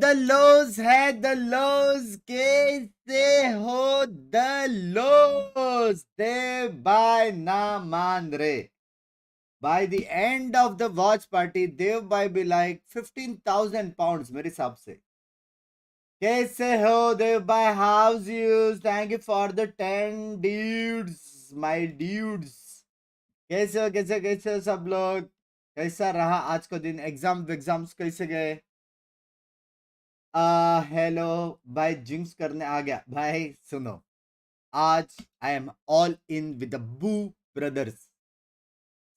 The lows कैसे हो the lows देव भाई ना मान रे. By the end of the watch party, Dev bhai be like 15,000 pounds मेरे हिसाब से. कैसे हो देव भाई? How's you? Thank you for the 10 dudes, my dudes. कैसे हो सब लोग? कैसा रहा आज का दिन? एग्जाम्स कैसे गए? हेलो भाई, जिंक्स करने आ गया भाई. सुनो, आज I am all in with the बू ब्रदर्स.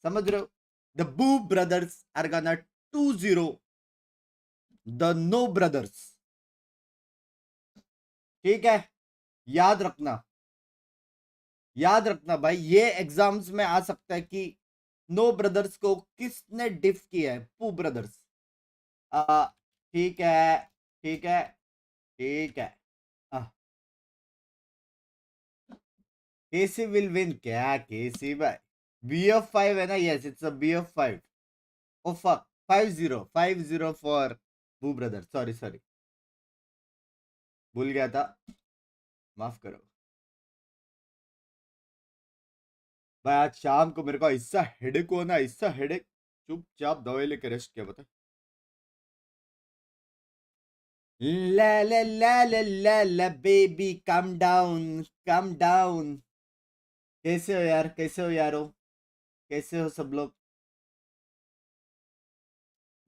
समझ रहे हो? द बू ब्रदर्स आर गना 2-0 द नो ब्रदर्स. ठीक है, याद रखना भाई. ये एग्जाम्स में आ सकता है कि नो ब्रदर्स को किसने डिफ किया है. पू ब्रदर्स. ठीक है. केसी विल विन. क्या केसी भाई? BF5 है ना? Yes, it's a BF5. Oh fuck, 5-0 for बू ब्रदर. सॉरी भूल गया था, माफ करो भाई. आज शाम को मेरे को ऐसा हेडेक हो ना, ऐसा हेडेक. चुपचाप दवाई लेके रेस्ट किया. बता. ला ला ला ला ला ला बेबी, कम डाउन. कैसे हो यार? कैसे हो सब लोग?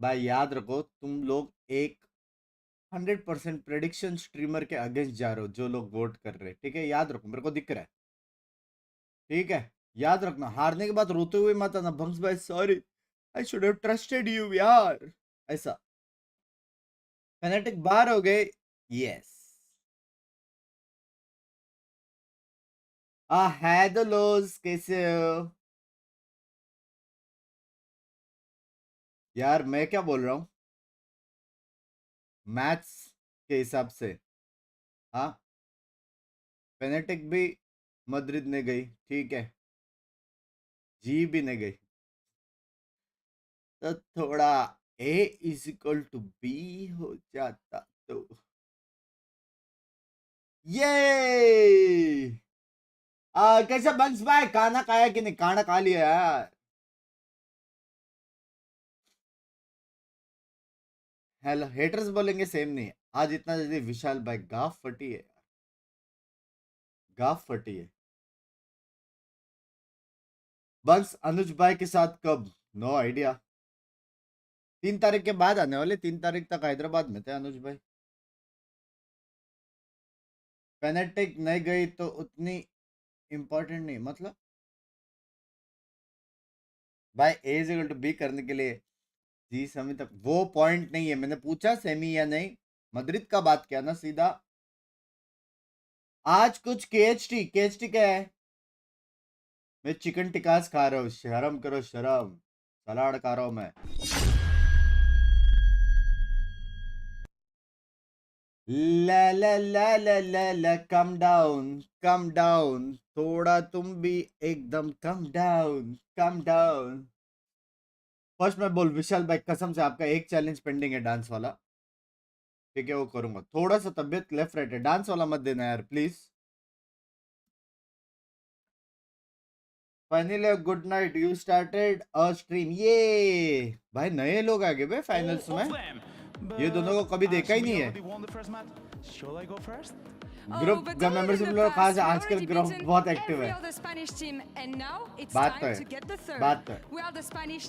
भाई याद रखो, तुम लोग एक 100% प्रेडिक्शन स्ट्रीमर के अगेंस्ट जा रहे हो. जो लोग वोट कर रहे हैं, ठीक है, याद रखो. मेरे को दिख रहा है, ठीक है, याद रखना. हारने के बाद रोते हुए मत आना. भंग्स भाई sorry, I should have trusted you यार. ऐसा. फैनेटिक बाहर हो गए. यस. हैदलोस कैसे हो यार? मैं क्या बोल रहा हूँ मैथ्स के हिसाब से. हाँ, फेनेटिक भी मद्रिद ने गई, ठीक है, जी भी ने गई, तो थोड़ा A = B हो जाता तो. ये कैसा बंस भाई? खाना खाया कि नहीं? खाना खा लिया यार. हेलो, हेटर्स बोलेंगे सेम नहीं है. आज इतना जल्दी विशाल भाई गाफ फटी है. बंस अनुज भाई के साथ कब? No idea. 3 तारीख के बाद आने वाले. 3 तारीख तक हैदराबाद में थे अनुज भाई. फेनेटिक नहीं गई तो उतनी इंपॉर्टेंट नहीं. मतलब भाई A = B करने के लिए जी समी तक वो पॉइंट नहीं है. मैंने पूछा सेमी या नहीं, मद्रिद का बात किया ना सीधा. आज कुछ KHT क्या है? मैं चिकन टिकास खा रहा हूँ. शर्म करो, सलाड खा रहा हूँ मैं. ला ला ला ला ला ला कम डाउन. थोड़ा तुम भी एकदम कम डाउन. फर्स्ट मैं बोल विशाल भाई, कसम से आपका एक चैलेंज पेंडिंग है डांस वाला, ठीक है, वो करूंगा. थोड़ा सा तबियत लेफ्ट राइट है, डांस वाला मत देना यार please. Finally good night, you started a stream. ये भाई नए लोग आ गए भाई फाइनल्स में. ये दोनों को कभी देखा ही नहीं है. ग्रुप का मेंबरशिप लोग खास आजकल ग्रुप बहुत एक्टिव है. बात तो है.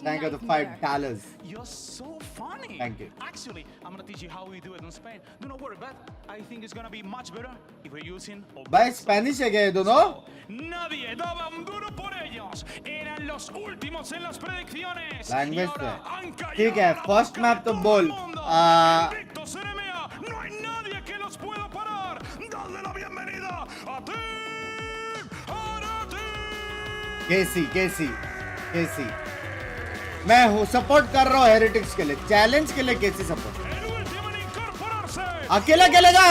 Thank you $5. You're so funny. Thank you. Actually, I'm gonna teach you how we do it in Spain. Do not worry, but I think it's gonna be much better if we're using. भाई Spanish है क्या ये दोनों? Nadie daba un duro por ellos. Eran los últimos en las predicciones. Language पे. ठीक है, first map तो बोल. Invictos en EMEA. No hay nadie que los pueda parar. Dale la bienvenida a केसी. मैं हूँ सपोर्ट कर रहा हूँ हेरिटिक्स के लिए, चैलेंज के लिए. केसी सपोर्ट. अकेला खेलेगा.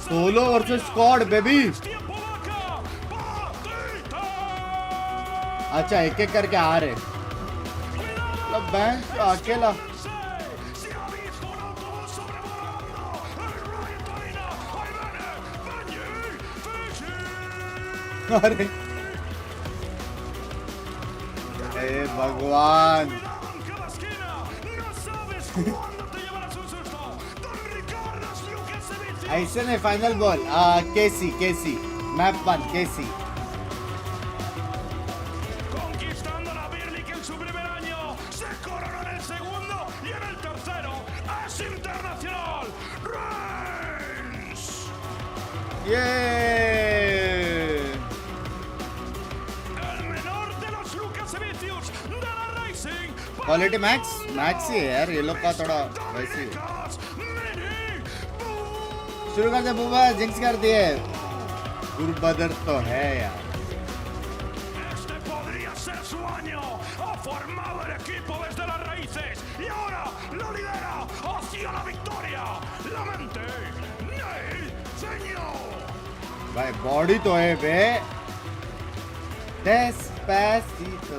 Solo versus squad baby. अच्छा, एक करके आ रहे. बैंक अकेला. अरे हे भगवान Cuidado en cada esquina. No sabes cuándo te llevarás un susto. Don Ricardo Lukasevich. ऐसे नहीं फाइनल बॉल केसी मैप 1 केसी Conquistando la Beer League en su primer año. Se coronó en el segundo y en el tercero. Es internacional. Reigns. ये El menor de los Lukasevicius de la Racing. Quality max ही है यार ये लोग का थोड़ा वैसे ही है। शुरू कर दे बुबा जिंक्स कर दिए गुरबदर तो है यार Este podría ser su año. Ha formado el equipo desde las raíces y ahora lo lidera hacia la victoria. La mente del señor. भाई बॉडी तो है बे Despacito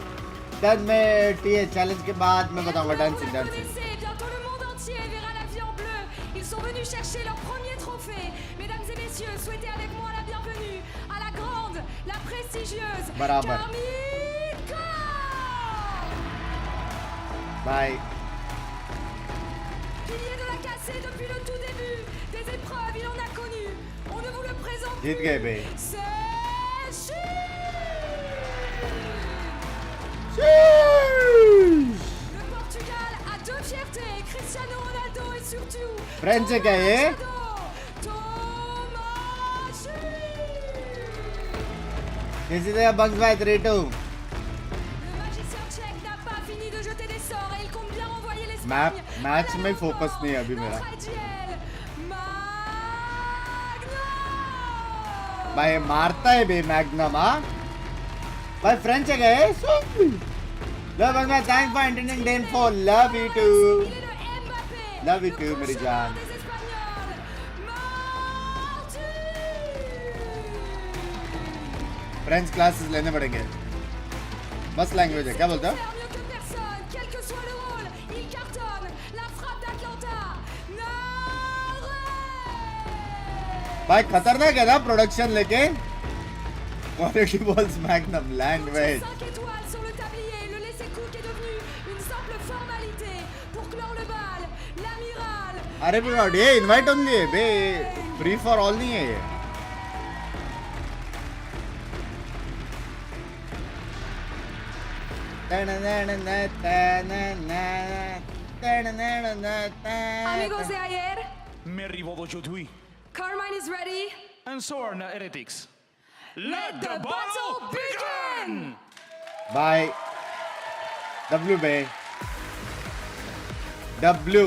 डन में टीए चैलेंज के बाद मैं बताऊंगा done Vous Singh la connaissez, bientôt le monde entier verra la vie en bleu. Ils sont venus chercher leur premier trophée. Mesdames et messieurs, souhaitez avec moi la bienvenue à la grande, la prestigieuse बराबर Kickoff. भाई Pilier de la cassée depuis le tout début. Des épreuves, il en a connu. On ne vous le présente Jeet plus. गए बे C'est Chine. Le Portugal a deux fiertés, Cristiano Ronaldo et surtout French है क्या ये Thomas किसी तरह bugs भाई 3-2 Le magicien tchèque n'a pas fini de jeter des sorts et il compte bien renvoyer l'Espagne. Match में focus नहीं है अभी मेरा भाई मारता है बे मैग्नम हाँ भाई फ्रेंच है गए लव मैं thanks for entertaining day for love you too मेरी जान फ्रेंच क्लासेस लेने पड़ेंगे बस लैंग्वेज है क्या बोलते हो भाई खतरनाक है ना प्रोडक्शन लेके quality balls magnum language 5 étoiles sur le tablier, le laisser-cook est devenu une simple formalité pour clore le bal. L'amiral. अरे भी ये इनवाइट ओनली है बे फ्री फॉर ऑल नहीं है ये Amigos de ayer, Me arrivo d'aujourd'hui. Carmine is ready. And so are the heretics. Let the battle begin! Bye W बे W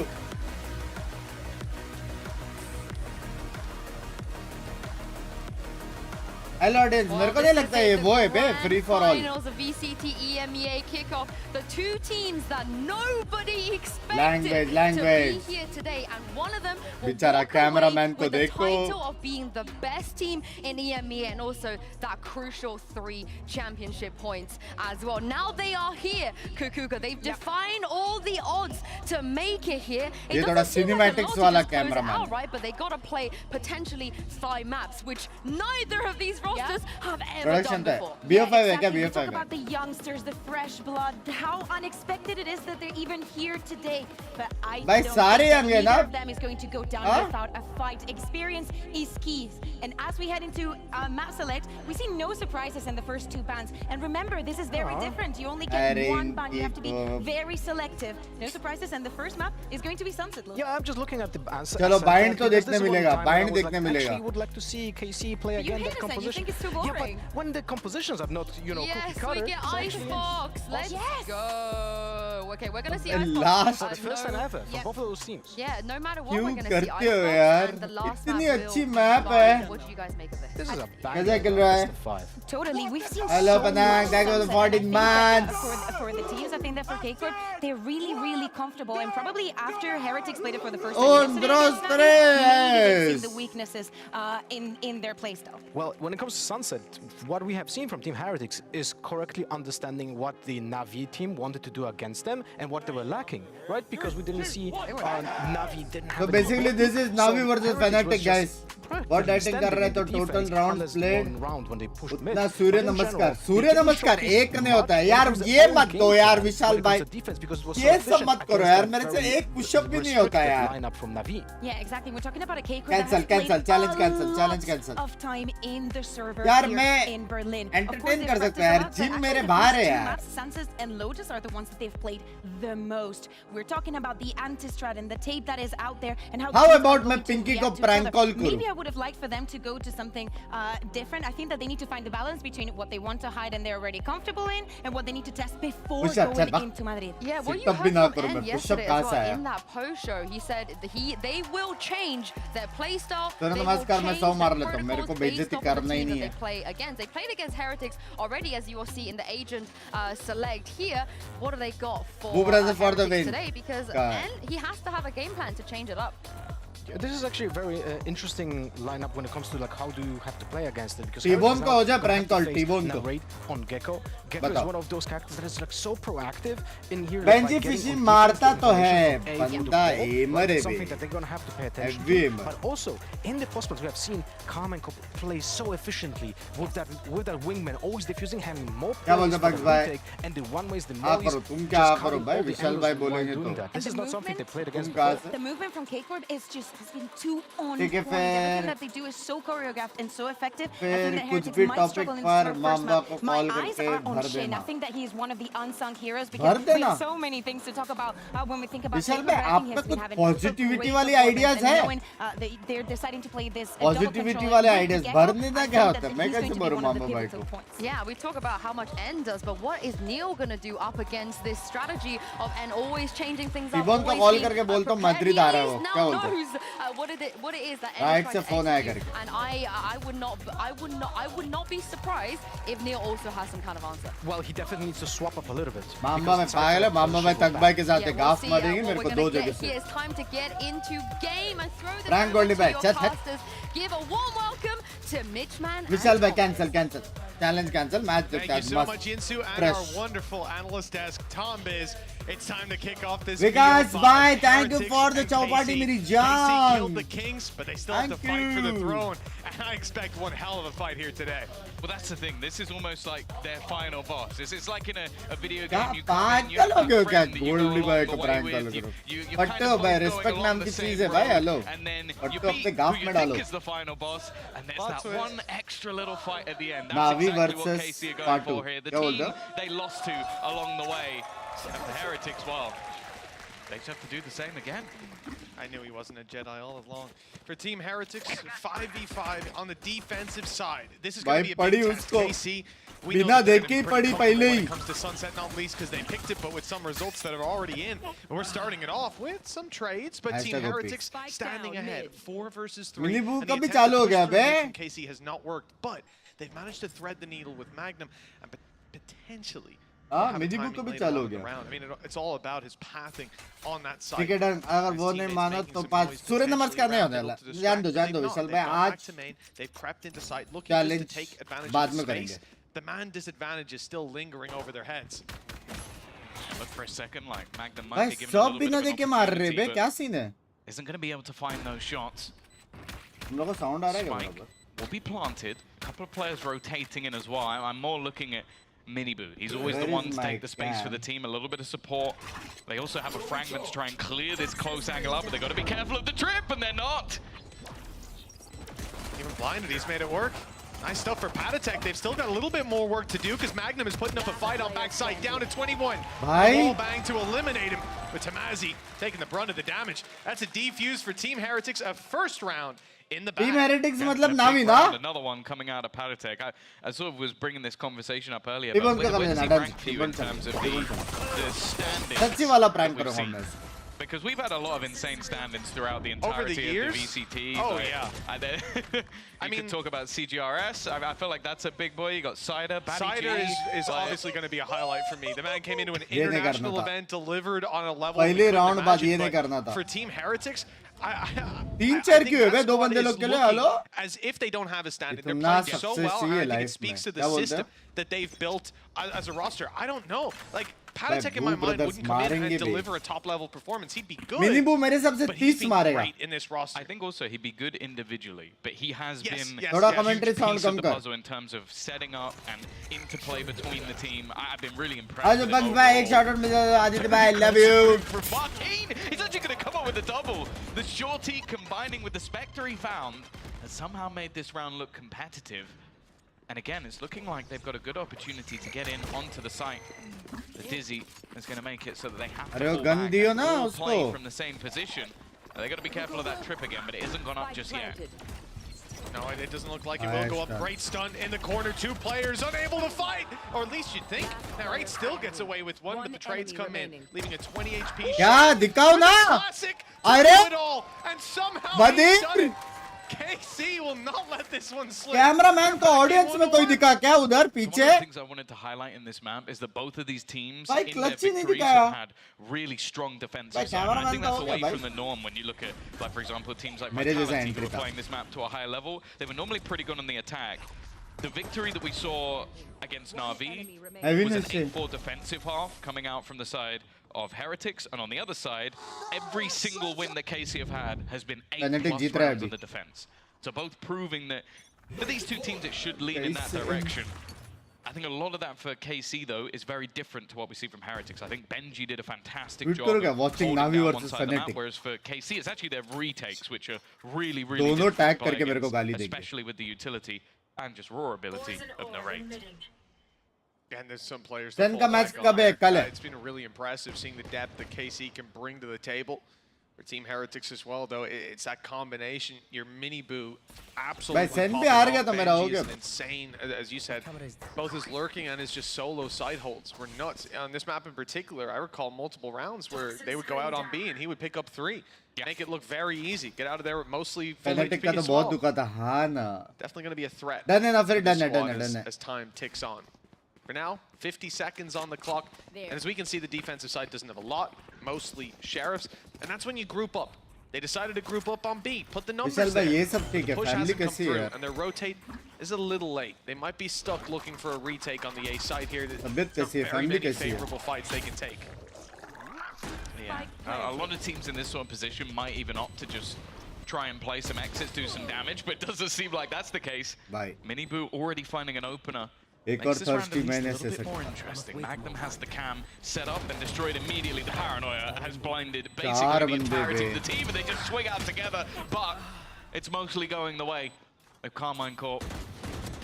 hello audience मेरे को नहीं लगता ये वो है बे free for all Finals of VCT EMEA Kickoff, the two teams that nobody expected Language. to be here today, and one of them will बेचारा walk cameraman away को with the देखो। title of being the best team in EMEA and also that crucial 3 championship points as well. Now they are here, Kukuka. They've defined all the odds to make it here. It ये doesn't थोड़ा seem like a cinematics lot to वाला just close it cameraman। out, right? But they got to play potentially 5 maps, which neither of these rosters have ever production done था before. BF5 है क्या Exactly. We BF5 talk है about the youngsters, the fresh blood, how unexpected it is that they're even here today. But I भाई don't सारे think young that हैं ना? either of them is going to go down हाँ? without a fight. Experience is key. And as we head into map select, we see no surprises in the first 2 bans. And remember, this is very different. You only get अरे one ban. You have to be इनको- very selective. No surprises, and the first map is going to be Sunset Loop. Yeah, I'm just looking at the answer. चलो, bind तो because देखने this is one मिलेगा, time bind I was देखने like, मिलेगा। Actually, would like to see KC play You again hate that us then, you composition. think it's too Yeah, boring. but when the compositions are not, you know, Yes, cookie we cutter. get it's actually- Icebox. Let's Yes. go. Okay, we're gonna see And Icebox. last- For the first time ever, Yeah. from both of those teams. Yeah, no matter what, क्यों we're gonna see करते हो Icebox यार? and the last इतनी map अच्छी will map be है। live. What do you guys make of this? This is a कैसा banger खेल रहा है? best of 5. Totally, we've seen Hello, so Panang. much Thank you for the Sunset, 14 and I think that months. for the teams, I think that for K-Corp, they're really comfortable, and probably after Heretics played it for the first time Un, yesterday dos, against Navi, maybe they've tres. seen the weaknesses in their playstyle. Well, when it comes to Sunset, what we have seen from Team Heretics is correctly understanding what the Navi team wanted to do against them and what they were lacking, right? Because we didn't see Navi didn't have So any basically mobility. this is Navi So versus Heretics was Fnatic, just guys. बहुत dieting कर रहे तो total round played उतना उतना सूर्य नमस्कार एक नहीं होता है यार, ये मत दो यार विशाल भाई, ये सब मत करो यार, मेरे से एक पुशअप भी नहीं होता यार। Yeah, exactly. We're talking about a K Cancel, challenge cancel। of time in the server यार here मैं in Berlin. entertain कर सकता है यार, जिम मेरे बाहर है यार। Sunsets and Lotus are the ones that they've played the most. We're talking about the anti-strat and the tape that is out there and how How teams about are मैं going to Pinky react को to each prank other. call करूं? Maybe I would have liked for them to go to something different. I think that they need to find the balance between what they want to hide and they're already comfortable in and what they need to test before Push-up, going चल, into Madrid. Yeah, what you Sit-up भी heard ना from करूं मैं, N push-up yesterday कहाँ as से well आया? in that post show, he said they will change their play style. Surya They will नमस्कार, मैं change 100 मार their लेता हूँ, मेरे को protocols बेइज्जती based off the करना ही team नहीं that है। they play against. They played against Heretics already, as you will see in the agent select here. What have they got for Who brother for the Heretics win? today? Because God. N, he has to have a game plan to change it up. This is actually a very interesting lineup when it comes to like how do you have to play against it, because T-Bone Heretics को now हो जाए gonna prank have to call, face T-Bone को। narrate on Gecko. Gecko is बताओ। one of those characters that is like so proactive in here. Benji like, getting fishy on मारता defense तो है, information from A to बंदा B. एमर है Something bay. that they're gonna have to pay attention Heavy to. aimer। But also in the post we have seen Carmen play so efficiently with that wingman always diffusing, having more क्या plays बोलते for box the भाई? retake, and the one ways the हाँ noise करो, तुम just क्या करो covering भाई, all the Vishal angles भाई while बोलेंगे doing तो। that. This And is the not something they movement- played against तुम कहाँ before. से? The movement from K-Corp is just has been too on ठीक है, point. Everything फिर- that they do is so choreographed and so effective. I फिर think that कुछ Heretics भी might topic struggle in पर first मामा map. को My call eyes करके are on भर Shin. देना। I think that he is one of the unsung heroes भर because we देना। have so many things to talk about when we think about Vishal K-Corp. भाई, I think he आप has पे been कुछ having positivity great वाली performance ideas and है? knowing, they're deciding to play this Positivity double वाले control ideas with भर Gecko. देना I क्या think होता that है? मैं he's going कैसे to be भरूं one of the मामा भाई pivotal को? points. Yeah, we talk about how much N does, but what is Neil gonna do up against this strategy of N always changing things up? T-Bone को always call being, करके बोलता हूँ, prepared. मैद्रिद He आ रहा है वो, now क्या बोलते हो? knows what it is that N Right is से trying phone to आया execute. करके। And I would not be surprised if Neil also has some kind of answer. Well, he definitely needs to swap up a little bit. Mama because में the side पागल है, of mama Lotus में will go तक भाई back. के साथ Yeah, we'll गाफ see मारेंगे what मेरे we're को gonna दो get जगह से। here. It's time to get into game and throw the Frank camera Goldie to back, your chat, chat. casters. Give a warm welcome to Mitchman. विशाल भाई and cancel challenge cancel, match Thank you देखते so हैं much, मस्त Yinsu, and fresh। our wonderful analyst desk, Tom Biz. It's time to kick off this Vikas field bhai, of thank you Heretics for the and chowpatty, KC. meri KC jaan। killed the Kings, but they still have to Thank fight for the you। throne, and I expect one hell of a fight here today. Well, that's the thing. This is almost like their final boss. It's like in a video क्या game. You come in, you पागल have हो गए हो that क्या? friend that you go Goldy along भाई the को way prank with. करो You- करो। you're पट्टे kind हो of भाई, both respect going नाम along की the चीज same है भाई, road, हेलो। and then पट्टे you अपने beat गाफ who में you डालो। think is the final boss, and there's Plot that twist. one extra little fight at the end. That's Navi exactly what versus KC are going Patu. for here. The क्या team बोलते हो? they lost to along the way, and the Heretics, well, they just have to do the same again. I knew he wasn't a Jedi all along. For Team Heretics, 5v5 on the defensive side. This is going to be a भाई, big पड़ी test. उसको। KC, we know बिना that they're देखे gonna he be पड़ी pretty comfortable पहले when he. it comes to Sunset, not least because they picked it, but with some results that are already in. And we're starting it off with some trades, but Team Hashtag OP। Heretics standing ahead, 4 versus 3. Mini बू and का the भी attempt चालू to हो push गया through बे। mid from KC has not worked, but they've managed to thread the needle with Magnum and potentially हाँ, have a mini बू timing का भी later चालू on हो in the गया। round. I mean, it's all about his pathing on that side. ठीक है done, अगर His वो नहीं teammates मानो making तो some पाँच noise सूर्य नमस्कार नहीं potentially होने around वाला। to जान दो distract, but विशाल they've भाई, not. They've gone आज back to main. They've prepped into site, looking just challenge to take advantage बाद of में the करेंगे। space. The man disadvantage is still lingering over their heads. Look for a second, like Magnum भाई might be given a सब little bit बिना of an देखे मार रहे बे, opportunity, क्या but सीन है? isn't going to be able to find those shots. हम लोग को साउंड आ रहा है क्या Spike बराबर? will be planted. A couple of players rotating in as well. I'm more looking at Miniboo. He's always Where the is one to my take the space for the cam? team, a little bit of support. They also have a fragment to try and clear this close angle up, but they've got to be careful of the trip, and they're not. Even blinded, he's made it work. Nice stuff for Patatech. They've still got a little bit more work to do because Magnum is putting up a fight on backside, down to 21. Bhai. Wall bang to eliminate him, with Tamazi taking the brunt of the damage. That's a defuse for Team Heretics, a first round in the team bag. Heretics Yeah, मतलब and a नाम ही big ना। round, another one coming out of Patatech. I sort of was bringing this conversation up earlier. T-Bone But का कर where does लेना, he done, rank for you T-Bone in terms of T-Bone the standings सच्ची वाला that prank we've करो seen? हमने। Because we've had a lot of insane stand-ins throughout the Over the entirety years? of the VCT. Oh, but yeah. I mean, could talk about CGRS. I feel like that's a big boy. You got Cider, Batty Cider G, is but- obviously going to be a highlight for me. The man came into an ये नहीं international करना था। event, delivered on a level पहले we couldn't round बाद imagine, ये नहीं but करना था। for Team Heretics, तीन I चार think क्यों है that बे? दो squad बंदे is लोग के लिए, looking hello? as if they don't have a stand. They're इतना playing so success well, and चाहिए I think it life speaks में। to the क्या बोलते system हैं? that they've built as a roster. I don't know. Like, Patatech in my mind brothers wouldn't come in मारेंगे and भी. deliver a top-level performance. He'd be good, mini बू मेरे हिसाब से but he's 30 been मारेगा. great in this roster. I think also he'd be good individually, but he has Yes, been yes, थोड़ा yes. commentary huge sound piece come of the कर. puzzle in terms of setting up and interplay between the team. I've been really impressed. आज with him bunks भाई एक overall. shout out मिल जाए आदित्य भाई love you. From Martin, he's actually going to come up with a double. The shorty combining with the Spectre he found has somehow made this round look competitive. And again, it's looking like they've got a good opportunity to get in onto the site. The Dizzy is going to make it so that they have to अरे वो fall gun back दियो and ना all play उसको. from the same position. They got to be careful of that trip again, but it hasn't gone up just yet. No, it doesn't look like it will go up. Nice. Great stun in the corner. Two players unable to fight, or at least you'd think. Now, Right still gets away with one, but the trades come in, leaving a 20 HP. क्या दिखाओ ना. Classic to अरे. do it all, and somehow बदीर. he's done it. KC will not let this one slip. Cameraman को audience में कोई दिखा क्या उधर So one पीछे? of the things I wanted to highlight in this map is that both of these teams भाई, in their clutch ही नहीं victories दिखाया. have had really strong defenses. भाई, And I cameraman think तो that's हो away गया, from भाई. the norm when you look at, like for example, teams like मेरे जैसा Vitality who entry are था. playing this map to a higher level. They were normally pretty good on the attack. The victory that we saw against Na'Vi Heavy was an nesse. 8-4 defensive half coming out from the side of Heretics, and on the other side, every single win that KC have had has been 8+ Fnatic जीत रहा है rounds on अभी. the defense. So both proving that for these two teams it should lean in that KC. direction. I think a lot of that for KC though is very different to what we see from Heretics. I think Benji did a fantastic Tweet job करोगे, of watching holding Navi down versus one side of the map, Fnatic. whereas for KC it's actually their retakes which are really दोनों difficult tag to play करके मेरे को against, गाली देंगे. especially with the utility and just raw ability of Narrate. And there's some players Then that का fall match back कब on है? it. कल है. It's been really impressive seeing the depth that KC can bring to the table. For Team Heretics as well, though, it's that combination. Your mini boo absolutely भाई, Sen भी popping हार off. गया तो मेरा हो Benji is गया. an insane, as you said, both his lurking and his just solo side holds were nuts. On this map in particular, I recall multiple rounds where they would go out on B and he would pick up 3. Make it look very easy. Get out of there with mostly full Fnatic का HP तो as बहुत well. दुखा था. हाँ ना. Definitely going to be a threat. Done है ना, for फिर this done है, squad done है, as- done है. as time ticks on. For now, 50 seconds on the clock. And as we can see, the defensive side doesn't have a lot, mostly Sheriffs. And that's when you group up. They decided to group up on B, put the numbers Vishal there. भाई ये सब ठीक The है. push Family hasn't come कैसी through, है? and their rotate is a little late. They might be stuck looking for a retake on the A side here. तबीयत There's not कैसी है? very Family many कैसी है? favorable fights they can take. Yeah, a lot of teams in this sort of position might even opt to just try and play some exits, do some damage, but it doesn't seem like that's the case. भाई. Miniboo already finding an opener. एक Makes और this round thirsty at least मैंने a little से bit more सकता. interesting. Magnum has the cam set up and destroyed immediately. The paranoia has blinded चार basically the बंदे entirety bay. of the team, and they just swing out together. But it's mostly going the way of Carmine Corp.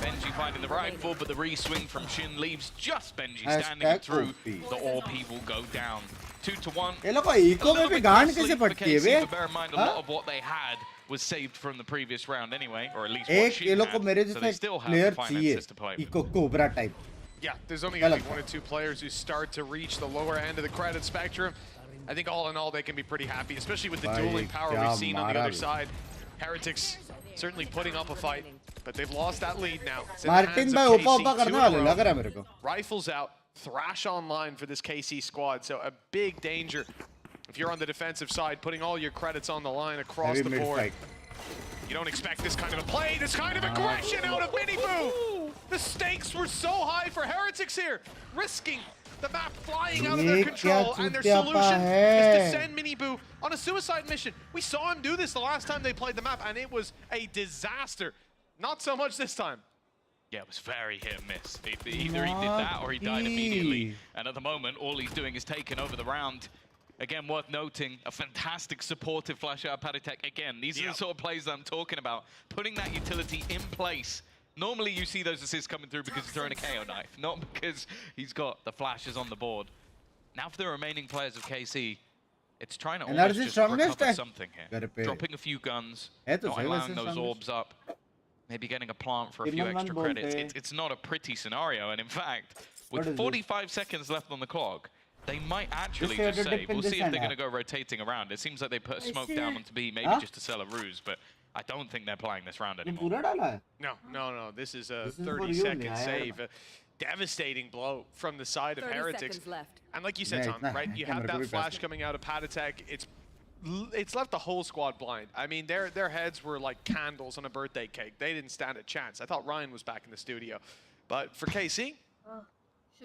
Benji finding the rifle, but the re-swing from Shin leaves just Benji standing Hashtag through. OP. The OP will go down. 2-1. ये लोग को A eco में little भी bit गांड costly कैसे for पटती है KC, bay? but bear in mind a हाँ? lot of what they had was saved from the previous round anyway, or at least what एक she ये लोग को had, मेरे so जैसा they एक still have प्लेयर the चाहिए. finances to play. Eco cobra type. Yeah, there's only क्या going to be लगता 1 or 2 players who start to reach the lower end of the credit spectrum. I think all in all, they can be pretty happy, especially with the भाई, dueling power क्या we've seen on the मारा other bay. side. Heretics certainly putting up a fight, but they've lost that lead now. It's in the Martin hands भाई of Opa KC, ओपा 2 करने in a वाले row. लग रहा है मेरे को. Rifles out, Thrash online for this KC squad, so a big danger. If you're on the defensive side, putting all your credits on the line across Heavy the mid board. fight. You don't expect this kind of a play, this kind of aggression out of Miniboo. The stakes were so high for Heretics here, risking the map flying out of their ये control, क्या and their चूतियापा solution is है? to send Miniboo on a suicide mission. We saw him do this the last time they played the map, and it was a disaster. Not so much this time. Yeah, it was very hit and miss. Either he did that or he died immediately. And at the moment, all he's doing is taking over the round. Again, worth noting, a fantastic supportive flash out of Patatech. Again, these are the sort of plays that I'm talking about. Putting that utility in place. Normally you see those assists coming through because he's throwing a KO knife, not because he's got the flashes on the board. Now for the remaining players of KC, it's trying to almost Energy just strongest recover है. something घर here. पे. Dropping a few guns, है तो not सही allowing वैसे those strongest. orbs up. Maybe getting a plant for a few Human extra man credits. bolte. It's not a pretty scenario, and in fact, What with is 45 seconds left on the clock, they might actually Just just say to save. dip in We'll this see if hand they're going to up. go rotating around. It seems like they put a smoke see down it. onto B, maybe Huh? just to sell a ruse, but I don't think they're playing this round ये anymore. पूरा डाला है. No. This is a This is for you, 30-second yeah. save. A devastating blow from the side of 30 Heretics. seconds left. And like you said, Yeah, Tom, it's right? not- You camera have could that be flash faster. coming out of Patatech. It's left the whole squad blind. I mean, their heads were like candles on a birthday cake. They didn't stand a chance. I thought Ryan was back in the studio. But for KC,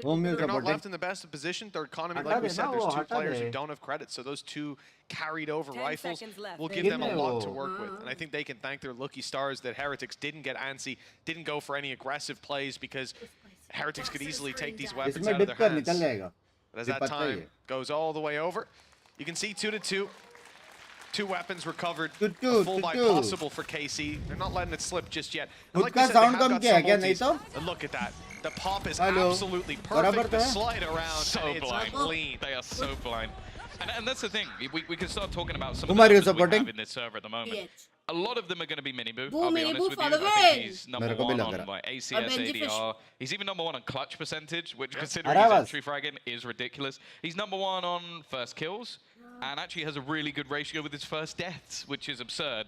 Home is They're not supporting. left in the best of position. Their economy, Hata like we de said, na, there's wo two hata players de. who don't have credit. So those two carried over 10 rifles seconds left. will They're give them a Kitne lot to wo? work with. And I think they can thank their lucky stars that Heretics didn't get antsy, didn't go for any aggressive plays, because Heretics could easily take these weapons इसमें out of dip their कर hands. निकल जाएगा. But as Dip that पता ही time है. goes all the way over, you can see 2-2. Two weapons recovered. Two, A full two, buy two. possible for KC. They're not letting it slip just yet. And खुद like का we said, they sound have come got किया some क्या नहीं multis. तो? And look at that. The pop is Hello. absolutely बराबर perfect. The तो है? slide around, So and it's blind. clean. They are so blind. And that's the thing. We can start talking about some Whom of are the you numbers we supporting? have in this server at the moment. PH. A lot of them are going to be Miniboo. Boo, I'll be Miniboo honest with for you. the I think win. he's number मेरे को भी one लग on रहा है. like ACS, और Benji Fish. ADR. He's even number one on clutch percentage, which considering Arabas. his entry fragging is ridiculous. He's number one on first kills, and actually has a really good ratio with his first deaths, which is absurd.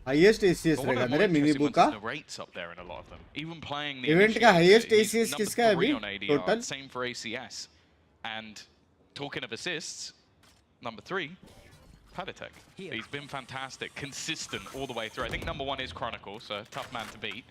Highest ACS But one रहेगा of the more मेरे mini interesting बू ones का. is the rates up there in a lot of them. Even playing the Event का highest ACS he's किसका है number 3 अभी? on ADR, Total? same for ACS. And talking of assists, number 3, Paditech. He's been fantastic, consistent all the way through. I think number 1 is Chronicle, so tough man to beat.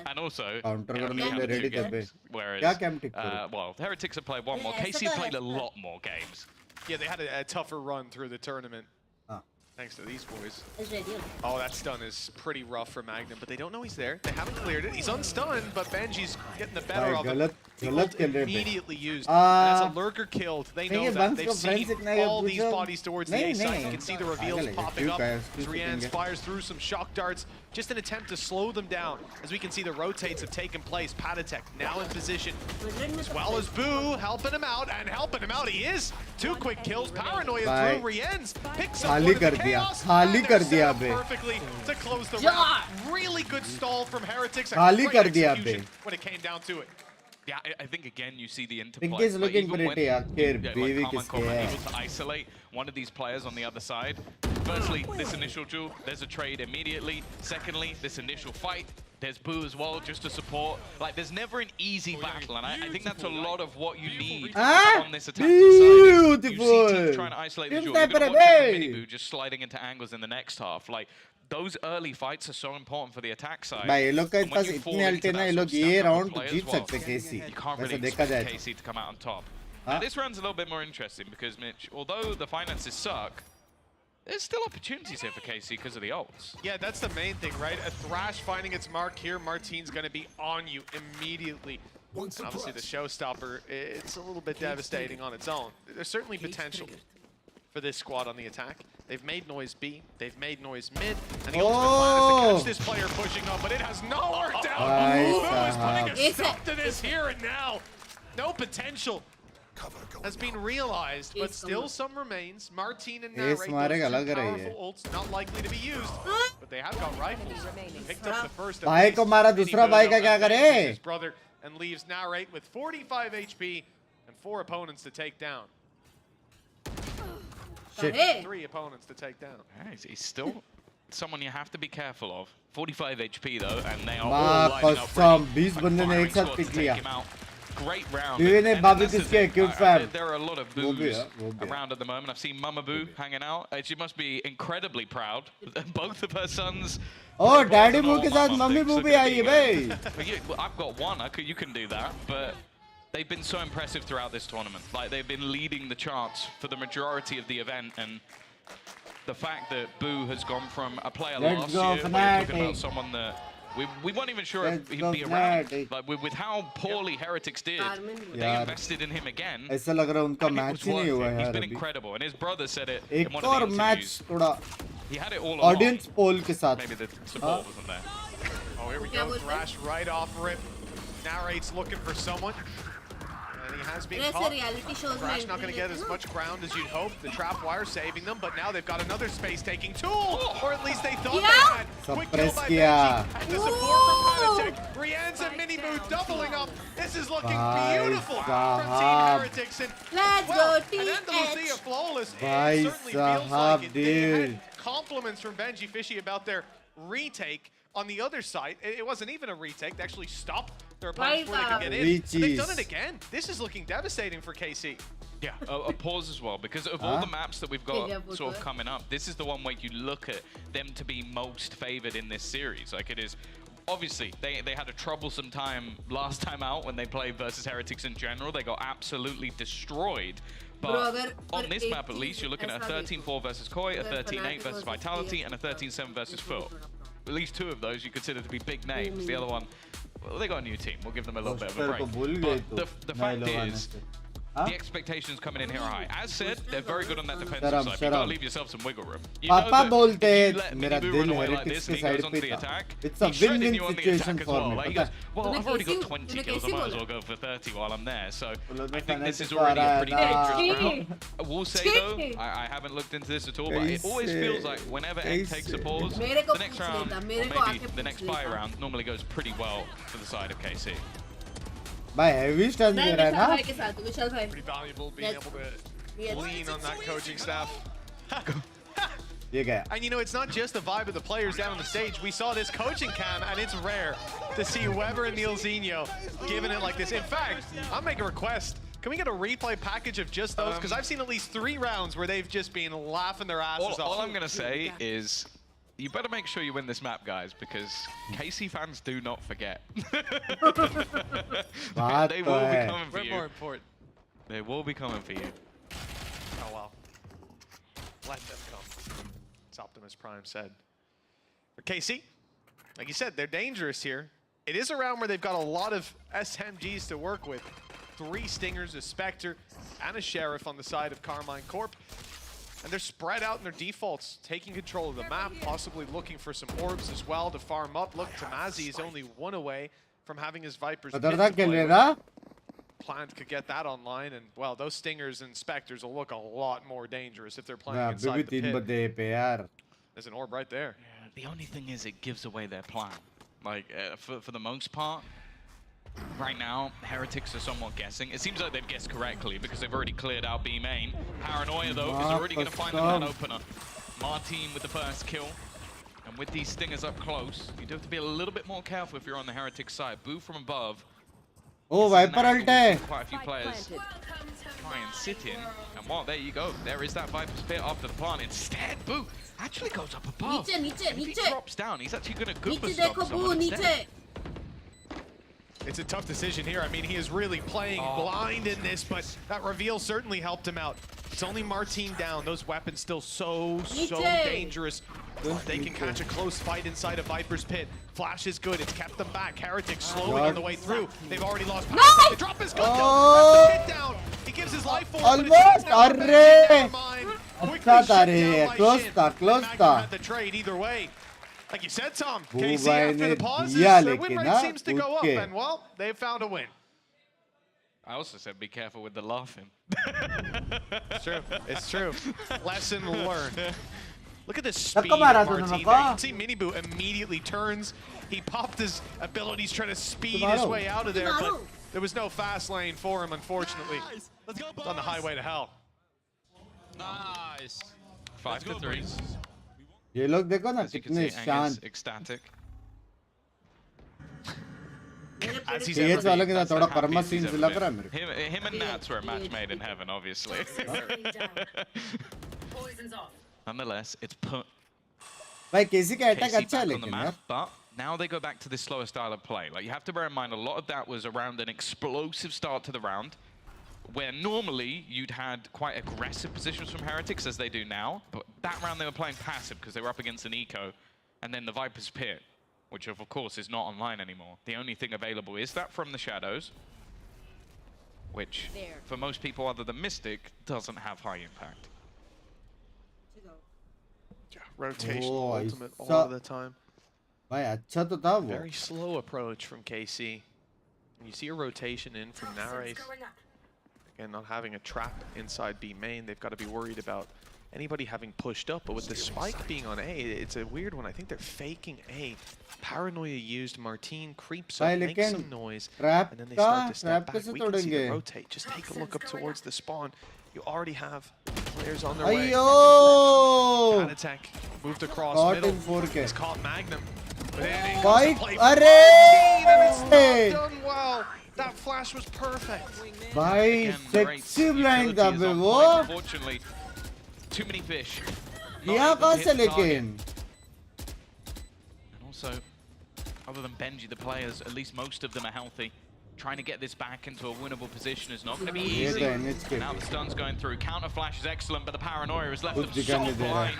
And also, Counter he only करने had में 2 ready थे बे. games, whereas, क्या camp tick करूं? well, Heretics have played one more. Yeah, KC ऐसा played a तो है. lot more games. Yeah, they had a tougher run through the tournament. हाँ. Thanks to these boys. It's ready. Oh, that stun is pretty rough for Magnum, but they don't know he's there. They haven't cleared it. He's unstunned, but Benji's getting the better भाई of him. गलत The गलत ult खेल रहे बे. immediately used. And as a lurker killed, they नहीं know ये that. Binks They've को friends seen इतना ये all these पूछो. bodies towards the नहीं, A side. नहीं. You can see the reveals पागल है, popping क्यों up का- as क्यों Rian's shooting है? fires through some shock darts. Just an attempt to slow them down. As we can see, the rotates have taken place. Paditech now in position. As well as Boo helping him out, and helping him out he is. 2 quick kills. Paranoia Bye. through Rian's. Picks up खाली one of the कर दिया, chaos. खाली And कर they're दिया set up bay. perfectly to close the Yeah. round. Really good stall from Heretics. and खाली great कर दिया execution bay. when it came down to it. Yeah, I think again you see the interplay. Pink is Like, looking even pretty, when, आखिर like BV Carmen किसके Coleman है? able to isolate one of these players on the other side. Firstly, this initial duel, there's a trade immediately. Secondly, this initial fight, there's Boo as well, just to support. Like, there's never an easy battle, and I think that's a lot of what you need Ah, on this attacking side. You see beautiful. teams trying to isolate the Team duel. Even sniper watching away. Mini Boo just sliding into angles in the next half. Like, those early fights are so important for the attack side. भाई ये लोग का And when pass you fall इतने into अल्टे ना that ये sort लोग of ये stack-up of round play Jeet as well, सकते KC. you can't वैसे really देखा expect जाए तो. KC to come out on top. Huh? Now, this round's a little bit more interesting because, Mitch, although the finances suck, there's still opportunities here for KC because of the ults. Yeah, that's the main thing, right? A Thrash finding its mark here. Martine's going to be on you immediately. And obviously, the showstopper, it's a little bit devastating on its own. There's certainly potential for this squad on the attack. They've made noise B, they've made noise mid, and the ultimate plan is to catch this player pushing up, but it has not worked out. Nice, Boo is putting a It's a- stop to this here and now. No potential has been realized, but Ace still coming. some remains. Martine and Ace Narrate, मारेगा, those लग two रही powerful है. ults, not likely to be used, but they have got rifles. Picked up the first of भाई these. को मारा, Mini दूसरा Boo भाई का though क्या avenges करे? his brother and leaves Narrate with 45 HP and 4 opponents to take down. Shit. Hey. 3 opponents to take down. Yeah, he's still someone you have to be careful of. 45 HP though, and they are माँ all lining up कसम, ready, 20 like बंदे ने firing एक साथ squad pick to take लिया. him out. Great round. BV ने And Babu that's the किसके thing, cute I- fam. There are a lot of वो भी boos है, वो भी है. around at the moment. I've seen Mama Boo hanging out. She must be incredibly proud. Both of her sons. Oh, both Daddy and Boo all के my साथ mum mummy thinks Boo are भी gonna आई है be, भाई. But yeah, well, I've got one. You can do that, but they've been so impressive throughout this tournament. Like, they've been leading the charts for the majority of the event, and the fact that Boo has gone from a player Let's last go, year, where you're talking Fnatic. about someone that we weren't even sure Let's if he'd go, be around. Fnatic. Like, with how poorly Heretics did, Armin. they यार. invested in him again. ऐसा लग रहा है उनका and it match was ही नहीं worth हुआ it. है He's यार been अभी. incredible, and his brother said it एक in one of और the मैच interviews. थोड़ा He had it all along. Audience poll के साथ. Maybe the support wasn't there. Oh, here we Yeah, go. what's Thrash right off rip. Narrate's looking for someone. And he has been There's a caught. reality shows Thrash में not going to entry get as लेते much ground as you'd hope. The trap wire saving them, but now they've got another space-taking tool, or at least they thought Yeah. they had. Quick kill Suppress by किया. Benji, and the support from Whoa. Paditech. Rian's and Mini Boo doubling up. This is looking भाई beautiful from साहब. Team Heretics. And, Let's well, go, an Andalusia TH. flawless. भाई It certainly feels साहब, like it. They dude. had compliments from Benji Fishy about their retake. On the other side, it wasn't even a retake. They actually stopped their opponents before they could get in. But they've done it again. This is looking devastating for KC. Yeah, a pause as well, because of all the maps that we've got Yeah, sort of but- coming up, this is the one where you look at them to be most favored in this series. Like, it is obviously, they had a troublesome time last time out when they played versus Heretics in general. They got absolutely destroyed. But on this map, at least, you're looking at a 13-4 versus Koi, a 13-8 versus Vitality, and a 13-7 versus Foot. At least 2 of those you consider to be big names. The other one, well, they got a new team. We'll give them a little bit of a break. But the fact is, the expectations coming in here are high. As said, they're very good on that defensive side. You've got to leave yourself some wiggle room. You know पापा बोलते if you हैं let मेरा Minibu दिल run away like heretics this के and he side goes onto पे the था. attack, It's a he's shredding win-win you on the situation attack as for well. me. Like, he goes, well, I've already got 20 kills, I might as well go for 30 while I'm there. So I think this is already a pretty dangerous round. I will say though, I haven't looked into this at all, but it always feels like whenever Egg takes a pause, the next round, or maybe the next buy round, normally goes pretty well for the side of KC. भाई heavy stun दे रहा है ना. Pretty valuable being able to lean on that coaching staff. ये क्या? And you know, it's not just the vibe of the players down on the stage. We saw this coaching cam, and it's rare to see Weber and Nielzinho giving it like this. In fact, I'll make a request. Can we get a replay package of just those? Because I've seen at least 3 rounds where they've just been laughing their asses off. All I'm going to say is, you better make sure you win this map, guys, because KC fans do not forget. They will be coming for We're you. more important. They will be coming for you. Oh, well. Let them come, as Optimus Prime said. For KC, like you said, they're dangerous here. It is a round where they've got a lot of SMGs to work with. 3 Stingers, a Spectre, and a Sheriff on the side of Carmine Corp. And they're spread out in their defaults, taking control of the map, possibly looking for some orbs as well to farm up. Look, Tamazi is only 1 away from having his Vipers pit Plant could get that online, and well, those Stingers and Spectres will look a lot more dangerous if they're playing inside the pit. There's an orb right there. Yeah, the only thing is it gives away their plan. Like, for the most part, right now, Heretics are somewhat guessing. It seems like they've guessed correctly because they've already cleared out B main. Paranoia, though, is already going to find the man opener. Martin with the first kill. And with these Stingers up close, you do have to be a little bit more careful if you're on the Heretics side. Boo from above. Oh, Viper ult hai. Quite a few players try and sit in. And well, there you go. There is that Viper's pit after the plant. Instead, Boo actually goes up above. If he drops down, he's actually going to Gooper stop someone instead. It's a tough decision here. I mean, he is really playing blind in this, but that reveal certainly helped him out. It's only Martin down. Those weapons still so dangerous. They can catch a close fight inside of Viper's pit. Flash is good. It's kept them back. Heretics slowly on the way through. They've already lost power. They drop his gun. That's the pit down. He gives his life for it, but it's now never mind. Close the trade either way. Like you said, Tom, KC after the pauses, their win rate seems to go up, and well, they've found a win. I also said be careful with the laughing. It's true. It's true. Lesson learned. Look at the speed of Martin there. You can see Minibu immediately turns. He popped his abilities trying to speed his way out of there, but there was no fast lane for him, unfortunately. It's on the highway to hell. Nice. 5-3. ये लोग देखो ना कितने शांत. Ecstatic. TH वालों के साथ थोड़ा कर्मा सीन्स लग रहा है मेरे को. Him and Nats were a match made in heaven, obviously. Nonetheless, it's put भाई KC का अटैक KC अच्छा है back on the लेकिन map, यार. but now they go back to this slower style of play. Like, you have to bear in mind a lot of that was around an explosive start to the round, where normally you'd had quite aggressive positions from Heretics as they do now, but that round they were playing passive because they were up against an eco, and then the Viper's Pit, which of course is not online anymore. The only thing available is that from the shadows, which for most people other than Mystic doesn't have high impact. Rotation ultimate all of the time. भाई अच्छा तो था वो. Very slow approach from KC. You see a rotation in from Nares. Again, not having a trap inside B main. They've got to be worried about anybody having pushed up. But with the spike being on A, it's a weird one. I think they're faking A. Paranoia used. Martin creeps up, makes some noise, and then they start to step back. We can see them rotate. Just take a look up towards the spawn. You already have players on their way. Antec moved across middle. He's caught Magnum. Bike, Done well. That flash was perfect. भाई sexy blind था बे वो. Unfortunately, too many fish. यहाँ कहाँ से लेकिन? And also, other than Benji, the players, at least most of them are healthy. Trying to get this back into a winnable position is not going to be easy. Now the stun's going through. Counter flash is excellent, but the paranoia has left them so blind.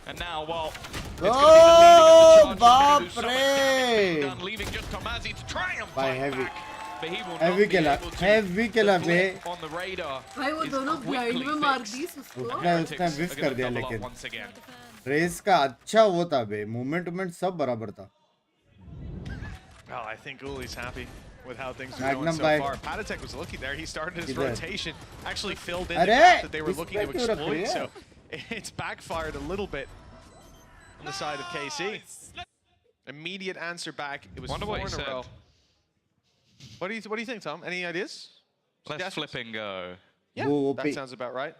And now, well, it's going to be the leader of the charge. Leaving just Tomazi to triumph back. But he will not be able to. Heavy killer blip on the radar. भाई वो दोनों blind में मार दी उसको. उसने विफ कर दिया लेकिन. रेस का अच्छा वो था बे. मूवमेंट सब बराबर था. Well, I think Uli's happy with how things are going so far. Patatech was looking there. He started his rotation, actually filled in the gap that they were looking to exploit. So it's backfired a little bit on the side of KC. Immediate answer back. It was 4 in a row. What do you think, Tom? Any ideas? Let's flip and go. Yeah, that sounds about right.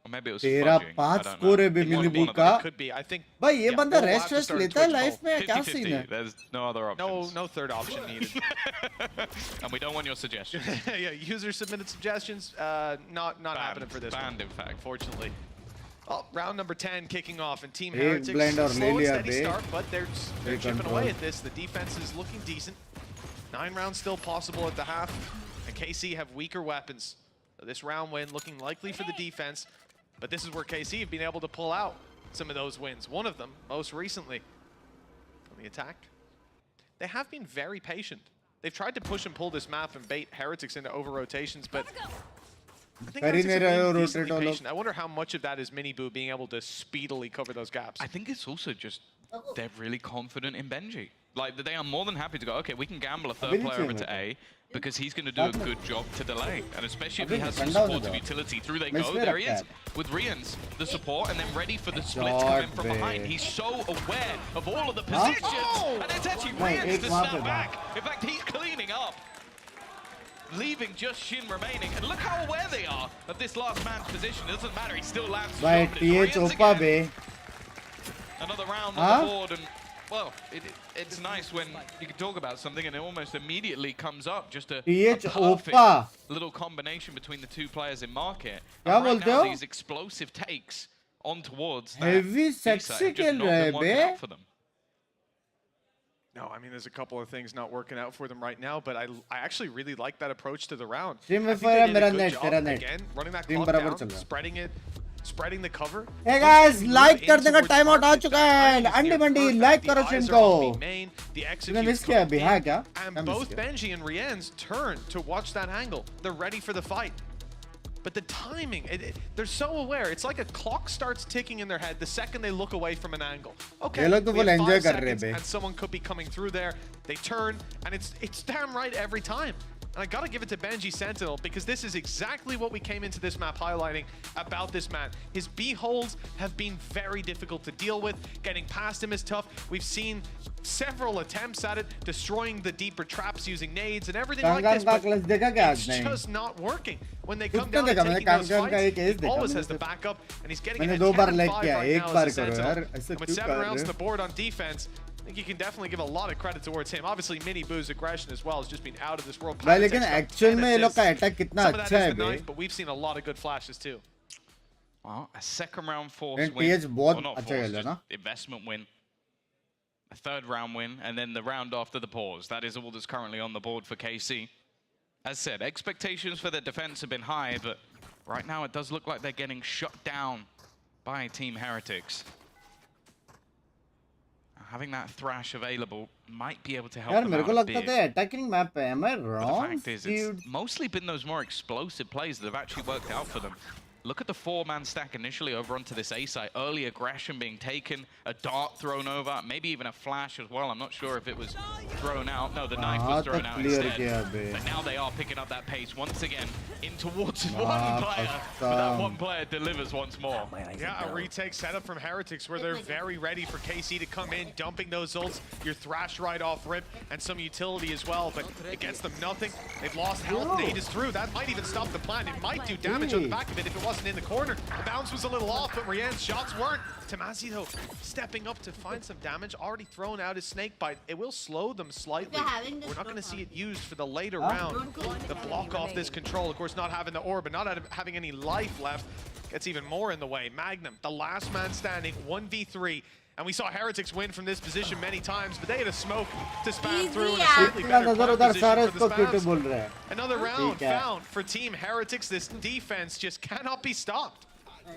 Or maybe it was तेरा 5 score है मिनीबू का. Could be. I think. भाई ये बंदा rest लेता है life में क्या सीन है? There's no other options. No third option needed. And we don't want your suggestions. Yeah, user submitted suggestions. Not happening for this banned, one. in fact. Fortunately. Well, round number 10 kicking off, and Team Heretics slow and steady start, but they're chipping away at this. The defense is looking decent. 9 rounds still possible at the half, and KC have weaker weapons. So this round win looking likely for the defense, but this is where KC have been able to pull out some of those wins. One of them, most recently, on the attack. They have been very patient. They've tried to push and pull this map and bait Heretics into over-rotations, but I think Heretics have been decently patient. I wonder how much of that is Miniboo being able to speedily cover those gaps. I think it's also just they're really confident in Benji. Like, they are more than happy to go, okay, we can gamble a third player over to A because he's going to do a good job to delay. And especially if he has some supportive utility. Through they go, there he is, with Rians, the support, and then ready for the split to come in from behind. He's so aware of all of the positions, and it's actually Rians to snap back. In fact, he's cleaning up, leaving just Shin remaining. And look how aware they are of this last man's position. It doesn't matter, he still lands the shot. Another round on the board, and well, it's nice when you can talk about something and it almost immediately comes up. Just a perfect little combination between the two players in market. And right now, these explosive takes on towards that heavy sexy just not been working out for them. No, I mean, there's a couple of things not working out for them right now, but I actually really like that approach to the round. I think they did a good job, again, running that clock down, spreading the cover. Hey guys, like कर देगा, time out आ चुका है. अंडी बंडी like करो चिन को. तूने miss किया अभी हाँ क्या? And both Benji and Rien's turn to watch that angle. They're ready for the fight. But the timing, they're so aware. It's like a clock starts ticking in their head the second they look away from an angle. Okay, we have 5 seconds and someone could be coming through there. They turn, and it's damn right every time. And I gotta give it to Benji Sentinel because this is exactly what we came into this map highlighting about this man. His B-holes have been very difficult to deal with. Getting past him is tough. We've seen several attempts at it, destroying the deeper traps using nades and everything like this, but it's just not working. When they come down to taking those fights, he always has the backup, and he's getting ahead 10-5 right now as a Sentinel. And with 7 rounds on the board on defense, I think you can definitely give a lot of credit towards him. Obviously, Miniboo's aggression as well has just been out of this world. लेकिन actual में ये लोग का attack कितना अच्छा है बे. But we've seen a lot of good flashes too. Well, a second round force win. बहुत अच्छा खेला ना. Investment win. A third round win, and then the round after the pause. That is all that's currently on the board for KC. As said, expectations for their defense have been high, but right now it does look like they're getting shut down by Team Heretics. Having that thrash available might be able to help them out a bit. Attacking map, am I wrong? But the fact is, it's mostly been those more explosive plays that have actually worked out for them. Look at the 4-man stack initially over onto this A site. Early aggression being taken, a dart thrown over, maybe even a flash as well. I'm not sure if it was thrown out. No, the knife was thrown out instead. But now they are picking up that pace once again in towards one player. But that one player delivers once more. Yeah, a retake setup from Heretics where they're very ready for KC to come in, dumping those ults, your thrash right off rip, and some utility as well. But it gets them nothing. They've lost health. Nade is through. That might even stop the plan. It might do damage on the back of it if it wasn't in the corner. The bounce was a little off, but Rien's shots weren't. Tomazi, though, stepping up to find some damage. Already thrown out his snake bite. It will slow them slightly. We're not going to see it used for the later round. The block off this control, of course, not having the orb, but not having any life left, gets even more in the way. Magnum, the last man standing, 1v3. And we saw Heretics win from this position many times, but they had a smoke to spam Easy, through in a yeah. slightly better plant position for the क्यों spams. बोल रहा है? Another round है. found for Team Heretics. This defense just cannot be stopped.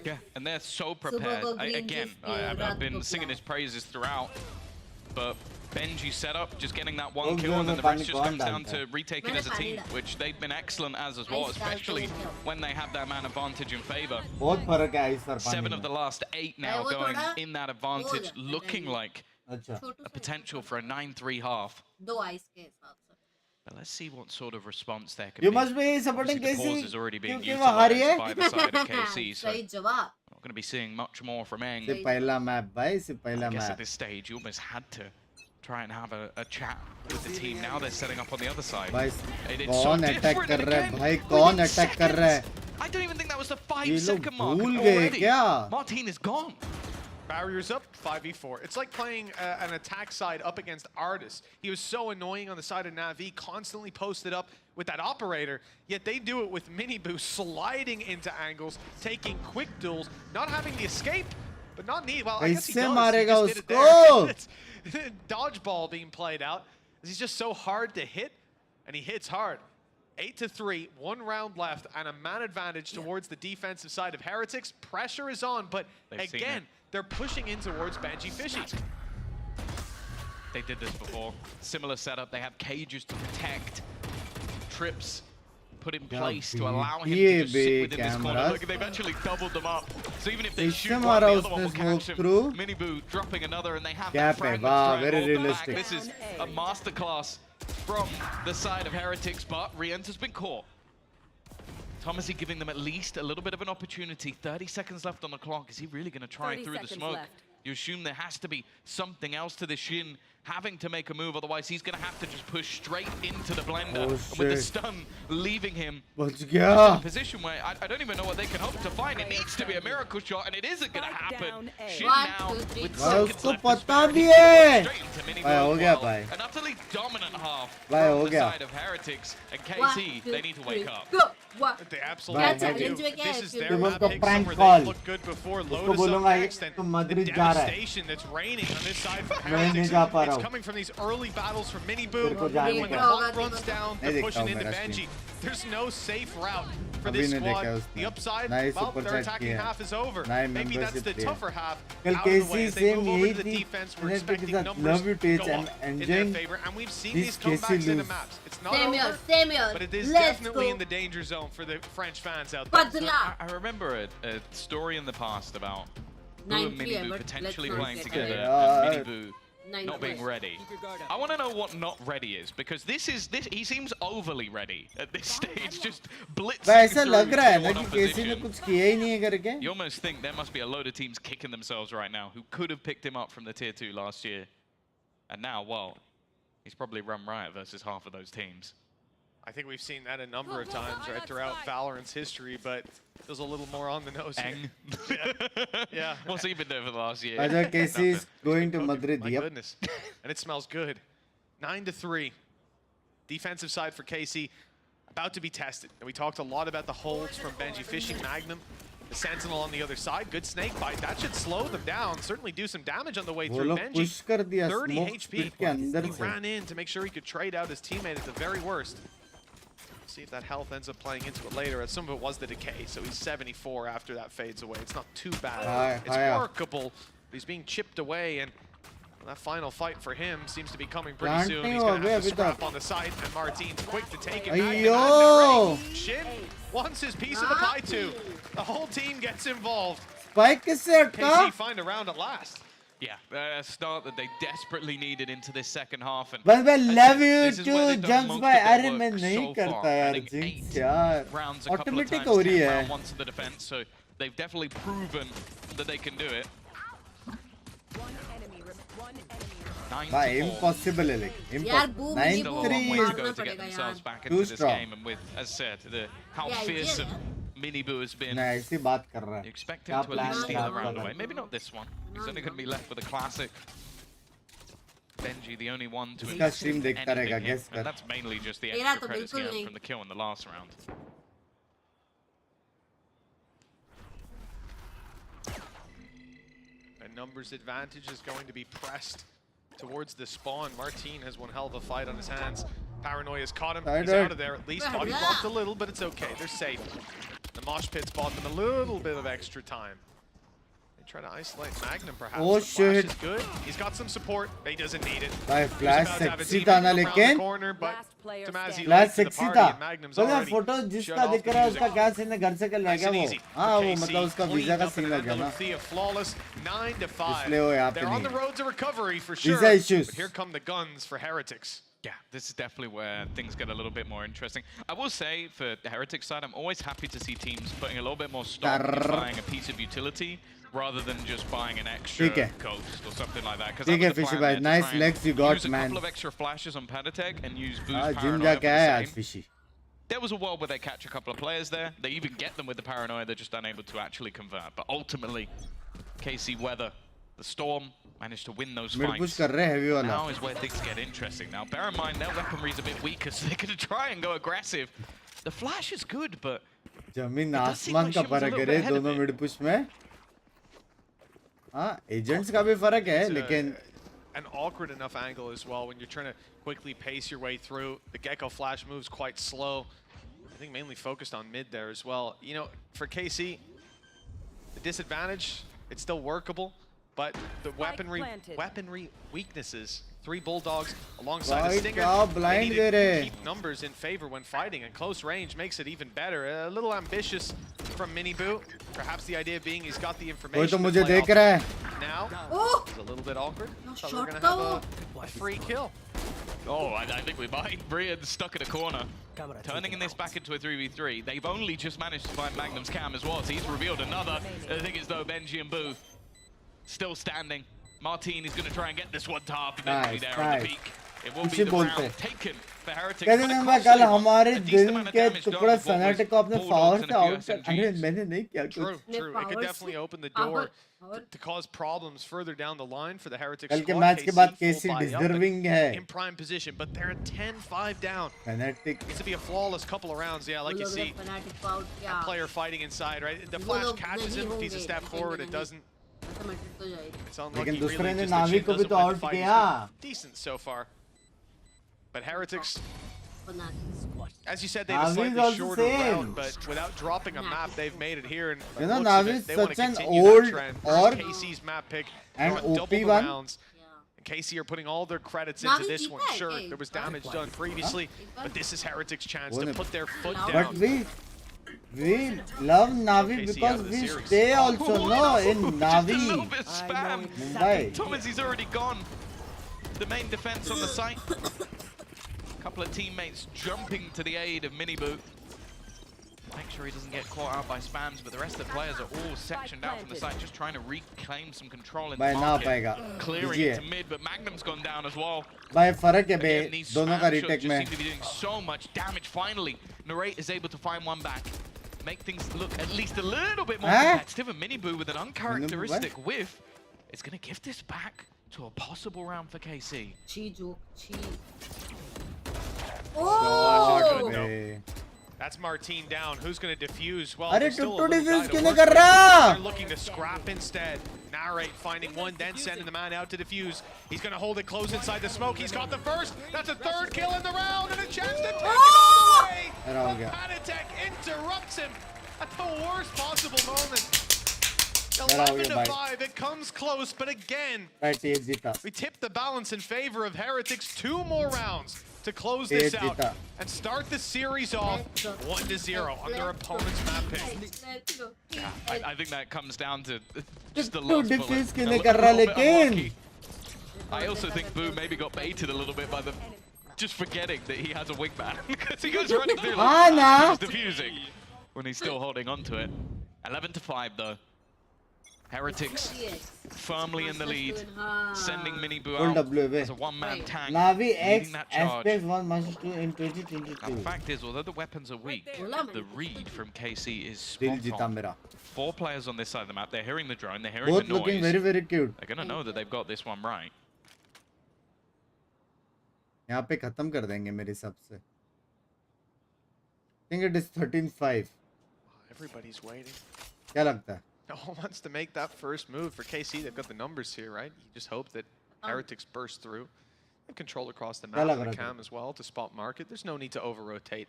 Yeah, and they're so prepared. Again, I've been singing his praises throughout, but Benji setup, just getting that one kill, and then the rest just comes down to retaking as a team, which they've been excellent as well, especially when they have that man advantage in favor. बहुत फर्क है इस और 7 of the last 8 now going in that advantage, looking like अच्छा. a potential for a 9-3 half. 2 ice के हिसाब से. But let's see what sort of response there can You be. must be supporting Obviously, the KC pause is already being क्योंकि वो हारी utilized है. by the side of KC, so सही जवाब. not going to be seeing much more from Eng. सिर्फ पहला map भाई, सिर्फ I पहला guess at map. this stage, you almost had to try and have a chat with the team. Now they're setting up on the other side. भाई And it's so कौन attack different कर रहा है again, भाई, within कौन attack कर रहा है? seconds. I don't even think that was the ये लोग 5-second mark भूल गए already. क्या? Martin is gone. Barriers up, 5v4. It's like playing an attack side up against AORUS. He was so annoying on the side of Na'Vi, constantly posted up with that operator, yet they do it with Miniboo sliding into angles, taking quick duels, not having the escape, but not need. Well, I guess he कैसे does. मारेगा He just did it उसको? there. It's dodgeball being played out. He's just so hard to hit, and he hits hard. 8-3, 1 round left, and a man advantage towards the defensive side of Heretics. Pressure is on, but They've seen again, it. they're pushing in towards Benji Fishy. They did this before. Similar setup. They have cages to protect. Trips put in place to allow him to just sit within this corner. Look, they've actually doubled them up. So even if they shoot one, the other one will catch him. Miniboo dropping another, and they have that fragment trying to hold them back. This is a masterclass from the side of Heretics, but Rien's been caught. Thomasy giving them at least a little bit of an opportunity. 30 seconds left on the clock. Is he really going to try through the smoke? left. You assume there has to be something else to this Shin having to make a move, otherwise he's going to have to just push straight into the blender. Oh, and with the shit. stun leaving him बच in गया. a position where I don't even know what they can hope to find. It needs to be a miracle shot, and it isn't going to happen. Shin 1, now 2, 3. with भाई seconds उसको left to पता spare, भी he's है. going straight into Miniboo भाई हो as गया well. भाई. An utterly dominant half भाई हो from the गया. side of Heretics, and 1, KC, 2, they need to wake 3, up. go. 1. They Bye, absolutely Benji. do. This is their तुम map उसको pick, prank somewhere call. they looked good before. उसको Lotus up बोलूंगा next, and तो the Madrid जा रहा है. devastation that's raining on this side for मैं नहीं Heretics. जा पा रहा It's hूँ. coming from these early battles from तेरे Miniboo. को जाने And when the का. clock runs down, नहीं they're देखता pushing हूँ into मेरा Benji. stream. There's no safe route for अभी this नहीं देखा squad. उसने. The upside, ना ही well, super their chat attacking किया. half is over. ना ही Maybe that's the membership दिया. tougher half कल out of the way. KC As they same move over यही to the थी. defense, we're मैंने expecting इसके साथ numbers love you go Tates up and in their enjoying favor. And we've seen this these comebacks in the lose. maps. It's not Same here, over, same here. but it is Let's definitely go. in the danger zone for the French fans out there. Padla. I remember a story in the past about Boo 9 and PM, Miniboo but potentially let's not playing get together away. and Miniboo 9 not being ready. I want to know what not ready is, because this he seems overly ready at this stage, just blitzing भाई ऐसा through लग रहा है tier ना one कि KC ने opposition. कुछ किया ही नहीं है करके. You almost think there must be a load of teams kicking themselves right now who could have picked him up from the tier 2 last year. And now, well, he's probably run riot versus half of those teams. I think we've seen that a number of times right throughout Valorant's history, but there's a little more on the nose here. Eng. Yeah. What's he been doing for the last year? By the way, KC is going to Cooking, Madrid. My Yep. goodness. And it smells good. 9-3. Defensive side for KC about to be tested. And we talked a lot about the holds from Benji fishing Magnum. The Sentinel on the other side. Good snake bite. That should slow them down. Certainly do some damage on the way वो through. लोग Benji, push कर दिया 30 smoke HP. split के अंदर He से. ran in to make sure he could trade out his teammate at the very worst. See if that health ends up playing into it later. Some of it was the decay, so he's 74 after that fades away. It's not too bad. It's workable, but he's being chipped away, and that final fight for him seems to be coming pretty soon. He's going to have to scrap on the side, and Martin's quick to take it back. Ayo! Shin wants his piece of the pie too. The whole team gets involved. Spike किससे KC हटका? find a round at last. Yeah, a start that they desperately needed into this second half. And But I love you this is where too, they've done jumps most by. of their अरे work मैं नहीं so करता far. यार, Adding Jinx 8 यार. rounds a couple of Automatic times, हो रही 10 है. round once to the defense, so they've definitely proven that they can do it. 9 भाई to 4. impossible है लेकिन. यार, boom, Impossible. ये Still a boom. long way 9-3 to go is to get पड़ेगा themselves यार. back Too into this strong. game, and with, as said, how Yeah, fearsome yeah. Miniboo has been. मैं ऐसी बात कर रहा You है. expect क्या him to at plan least है steal a आपका round भाई? away. Maybe not this one. He's only going to be left with a classic. Benji, the only one to इसका stream inflict देखता रहेगा, anything here, guess कर. and that's mainly just the मेरा extra तो credits he बिल्कुल earned नहीं. from the kill in the last round. And numbers advantage is going to be pressed towards the spawn. Martin has one hell of a fight on his hands. Paranoia's caught him. He's out of there at least. Body blocked a little, but it's okay. They're safe. The mosh pits bought them a little bit of extra time. They try to isolate Magnum perhaps. Oh, the flash shit. is good. He's got some support, but he doesn't need it. भाई He was flash about to have a sexy teammate था ना come around the लेकिन corner, but Damazi flash late to the sexy party, था and Magnum's मतलब already photo shut जिसका off दिख the रहा है music. उसका क्या सीन है घर से कल रह Nice गया and वो easy. हाँ वो KC मतलब उसका cleaned वीजा का up in सीन लग गया ना Andalusia, flawless 9-5. इसलिए वो यहाँ पे They're on the नहीं road to recovery for sure. Visa issues But here come the guns for Heretics. Yeah, this is definitely where things get a little bit more interesting. I will say, for the Heretic side, I'm always happy to see teams putting a little bit more stock in buying a piece of utility rather than just buying an extra ghost or something like that. ठीक है fishy भाई nice legs you got use a man couple of extra flashes on Paditech and use boost हाँ gym paranoia जा for क्या the है आज same. Fishy There was a world where they catch a couple of players there. They even get them with the paranoia. They're just unable to actually convert. But ultimately, KC Weather, the Storm, managed to win those mid push fights. कर रहे हैं heavy वाला Now is where things get interesting. Now, bear in mind, their weaponry is a bit weaker, so they're going to try and go aggressive. The flash is good, but जमीन does seem आसमान like का she was a फर्क है little रे bit ahead of दोनों it. Mid push में हाँ agents का भी फर्क है लेकिन An awkward enough angle as well when you're trying to quickly pace your way through. The Gecko flash moves quite slow. I think mainly focused on mid there as well. You know, for KC, the disadvantage, it's still workable, but the weaponry weaknesses. 3 Bulldogs alongside a भाई Stinger. क्या They blind need they to रहे keep numbers in favor when fighting, and close range makes it even better. A little ambitious from Miniboo. Perhaps the idea being he's got the कोई information. तो to मुझे play देख off. रहा है Now, Oh! it's a little bit awkward. Thought we were shot gonna था have a free kill. Oh, I think we might. Brian's stuck in a corner. Turning in this back into a 3v3. They've only just managed to find Magnum's cam as well, so he's revealed another. I think it's though Benji and Booth still standing. Martin is going to try and get this one to half eventually there on the peak. It will be इसी the बोलते round taken for Heretics. कहते but a हैं मैं costly कल one. हमारे A decent दिन amount of के damage done टुकड़ा with what was फनाटिक को अपने Bulldogs पावर and से a few आउट कर अरे SMGs. मैंने नहीं किया कुछ True, true. It could powers- definitely open the power- door power- to cause problems further down the line for the Heretics कल के squad. मैच के बाद KC KC full body up deserving and है in prime position, but they're 10-5 down. Fnatic Needs to be a flawless couple of rounds. Yeah, like you see, fanatic out क्या player fighting inside, right? The वो flash लोग catches नहीं him. If he's a होंगे, step लेकिन forward, it नहीं। doesn't. Automatic तो जाएगी It's unlucky. लेकिन दूसरे Really, ने just the नावी chin को भी doesn't तो win the out fight. He's किया been decent so far. But Heretics, fanatic as you said, they have a Navi is slightly also shorter same. route, but without dropping a map, they've made it here. And You know, looks of Navi it, is they want to such an continue that old trend. or- KC's map pick, and going double OP the one. rounds. And KC are putting all their credits Navi into this जीता one. है Sure, क्या there was एक बार? damage done previously, but this is Heretics' chance to Wouldn't- put their foot But down. but we love Navi KC because out of the we series. stay also no in Just a little Navi bit of spam. Mumbai Thomas, he's already gone. The main defense on the site. Couple of teammates jumping to the aid of Miniboo. Make sure he doesn't get caught out by spams, but the rest of the players are all sectioned out from the site, just trying to reclaim some control in the भाई ना market. पाएगा Clearing easy it है to mid, but Magnum's gone down as well. भाई फर्क है बे Again, these दोनों का spam shots retake just में seem to be doing so much damage. Finally, Narrate is able to find one back. Make things look at least a little bit more Huh? competitive. And Miniboo with an uncharacteristic whiff is going to give this back to a possible round for KC. छी joke छी God, oh बे That's Martin down. Who's going to defuse? Well, अरे there's still a टुट्टू little defuse guy to क्यों नहीं work कर with. रहा They're looking to scrap instead. Narrate finding one, then sending the man out to defuse. He's going to hold it close inside the smoke. He's got the first. That's a third kill in the round and a chance to take it all the way. अरे हो But गया Panatech interrupts him at the worst possible moment. अरे हो 11 गया to भाई 5. It comes close, but again, right ये जीता we tip the balance in favor of Heretics. 2 more rounds to close this Eight out जीता. and start the series off 1-0 on their opponent's map pick. I think that comes down to just the टुट्टू last bullet. Defuse क्यों A नहीं little कर रहा bit लेकिन unlucky. I also think Boo maybe got baited a little bit by the just forgetting that he has a wingman because he goes running through हाँ like ना he's defusing when he's still holding on to it. 11 to 5 though. Heretics firmly in the lead, sending Miniboo Full out W है as a one-man tank, Navi X leading that charge. Aspect 1 matches 2 in Now, the 2022 fact is, although the weapons are weak, the read from KC is दिल spot जीता on. मेरा 4 players on this side of the map. They're hearing the drone, they're hearing both the looking noise. very cute They're going to know that they've got this one right. यहाँ पे खत्म कर देंगे मेरे हिसाब से I think it is 13-5 Everybody's waiting. क्या लगता है No one wants to make that first move for KC. They've got the numbers here, right? You just hope that Heretics burst through. And control across the map and the cam as well to spot market. There's no need to over-rotate.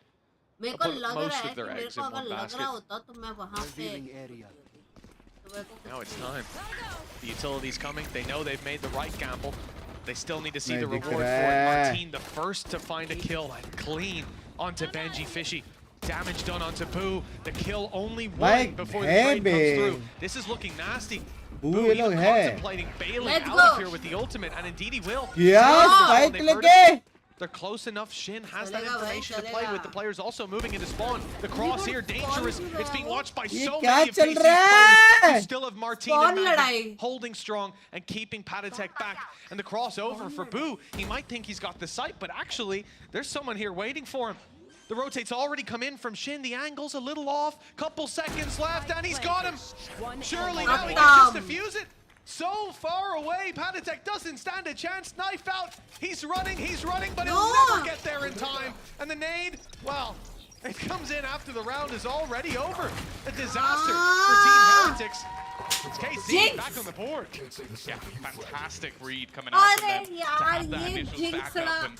मेरे को लग रहा है कि मेरे को अगर लग रहा होता तो मैं वहाँ पे Now it's time. The utility's coming. They know they've made the right gamble. They still need to see the reward for it. Martin, the first to find a kill, and clean onto Benji Fishy. Damage done onto Boo. The kill only one before the trade comes through. This is looking nasty. Boo even contemplating bailing out of here with the ultimate, and indeed he will. They're close enough. Shin has that information to play with. The players also moving into spawn. The cross here, dangerous. It's being watched by so many of KC's players who still have Martin and Maggie holding strong and keeping Patatek back. And the crossover for Boo, he might think he's got the sight, but actually, there's someone here waiting for him. The rotate's already come in from Shin. The angle's a little off. Couple seconds left, and he's got him. Surely now he can just defuse it. So far away, Patatek doesn't stand a chance. Knife out. He's running, but he'll never get there in time. And the nade, well, it comes in after the round is already over. A disaster for Team Heretics. It's KC back on the board. Yeah, fantastic read coming out from them to have that initial stack up.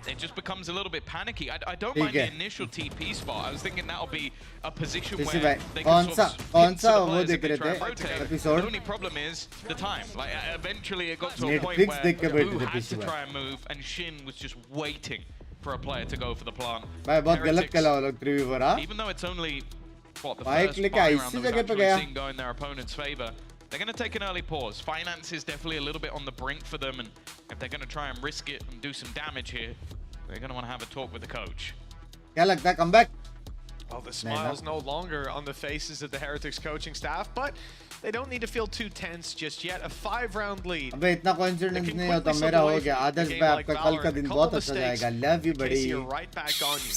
And it just becomes a little bit panicky. I don't mind the initial TP spot. I was thinking that'll be a position where they can sort of pinch the players if they try and rotate. The only problem is the time. Like eventually it got to a point where Boo had to try and move, and Shin was just waiting for a player to go for the plant. Heretics, even though it's only what the first buy round that was actually seen go in their opponent's favor, they're going to take an early pause. Finance is definitely a little bit on the brink for them, and if they're going to try and risk it and do some damage here, they're going to want to have a talk with the coach. Come back. Well, the smile's no longer on the faces of the Heretics coaching staff, but they don't need to feel too tense just yet. A 5-round lead. अबे इतना confidence नहीं होता मेरा हो गया आदर्श भाई आपका कल का दिन बहुत अच्छा जाएगा. Love you buddy. You're right back on you.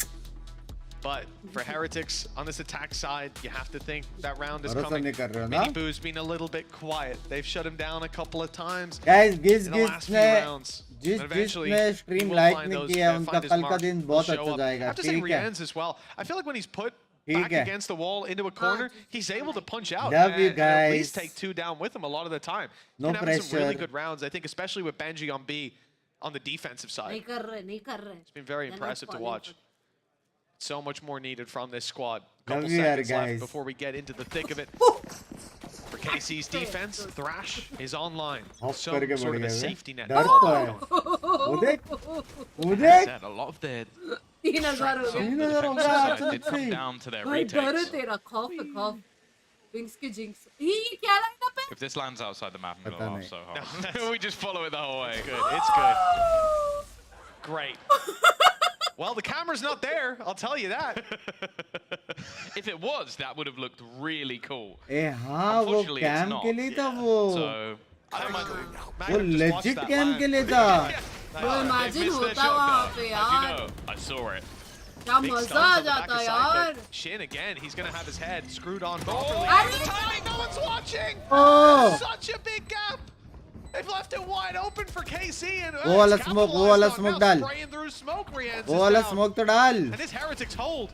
But for Heretics, on this attack side, you have to think that round is coming. Mini Boo's been a little bit quiet. They've shut him down a couple of times guys, in the last few rounds. जिसने stream like नहीं किया उनका कल का दिन बहुत अच्छा जाएगा. I have to say Rian's as well. I feel like when he's put back against the wall into a corner, he's able to punch out and at least take 2 down with him a lot of the time. No pressure. Having some really good rounds, I think, especially with Benji on B on the defensive side. It's been very impressive to watch. So much more needed from this squad. Couple seconds left before we get into the thick of it. For KC's defense, Thrash is online. So sort of a safety net. A lot of their did come down to their retakes. If this lands outside the map, I'm gonna laugh so hard. We just follow it the whole way. Good, it's good. Great. Well, the camera's not there, I'll tell you that. If it was, that would have looked really cool. Unfortunately, it's not. So, I don't mind. वो legit cam के लिए था. वो imagine होता वहाँ पे यार. I saw it. क्या मजा आ जाता यार. Shin again, he's gonna have his head screwed on properly. अरे no one's watching. Oh. Such a big gap. They've left it wide open for KC and वो वाला smoke डाल. spraying through smoke. वो वाला smoke तो डाल. And this Heretics hold.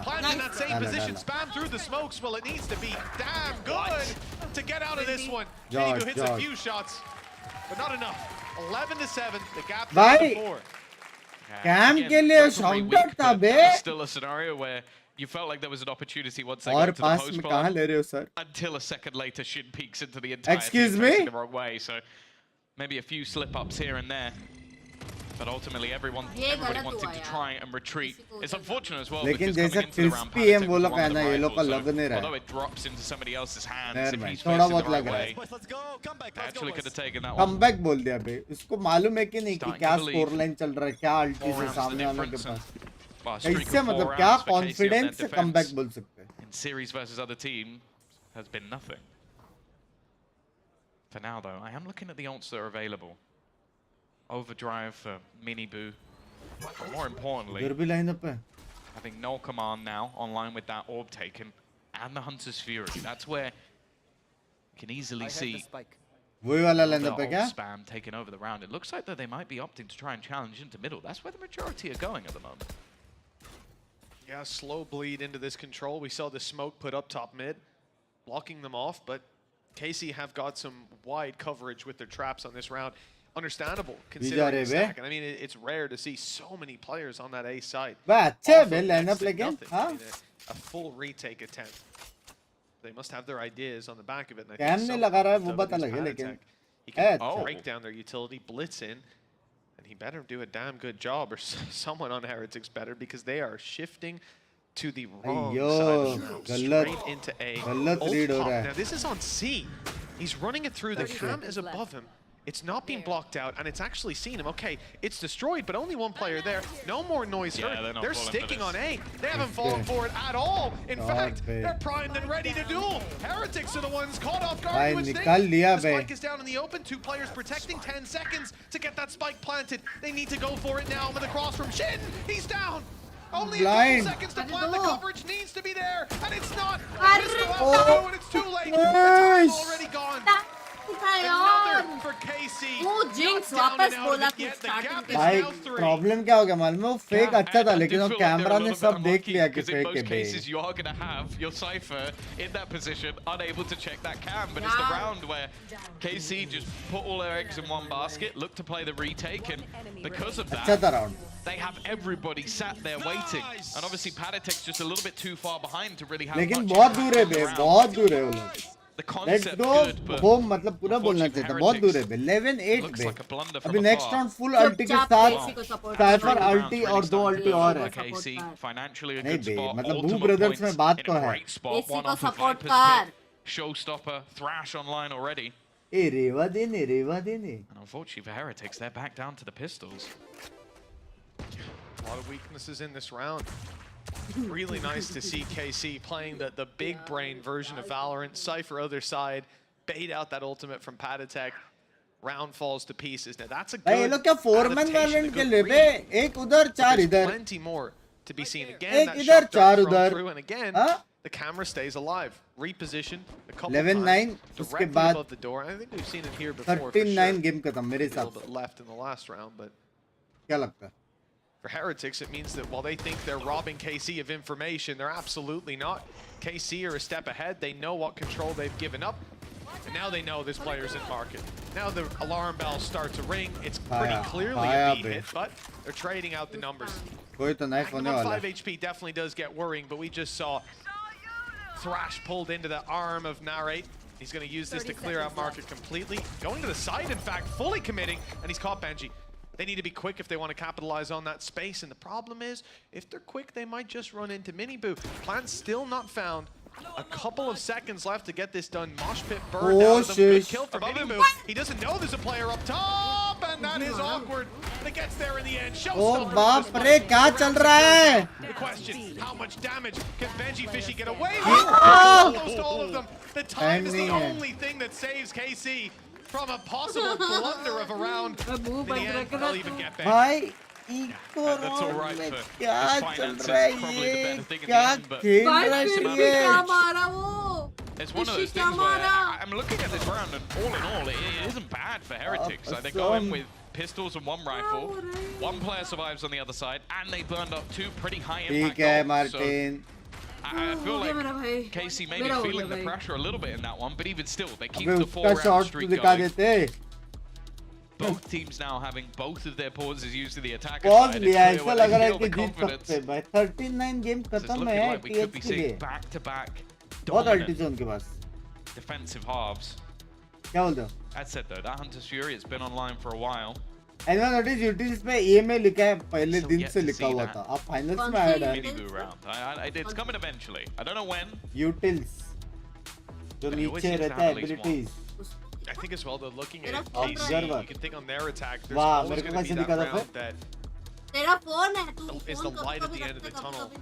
Planted in that same position, spam through the smokes. Well, it needs to be damn good to get out of this one. Kinigo hits a few shots, but not enough. 11-7, the gap to 4. Cam के लिए shoutout था बे. Still a scenario where you felt like there was an opportunity once they got to the post plant, until a second later Shin peeks into the entire Excuse me? the wrong way. So maybe a few slip-ups here and there. But ultimately, everybody wanted to try and retreat. It's unfortunate as well because coming into the round, although it drops into somebody else's hands, if he's facing the right way, they actually could have taken that one. Comeback बोल दिया बे. इसको मालूम है कि नहीं कि क्या score line चल रहा है, क्या ulti से सामने वाले के पास. इससे मतलब क्या confidence से comeback बोल सकते हैं. In series versus other team has been nothing. For now, though, I am looking at the ults that are available. Overdrive for Mini Boo. But more importantly, having no command now online with that orb taken and the Hunter's Fury. That's where you can easily see the ult spam taking over the round. It looks like that they might be opting to try and challenge into middle. That's where the majority are going at the moment. Yeah, slow bleed into this control. We saw the smoke put up top mid. blocking them off, but KC have got some wide coverage with their traps on this round. Understandable considering the stack. And I mean, it's rare to see so many players on that A side. A full retake attempt. They must have their ideas on the back of it. And I think he can break down their utility, blitz in, and he better do a damn good job, or someone on Heretics better, because they are shifting to the wrong side, straight into A. Now this is on C. He's running it through. The cam is above him. It's not being blocked out, and it's actually seen him. Okay, it's destroyed, but only one player there. No more noise heard. They're sticking on A. They haven't fallen for it at all. In fact, they're primed and ready to duel. Heretics are the ones caught off guard. The spike is down in the open. 2 players protecting. 10 seconds to get that spike planted. They need to go for it now with a cross from Shin. He's down. Only a couple seconds to plant. The coverage needs to be there, and it's not. And it's too late. The time's already gone. Another for KC. Jinx वापस बोला कि starting भाई problem क्या हो गया मालूम है? वो फेक अच्छा था, लेकिन वो कैमरा ने सब देख लिया कि फेक है। In most cases, you are going to have your Cypher in that position, unable to check that cam. But it's the round where KC just put all their eggs in one basket, look to play the retake, and because of that, they have everybody sat there waiting. And obviously, Patatek's just a little bit too far behind to really have much लेकिन बहुत दूर है बे, बहुत दूर है वो लोग। The concept good, but home मतलब पूरा बोलना चाहिए था, बहुत दूर है बे, 11-8 बे। अभी next round full ulti के साथ Cypher ulti और 2 ulti और है। नहीं बे, मतलब Boo Brothers में बात तो है। KC को support कर। Showstopper, Thrash online already. ए रेवा दे ने। And unfortunately for Heretics, they're back down to the pistols. A lot of weaknesses in this round. Really nice to see KC playing the big brain version of Valorant. Cypher other side, bait out that ultimate from Patatek. Round falls to pieces. Now that's a good adaptation, a good read. There's plenty more to be seen. Again, that shot thrown through, and again, the camera stays alive. Reposition a couple times directly above the door. I think we've seen it here before. 13-9 game खत्म मेरे a हिसाब little bit left in the last round, but क्या लगता है? for Heretics, it means that while they think they're robbing KC of information, they're absolutely not. KC are a step ahead. They know what control they've given up, and now they know this player's in market. Now the alarm bells start to ring. It's pretty clearly a B hit, but they're trading out the numbers. Magnum on 5 HP definitely does get worrying, but we just saw Thrash pulled into the arm of Narrate. He's going to use this to clear out market completely. Going to the side, in fact, fully committing, and he's caught Benji. They need to be quick if they want to capitalize on that space, and the problem is, if they're quick, they might just run into Miniboo. Plan still not found. A couple of seconds left to get this done. Mosh pit burned out of them. Good kill for Miniboo. He doesn't know there's a player up top, and that is awkward. But it gets there in the end. Oh बाप रे, क्या चल रहा है? The question, how much damage can Benji Fishy get away with? Almost all of them. The time is the only thing that saves KC from a possible blunder of a round. In the end, they'll even get back. भाई That's all right for क्या चल रहा है ये? क्या खेल रहा है? It's one of those things where I'm looking at this round, and all in all, it isn't bad for Heretics. Like, they go in with pistols and 1 rifle. 1 player survives on the other side, and they burned up 2 pretty high impact goals. So I feel like KC may be feeling the pressure a little bit in that one, but even still, they keep the 4-round streak going. Both teams now having both of their pauses used to the attacker side. It's clear where they feel the confidence. 13-9 game It's खत्म looking है like we could be seeing back-to-back बहुत dominant अल्टी उनके पास defensive halves. क्या बोलते हो? That said though, that Hunter's Fury has been online for a while. And you notice utils पे EMEA लिखा है पहले दिन से लिखा हुआ था अब finals में ऐड है Miniboo round. It's coming eventually. I don't know when. utils जो नीचे रहता है abilities I think as well, they're looking at KC. You can think on their attack. There's always going to be that round that is the light at the end of the tunnel.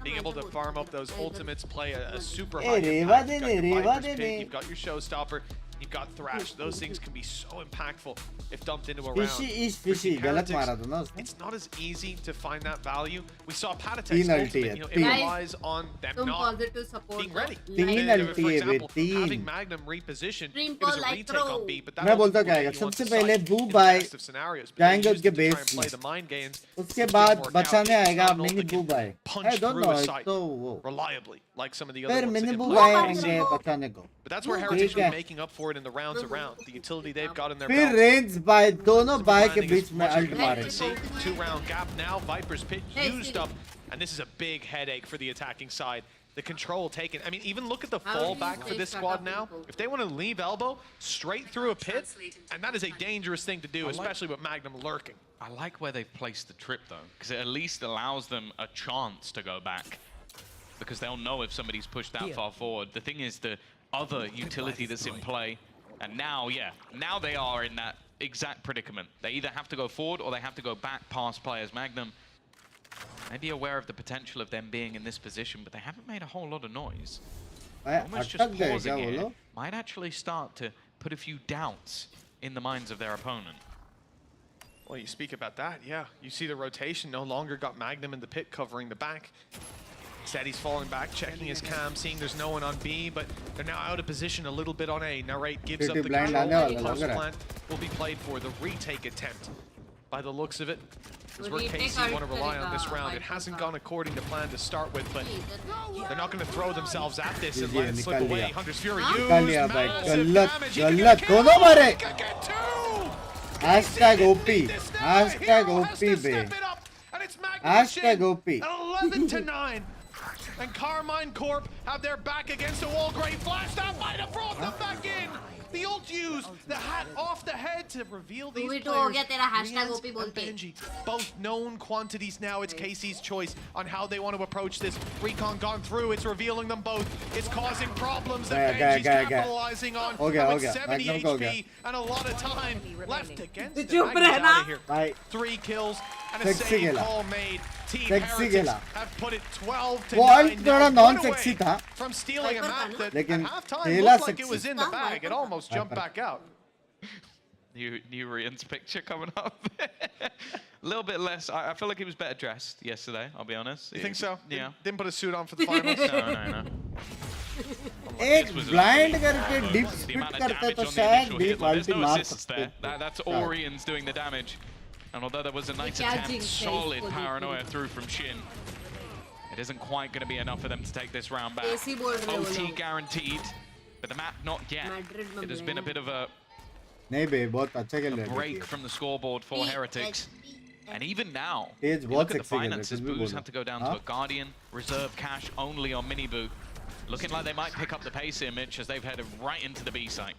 Being able to farm up those ultimates, play a super high impact. You've got your Viper's pick, you've got your Showstopper. You've got Thrash. Those things can be so impactful if dumped into a Fishy round. is fishy. For गलत Heretics, मारा था ना उसने. it's not as easy to find that value. We saw Patatech's तीन ultimate, ulti है, you know, it तीन. relies on them तुम not positive support being ready. तीन For ulti है बे, example, तीन. having Magnum reposition, Stream it was को a like retake करो. on B, but that मैं बोलता ultimately क्या आएगा? you want सबसे to पहले sight बू in the बाय best of scenarios, but जाएंगे they used उसके it to try base and play में. the mind games. उसके It बाद didn't work out. बचाने आएगा Not an मिनी ult बू that बाय. can punch I don't through know. a sight तो वो. reliably, like some of the other फिर ones मिनी that बू can बाय play. आएंगे बचाने को. But that's where Heretics are making up for it in the rounds around. The utility they've got in their फिर belt. Range bye दोनों bye के Landing बीच as में much as alt you मारे. can see. 2-round gap now. Viper's pit used up, and this is a big headache for the attacking side. The control taken. I mean, even look at the fallback for this squad now. If they want to leave elbow straight through a pit, and that is a dangerous thing to do, especially with Magnum lurking. I like where they've placed the trip though, because it at least allows them a chance to go back. Because they'll know if somebody's pushed that far forward. The thing is the other utility that's in play, and now, yeah, now they are in that exact predicament. They either have to go forward or they have to go back past players. Magnum may be aware of the potential of them being in this position, but they haven't made a whole lot of noise. Almost just अटक गए क्या pausing वो it लोग? might actually start to put a few doubts in the minds of their opponent. Well, you speak about that, yeah. You see the rotation no longer got Magnum in the pit covering the back. Instead, he's falling back, checking his cam, seeing there's no one on B, but they're now out of position a little bit on A. Narrate gives up the blind control. आने वाला Post लग रहा है. plant will be played for the retake attempt. By the looks of it, is where Retake KC want to rely on this करेगा round. It Viper hasn't का. gone according to plan to start with, but they're not going to throw themselves at this and GG, let it slip निकाल away. लिया. Hunter's Fury निकाल लिया used भाई. massive गलत damage. He could गलत get kill. दोनों मारे. He could get two. Hashtag OP. This now, Hashtag Hero has OP to bay. step it up, and it's Magnum Hashtag Shin OP. at 11-9. And Carmine Corp have their back against the wall. Great flash. That might have brought them back in. The ult used, the hat off the head to reveal these 2v2 players. हो गया तेरा hashtag Rians OP and बोलते. Benji, both known quantities now. It's KC's choice on how they want to approach this. Recon gone through. It's revealing them both. It's causing problems that गया, Benji's गया. capitalizing on. हो गया, And हो with गया. 70 Magnum को हो HP and a lot of time left against it. चुप Magnum's रहना. out of here. भाई 3 kills and a Sexy save गेला. call made. Team Sexy Heretics गेला. have put it 12-9. वो अल्ट now, थोड़ा one non-sexy away था. from stealing a map that लेकिन at halftime खेला looked like it was sexy. in the bag. It almost jumped back out. New Rian's picture coming up. A little bit less. I feel like he was better dressed yesterday, I'll be honest. You think so? Yeah. Didn't put a suit on for the finals? No. एक was blind unbelievable. करके deep The spit amount of करते damage तो on the शायद initial deep hit, like, there's ulti no मार assists सकते there. थे. That's Orian's doing the damage. And although there was a nice क्या attempt, jinx है solid इसको paranoia देखने. through from Shin. It isn't quite going to be enough for them to take this round back. AC बोल रहे हो OT लोग. guaranteed, but the map not yet. Madrid में It has been a blame. bit of a नहीं बे बहुत अच्छा खेल रहे break थे. from the scoreboard for Heretics. And even now, Teज you बहुत look at the sexy खेल रहे finances, कुछ भी Boos बोलो. have to go down हाँ? to a Guardian, reserve cash only on Miniboo. Looking like they might pick up the pace here, Mitch, as they've headed right into the B site.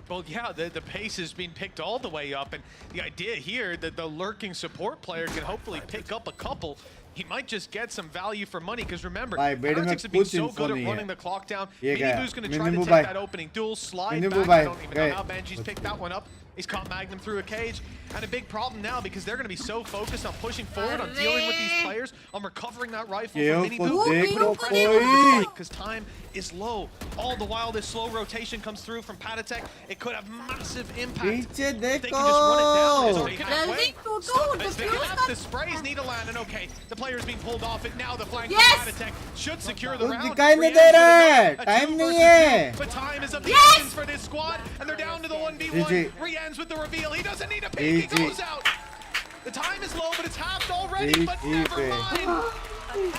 Well, yeah, the pace has been picked all the way up, and the idea here that the lurking support player can hopefully pick up a couple. He might just get some value for money, because remember, भाई, bed में Heretics have been कुछ so info good नहीं at है. running the clock down. ये गया. Miniboo's going to try to Minibu take भाई. that opening duel, slide Minibu back. I भाई, don't even know गए. how Benji's picked that one up. He's caught Magnum through a cage. And a big problem now, because they're going to be so focused on pushing forward, on dealing with these players, on recovering that rifle Yo, from Miniboo. को देखो कोई. Because time is low. All the while, this slow rotation comes through from Patatech. It could have massive impact. पीछे They can just run it down. देखो. It's halfway. Jल्दी Tutu, Stop it. They defuse have कर. the sprays need to land, and okay, the player's being pulled off it now. The flank Yes! from Patatech should secure the कुछ round. दिखाई नहीं Rian's they with रहा another, है. a Time 2 नहीं versus है. 2, but time is of the Yes! essence for this squad, and they're down to the 1v1. GG. Rian's with the reveal. He doesn't need a peek. He GG. goes out. The time is low, but it's halved already. GG, But never पे. mind.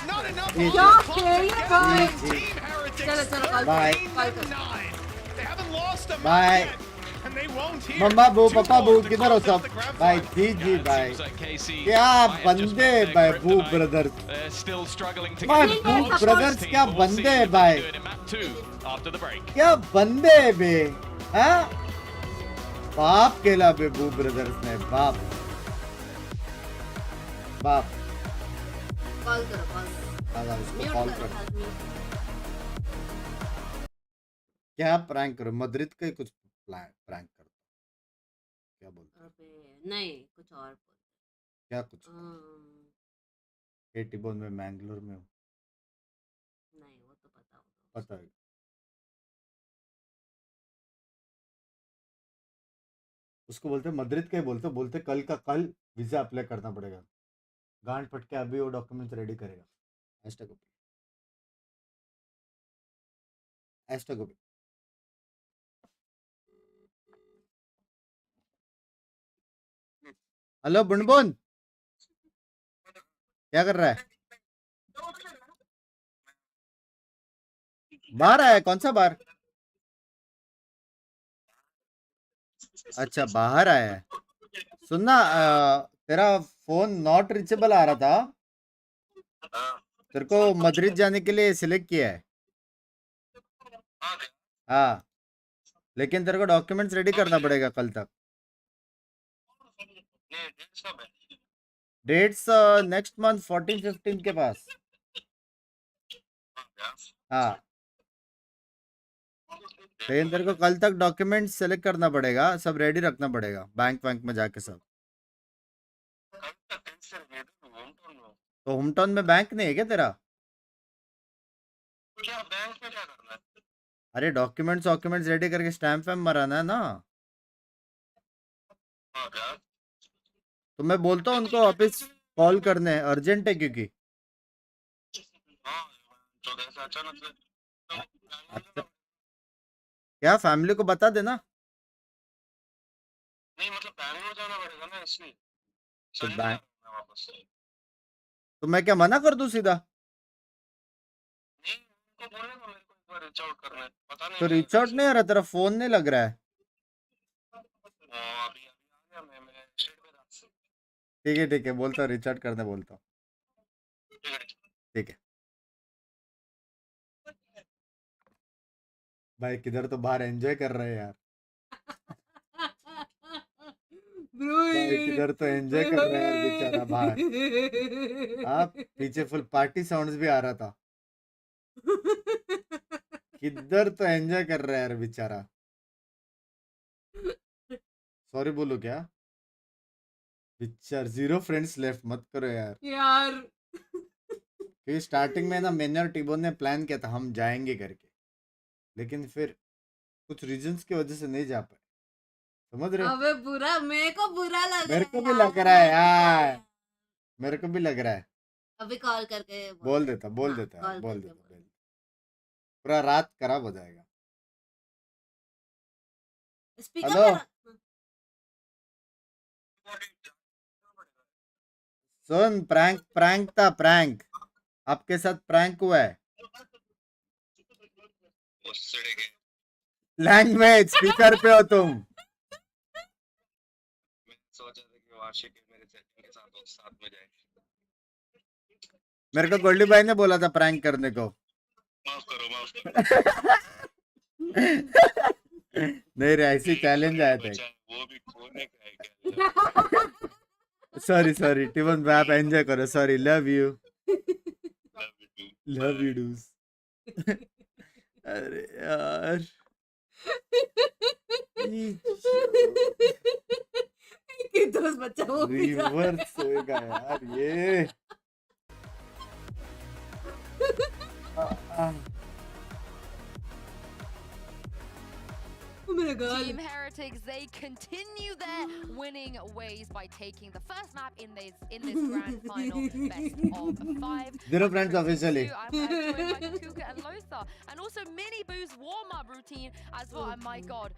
Not enough GG. on the क्या clock to खेल get भाई. it. Team Heretics चलो, कल Bye. 13-9. They haven't lost a Bye. match yet, and they won't here. मम्मा बू 2 पापा बू more to किधर हो close out सब the grand भाई final. जी जी It भाई seems like KC क्या might have just बंदे found है their भाई grip बू tonight. Brothers They're still struggling to भाई get बू the ब्रदर्स team, क्या but we'll see बंदे है if they भाई can do it in map 2 after the break. क्या बंदे है बे हाँ बाप खेला बे बू ब्रदर्स ने बाप बाप कॉल करो. दादा उसको म्यूट कॉल करो. कर म्यूट. क्या प्रैंक करो मद्रिद का ही कुछ प्रैंक करो क्या बोलते अबे नहीं कुछ और बोल. क्या कुछ अम्म, एटी बोन में मैंगलोर में हूँ नहीं वो तो पता होगा. पता है उसको बोलते मद्रिद का ही बोलते कल का कल वीजा अप्लाई करना पड़ेगा। गांड फट के अभी वो डॉक्यूमेंट्स रेडी करेगा। Hashtag OP, hashtag OP. Hello बुनबुन, क्या कर रहा है? बाहर आया? कौन सा बाहर? अच्छा बाहर आया है। सुनना, तेरा फोन नॉट रीचेबल आ रहा था, तेरे को मद्रिद जाने के लिए सिलेक्ट किया है। हाँ, लेकिन तेरे को डॉक्यूमेंट्स रेडी करना पड़ेगा कल तक। डेट्स नेक्स्ट मंथ 14-15 के पास। हाँ, लेकिन तेरे को कल तक डॉक्यूमेंट्स सेलेक्ट करना पड़ेगा, सब रेडी रखना पड़ेगा बैंक में जाके सब। तो होम टाउन में बैंक नहीं है क्या तेरा? अरे डॉक्यूमेंट्स रेडी करके स्टैम्प वैम्प मराना है ना। तो मैं बोलता हूँ उनको वापस कॉल करने, अर्जेंट है क्योंकि। अच्छा, क्या फैमिली को बता देना। नहीं मतलब बैंगलोर जाना पड़ेगा ना इसलिए। तो संडे बैंक, वापस। तो मैं क्या मना कर दूं सीधा? नहीं उनको बोलेगा मेरे को एक बार रीच आउट करना है, पता नहीं तो रीच आउट नहीं आ रहा, तेरा फोन नहीं लग रहा है। अभी आ गया मैं स्टेट पे था। ठीक है बोलता हूँ, रीच आउट करने बोलता हूँ। ठीक है भाई, किधर तो बाहर एंजॉय कर रहे हैं यार। भाई किधर तो एंजॉय कर रहे हैं यार बेचारा बाहर। आप पीछे फुल पार्टी साउंड्स भी आ रहा था। किधर तो एंजॉय कर रहा है यार बेचारा। सॉरी बोलो क्या? बेचार 0 फ्रेंड्स लेफ्ट, मत करो यार। क्योंकि स्टार्टिंग में ना मैंने और टिबोन ने प्लान किया था हम जाएंगे करके, लेकिन फिर कुछ रीजंस की वजह से नहीं जा पाए, समझ रहे हो? अबे बुरा, मेरे को बुरा लग रहा है। मेरे को भी लग रहा है यार, मेरे को भी लग रहा है। अभी कॉल करके बोल देता हाँ, बोल देता पूरा रात खराब हो जाएगा। स्पीकर हेलो, पे सुन, प्रैंक था, प्रैंक आपके साथ प्रैंक हुआ है। लैंग्वेज स्पीकर पे हो तुम। सोचा था कि वार्षिक मेरे सेटिंग के साथ में जाए। मेरे को गोल्डी भाई ने बोला था प्रैंक करने को। माफ करो। नहीं रे, ऐसी चैलेंज आया था। वो भी खोने का है क्या? सॉरी टिबन भाई, आप एंजॉय करो। सॉरी, लव यू डूस। अरे यार कि दोस्त बच्चा वो भी जा रहा है। रिवर्स होएगा यार ये। Oh my God. Team Heretics, they continue their winning ways by taking the first map in this grand final, best of 5. Zero friends officially. I'm joined by Kukuka and Lothar, and also Mini Boo's warm-up routine as well. And my God,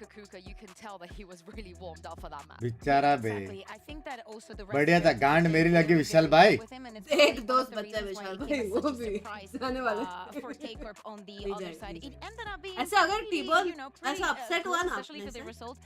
Kukuka, you can tell that he was really warmed up for that map. बेचारा बे, Exactly. I think that also the बढ़िया था। गांड मेरी लगी विशाल भाई। एक दोस्त बच्चा विशाल भाई, वो भी जाने वाला for Kickoff on the other side. It ended up being ऐसे अगर pretty, टिबोन you know, pretty, ऐसा अपसेट हुआ ना especially अपने for the से, result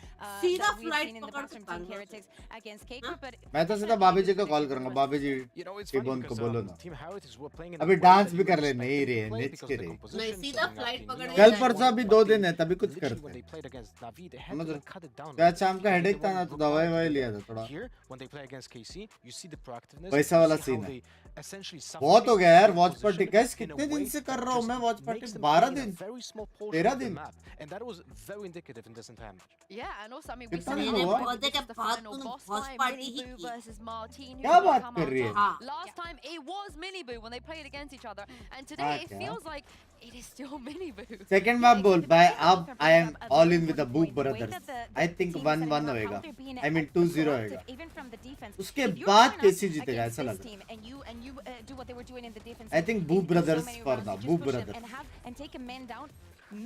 सीधा that we've flight seen in the पकड़ past के from भाग Team low. Heretics against Kickoff, but मैं तो सीधा बाबी जी को कॉल करूंगा। बाबी जी You know, it's टिबोन funny को because बोलो ना। Team Heretics were playing in a अभी way डांस that भी you कर would ले, expect नहीं them रे, to play नेच because के the रे। composition नहीं, सीधा something फ्लाइट that पकड़ they के know कल जाएंगे। परसों अभी 2 दिन है, तभी कुछ Literally, करते when हैं। they played against Navi, they had समझ to रहे? cut it down. तो आज शाम का हेडेक था ना, तो दवाई ववाई लिया था थोड़ा। Here, when they play against KC, you see the proactiveness. वैसा you वाला see how scene है। they essentially बहुत हो गया यार watch party position guys in a कितने दिन way से कर that रहा हूँ just मैं watch makes party them 12 play in a दिन very small portion 13 of the दिन map, and that was very indicative in this entire match. Yeah, and also, I mean, we कितना said दिन it हुआ? right, बहुत this is जगह the बात final तूने boss watch fight, party ही Miniboo की। versus Martin, who क्या will बात come कर out रही है? top. हाँ। Last time it was Miniboo when they played against each other, and today हाँ, it क्या? feels like it is still Miniboo. Second map बोल भाई अब I am all in with the boob brothers I think 1-1 होएगा I mean 2-0 होएगा उसके बाद केसी जीतेगा ऐसा लग रहा है I think boob brothers for now boob brothers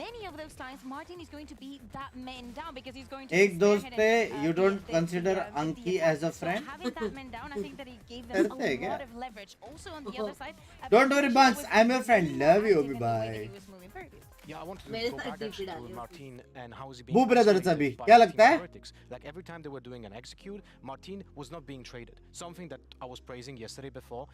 Many of those times, Martin is going to be that man down because he's going to. एक दोस्त पे you don't consider Anki as a friend? Having that man down, I think that he gave them करते हैं a क्या? lot of leverage. Also on the other side, Don't worry, Binks. I'm your friend. Love you, given the way bye. that he was moving previous. Yeah, I wanted to मेरे go साथ back DP actually डाली to उसने। Martin and how is he being Boo brothers isolated अभी, by क्या Team लगता है? Heretics. Like every time they were doing an execute, Martin was not being traded. Something that I was praising yesterday before.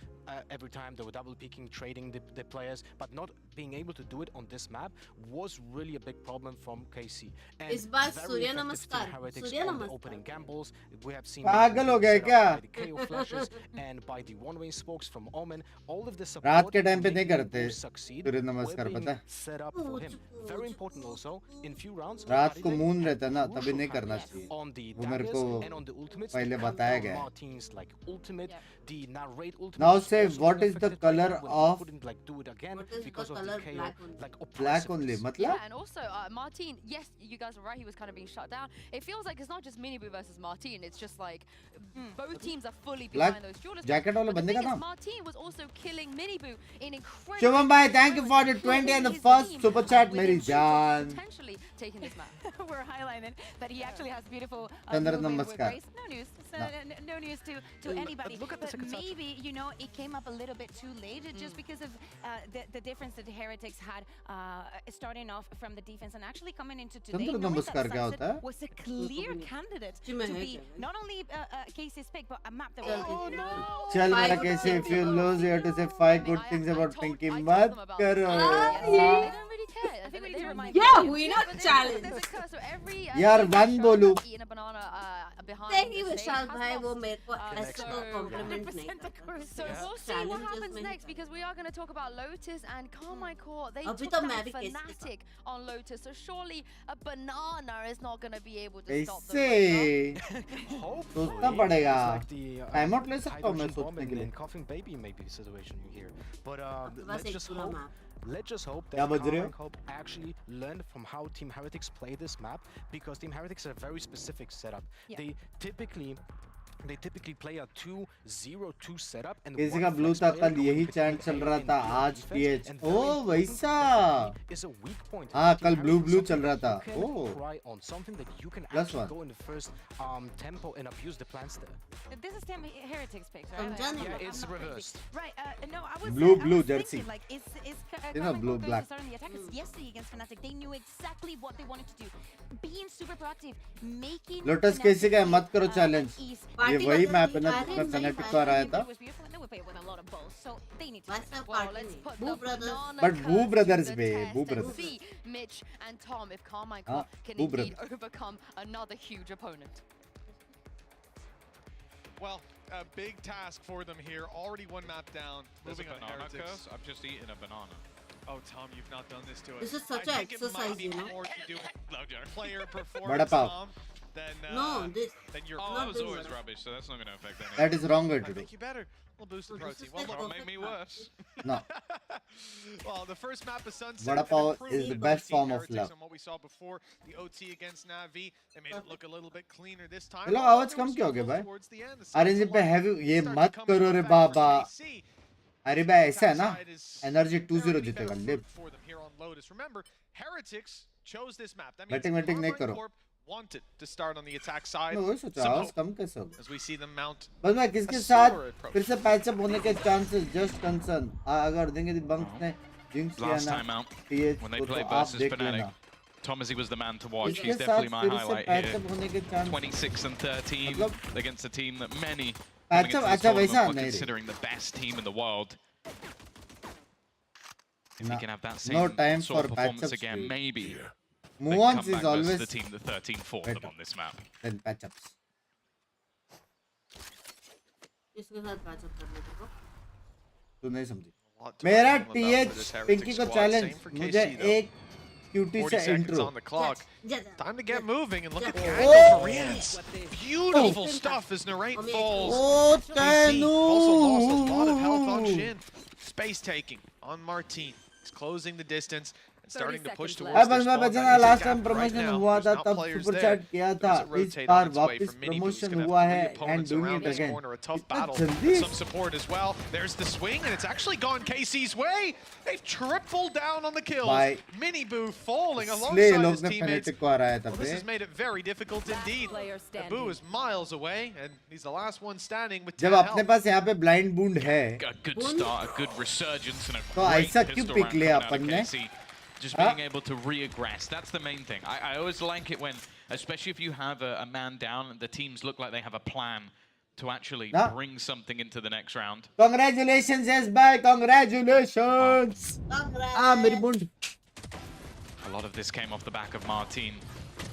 Every time they were double peeking, trading the players, but not being able to do it on this map was really a big problem from KC. And इस बार very सूर्य effective नमस्कार, Team Heretics Surya on the नमस्कार। opening gambles. We have seen पागल हो गए set up क्या? by the KO flashes and by the one-way spokes from Omen. All of the रात support के time पे to नहीं make करते Boo succeed सूर्य were नमस्कार being पता है set up for him. Very important also in few rounds. रात को Hearty मून had रहता है ना तभी crucial नहीं करना handles चाहिए on the वो मेरे daggers को and on the ultimates पहले to बताया counter गया है। Martin's like ultimate, the narrate ultimate. Now was say also what being is the affected by color him when he of couldn't like do it again What is because the of color? the KO Black only. like black only oppressiveness. मतलब Yeah, and also Martin, yes, you guys were right, he was kind of being shut down. It feels like it's not just Miniboo versus Martin, it's just like both teams are fully Black behind those duelists. jacket वाले But the बंदे thing का is, नाम? Martin was also killing Miniboo in incredible Shubham भाई thank you for the ways, 20 and the his first team super chat within मेरी shooting, जान potentially taking this map. We're highlighting that he actually has beautiful Chandra movement with Namaskar. grace. No news. So, no news to anybody. look at the But second set. maybe, you know, it came up a little bit too late just because of the difference that the Heretics had starting off from the defense and actually coming into today. Chandra knowing that Namaskar क्या होता है? was a clear candidate to जिम्मे है be क्या? not only Casey's pick, but a map that चल was. दीजिए। चल मेरा Five कैसे good if you lose you have to say I 5 mean, good I- things I about told- Pinky I told मत them about करो this. They don't really care. I think we They need to don't remind really them. Yeah, care. we Yeah, not but challenge. there's a curse, so every यार team one shows बोलूं up eating a banana behind नहीं the stage Vishal has भाई वो lost. मेरे को ऐसे so- तो complement नहीं 100% करता। agree. So we'll see what Challenges happens में next because we are going to talk about Lotus and Carmichael. They अभी took तो down मैं भी केस के साथ। Fnatic on Lotus, so surely a banana is not going to be able to stop them. कैसे Hopefully, सोचना पड़ेगा it's like the, time out ले सकता हूँ मैं hydrogen bomb सोचने के and लिए coughing baby maybe the situation here. But बस let's एक just पूरा hope. Map. Let's just hope क्या that बज रहे हो? Carmichael actually learned from how Team Heretics play this map because Team Heretics is a very specific setup. Yeah. They typically play a 2-0-2 setup and किसी one का blue flex था player कल going यही between chat चल A रहा and था B आज defense, TH and ओ very important वैसा that the B is a weak point हाँ for कल Team ब्लू Heretics, ब्लू चल something रहा that था you can ओ try on something that you can Plus actually one. go in the first tempo and abuse the plants there. This is Team Heretics picks, right? समझा नहीं Yeah, मैं। it's not crazy. reversed. Right, no, I was Blue, I blue was jersey. thinking, like, is You know, blue, Carmichael going black. to start on the attack? 'Cause yesterday against Fnatic, they knew exactly what they wanted to do. Being super proactive, making lotus Fnatic कैसे का है? मत करो play, challenge ease. ये party वही बदल map दी, है ना अरे जिसमें नहीं फनेटिक पार्टी को हराया था It was beautiful, and they were playing with a lot of balls, so they need to. वैसा Well, पार्टी let's नहीं। put बू the brothers banana But Boo curse Brothers to the be, test Boo and Brothers. see Mitch and Tom if Carmichael हाँ, can Boo indeed Brothers. overcome another huge opponent. Well, a big task for them here. Already one map down. There's a Moving on banana Heretics. curse. I've just eaten a banana. Oh, Tom, you've not done this to us. This is such I a think it might exercise, be you know. more to do with No joke. player Bada performance, pav. Tom, than No, this than your. Oh, Not that was doing always that. rubbish, so that's not going to affect anything. that is wrong way I to do think you better. We'll boost the No, this protein. is Well, like That'll look, make me worse. no well, the first map is Sunset. Vada and pav improved is the by best Team form of Heretics love. on what we saw before, the OT against Navi, they made it look a little bit cleaner this time. ये लोग although आवाज there were कम क्यों हो गए struggles भाई towards the end. The अरे sides जी पे aligned. Heavy ये Start to मत come करो into रे effect for बाबा KC. अरे भाई ऐसा है ना Backside is एनर्जी 2-0 fairly जीतेगा better lip for them here on Lotus. Remember, Heretics chose this map. That means batting batting नहीं Carbine करो Corp wanted to start on the attack side. मैं वही सोचा Some आवाज hope कम कैसे होगा as we see them mount. बस मैं किसके A साथ slower approach. फिर से पैचअप होने के चांसेस जस्ट कंसर्न अगर देंगे बंक्स ने जिंक्स किया Last ना time out, TH when they को तो played आप versus देख Fnatic, लेना Thomasy was the man to watch. इसके He's साथ definitely my फिर से highlight here. पैचअप होने के चांस 26 and 13 मतलब- against a team that many coming patch up into this अच्छा वैसा tournament were नहीं रे considering the best team in the world. If No- we can have that no same time sort of for performance patch-ups, again, dude. maybe they move can on come is back versus always the team that 13 fought them better. on this map. than patchups किसके साथ matchup करने को? तू नहीं समझी. A lot to मेरा write home about for this TH Heretic Pinky को squad. Challenge Same for मुझे KC though. एक क्यूटी 40 से seconds intro. on the clock. जा. Time to get moving and look at the Oh. angle for Rians. Beautiful stuff as Narrate falls. Oh, KC also lost a lot of health on Tanu. Shin. Space taking on Martin. He's closing the distance and starting to push towards अब their मैं spawn. बचना That is a last gap time right promotion now. हुआ There's था not तब players super there. Chat किया था. There's a इस rotate bar on its way वापस from Mini Boo's promotion gonna हुआ have है three and opponents doing around it this again. corner. A tough इतना battle. जल्दी. Some support as well. There's the swing and it's actually gone KC's way. They've tripled down on the kills. Bye. Mini Boo falling इसलिए alongside लोग his ने teammates. Phonetic को हराया था Well, this bay. has made it very difficult indeed. Boo is miles away, and he's the last one standing with 10 जब अपने health. पास यहाँ पे ब्लाइंड बूंड है A good start, a good resurgence, and a तो great ऐसा क्यों pistol pick round लिया coming out of अपन ने? KC. Just being able to reaggress, that's the main thing. I always like it when, especially if you have a man down and the teams look like they have a plan to actually bring something into the next round. Congratulations, yes, bye. Congratulations. मेरी बूंद. A lot of this came off the back of Martin.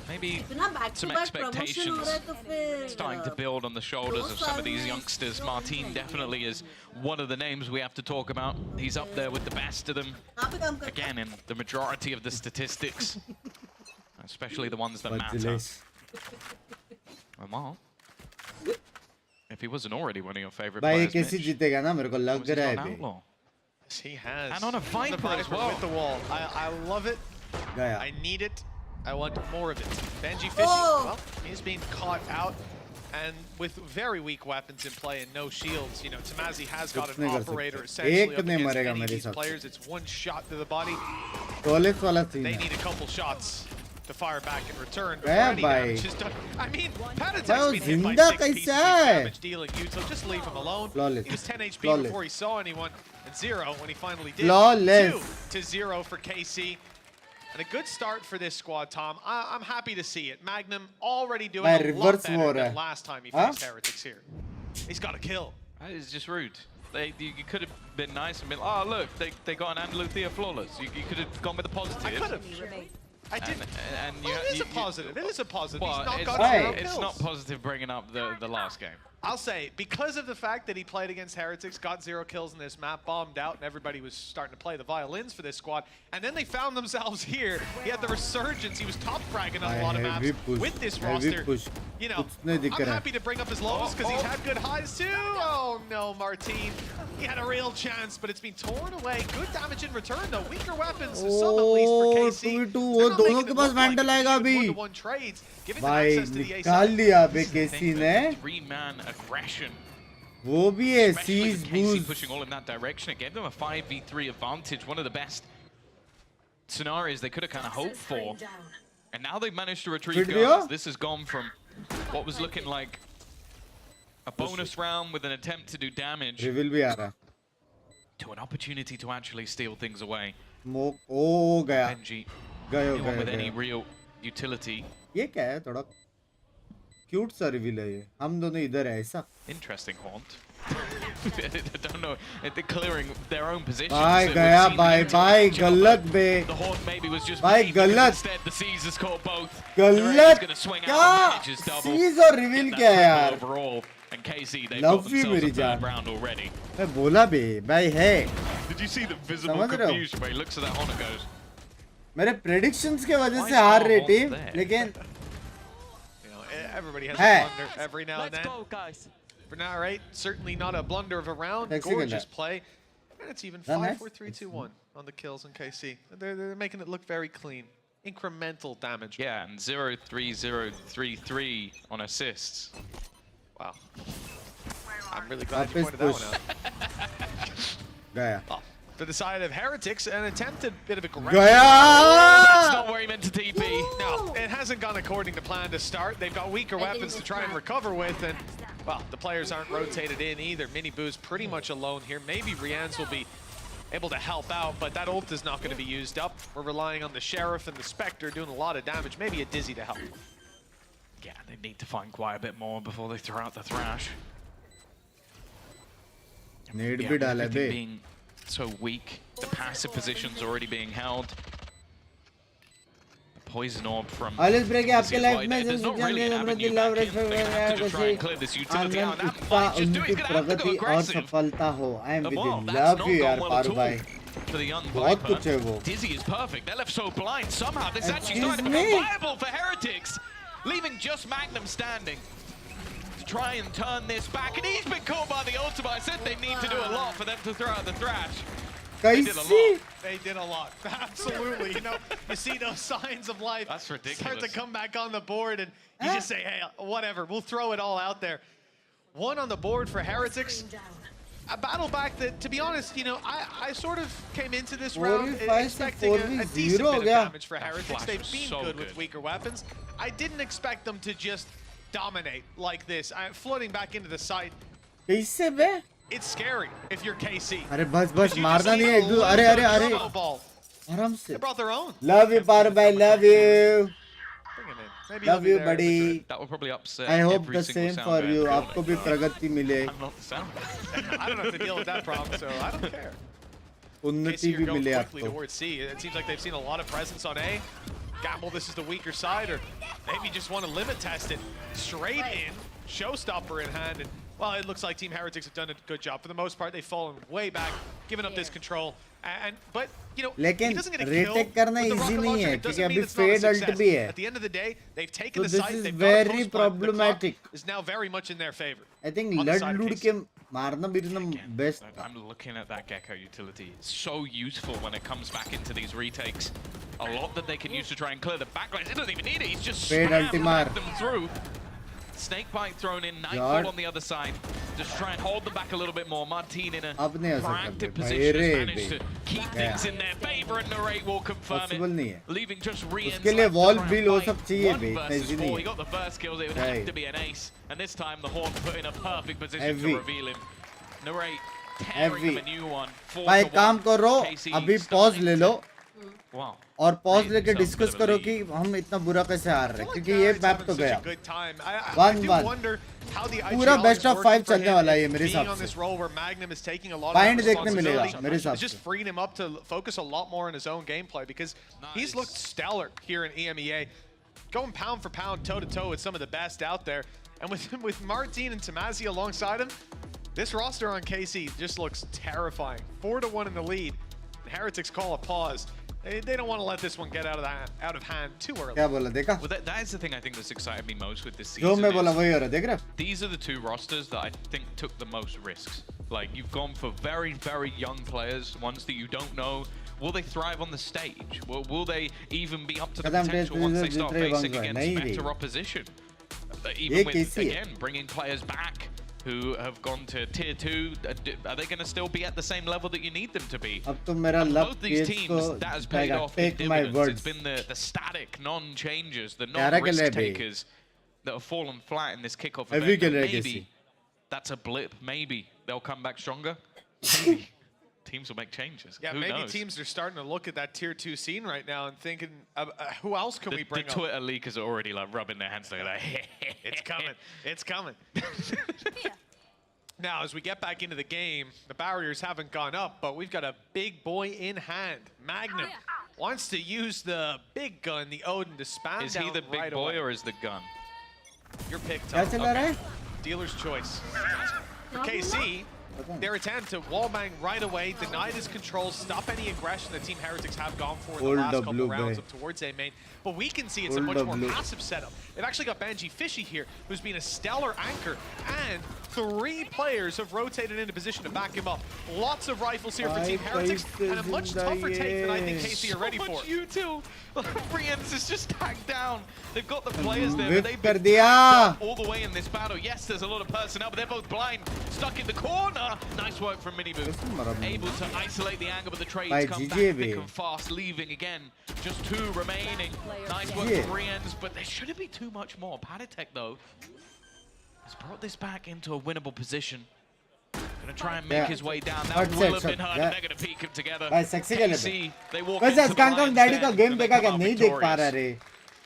Maybe इतना back to some back promotion हो expectations रहा है तो फिर starting to build on the shoulders of some of these youngsters. Martin definitely is one of the names we have to talk about. He's up there with the best of them. कहाँ पे काम करता है? Again, in the majority of the statistics, especially the ones that matter. Congratulations. Well, if he wasn't already one of your favorite भाई players, कैसे Mitch, जीतेगा ना मेरे को how लग is he रहा not है an bay. outlaw? Yes, he has. And on a Viper as well. with the wall. I love it. गया. I need it. I want more of it. Benji fishing. Oh. Well, he's being caught out. And with very weak weapons in play and no shields, you know, Tamazi has got कुछ an नहीं कर operator सकते. essentially एक up नहीं against मरेगा any of मेरे these हिसाब से. players. It's one shot to the body. Toilet वाला सीन They है. need a couple shots to fire back in return. Yeah, before any bhai. damage is done. I mean, Patatek's Bhai, been hit by zinda 6 pieces kaisa of hai? damage dealing util. Just leave him alone. Flawless. He was 10 HP Flawless. before he saw anyone. And 0 when he finally did. Flawless. 2-0 for KC. And a good start for this squad, Tom. I'm happy to see it. Magnum already doing Bhai, a lot reverse better war than hai. last time he Huh? faced Heretics here. He's got a kill. That is just rude. You could have been nice and been, oh look, they got an Andaluthia flawless. You could have gone with the positive. I could have. I did. And Well, it is a positive. It is a positive. Well, He's not it's, got Hey. 0 it's kills. not positive bringing up the last game. I'll say, because of the fact that he played against Heretics, got 0 kills in this map, bombed out, and everybody was starting to play the violins for this squad, and then they found themselves here. He had the resurgence. He was top fragging on a lot of maps with this roster. You know, कुछ नहीं दिख I'm रहा है. happy to bring up his lows because he's had good highs too. Oh no, Martin. He had a real chance, but it's been torn away. Good damage in return though. Weaker weapons, some at least for Oh, KC. 2v2, They're वो not दोनों making के it pass look like vandal it. आएगा Good अभी. one-to-one trades, giving them भाई access to the A निकाल side. लिया बे I think KC that ने. the three-man aggression, वो भी है especially सीज with KC boost. pushing all in that direction, it gave them a 5v3 advantage, one of the best scenarios they could have kind of hoped for. And now they've managed to retrieve Video? guns. This has gone from what was looking like a bonus round with an attempt to do damage reveal भी आ रहा है. to an opportunity to actually steal things away. Smoke ओ गया. Benji, गयो anyone with any गयो. real utility. ये क्या है थोड़ा क्यूट सा रिवील है ये. हम दोनों इधर है ऐसा. Interesting haunt. I don't know. They're clearing their own positions. भाई We've गया seen the भाई injury भाई jump, गलत but बे. The haunt maybe was just भाई made because गलत. instead the Caesars caught both. गलत Going to swing क्या out and manages double. सीज और रिवील That क्या है triple यार. overall. And KC, they've Love got you, themselves मेरी a third जान. round already. मैं बोला बे भाई है. Did you see the visible समझ रहे हो? confusion where he looks at that haunt and goes, मेरे प्रेडिक्शंस के वजह Why से is हार our रही Hawk टीम there? लेकिन You know, everybody has Hey. a blunder every now and then. guys. For now, right? Certainly not a blunder of a round. Next second, Gorgeous that. play. And it's even That 5, nice? 4, 3, 2, 1 on the kills in KC. They're making it look very clean. Incremental damage. yeah, and 0-3-0-3-3 on assists. Wow. I'm really glad you Office pointed that push. one out. गया. Well, for the side of Heretics, an attempted bit of aggression. That's not गया. where he meant to TP. No, it hasn't gone according to plan to start. They've got weaker weapons to try and recover with, and, well, the players aren't rotated in either. Mini Boo's pretty much alone here. Maybe Rians will be able to help out, but that ult is not going to be used up. We're relying on the Sheriff and the Spectre doing a lot of damage. Maybe a Dizzy to help. Yeah, they need to find quite a bit more before they throw out the Thrash. Net Yeah, भी with डाला everything bay. being so weak, the passive position's already being held. The poison orb from Alice break आपके life में there's not really an avenue love back in. They're gonna have to just try and clear this utility out. And that might just do it. He's gonna have to go प्रगति और aggressive. सफलता हो I am Well, with that's love not you यार gone well Paru at भाई all for the young बहुत Viper. कुछ है वो Dizzy is perfect. They're left so blind. Somehow this actually Excuse started to become me? viable for Heretics, leaving just Magnum standing to try and turn this back. And he's been caught by the ultimate. I said they need to do a lot for them to throw out the thrash. They did a कैसी lot. They did a lot. Absolutely. You know, you see those signs of life That's ridiculous. start to come back on the board, and you just say, hey, whatever, we'll throw it all out there. One on the board for Heretics. A battle back that, to be honest, you know, I sort of came into this round expecting a decent bit of damage for Heretics. They've been so good with weaker weapons. I didn't expect them to just dominate like this. Floating back into the site. कैसे बे It's scary if you're KC. अरे बस बस You मारना just नहीं need है a एक दो little अरे bit अरे of अरे turbo ball. आराम से They brought their own. Love you Paru भाई love you Bring him in. Maybe love he'll be you there, बड़ी That will probably upset I hope every the single same sound for guy you in the आपको भी building. प्रगति मिले I'm not the sound guy. but I don't have to deal with that problem, so I don't care. उन्नति KC भी are going मिले quickly आपको towards C. It seems like they've seen a lot of presence on A. Gamble, this is the weaker side, or maybe just want to limit test it. Straight in, showstopper in hand, and well, it looks like Team Heretics have done a good job. For the most part, they've fallen way back, given up this control. But you know, लेकिन he doesn't get a retake kill करना with the easy rocket नहीं launcher. है It क्योंकि doesn't mean अभी it's not a fade ult success. भी है At the end of the day, they've taken So the this site. is They've got a very close point. The problematic. clock is now very much in their favor. I think On the लड़ side of लूड़ KC. के मारना बिरना best था I'm looking at that Gecko utility. It's so useful when it comes back into these retakes. A lot that they can use to try and clear the backlines. He doesn't even need it. He's just Fade spammed ultimar. them through. Snake bite thrown in, Nightfall God. on the other side. Just try and hold them back a little bit more. Martin in a अब नहीं हो सकता proactive भाई position has रे managed to keep things in their favor, and Narrate will confirm possible it. नहीं है Leaving just re-ins उसके लिए left to wall try and build हो fight. सब चाहिए One बे, versus ऐसी four. नहीं He है got the first kills. It would Right. have to be an ace. And this time the Horn put in a perfect position Heavy. to reveal him. Narrate tearing Heavy. him a new one. 4 भाई to 1. काम करो KC अभी pause starting ले to- low Wow. और pause Made लेके himself a discuss bit of a करो lead. कि हम इतना बुरा कैसे हार रहे हैं क्योंकि ये Heretics मैप having तो such a गया good time. I 1-1. do wonder how the पूरा IGL best is of working 5 for चलने him, वाला है ये मेरे being हिसाब on से this role where Magnum is taking a lot Bind of देखने मिलेगा responsibility. मेरे हिसाब It's just से freeing him up to focus a lot more on his own gameplay because he's Nice. looked stellar here in EMEA, going pound for pound, toe to toe with some of the best out there. And with Martin and Tamazi alongside him, this roster on KC just looks terrifying. 4 to 1 in the lead. And Heretics call a pause. They don't want to let this one get out of hand too early. क्या बोला देखा Well, that is the thing I think that's excited me most with this जो season. मैं बोला is वही हो रहा है देख रहे हो these are the two rosters that I think took the most risks. Like, you've gone for very, very young players, ones that you don't know. Will they thrive on the stage? Will they even be up to the कदम potential test once they start जितने facing बंग against नहीं better रे opposition? ये Even with, कैसी है again, bringing players back who have gone to tier 2, are they going to still be at the same level that you need them to be? अब तो मेरा And love both these case teams, को that has paid जाएगा off in take my dividends. words It's been the static non-changers, the ग्यारह के लिए non-risk भी takers that have fallen flat in this kickoff Heavy event. के And लिए maybe कैसी that's a blip. Maybe they'll come back stronger. Maybe teams will make changes. Yeah, Who maybe knows? teams are starting to look at that tier 2 scene right now and thinking, who else can we The bring up? Twitter leakers are already like rubbing their hands together. It's coming. It's coming. Now, as we get back into the game, the barriers haven't gone up, but we've got a big boy in hand. Magnum wants to use the big gun, the Odin, to spam Is down he the big right boy away. or is the gun? Your pick, क्या Tom. चला रहा है Dealer's choice. For KC, their attempt to wallbang right away, deny his control, stop any aggression that Team Heretics have gone for in the Old last couple W, rounds bhai. up towards A main. But we can see it's a Old much more W. passive setup. They've actually got Banji Fishy here, who's been a stellar anchor, and 3 players have rotated into position to back him up. Lots of rifles here for Team Heretics, and a much tougher take than I think KC are ready for. You two, Brienz is just tagged down. They've got the players there, Whip but they've कर been दिया tagged up all the way in this battle. Yes, there's a lot of personnel, but they're both blind, stuck in the corner. Nice work from Miniboo. Able to isolate the angle, but the trades By come GG back bhai. thick and fast, leaving again. Just 2 remaining. Nice work GG. from Brienz, but there shouldn't be too much more. Paditech, though, has brought this back into a winnable position. Gonna try and make Yeah. his way down. Hard That will set, have been shot. hard. Yeah. They're gonna peek him together. भाई sexy के लिए KC, they walk वैसे into the कांग lines daddy का there, game and they देखा come क्या out नहीं देख पा रहा victorious. रे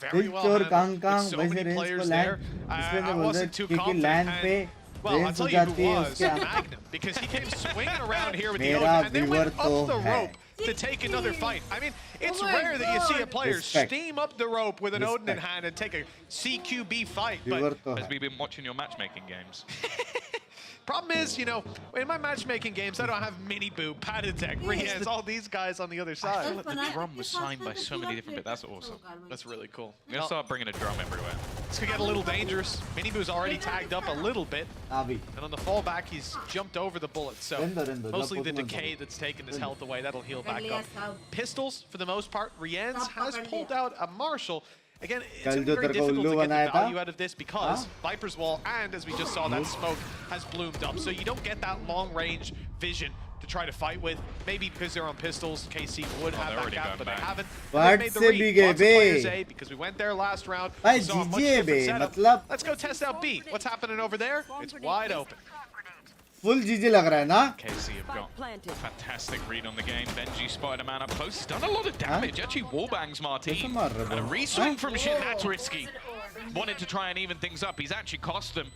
Very दिल well चोर handled, कांग with कांग so वैसे many रेंज को players लैंड there. इसलिए I तो बोलते wasn't too क्योंकि confident. लैंड पे Well, I'll रेंज हो tell you जाती who है was उसके Magnum, because he came swinging around here with the मेरा Odin, and then viewer went तो up the है rope to take another fight. I mean, it's rare that you see a player steam up the rope with an Odin in hand and take a CQB fight. But as we've been watching your matchmaking games. Problem is, you know, in my matchmaking games, I don't have Mini Boo, Patitech, Riaz, all these guys on the other side. The drum was signed by so many different bits. That's awesome. That's really cool. We're going to start bringing a drum everywhere. This could get a little dangerous. Mini Boo's already tagged up a little bit. And on the fallback, he's jumped over the bullet. So mostly the decay that's taken his health away. That'll heal back up. Pistols, for the most part. Riaz has pulled out a Marshall. Again, it's gonna be very difficult to get the value out of this because Viper's Wall and, as we just saw, that smoke has bloomed up. So you don't get that long-range vision to try to fight with. Maybe because they're on pistols, KC would have that gap, but they haven't. They made the read. Lots of players A, because we went there last round. We saw a much different setup. Let's go test out B. What's happening over there? It's wide open. Full GG लग रहा है ना? KC have got a fantastic read on the game. Benji spotted a man up close. He's done a lot of damage. Actually wallbangs Martin. And a re-swing from Shin. That's risky. Wanted to try and even things up. He's actually cost them.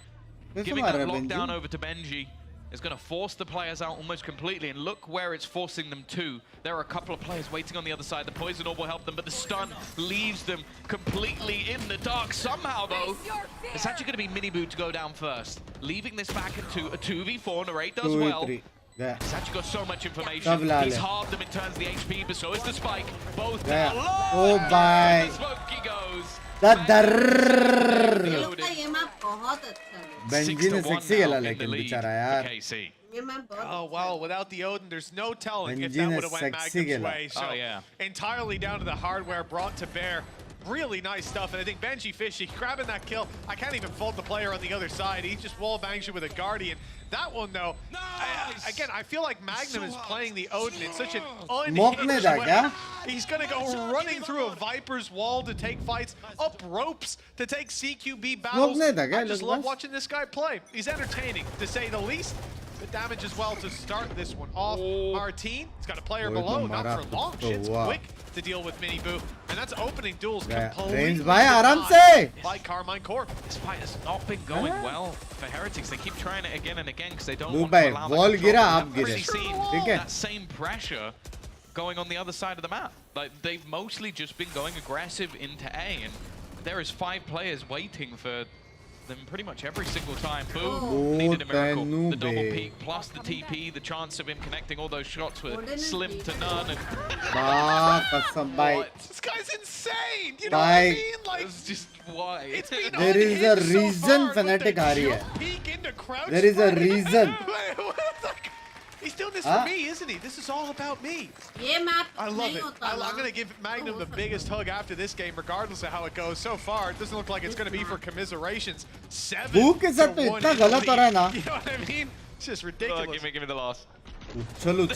Giving that lockdown over to Benji is going to force the players out almost completely. And look where it's forcing them to. There are a couple of players waiting on the other side. The poison orb will help them, but the stun leaves them completely in the dark. Somehow, though, it's actually going to be Miniboo to go down first. Leaving this back into a 2v4. Narrate does well. He's actually got so much information. He's halved them in terms of the HP, but so is the spike. Both down low. Oh, bye. Smoky goes. Benji ने sexy खेला लेकिन बेचारा यार. Oh well, without the Odin, there's no telling if that would have went Magnum's way. So entirely down to the hardware brought to bear. Really nice stuff, and I think Benji Fishy grabbing that kill. I can't even fault the player on the other side. He just wall bangs you with a Guardian. That one though, again, I feel like Magnum is playing the Odin in such an unhinged way. He's gonna go running through a Viper's wall to take fights, up ropes to take CQB battles. I just love watching this guy play. He's entertaining, to say the least. The damage as well to start this one off. Martin, he's got a player below, not for long. Shit's quick to deal with Mini Boo, and that's opening duels completely by Carmine Corp. This fight has not been going well for Heretics. They keep trying it again and again because they don't want to allow them to I've really seen that same pressure going on the other side of the map. Like, they've mostly just been going aggressive into A, and there is 5 players waiting for them pretty much every single time. Boom, needed a miracle. The double peak plus the TP, the chance of him connecting all those shots were slim to none. And this guy's insane! You know what I mean? Like, it's just why. There is a reason Fnatic हारी है. There is a reason. He's doing this for me, isn't he? This is all about me. I love it. I'm going to give Magnum the biggest hug after this game, regardless of how it goes. So far, it doesn't look like it's going to be for commiserations. 7 to 1 You know what I mean? It's just ridiculous. Give me the loss. I will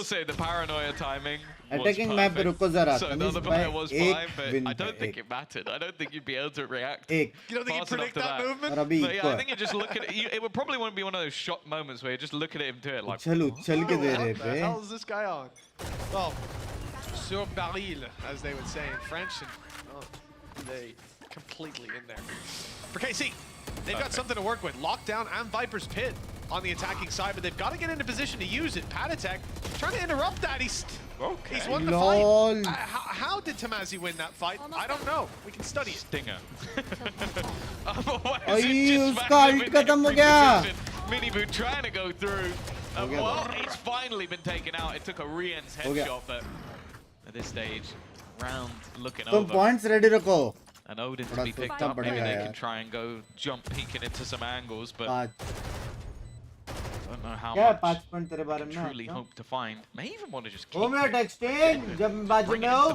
say the paranoia timing. Attacking map पे रुको जरा. So another player was fine, but I don't think it mattered. I don't think you'd be able to react. You don't think you predict that movement? But yeah, I think you just look at it. It would probably want to be one of those shock moments where you just look at him do it like. What the hell is this guy on? Well, sur baril, as they would say in French, and they completely in there. For KC, they've got something to work with. Lockdown and Viper's Pit on the attacking side, but they've got to get into position to use it. Patitech trying to interrupt that. He's won the fight. How did Tamazi win that fight? I don't know. We can study it. Stinger. Miniboo trying to go through. Well, it's finally been taken out. It took a Rien's headshot, but at this stage, round looking over. Points ready rako. And Odin to be picked up. Maybe they can try and go jump peeking into some angles, but I don't know how much I truly hope to find. May even want to just keep to the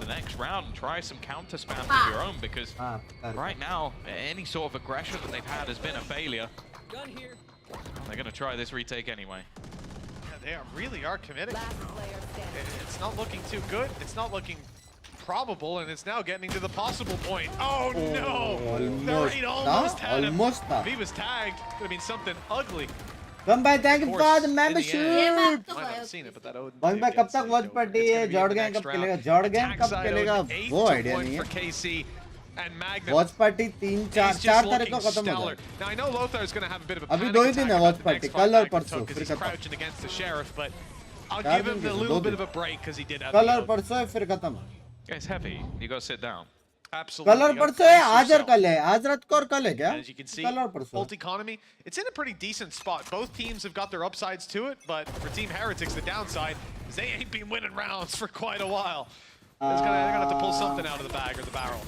next round and try some counter spams of your own, because right now any sort of aggression that they've had has been a failure. They're going to try this retake anyway. Yeah, they really are committed. It's not looking too good. It's not looking probable, and it's now getting to the possible point. Oh no! Almost had him. If he was tagged, it would have been something ugly. Come by, thank you for the membership. I haven't seen it, but that Odin. Come by, कब तक watch party है? Jord gang कब खेलेगा? Jord gang कब खेलेगा? वो idea नहीं है. For KC and Magnum. Watch party 3-4 तारीख को खत्म हो जाएगा. Now I know Lothar is going to have a bit of a अभी 2 ही दिन है watch party. कल और परसों. He's crouching against the sheriff, but I'll give him a little bit of a break because he did have कल और the परसों है फिर खत्म. It's heavy. You got to sit down. absolutely. कल और You gotta परसों है, brace आज और yourself. कल है, आज रात को और कल है क्या? And as you can see, कल और परसों. Bolt Economy, it's in a pretty decent spot. Both teams have got their upsides to it, but for Team Heretics, the downside is they ain't been winning rounds for quite a while. They're gonna have to pull something out of the bag or the barrel.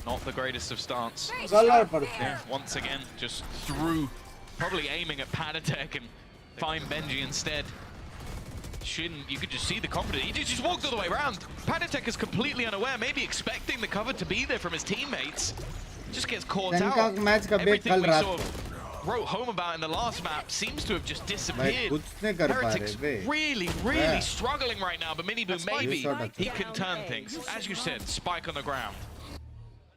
Not the greatest of stance. कल और परसों. Yeah, once again, just through, probably aiming at Panatek and find Benji instead. Shin, you could just see the confidence. He just walked all the way around. Panatek is completely unaware, maybe expecting the cover to be there from his teammates. Just gets caught out. Everything we sort of wrote home about in the last map seems to have just disappeared. Heretics really struggling right now, but Miniboo, maybe he can turn things. As you said, spike on the ground.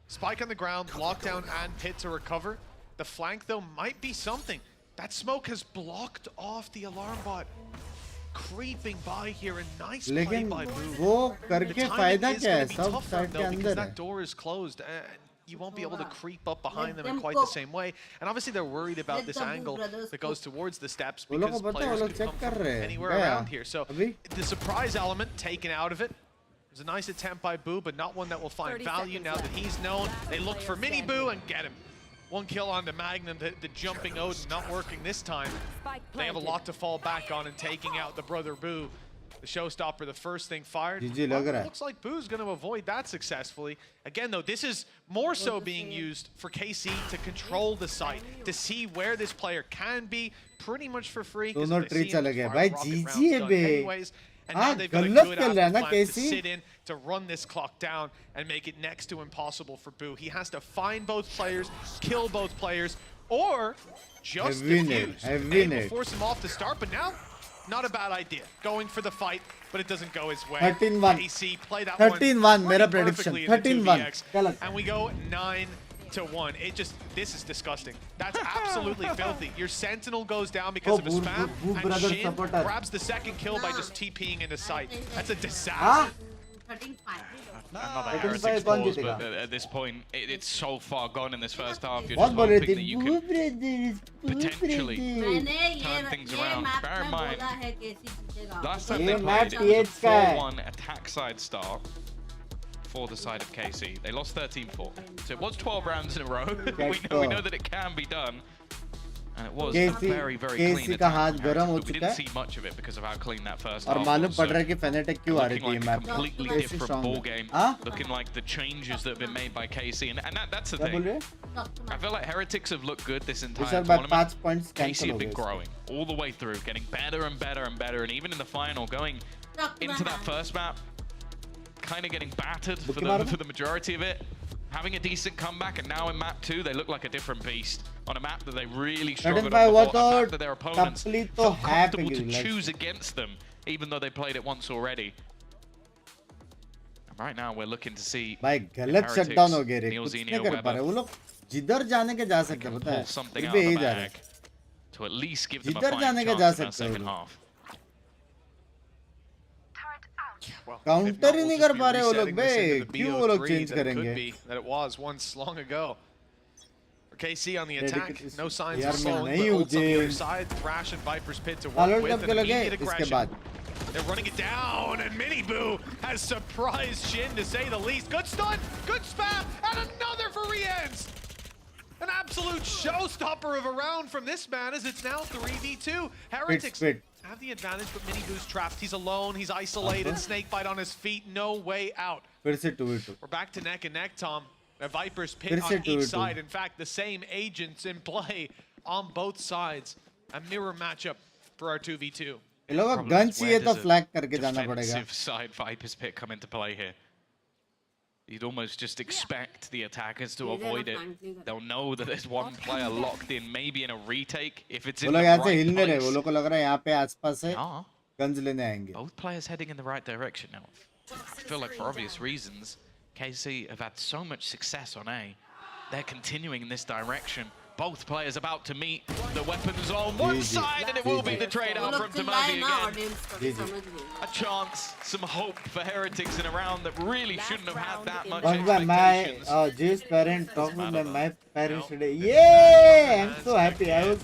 Spike on the ground, lockdown and pit to recover. The flank, though, might be something. That smoke has blocked off the alarm bot. Creeping by here, a nice play by Boo. वो करके फायदा क्या है? सब tough side के though, because अंदर that है. door is closed and you won't be able to creep up behind them in quite the same way. And obviously they're worried about this angle that goes towards the steps because players could come from anywhere around here. So the surprise element taken out of it. It was a nice attempt by Boo, but not one that will find value now that he's known. They look for Mini Boo and get him. One kill on the Magnum, the jumping Odin not working this time. They have a lot to fall back on and taking out the brother Boo. The showstopper, the first thing fired. Looks like Boo's going to avoid that successfully. Again, though, this is more so being used for KC to control the site, to see where this player can be pretty much for free. दोनों tree चले गए भाई. GG है बे. And now they've got a गलत good खेल रहा है ना plan to KC. sit in to run this clock down and make it next to impossible for Boo. He has to find both players, kill both players, or just defuse. Able to force him off to start, but now, not a bad idea. Going for the fight, but it doesn't go his way. 13-1. KC play that 13-1 one मेरा pretty prediction. perfectly in the 13-1. 2vx, and we go 9-1. This is disgusting. That's absolutely filthy. Your Sentinel goes down because of a spam, and Shin grabs the second kill by just TPing into sight. That's a disaster. 13-5. Another Heretics pause, but at this point, it's so far gone in this first half. You're बहुत just बोल रहे hoping थे that you can potentially turn things around. Bear in mind, last time they played, it was a 4-1 attack side start for the side of KC. They lost 13-4. So it was 12 rounds in a row. we know that it can be done. And it was very clean attack from Heretics, but we didn't see much of it because of how clean that first half और was. मालूम पड़ रहा है कि Fnatic क्यों आ रही Looking थी like map. a completely different ball game. Looking like the changes that have been made by KC, and that's the thing. I feel like Heretics have looked good this entire tournament. KC have been growing all the way through, getting better and better and better, and even in the final, going into that first map, kind of getting battered for the majority of it. Having a decent comeback, and now in map 2 they look like a different beast on a map that they really struggled on before, a map that their opponents felt comfortable to choose against them, even though they played it once already. And right now we're looking to see भाई गलत shutdown हो गए रे. कुछ नहीं कर पा रहे वो लोग. जिधर जाने के जा सकते पता है. something out of the bag to at least give them a fighting chance in that second half. Counter ही नहीं कर पा रहे वो लोग बे. क्यों वो लोग चेंज करेंगे? That it was once long ago. For KC on the attack, no signs यार of मैं slowing, नहीं but हूँ ults on the other J. side, Thrash and Viper's Pit to Alert work with, कब and के लगे immediate इसके aggression. बाद. They're running it down, and Mini Boo has surprised Shin, to say the least. Good stun, good spam, and another for re-ends. An absolute showstopper of a round from this man, as it's now 3v2. Heretics have the advantage, but Mini Boo's trapped. He's alone, he's isolated, snakebite on his feet, no way out. फिर से 2v2. We're back to neck and neck, Tom. A Viper's Pit on each side. In fact, the same agents in play on both sides. A mirror matchup for our 2v2. ये लोग gun चाहिए तो flag करके जाना पड़ेगा. Defensive side Viper's Pit come into play here. You'd almost just expect the attackers to avoid it. They'll know that there's one player locked in, maybe in a retake, if it's in the right place. वो लोग को लग रहा है यहाँ पे आसपास है. गन्स लेने आएंगे. Both players heading in the right direction now. I feel like for obvious reasons, KC have had so much success on A. They're continuing in this direction. Both players about to meet. The weapons on one side, and it will be the trade-out from Tamavi again. A chance, some hope for Heretics in a round that really shouldn't have had that much expectations. My Jay's parent talked with my parents today. Yeah, I'm so happy. I was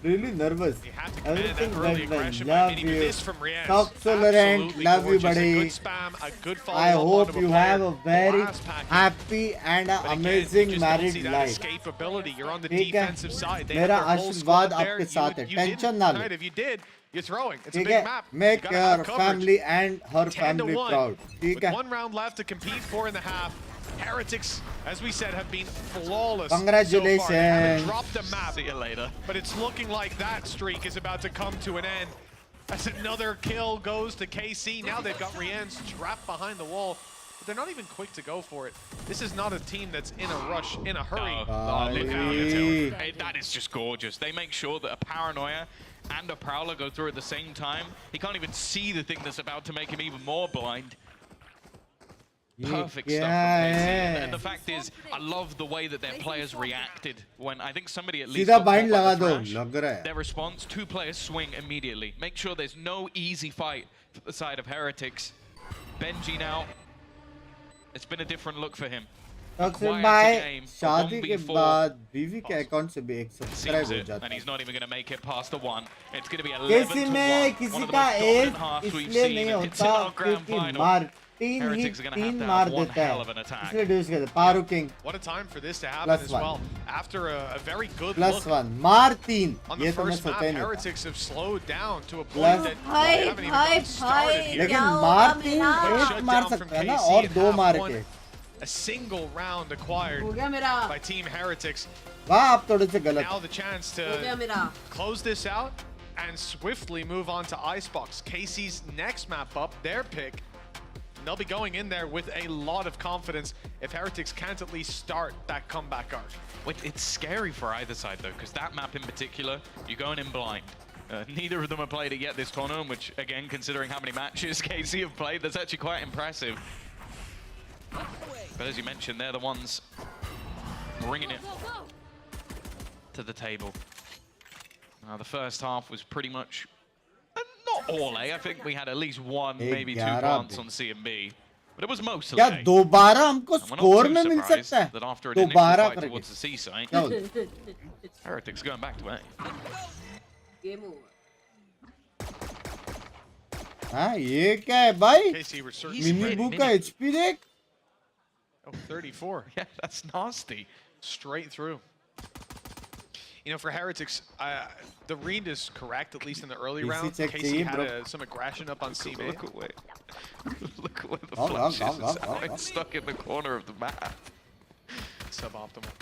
really nervous. You have to command that Everything early went well. aggression. Love Maybe you. this from Riaz. Talk Solarant, Absolutely love you, gorgeous. A buddy. good spam, a good follow-up I hope onto you player. have a very Blast package. happy and But again, amazing you just don't married see that life. escapability. You're on the ठीक है? defensive side. They मेरा have their whole आशीर्वाद squad there. आपके साथ है. You Tension didn't, ना लो. right? If you did, you're throwing. It's a ठीक big है? map. Make You gotta have your coverage. family and her 10 to family 1. proud. ठीक With है? 1 round left to compete for in the half. Heretics, as we said, have been flawless Congratulations. so far. They haven't dropped the map. See you later. But it's looking like that streak is about to come to an end. As another kill goes to KC. Now they've got Rian's trapped behind the wall. But they're not even quick to go for it. This is not a team that's in a rush, in a hurry. Oh, look how you Bye. do it. That is just gorgeous. They make sure that a Paranoia and a Prowler go through at the same time. He can't even see the thing that's about to make him even more blind. Perfect stuff from KC. And the fact is, I love the way that their players reacted when I think somebody at least सीधा got bind caught by लगा the दो. flash. लग रहा है. Their response, 2 players swing immediately. Make sure there's no easy fight for the side of Heretics. Benji now, it's been a different look for him. अक्सर Quiet भाई game, a शादी के 1v4. बाद बीवी के अकाउंट से भी एक Seems सब्सक्राइब हो it, जाता and है. he's not even going to make it past the 1. It's going to be 11 KC to 1. में One किसी of the का most एज dominant halves we've इसलिए seen, नहीं and it's होता in our grand क्योंकि final. Martin he Heretics are gonna have 3 to मार have one देता hell है. of an attack. इसलिए ड्यूस कहते हैं Paru king What a time for this to happen Plus as one. well. After a very good plus look 1 मार 3 on ये the तो मैं first map, सोचा ही नहीं था. Heretics have slowed down to a Plus- point that they भाई haven't even भाई gotten started भाई here. लेकिन क्या मार होगा 3 मेरा? एक Shut मार down from सकता है ना KC और in 2 half मार one. के. A single round acquired हो गया मेरा by Team Heretics. वाह आप थोड़े से गलत. Now the chance हो गया to मेरा close this out and swiftly move on to Icebox. KC's next map up, their pick. They'll be going in there with a lot of confidence if Heretics can't at least start that comeback arc. It's scary for either side though, because that map in particular, you're going in blind. Neither of them have played it yet this tournament, which again, considering how many matches KC have played, that's actually quite impressive. But as you mentioned, they're the ones bringing it to the table. Now the first half was pretty much, not all A, I think we had at least 1, maybe 2 plants on CMB. But it was mostly क्या A. दोबारा हमको And we're not score too में मिल surprised सकता है that after an initial दोबारा fight करके. towards the C site, क्या बोलते? Heretics going back to A. Game over हाँ ये क्या है भाई? KC were certainly He's mini mid, बू mini. का HP देख. oh, 34. Yeah, that's nasty. Straight through. You know, for Heretics, the read is correct, at least in the early PC round. check KC चाहिए, had bro. some aggression up on CB. Look away. Look away the Oh, flash oh, is. oh, oh, It's stuck in the corner of the map. Suboptimal.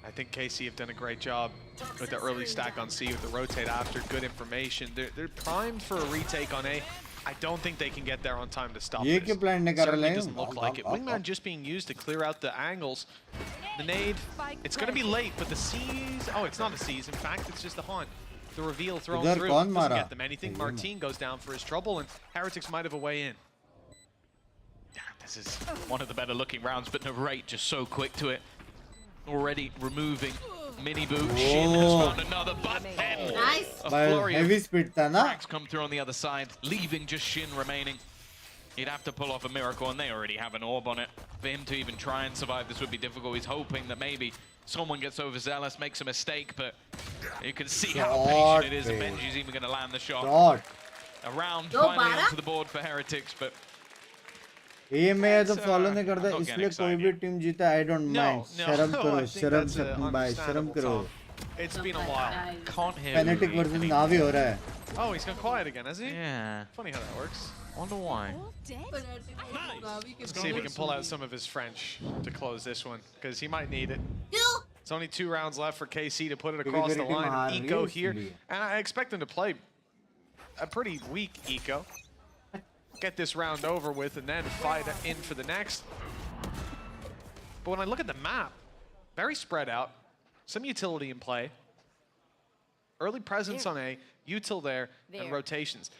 I think KC have done a great job with the early stack on C, with the rotate after, good information. They're primed for a retake on A. I don't think they can get there on time to stop ये this. क्या plan ने कर Certainly रहे हैं? doesn't look like it. Wingman just being used to clear out the angles. The nade, it's going to be late, but the C's, oh, it's not a C's. In fact, it's just a haunt. The reveal thrown इधर through कौन doesn't मारा? get them anything. Martin goes down for his trouble, and Heretics might have a way in. This is one of the better looking rounds, but Narrate just so quick to it. Already removing mini boot. Shin has found another, but then nice a भाई flurry of heavy speed था ना? cracks come through on the other side, leaving just Shin remaining. He'd have to pull off a miracle, and they already have an orb on it. For him to even try and survive this would be difficult. He's hoping that maybe someone gets overzealous, makes a mistake, but you can see how Shot, patient it is, and babe. Benji's even going to land the shot. Shot. A round Go, finally Bara. onto the board for Heretics, but EMEA तो It's, follow नहीं I'm करता not इसलिए getting कोई भी excited. Team जीता I don't mind. शर्म करो I think शर्म that's से भाई शर्म understandable, करो. Tom. It's been a while. can't hear Fnatic me versus anymore. Navi हो रहा है. Oh, he's gone quiet again, has he? Yeah, Funny how that works. wonder why. Let's see if he can pull out some of his French to close this one, because he might need it. क्यों It's only 2 rounds left for KC to put it क्योंकि across तेरी the team line. हार रही है Eco here, इसलिए. and I expect him to play a pretty weak Eco. Get this round over with and then fight in for the next. But when I look at the map, very spread out, some utility in play. Early presence on A, util there, and rotations.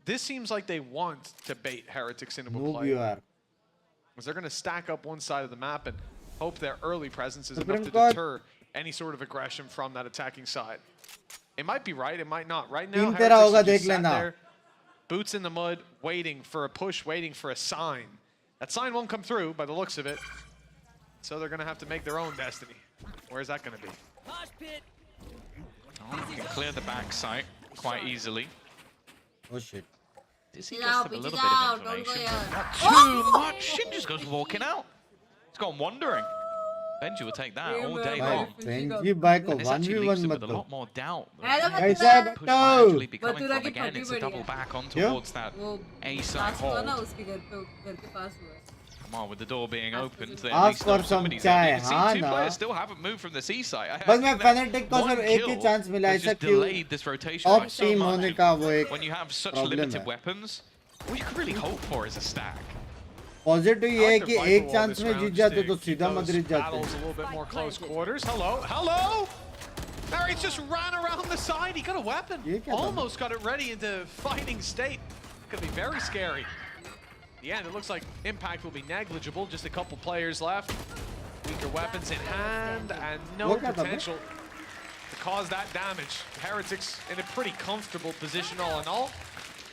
This seems like they want to bait Heretics into a Noob play. you are. Because they're going to stack up one side of the map and hope their early presence is Supreme enough to Court. deter any sort of aggression from that attacking side. It might be right, it might not. Right now, तीन Heretics तेरा होगा have just देख sat लेना. there, boots in the mud, waiting for a push, waiting for a sign. That sign won't come through by the looks of it. So they're going to have to make their own destiny. Where's that going to be? Oh, can clear the back site quite easily. Oh shit. Does he Chill get out, some, a bitch, little chill bit out, of don't go information? here. Not too much. Shin just goes walking out. It's gone wandering. Benji will take that all day भाई long. Benji भाई को And this actually 1v1 leaves him मत with a दो lot more doubt. Hello, Where कैसा है the push might actually Battu be coming Batura from की again. फटी It's a पड़ी double है। back on क्यों? towards that वो A side पास हुआ ना hold. उसके घर के पास हुआ है। Come on, with the door being opened, they Ask at least for know some somebody's there. chai, You can हाँ see two ना। players still haven't moved from the C site. I बस think मैं that fanatic को one सिर्फ एक ही kill chance मिला has ऐसा just क्यों delayed this rotation of by so team much. होने का वो एक When you have such problem limited है। weapons, all you can really hope for is a stack. Positive ये है कि एक चांस में जीत जाते तो सीधा मदरिद जाते battles a little bit more close quarters. Hello. Harry's just ran around the side. He got a weapon. ये क्या था? Almost got it ready into fighting state. Could be very scary. Yeah, it looks like impact will be negligible. Just a couple players left. Weaker weapons in hand and no What happened? potential to cause that damage. Heretics in a pretty comfortable position all in all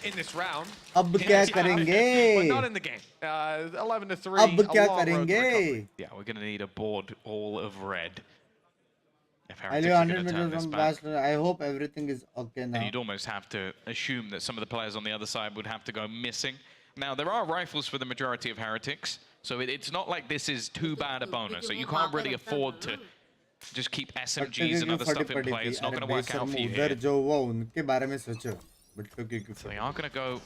in this round. अब क्या करेंगे But not in the game. 11 to 3. अब a क्या long road to करेंगे recovery. Yeah, we're going to need a board all of red. If I Heretics live are 100 going to turn meters this from back. Bachelor. I hope everything is okay And now. you'd almost have to assume that some of the players on the other side would have to go missing. Now, there are rifles for the majority of Heretics, so it's not like this is too bad a bonus. So you can't really afford to just keep SMGs and other stuff in play. It's not going to work out for you उधर here. जो हुआ उनके बारे में सोचो बट्टू की So they are going to go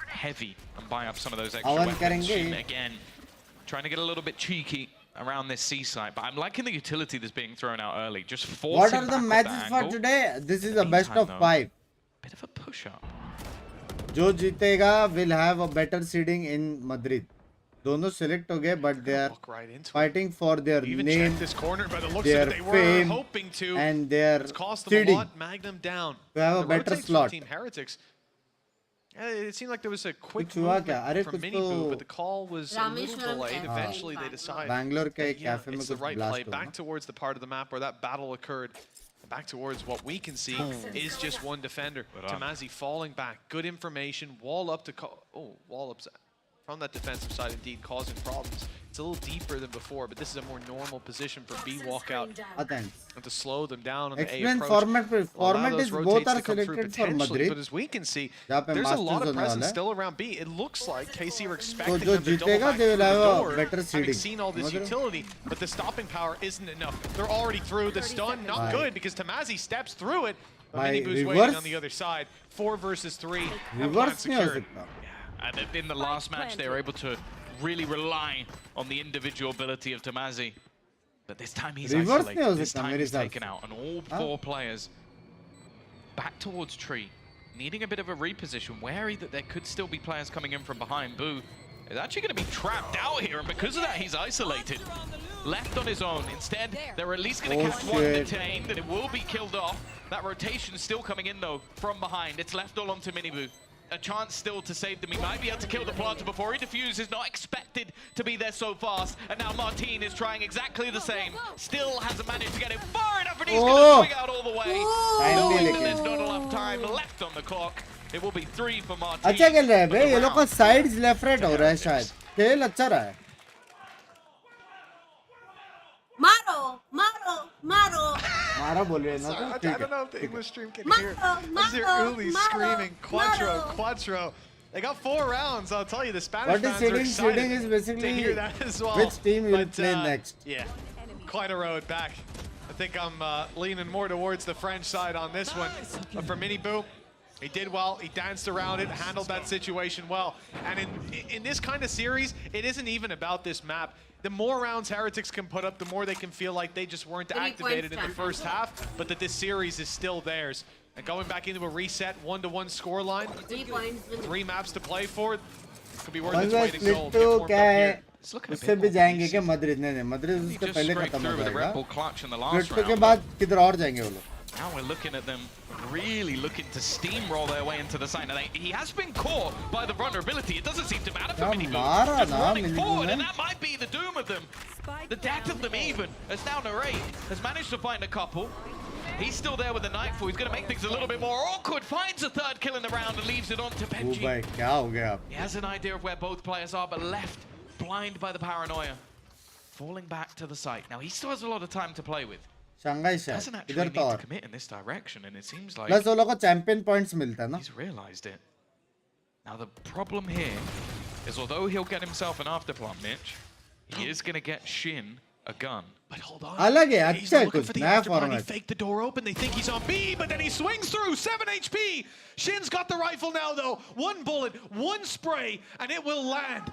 heavy and buy up some of those extra Awan weapons. करेंगे। Shin, again, trying to get a little bit cheeky around this C site, but I'm liking the utility that's being thrown out early. Just forcing What are the back off matches the for angle. today? This is a best Meantime, of though, 5. Bit of a push-up. जो जीतेगा will have a better seeding in Madrid. दोनों select हो गए but they are Walk right into it. fighting for their Even name checked this corner by the looks their of it. They were fame, hoping to. and their It's cost them a seeding. lot. Magnum down. to have a The better rotates for slot. Team Heretics. It seemed like there was a quick कुछ हुआ movement क्या? अरे from कुछ Mini Boo, तो but the call was a little Rameswaram delayed. Cafe Eventually, they में decided Bangalore के that, एक yeah, cafe में it's the कुछ right play blast हुआ back towards the part of the map where that battle occurred. Back towards what we can see is just one defender. Tamazi falling back. Good information. Wall up to... wall up from that defensive side indeed causing problems. It's a little deeper than before, but this is a more normal position for B walkout. thanks. And to slow them down on the A Explain approach. format is both are to come through selected for potentially, Madrid. but as we can see, जहाँ पे there's a lot Masters of होने presence वाला है। still around B. It looks like KC are तो expecting जो them to double जीतेगा back they through will the have a door, better having seeding. seen all this समझ रहे हो? utility, but the stopping power isn't enough. They're already through the stun, not Bye. good, because Tamazi steps through it. But Bye. Minibu's Reverse? waiting on the other side. 4 versus 3. and plan Reverse नहीं हो secured. सकता. And in the last match, they were able to really rely on the individual ability of Tamazi. But this time he's Reverse isolated. नहीं हो This सकता time मेरे he's हिसाब taken से. out. And all हाँ? 4 players back towards Tree, needing a bit of a reposition, wary that there could still be players coming in from behind. Boo is actually going to be trapped out here, and because of that, he's isolated. Left on his own. Instead, they're at least going to Oh, catch one shit. detained, and it will be killed off. That rotation's still coming in, though, from behind. It's left all onto Miniboo. A chance still to save them. He might be able to kill the planter before he defuses. Not expected to be there so fast. And now Martin is trying exactly the same. Still hasn't managed to get it far enough, and he's going Oh. to swing out all the way. Time Knowing भी that there's लेकिन. not enough time left on the clock. It will be 3 for Martin. अच्छा खेल रहा है But बे the ये लोग का round sides left right हो रहा है शायद खेल अच्छा रहा है मारो मारो मारो मारा बोल रहे हैं ना Sorry, तो I ठीक don't know है if the ठीक है English stream can Maro, hear. I hear Maro, Uli Maro, screaming, Quattro, Maro. Quattro. They got 4 rounds, I'll tell you. The Spanish What is fans are seeding? excited Seeding is basically to hear that as well. which team will But, play next. Yeah, quite a road back. I think I'm leaning more towards the French side on this one. But for Mini Boo, he did well. He danced around it, handled that situation well. And in this kind of series, it isn't even about this map. The more rounds Heretics can put up, the more they can feel like they just weren't 3 activated in the points, first half, but that this series is still theirs. And going back into a reset, 1-1 scoreline, 3 points will 3 maps to play for, could be worth one its way weight in split gold. तो Get warmed क्या up है here. It's looking a उससे bit भी more जाएंगे decent. क्या Madrid नहीं Madrid He उससे just पहले scraped खत्म हो through with a जाएगा Red Bull clutch in the last split के round. बाद किधर और जाएंगे वो लोग Now we're looking at them really looking to steamroll their way into the side. Now he has been caught by the vulnerability. It doesn't seem to matter for क्या Miniboo. मारा Just ना running Miniboo forward, ने and that might be the doom of them. The death of them even, as now Narrate has managed to find a couple. He's still there with the Nightfall. He's going to make things a little bit more awkward. Finds a 3rd kill in the round and leaves it on to O Benji. भाई क्या हो गया He has an idea of where both players are, but left blind by the paranoia. Falling back to the site. Now he still has a lot of time to play with. Shanghai doesn't शायद actually इधर need तो to और commit in this direction, and it seems like plus वो लोग को champion points मिलता है ना. he's realized it. Now the problem here is, although he'll get himself an afterplant, Mitch, he is going to get Shin a gun. But hold on. अलग है, He's अच्छा है looking कुछ for the नया afterburn. He format. faked the door open. They think he's on B, but then he swings through. 7 HP. Shin's got the rifle now, though. One bullet, one spray, and it will land.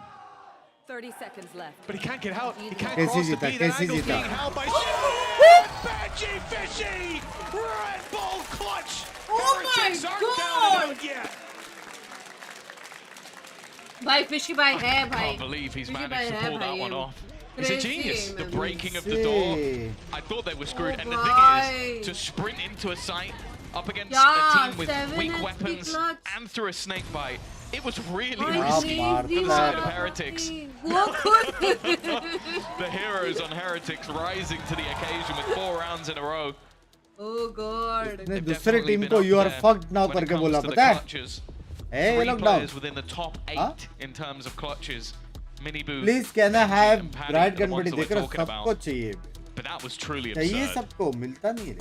30 seconds left. But he can't get out. He can't Casey cross the जीता, B. That Casey angle's जीता. being held by Shin. Benji Fishy. Red Bull clutch. Heretics aren't down and out yet. भाई fishy भाई है भाई. Can't believe he's Fishy managed to भाई है pull that भाई one ये. off. He's a Crazy genius. है, The man. breaking of the door. See. I thought they were screwed. Oh, And the thing is, boy. to sprint into a site up against Yeah, a team with 7 weak HP weapons clutch. and through a snake bite, it was really भाई risky crazy for the side of वाला Heretics. वो खुद. The heroes on Heretics rising to the occasion with 4 rounds in a row. Oh god. ने They've दूसरे definitely team been को up you are there fucked now when it करके comes बोला to the पता है. clutches. ए ये 3 लोग down. players within the top 8 Huh? in terms of clutches. Mini Boo. Please can I have and Paddy, bright the gun ones बड़ी that देख we're रहे हो, talking सबको about. चाहिए. But that was truly चाहिए absurd. सबको, मिलता नहीं है.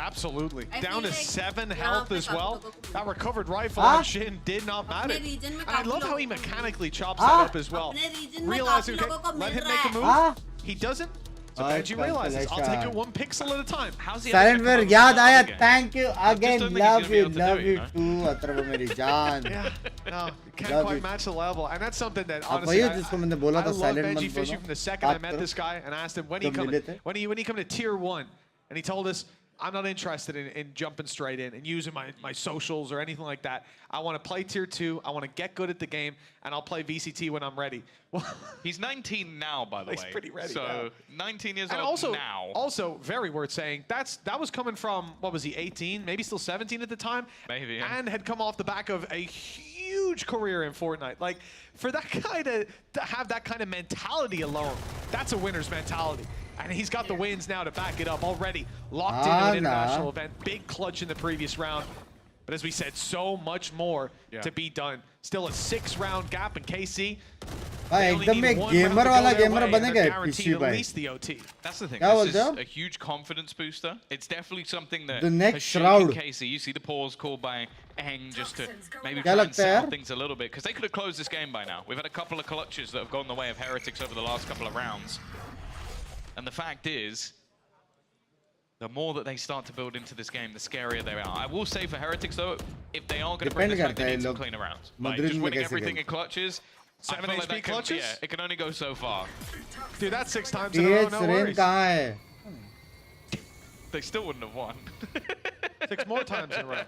Absolutely. I Down feel to like 7 यहाँ health पे as काफी well. लोगों को That recovered rifle Huh? on Shin did not matter. अपने region में And I काफी love how he लोगों को mechanically chops Huh? that up as well. अपने region में Realizing, काफी okay, लोगों को let मिल him रहा make a है. move. हाँ. He doesn't. So Alright, Benji realizes, I'll take it cancellation. 1 pixel at a time. How's he ever silent gonna where come याद up आया. with that again? Thank you I just again. don't think he's love gonna be you able to love do यू it, to Atharv मेरी जान. Yeah, no, can't Love quite it. match the level. And that's something that, अब honestly, वही जिसको मैंने बोला I था love silent Benji मत Fishy बोलो. from the second I बात met करो. this guy and asked him when he जब come मिले थे. when he come to tier 1, and he told us, I'm not interested in jumping straight in and using my socials or anything like that. I want to play tier 2. I want to get good at the game, and I'll play VCT when I'm ready. Well, He's 19 now, by the way. He's pretty ready So now. 19 years and old now. also very worth saying, that was coming from, what was he, 18, maybe still 17 at the time? Maybe, yeah. And had come off the back of a huge career in Fortnite. Like, for that guy to have that kind of mentality alone, that's a winner's mentality. And he's got the wins now to back it up already. Locked into an international event. Big clutch in the previous round. But as we said, so much more to be done. Still a 6-round gap in KC. भाई They only एकदम need एक one gamer round to go वाला their gamer way, and बनेगा they're PC guaranteed at भाई. least the OT. That's the thing. क्या This बोलते is हो? a huge confidence booster. It's definitely something that The next has shaken round. KC. You see the pause called by Eng just to maybe क्या try and लगता है settle यार? things a little bit, because they could have closed this game by now. We've had a couple of clutches that have gone the way of Heretics over the last couple of rounds. And the fact is, the more that they start to build into this game, the scarier they are. I will say for Heretics, though, if they are going to bring Depend this back, करता they है need some लोग cleaner rounds. Like, Madrid just में winning कैसे everything खेलते in clutches, 7 I feel like HP that can, clutches? yeah, it can only go so far. Dude, that's 6 times in a row, TH no rain worries. कहाँ है? They still wouldn't have won. 6 more times in a row.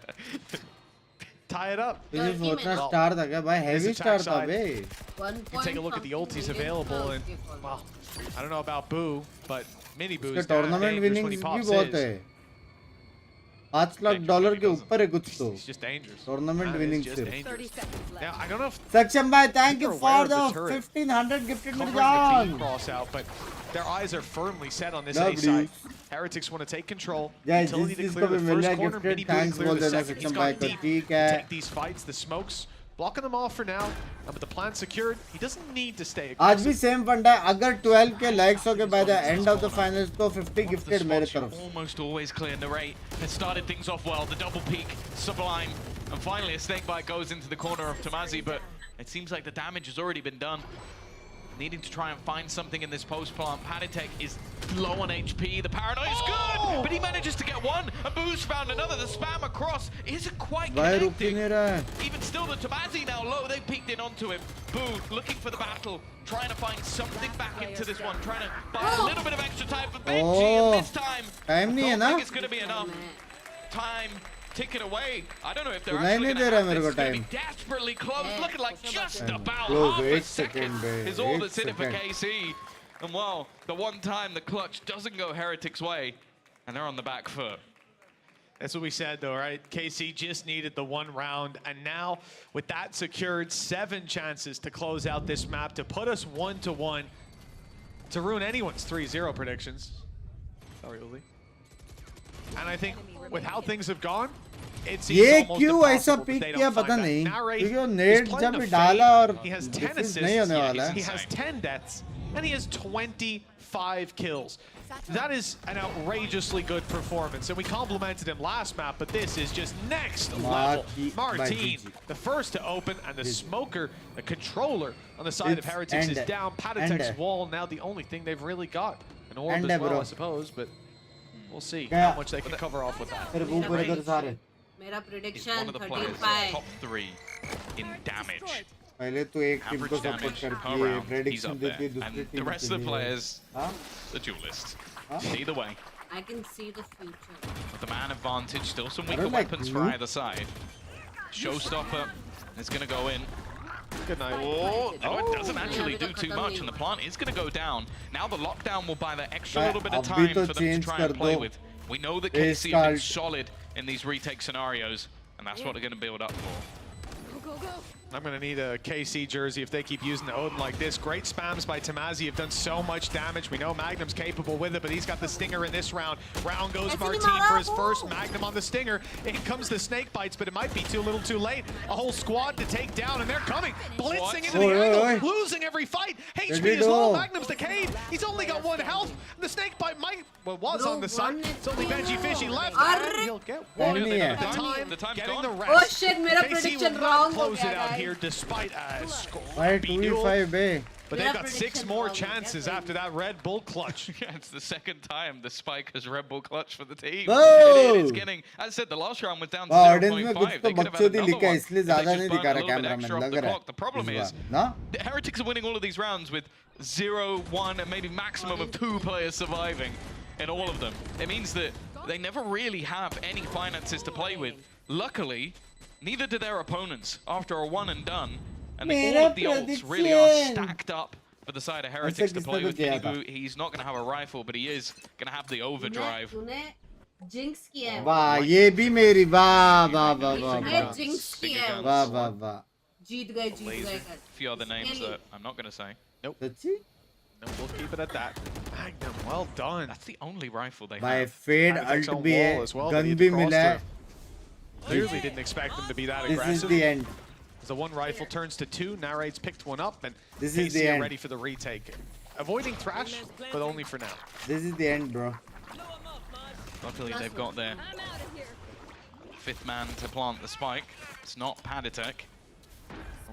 Tie it up. तुझे Turkey सोचना में. Star था क्या भाई? This heavy attack star था side. बे. You take a look at the ultis available, and well, I don't know about Boo, but Mini Boo उसके is down tournament dangerous when he winnings भी pops बहुत his. है. $5 लाख के ऊपर है कुछ तो. He's just dangerous. Tournament That is winnings just सिर्फ. 30 dangerous. seconds left. Now, I don't know if सक्षम भाई, thank you They're for aware the of the turret. 1500 gifted मेरी covering the जान. B cross out, but their eyes are firmly set on this Love A side. you. Heretics want to take control. Yeah, Utility जिस to चीज को clear भी the mill first रहा है corner, gifted, Mini Boo to thanks clear बोल the देना second. He's सक्षम got भाई को, deep ठीक to है. take these fights. The smokes blocking them all for now, but the plan secured. He doesn't need to stay आज aggressive. भी same फंडा है. अगर 12 के लाइक्स हो गए by the end of the finals तो 50 gifted मेरे spots तरफ. you almost always clear. Narrate has started things off well. The double peak, Sublime, and finally a snake bite goes into the corner of Tomazi, but it seems like the damage has already been done. Needing to try and find something in this post plant. Paditech is low on HP. The paranoia is good, but he manages to get one. And Boo's found another. The spam across isn't quite भाई रुक ही connecting. नहीं रहा है. Even still, the Tomazi now low. They peeked in onto him. Boo looking for the battle, trying to find something back into this one, trying to buy a little bit of extra time for Benji. And this time, time नहीं है I ना? don't think it's going to be enough. Time ticking away. I don't know if they're सुनाई actually नहीं going they to रहा have मेरे this. को It's going to time. be desperately close. Looking like just about close, half a 8 second second, is all 8 that's in it for second. KC. And well, the one time the clutch doesn't go Heretics' way, and they're on the back foot. That's what we said, though, right? KC just needed the 1 round, and now with that secured, 7 chances to close out this map to put us 1-1 to ruin anyone's 3-0 predictions. Sorry, Uli. And I think with how things have gone, it seems ये almost क्यों ऐसा impossible that pick they किया don't find पता that. नहीं. Narrate क्योंकि वो is net playing जब to भी fade. डाला और He has 10 defense assists. नहीं होने Yeah, वाला he's है. He has 10 deaths. and he has 25 kills. That is an outrageously good performance, and we complimented him last map, but this is just next level. Martin, the first to open, and the smoker, the controller on the side of Heretics is down. Patatek's wall now the only thing they've really got. An orb as well, I suppose, but we'll see how much they can cover off with that. मेरा prediction one of the players 13-5. top 3 in damage. पहले तो एक team को Average support damage per करती है round, he's prediction up there. देती है दूसरी And team the rest of the players, the duelist. Either way, I can see the future. with the man advantage, still some I weaker don't like weapons for blue. either side. Showstopper is going to go in. Good night. Oh, no, it doesn't actually do too much, and the plant is going to go down. Now the lockdown will buy that extra little bit of time for them to try and play with. We know that KC have been solid in these retake scenarios, and that's what they're going to build up for. I'm going to need a KC jersey if they keep using the Odin like this. Great spams by Tamazi have done so much damage. We know Magnum's capable with it, but he's got the Stinger in this round. Round goes Martin for his first. Magnum on the Stinger. In comes the Snake Bites, but it might be too little too late. A whole squad to take down, and they're coming. Blitzing into the angle, losing every fight. HP is low. Magnum's decayed. He's only got 1 health. The Snake Bite might, well, was on the side. It's only Benji Fishy left. And he'll get one at a time. The time's Getting gone. the rest. Oh shit, मेरा KC prediction will wrong not हो close गया it out guys. here despite a score. 5-2-5 बे. But they've got 6 more chances after that Red Bull clutch. Yeah, it's the second time the Spike has Red Bull clutch for the team. Whoa! It's getting, as I said, the last round was down to audience में 0.5. कुछ तो They could have had बकचोदी another लिखा है one इसलिए if they ज्यादा just नहीं burnt दिखा a रहा little bit cameraman extra off लग the रहा clock. The problem है is, ना the Heretics are winning all of these rounds with 0, 1, and maybe maximum of 2 players surviving in all of them. It means that they never really have any finances to play with. Luckily, neither do their opponents after a one and done. And all of the ults really are stacked up for the side of Heretics to play with. Miniboo, he's not going to have a rifle, but he is going to have the overdrive. तूने jinx किया है. वाह ये भी मेरी वाह वाह वाह वाह ये वाह jinx किया है. वाह वाह वाह जीत गए कर. A few other names that I'm not going to say. सच्ची No, we'll keep it at that. Magnum, well done. That's the only rifle they भाई have. Fade Patatek's ult on भी है wall as well, gun but he भी crossed मिला है. Clearly didn't expect them to be that This is aggressive. the end. The one rifle turns to 2. Narrate's picked one up, and This is the KC are end. ready for the retake. Avoiding Thrash, but only for now. This is the end, bro. Luckily, they've got their 5th man to plant the spike. It's not Patatek.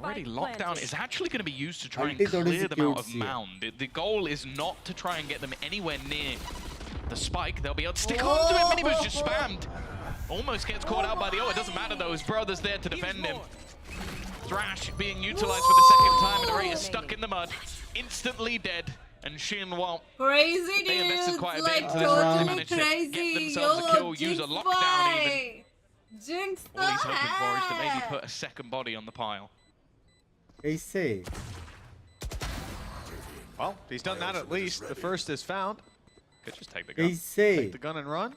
Already lockdown is actually going to be used to try and clear them out of mound. The goal is not to try and get them anywhere near the spike. They'll be able to stick onto it. Miniboo's just spammed. Almost gets caught out by the it doesn't matter though. His brother's there to defend him. Thrash being utilized for the second time, and Ray is stuck in the mud, instantly dead. And Shin, well, Crazy they invested dudes, quite a bit like into this round. They totally managed to crazy. get themselves a kill, use a Jinx lockdown even. boy. Jinx All he's hoping for is to maybe है. put a second body on the pile. कैसे Well, he's done that at least. The first is found. Could just take the gun. कैसे Take the gun and run.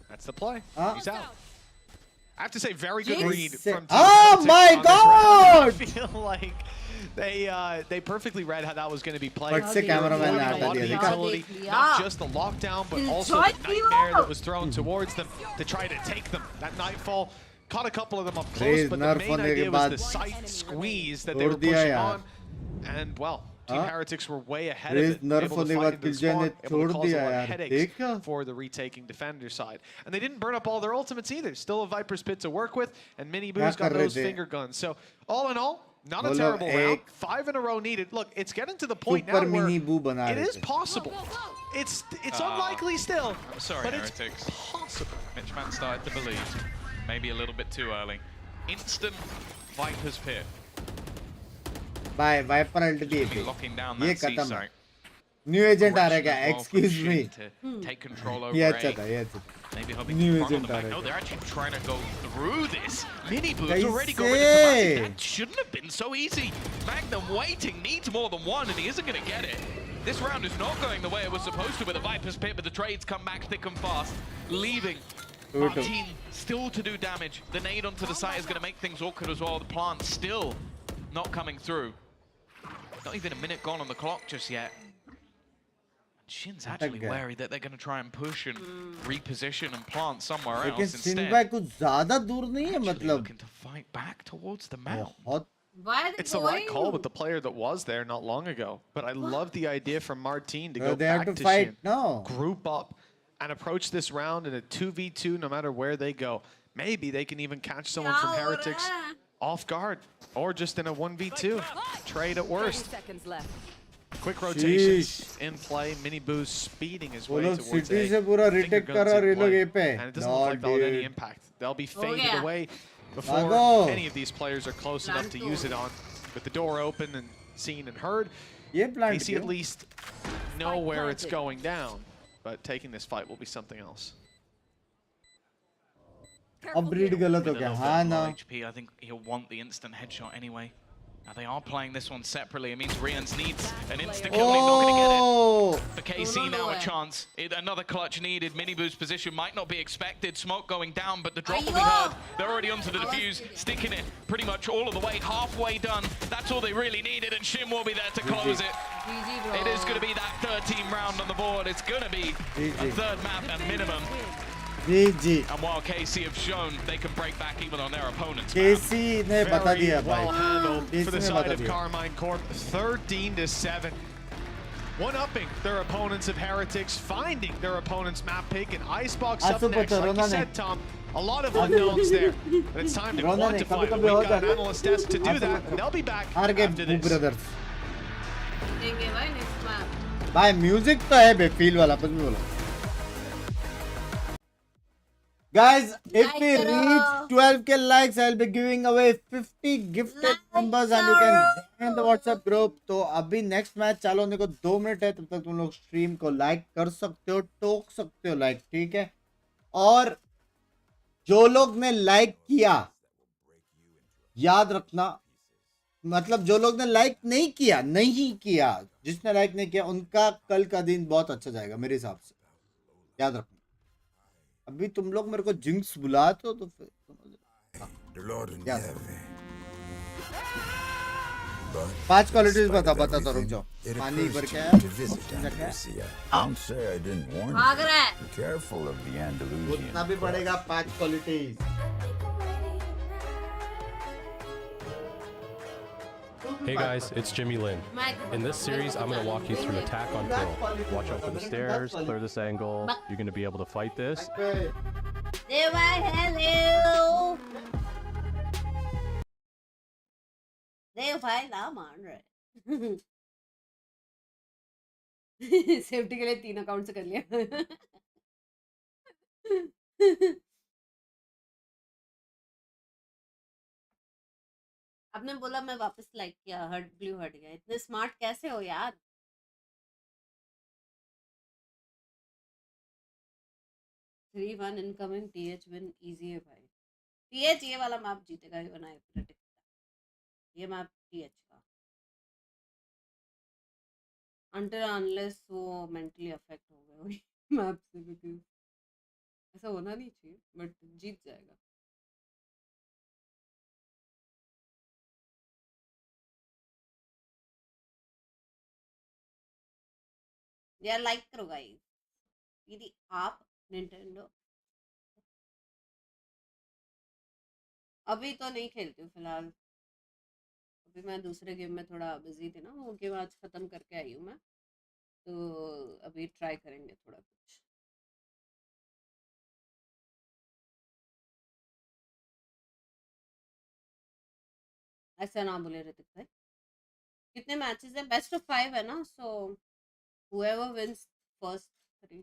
That's the play. He's out. I have to say, very good Jinx. read from Team Oh Heretics my on this round. God! I feel like they perfectly read how that was going to be played. फट से cameraman ने A हटा lot of दिया utility, देखा not just the lockdown, but also the nightmare that was thrown towards them to try to take them. That nightfall caught a couple of them up close, Raze but the nerf main होने के idea was बाद the sight squeeze that they छोड़ were दिया pushing यार. on. And, well, Team Heretics were way ahead Raze of it, nerf able to होने के fight बाद into the Killjoy ने spawn, able छोड़ to cause a दिया lot of यार. headaches देखा? for the retaking defender side. And they didn't burn up all their ultimates either. Still a Viper's Pit to work with, and Miniboo's got कर रहे those थे? finger guns. So, all in all, not a वो लोग terrible round. एक 5 in a row needed. Look, it's getting to the point now super where mini बू बना it रहे is थे. possible. It's unlikely still, I'm sorry, but it's Heretics. possible. Mitchman started to believe. Maybe a little bit too early. Instant Viper's Pit. By Viper ult दिए Be थे. locking down ये that C खत्म है. site. New agent आ रहा है क्या? Well from Excuse Shin me. to take control over ये A. अच्छा था ये अच्छा था. Maybe hoping New to front on agent the back. Uh No, रहा they're है. actually trying to go through this. Miniboo's कैसे? already got rid of Tamazi. That shouldn't have been so easy. Magnum waiting, needs more than one, and he isn't going to get it. This round is not going the way it was supposed to with the Viper's Pit, but the trades come back thick and fast, leaving Martin still to do damage. The nade onto the site is going to make things awkward as well. The plant still not coming through. Not even a minute gone on the clock just yet. Shin's actually wary that they're going to try and push and reposition and plant somewhere लेकिन else सिन instead. भाई कुछ ज़्यादा दूर नहीं है Actually मतलब. looking to fight back towards the mount. बहुत Why are they It's the going? right call with the player that was there not long ago. But I love the idea from Martin to go They have back to to fight. Shin, No. group up, and approach this round in a 2v2 no matter where they go. Maybe they can even catch someone from Heretics off guard or just in a 1v2. Trade at worst. seconds left. Quick rotations in play. Mini boost speeding his वो way लोग towards city A. से पूरा Finger retake कर guns रहा in है, ये लोग play. ये पे. And it doesn't look like they'll have any impact. They'll be faded गया. away before भागो. any of these players are close enough to use it on. With the door open and seen and heard, ये plant PC at क्यों? least know where it's going down. But taking this fight will be something else. अब read गलत हो With a गया. little हाँ bit ना. more HP, I think he'll want the instant headshot anyway. Now they are playing this one separately. It means Rians needs an insta kill. He's not going to get it. Oh. For KC now a chance. Another clutch needed. Mini boost position might not be expected. Smoke going down, but the drop will be heard. They're already onto the defuse, sticking it pretty much all of the way, halfway done. That's all they really needed, and Shim will be there to close it. It is going to be that third team round on the board. It's going to be a third map at minimum. GG. And while KC have shown they can break back even on their opponents. KC ने बता Very दिया well भाई. handled KC for the ने side बता of दिया. Carmine Corp. 13-7. One-upping their opponents of Heretics, finding their opponent's map pick, and Icebox up Asu next. पता, Like you रोना said, Tom, a lot of unknowns there. And it's time to रोना नहीं, quantify it. कभी-कभी We've हो got an जाता है. analyst desk to do Asu that, पता. and they'll be back हार गए after this. brothers. देंगे भाई next map. भाई म्यूजिक तो है बे फील वाला कुछ भी बोलो. Guys, if we reach 12k likes, I'll be giving away 50 gifted numbers and you can join the WhatsApp group. तो अभी next मैच चालू होने को 2 मिनट है, तब तक तुम लोग स्ट्रीम को लाइक कर सकते हो, टोक सकते हो लाइक, ठीक है? और जो लोग ने लाइक किया, याद रखना, मतलब जो लोग ने लाइक नहीं किया, जिसने लाइक नहीं किया, उनका कल का दिन बहुत अच्छा जाएगा मेरे हिसाब से, याद रखना. अभी तुम लोग मेरे को जिंक्स बुलाते हो तो फिर पांच क्वालिटीज बता तो रुक जाओ. पानी भर के भाग रहा है. उतना भी पड़ेगा 5 qualities. Hey guys, it's Jimmy Lin. In this series, I'm going to walk you through attack on Pearl. Watch out for the stairs, clear this angle. You're going to be able to fight this. hello. देव भाई ना मान रहे. Safety के लिए 3 account से कर लिया. आपने बोला मैं वापस लाइक किया, हट ब्लू हट गया. इतने स्मार्ट कैसे हो यार? Three one incoming. TH win easy है भाई. टीएच ये वाला मैप जीतेगा ही बनाए प्रेडिक्ट. ये मैप टीएच का. अनटिल अनलेस वो मेंटली अफेक्ट हो गए वही मैप से, बिकॉज़ ऐसा होना नहीं चाहिए, बट जीत जाएगा. यार लाइक करो गाइस. यदि आप निंटेंडो अभी तो नहीं खेलती हूँ फिलहाल. अभी मैं दूसरे गेम में थोड़ा बिजी थी ना, वो गेम आज खत्म करके आई हूँ मैं, तो अभी ट्राई करेंगे थोड़ा कुछ. ऐसा ना बोले ऋतिक भाई. कितने मैचेस हैं? बेस्ट ऑफ 5 है ना, सो whoever wins first 3.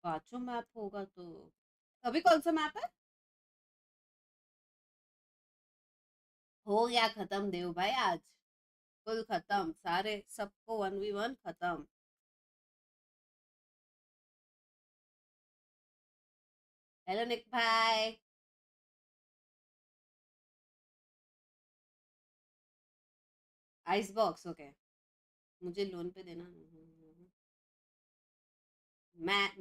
पांचों मैप होगा तो अभी कौन सा मैप है? हो गया खत्म देव भाई. आज फुल खत्म, सारे सबको 1v1 खत्म. हेलो निक भाई. Ice box okay. मुझे लोन पे देना.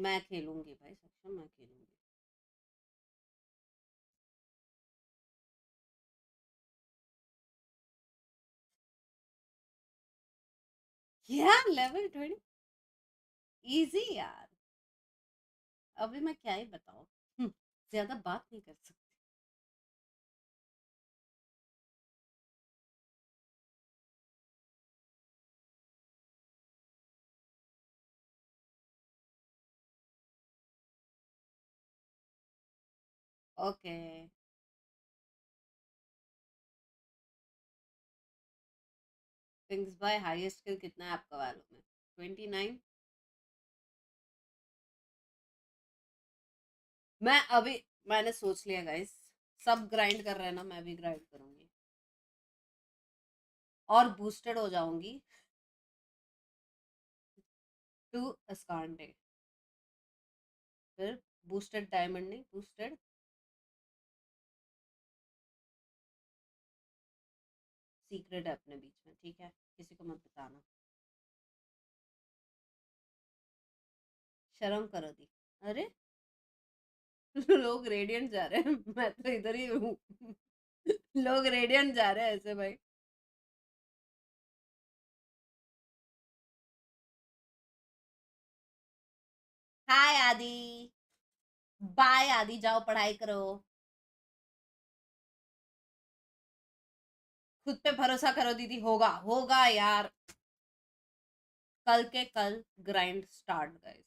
मैं खेलूंगी भाई, सक्षम मैं खेलूंगी. क्या लेवल 20 इजी यार. अभी मैं क्या ही बताऊं. ज्यादा बात नहीं कर सकती. ओके बिंक्स भाई हाईएस्ट किल कितना है आपका वालों में? 29। मैंने सोच लिया गाइस, सब ग्राइंड कर रहे हैं ना, मैं भी ग्राइंड करूंगी और बूस्टेड हो जाऊंगी टू अस्कांडे। फिर बूस्टेड डायमंड नहीं, बूस्टेड सीक्रेट है अपने बीच में, ठीक है, किसी को मत बताना। शर्म करो दी। अरे लोग रेडियंट जा रहे हैं, मैं तो इधर ही हूँ। लोग रेडियंट जा रहे हैं ऐसे भाई। हाय आदि, बाय आदि, जाओ पढ़ाई करो, खुद पे भरोसा करो दीदी, होगा होगा यार, कल के कल grind start guys.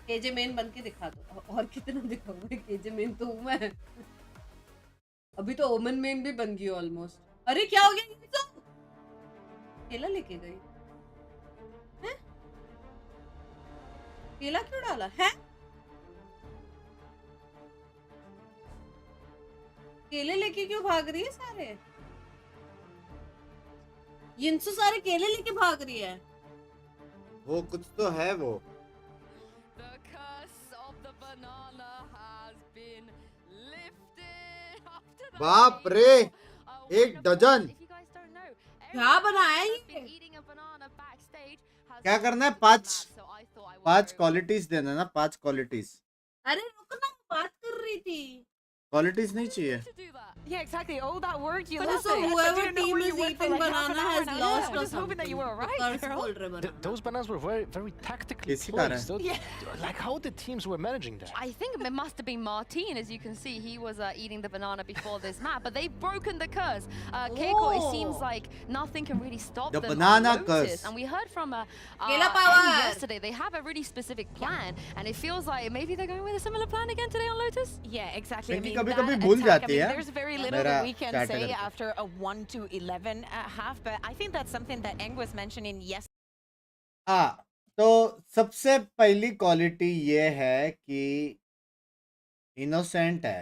KJ main बन के दिखा दो, और कितना दिखाऊंगा, केजे मेन तो हूं मैं। अभी तो ओमन मेन भी बन गई ऑलमोस्ट। अरे क्या हो गया, ये तो केला लेके गई है, केला क्यों डाला है? केले लेके क्यों भाग रही है सारे? यिंसु सारे केले लेके भाग रही है। वो कुछ तो है वो। The curse of the banana has been lifted after that बाप रे, एक dozen. If you guys don't know, क्या बनाया है everyone has ये? been eating a banana backstage has क्या करना है? posted पांच that, so I thought I would पांच go. क्वालिटीज देना ना, 5 क्वालिटीज। अरे रुकना, बात कर रही थी। क्वालिटीज नहीं चाहिए। To do that. Yeah, exactly. All that work you So left so it. I whoever didn't know team where is you went for eating like half an banana hour has now. lost I or was hoping that you were something. alright, Curse girl. बोल रहे banana। Those bananas were very tactically किसी का placed. है? Those- Like how the teams were managing that. I think it must have been Martin, as you can see, he was eating the banana before this map, but they've broken the curse. Keiko, it seems Oh. like nothing can really stop The them. banana Lotus, curse. and we heard from Keela Em power. yesterday, they have a really specific plan, and it feels like maybe they're going with a similar plan again today on Lotus. Yeah, exactly. क्योंकि that कभी-कभी भूल attack, जाती है। there's very little मेरा that we can chat say करके। after a 1-11 half, but I think that's something that Eng was mentioning yesterday. तो सबसे पहली क्वालिटी ये है कि इनोसेंट है,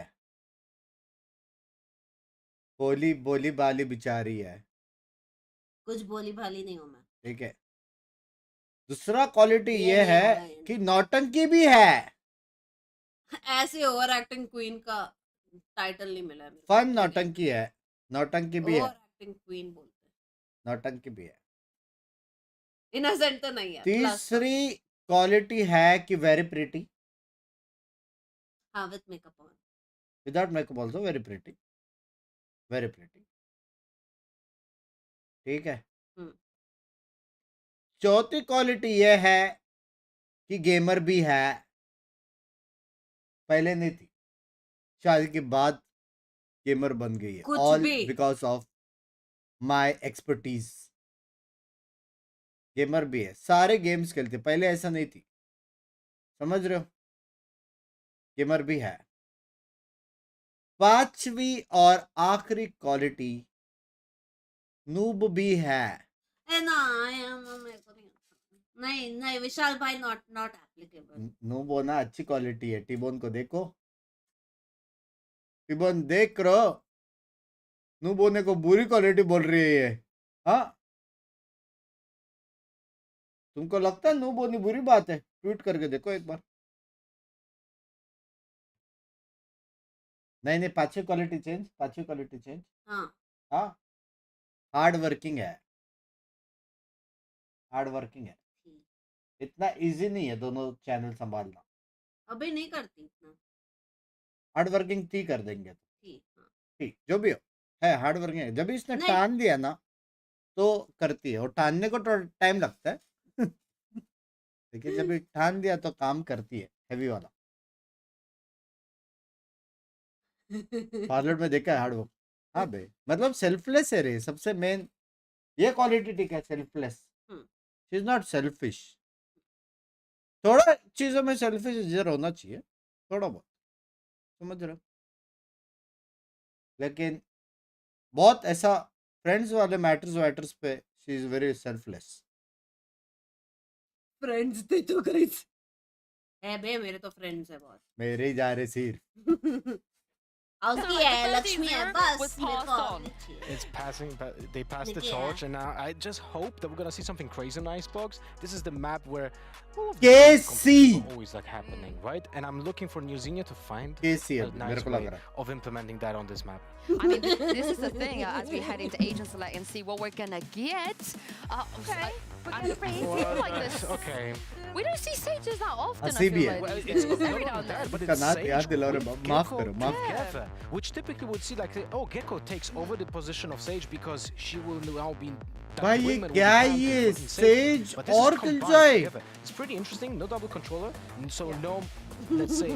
बोली बोली बाली बिचारी है, कुछ बोली भाली नहीं हूं मैं। ठीक है। दूसरा क्वालिटी ये ये नहीं है होगा ये। कि नौटंकी भी है, ऐसे ओवर एक्टिंग क्वीन का टाइटल नहीं मिला है मेरे को। फन नौटंकी है, नौटंकी भी है, ओवर एक्टिंग क्वीन बोलते हैं, नौटंकी भी है। इनोसेंट तो नहीं है। plus तीसरी क्वालिटी है कि वेरी प्रिटी, हाँ, with makeup on. Without makeup also very pretty, very pretty, ठीक है। हम्म। चौथी क्वालिटी ये है कि गेमर भी है, पहले नहीं थी, शादी के बाद गेमर बन गई है, कुछ ऑल भी। Because of my expertise. Gamer भी है, सारे गेम्स खेलते, पहले ऐसा नहीं थी, समझ रहे हो? गेमर भी है। पांचवी और आखिरी क्वालिटी नूब भी है। ए ना, मेरे को नहीं नहीं विशाल भाई, नॉट नॉट एप्लीकेबल। नूब होना अच्छी क्वालिटी है। टिबोन को देखो, टिबोन देख रो, नूब होने को बुरी क्वालिटी बोल रही है ये। हाँ, तुमको लगता है नूब होनी बुरी बात है? ट्वीट करके देखो एक बार। नहीं नहीं, पांचवी क्वालिटी चेंज, पांचवी क्वालिटी चेंज। हाँ हाँ, हार्ड वर्किंग है, हार्ड वर्किंग है। ठीक। इतना इजी नहीं है दोनों चैनल संभालना। अभी नहीं करती इतना। हार्ड वर्किंग थी, कर देंगे तो ठीक, हाँ। ठीक, जो भी हो है हार्ड वर्किंग है। जब भी इसने नहीं। ठान लिया ना तो करती है, और ठानने को तो टाइम लगता है लेकिन जब भी ठान दिया तो काम करती है, हैवी वाला। पार्लर में देखा है हार्ड वर्क। हाँ बे, मतलब सेल्फलेस है रे, सबसे मेन ये क्वालिटी ठीक है, selfless. She is not selfish. थोड़ा चीजों में सेल्फिश इधर होना चाहिए, थोड़ा बहुत, समझ रहे हो? लेकिन बहुत ऐसा फ्रेंड्स वाले मैटर्स पे she is very selfless. Friends थे तो गाइस है बे, मेरे तो फ्रेंड्स है बहुत। मेरे ही जा रहे सिर। उसकी है, लक्ष्मी है, बस was मेरे passed को on. It's passing, but they passed the Yeah. torch, and now I just hope that we're gonna see something crazy on Icebox. This is the map where all of these KC. competitions are always like happening, right? And I'm looking for New Zealand to find KC है, a मेरे nice को लग way रहा है। of implementing that on this map. I mean, this is the thing as we head into Agent Select and see what we're gonna get. Okay. I feel like this. Okay. We don't see sages that often. I हंसी भी feel है। like Well, these it's days. not Every now only and that, then. but का it's नाम याद Sage, दिला रहे, माफ Gecko, करो, माफ करो। together, which typically would see like, oh, Gecko takes over the position of Sage because she will now be. that भाई ये women will क्या be है down ये? to fucking Sage. Sage But this is और combined Killjoy। together. It's pretty interesting. No double controller, and so no. Let's say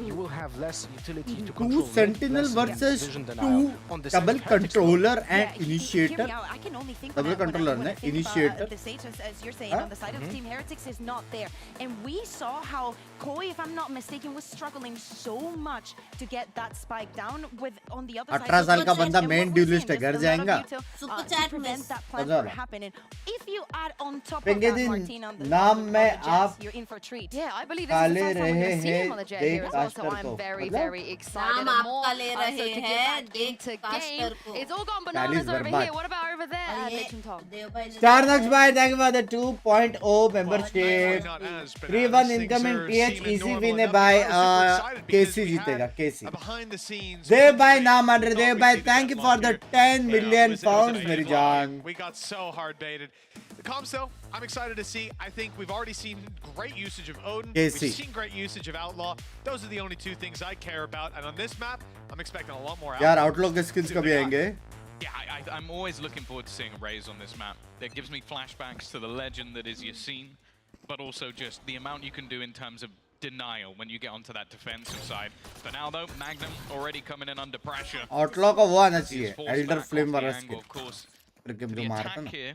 you will have less utility to Two control. mid, Sentinel less versus vision two denial. On the side double of Heretics, though, controller Yeah, and hear initiator। me out. I can only think Double when I- controller when I ने, think about, initiator। the Sage, as you're saying, Huh? on the side of Team Heretics is not there. And we saw how Koi, if I'm not mistaken, was struggling so much to get that spike down with on the other side. 18 साल का बंदा And main what we're duelist है, seeing, घर there's a lot of जाएगा। util, Super to chat prevent miss। that plan मजा आ from रहा। happening. If you add on top of पेंगे that, दिन Martin, on the नाम on में the Jets, आप you're in for a treat. Yeah, I believe this is the काले first time we're रहे going to see him हैं on the jet देख here as well, so caster I'm को, very, मतलब very excited. नाम And more, आपका ले so रहे to get हैं, back देख into game, कास्टर को। it's all gone Rally's bananas over बर्बाद। here. What about over there, और ये Legend Tom? देव भाई ने Starnucks by thank you for the 2.0 membership। Not as bananas. 3-1 Things incoming are TH seeming easy normal win enough. by We are super excited because KC we had जीतेगा KC। a behind the scenes देव भाई conflict. नाम मान रहे, We thought Dev we'd भाई see the thank you for deadlock the here. 10 Yeah, million it was a pounds मेरी deadlock. जान। We got so hard baited. The comms though, I'm excited to see. I think we've already seen great usage of Odin. KC. We've seen great usage of Outlaw. Those are the only two things I care about. And on this map, I'm expecting a lot more यार Outlaw. आउटलॉक के skins कभी आएंगे? Yeah, I'm always looking forward to seeing a Raze on this map. That gives me flashbacks to the legend that is Yassine, but also just the amount you can do in terms of denial when you get onto that defensive side. For now though, Magnum already coming in under pressure. आउटलॉक का वो आना He चाहिए, is forced Elder back flame off वाला the angle, skin. of course. फिर For जो the मारता attack ना। here,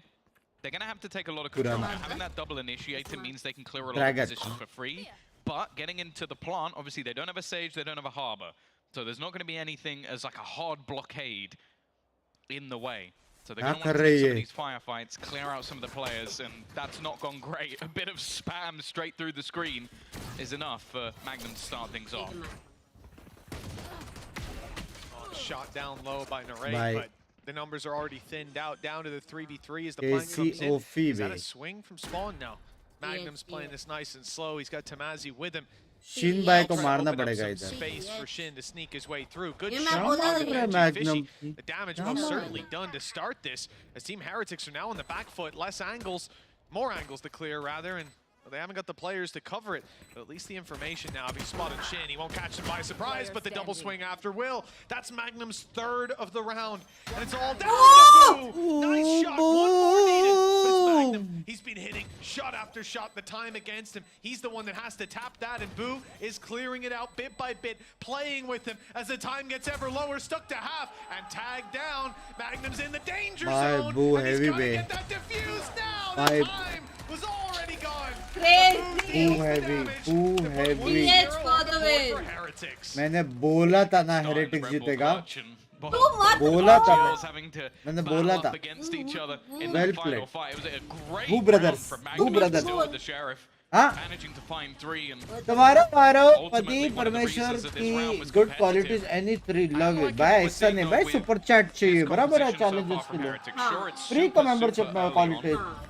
they're going to have to take a lot of Purana. control. Having that double initiator means they can clear a lot Dragon. of positions for free. But getting into the plant, obviously they don't have a Sage, they don't have a Harbor. So there's not going to be anything as like a hard blockade in the way. So they're going to want to take some of these firefights, clear out some of the players, and that's not gone great. A bit of spam straight through the screen is enough for Magnum to start things off. Shot down low by Narate, By but the numbers are already thinned out. Down to the 3v3 as the plan KC comes in. Ophi Is that a bhai। swing from Spawn? No. Magnum's playing this nice and slow. He's got Tamazi with him. Shin भाई को Trying to मारना open up पड़ेगा some इधर। space for Shin to sneak his way through. Good ये मैं shot बोला on था the ये। Magnum Fishy. The damage क्या most मारा? certainly done to start this. As Team Heretics are now on the back foot. Less angles, more angles to clear rather, and they haven't got the players to cover it. But at least the information now. If he spotted Shin, he won't catch him by surprise, but the double swing after will. That's Magnum's third of the round. And it's all down to Boo. Nice shot. One more needed. But it's Magnum. He's been hitting shot after shot. The time against him. He's the one that has to tap that, and Boo is clearing it out bit by bit, playing with him as the time gets ever lower, stuck to half, and tagged down. Magnum's in the danger Bye, zone. Boo, And he's heavy gotta bay. get that defused now. Bye. The time was already gone. Crazy। Boo heavy, Boo heavy। TH for the win। For Heretics. मैंने बोला था ना Starting heretics the Red Bull जीतेगा। clutch and both बोला था duels having to मैंने battle बोला up था। against each other in Well that final played। fight. It was a great Boo round brothers, from Boo Magnum brothers। still with the Sheriff, हाँ managing to find three and तुम्हारा मारो पति Ultimately, one of the परमेश्वर reasons that this round was की good competitive. Qualities any three love like it it भाई was ऐसा नहीं signaled भाई with सुपर चैट चाहिए this बराबर है competition so चैलेंजेस far के from लिए Heretics. Sure, it's free super, का मेंबरशिप super में early on, क्वालिटीज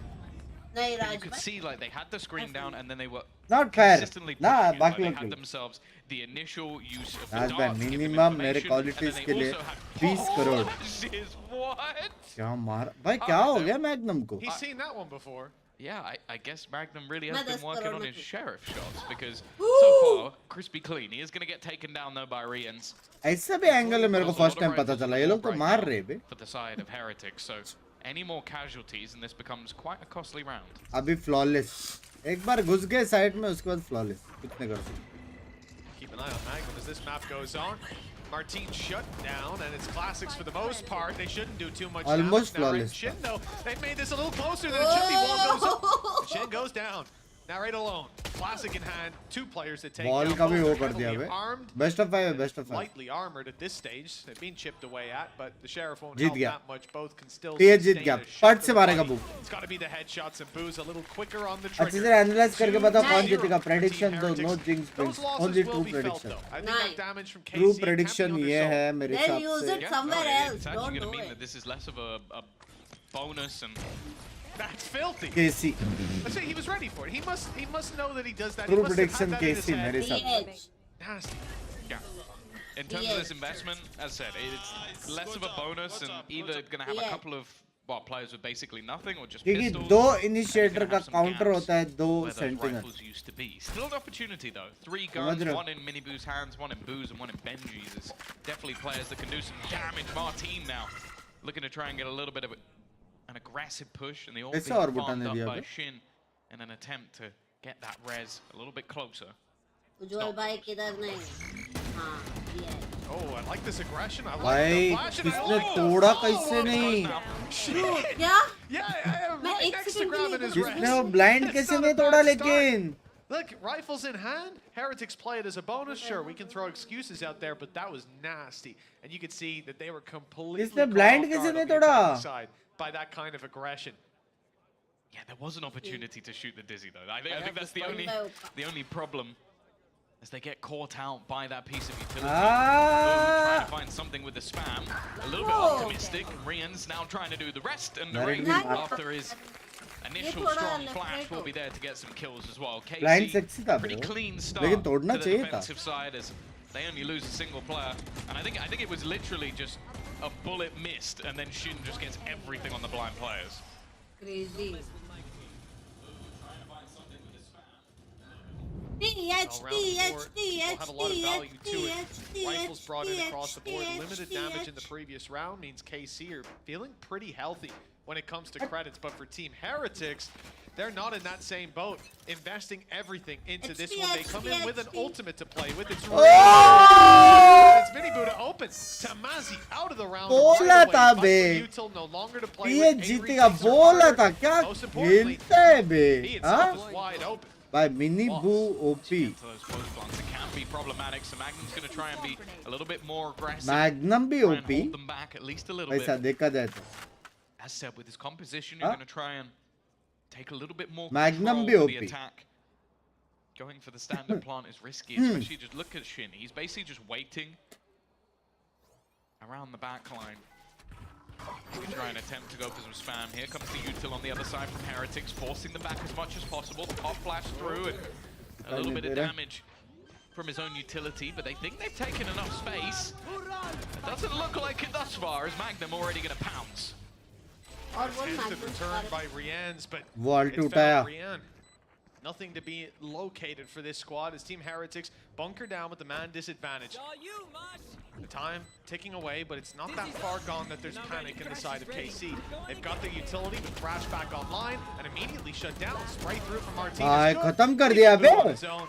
नहीं but राज you could भाई। see like they had the screen down and then they were not fair consistently ना pushing it. Like, बाकी they लोग had के लिए themselves the initial use of the राज भाई darts to give them minimum मेरे information, and qualities then के they लिए also had 20 crore flashes. What? क्या मार भाई क्या हो गया मैग्नम को He's seen that one before. Yeah, I guess Magnum really has मैं been 10 working करोड़ on में his थी। sheriff shots because so far, crispy clean. He is going to get taken down though by Rians. ऐसा भी angle है मेरे को first time पता चला ये लोग तो मार रहे बे For the side of Heretics, so any more casualties and this becomes quite a costly round. अभी फ्लॉलेस एक बार घुस गए साइड में उसके बाद फ्लॉलेस कुछ नहीं कर सकते Keep an eye on Magnum as this map goes on. Martin shut down, and it's classics for the most part. They shouldn't do too much Almost damage. Now, flawless. Shin, though, they've made this a little closer than it should be. Wall goes up. Shin goes down. Now right alone. Classic in hand. Two players that take Ball down. का भी वो Both कर दिया heavily bay. armed. Best of 5 है, best of 5. Lightly armored at this stage. They've been chipped away at, but the Sheriff won't Jeet help गया. that much. Both can still TH Jeet sustain गया. a shot पट to से the मारेगा body. बू. It's got to be the headshots and Boo's a little quicker on the अच्छे trigger. से analyse करके बताओ कौन जीतेगा. Prediction Team दो, no Heretics. jinx Those picks. losses Only will true be felt, prediction. though. I think Nice. that damage from True KC prediction can be ये undersold. है मेरे Then हिसाब use से. it somewhere else. It's actually Don't going to do mean it. that this is less of a bonus and That's filthy. KC. Let's say he was ready for it. He must know that he does that. True He must have prediction had that in his KC head. मेरे हिसाब से. TH. Nasty. yeah. In terms of this investment, as said, it's less of a bonus and either going to have a Yeah. couple of players with basically nothing or just क्योंकि pistols. दो and you're initiator gonna का have some counter gaps होता है, दो where those sentinel. rifles used to be. Still an opportunity though. 3 समझ guns, रहे हो? one in Mini Boo's hands, one in Boo's and one in Benji's. There's definitely players that can do some damage. Martin now looking to try and get a little bit of an aggressive push, and they all being ऐसा और button farmed है up दिया by बे. Shin in an attempt to get that res a little bit closer. उज्जवल भाई किधर नहीं. हाँ, ये है. Oh, I like this aggression. I like भाई the flash. and I किसने like- तोड़ा Oh, कैसे नहीं? Shit. क्या? Yeah, मैं right एक next to second के grabbing लिए his तो- wrist. किसने वो blind It's कैसे not a नहीं bad तोड़ा start. लेकिन? Look, rifles in hand. Heretics play it as a bonus. Sure, we can throw excuses out there, but that was nasty. And you could see that they were completely किसने caught blind off कैसे guard नहीं on the तोड़ा? attacking side by that kind of aggression. Yeah, there was an opportunity to shoot the Dizzy though. I think that's the only problem, as they get caught out by that piece of utility. Trying to find something with the spam. A little bit optimistic. Rian's now trying to do the rest, and Very Ray, good. after his initial strong flash, will be there to get some kills as well. Blind KC, sexy था pretty bro. clean start लेकिन to तोड़ना the चाहिए था. defensive side as they only lose a single player. And I think it was literally just a bullet missed, and then Shin just gets everything on the blind players. Crazy. Will have a lot of value to it. Rifles brought in across the board. Limited damage in the previous round means KC are feeling pretty healthy when it comes to credits. But for Team Heretics, they're not in that same boat, investing everything into this one. They come in with an ultimate to play with. It's it's Mini Buddha open. Tamazi out of the round. बोला था right bay. away. Util no longer to play ये with. जीतेगा बोला था क्या Most importantly, खेलता है बे. he itself हाँ? is wide open. By Mini Boo OP. To those post plants, it can be problematic. So Magnum's going to try and be a little bit more aggressive. Magnum भी Try and OP. hold them back at least a little ऐसा bit. देखा जाए तो. As said, with his composition, you're Huh? going to try and take a little bit more Magnum control भी of the OP. attack. Going for the standard plant is risky, especially just look at Shin. He's basically just waiting around the back line. He's going to try and attempt to go for some spam. Here comes the util on the other side from Heretics, forcing them back as much as possible. The pop flash through and a little bit of damage from his own utility, but they think they've taken enough space. It doesn't look like it thus far, as Magnum already going to pounce. और वो Attempted match return by Rian's, but वो आल्टी it's उठाया. found Rian. Nothing to be located for this squad as Team Heretics bunker down with the man disadvantage. The time ticking away, but it's not that far gone that there's panic in the side of KC. They've got their utility with Crash back online and immediately shut down. Spray through from Martinez. भाई Good. खत्म कर Keep दिया the move bay. on his own,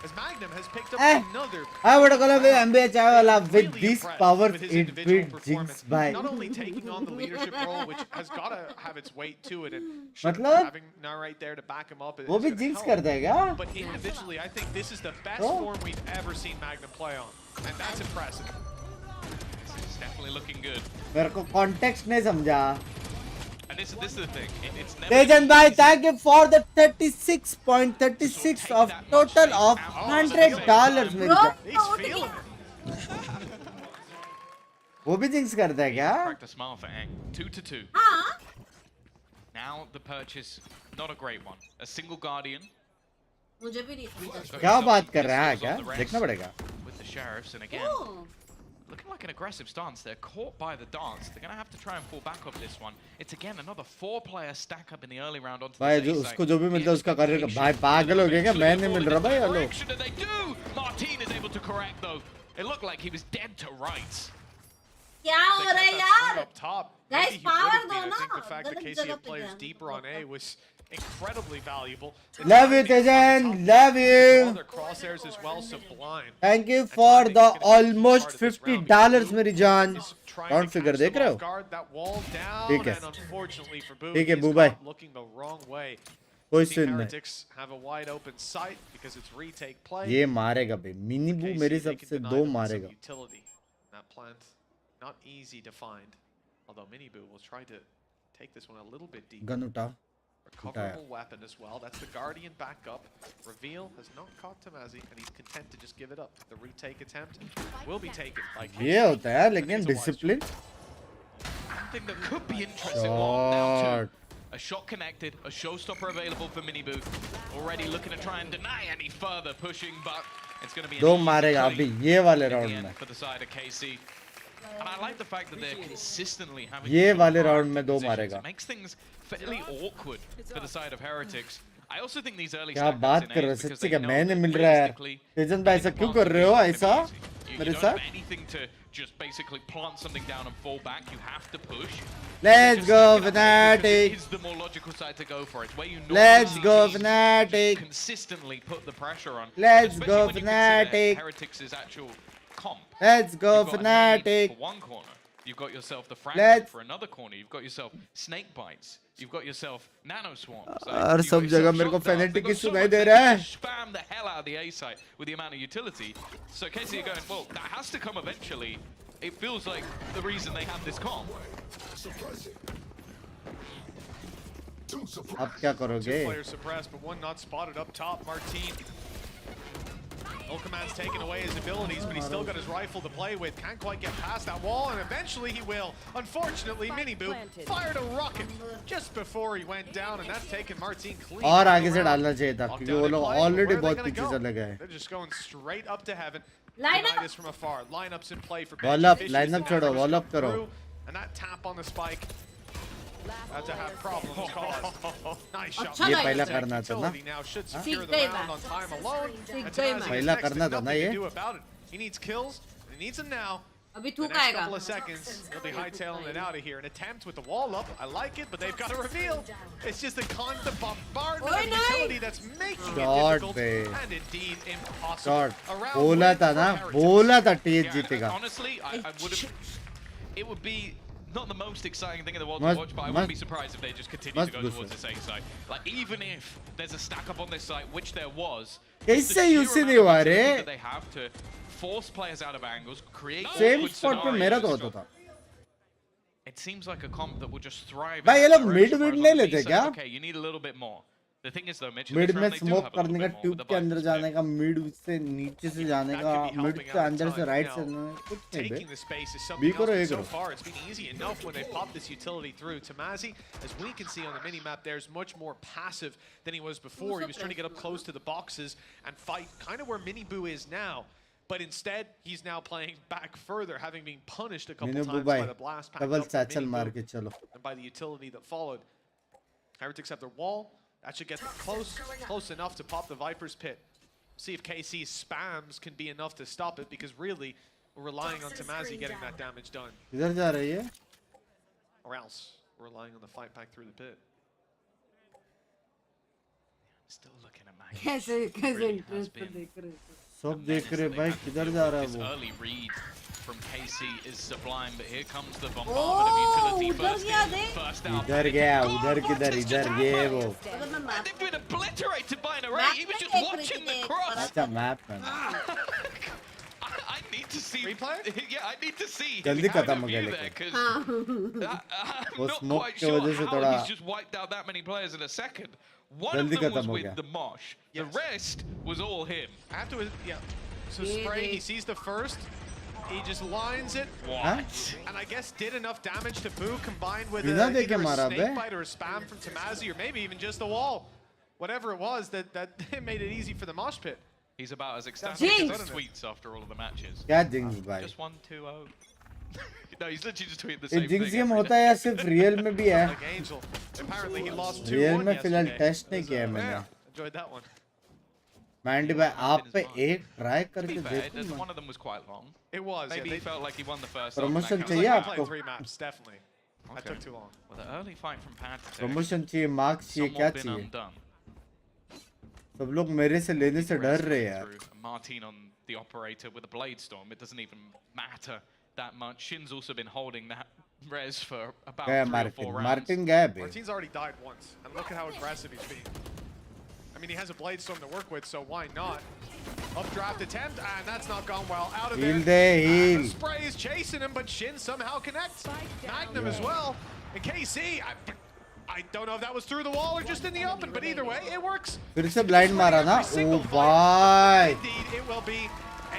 as Magnum has picked up another. I would call it NBA Chavala with Really these impressed powers with his it individual beat Jinx performance. by. Not only taking on the leadership role, which has got to have its weight to it, and sure, मतलब? having now right there to back him up is वो भी gonna Jinx help. कर देगा. But individually, I think this is the best Oh. form we've ever seen Magnum play on, and that's impressive. This is definitely looking good. मेरे को context नहीं समझा. And this is the thing. It's never Tejan bhai, easy. thank you for the 36.36 of total of $100 मेरी जान. He's feeling it. वो भी Jinx करता है क्या? Cracked a smile for Eng. 2-2. हाँ. Now the purchase, not a great one. A single Guardian. मुझे भी नहीं समझा. क्या बात कर रहा है क्या? देखना पड़ेगा. With the Sheriffs, and again, Oh. looking like an aggressive stance. They're caught by the dance. They're going to have to try and fall back off this one. It's again another 4-player stack up in the early round onto भाई the जो safe उसको side. जो भी मिलता है उसका career भाई पागल हो गया क्या? मैं नहीं मिल रहा भाई hello. Correction that they do. Martin is able to correct though. It looked like he was dead to rights. क्या हो They रहा है kept that swing यार? up top. Guys, Maybe he power would've दो been. I think ना. the fact that गलत KC जगह had पे players गया. deeper on A was incredibly valuable. Love you, Tejan. Love you. Their crosshairs as well, sublime. Thank you for the almost $50, मेरी जान. Count figure देख रहे हो? ठीक है. ठीक है, बू भाई. कोई सीन नहीं. ये मारेगा भाई. मिनी बू मेरे सबसे 2 मारेगा. Not easy to find. Although Mini Boo will try to take this one a little bit deeper. Gन उठा. Recoverable weapon as well. That's the Guardian backup. Reveal has not caught Tamazi, and he's content to just give it up. The retake attempt will be taken by KC. ये होता है लेकिन discipline. I think that could be interesting. Now a shot connected, a showstopper available for Miniboo. Already looking to try and deny any further pushing, but it's going to be an 2 मारेगा अभी ये वाले round में. for the side of KC. And I like the fact that they're consistently having ये वाले round में 2 मारेगा. It makes things fairly awkward for the side of Heretics. I also think these early क्या बात कर रहे हो सच्ची क्या मैंने मिल रहा है यार. तेजन भाई ऐसा क्यों कर रहे हो ऐसा मेरे साथ? Anything to just basically plant something down and fall back. You have to push. Let's go Fnatic. It's the more logical side to go for. It's where you Let's go Fnatic. Consistently put the pressure on. Let's go Fnatic. Heretics' actual comp. Let's go You've got Fnatic. for one corner. You've got yourself the fragment for another corner. You've got yourself snake bites. You've got yourself nano swarms. और सब जगह मेरे को Fnatic की सुनाई दे रहा है. Spam the hell out of the A site with the amount of utility. So KC are going, well, that has to come eventually. It feels like the reason they have this comp. अब क्या करोगे? 2 players suppressed, but 1 not spotted up top. Martin. Ulkaman's taken away his abilities, but he's still got his rifle to play with. Can't quite get past that wall, and eventually he will. Unfortunately, Miniboo fired a rocket just before he went down, and that's taken Martin clean. और आगे से डालना चाहिए था क्योंकि वो लोग already बहुत पीछे चले गए. They're just going straight up to heaven. Line up from afar. Lineups in play for Wall up, line up छोड़ो, wall up करो. And that tap on the spike. About to have problems caused. Nice shot. ये पहला करना था ना. Now should secure the round on time alone. पहला करना था ना ये. He needs kills. He needs them now. अभी The थूक next आएगा. couple of seconds, he'll be hightailing it out of here. An attempt with the wall up. I like it, but they've got a reveal. It's just the constant bombardment of utility that's making it difficult and indeed impossible. बोला था ना, बोला था TH जीतेगा. Honestly, I would have. It would be not the most exciting thing in the world to watch, but I wouldn't be surprised if they just continue to go towards the same side. Like even if there's a stack up on this side, which there was, कैसे UC नहीं हुआ रे? that they have to force players out of angles, create Same spot पे मेरा तो होता था. It seems like a comp that will just thrive. भाई ये लोग mid नहीं लेते क्या? Okay, you need a little bit more. The thing is though, Mitch, mid में स्मोक करने का, ट्यूब के अंदर जाने का, मिड से नीचे से जाने का, मिड से अंदर से राइट से कुछ नहीं बे. बी करो ए करो. It's been easy enough when they pop this utility through. Tamazi, as we can see on the mini map, there's much more passive than he was before. He was trying to get up close to the boxes and fight kind of where Miniboo is now. But instead, he's now playing back further, having been punished a couple times by the blast pack and by the utility that followed. Heretics have their wall. That should get them close enough to pop the Viper's pit. See if KC's spams can be enough to stop it, because really, we're relying on Tamazi getting that damage done. किधर जा रही है? Or else, we're relying on the fight back through the pit. Still looking at Maggie. कैसे interest देख रहे हो? सब देख रहे भाई किधर जा रहा है वो? Early read from KC is sublime, but here comes the bombardment of utility first in, first out. इधर गया, उधर किधर, इधर ये वो. They've been obliterated by an array. He was just watching the cross. अच्छा मैप में. I need to see replay. Yeah, I need to see. जल्दी खत्म हो गया लेकिन. वो स्मोक की वजह से थोड़ा. He's just wiped out that many players in a second. One of them was with the mosh. The rest was all him. After, so spray, he sees the first. He just lines it. What? And I guess did enough damage to Boo, combined with either a snake bite or a spam from Tamazi, or maybe even just the wall. Whatever it was, that made it easy for the mosh pit. He's about as ecstatic as his tweets after all of the matches. क्या jinx भाई? Just 1-2-0. No, he's literally just tweeting the same thing. Jinx game होता है या सिर्फ real में भी है? Like Angel. Apparently he lost 2-1 real में फिलहाल yesterday. टेस्ट नहीं किया मैंने. Enjoyed that one. मैंडी भाई आप पे एक ट्राई करके देखो. One of them was quite long. It was. Maybe he felt like he won the first. Promotion चाहिए I आपको? played 3 maps, definitely. That took too long. Well, the early fight from Pantec. Promotion चाहिए, marks चाहिए, क्या somewhat been चाहिए? undone. सब लोग मेरे से लेने से डर रहे हैं यार. Martin on the operator with a blade storm. It doesn't even matter that much. Shin's also been holding that res for about गया 3 or 4 rounds. मार्टिन गया बे. Martin's already died once, and look at how aggressive he's being. I mean, he has a blade storm to work with, so why not? Updraft attempt, and that's not gone well. Out of there. Heal. The spray is chasing him, but Shin somehow connects. Magnum as well. And KC, I don't know if that was through the wall or just in the open, but either way, it works. फिर से blind मारा ना. ओ भाई. Indeed, it will be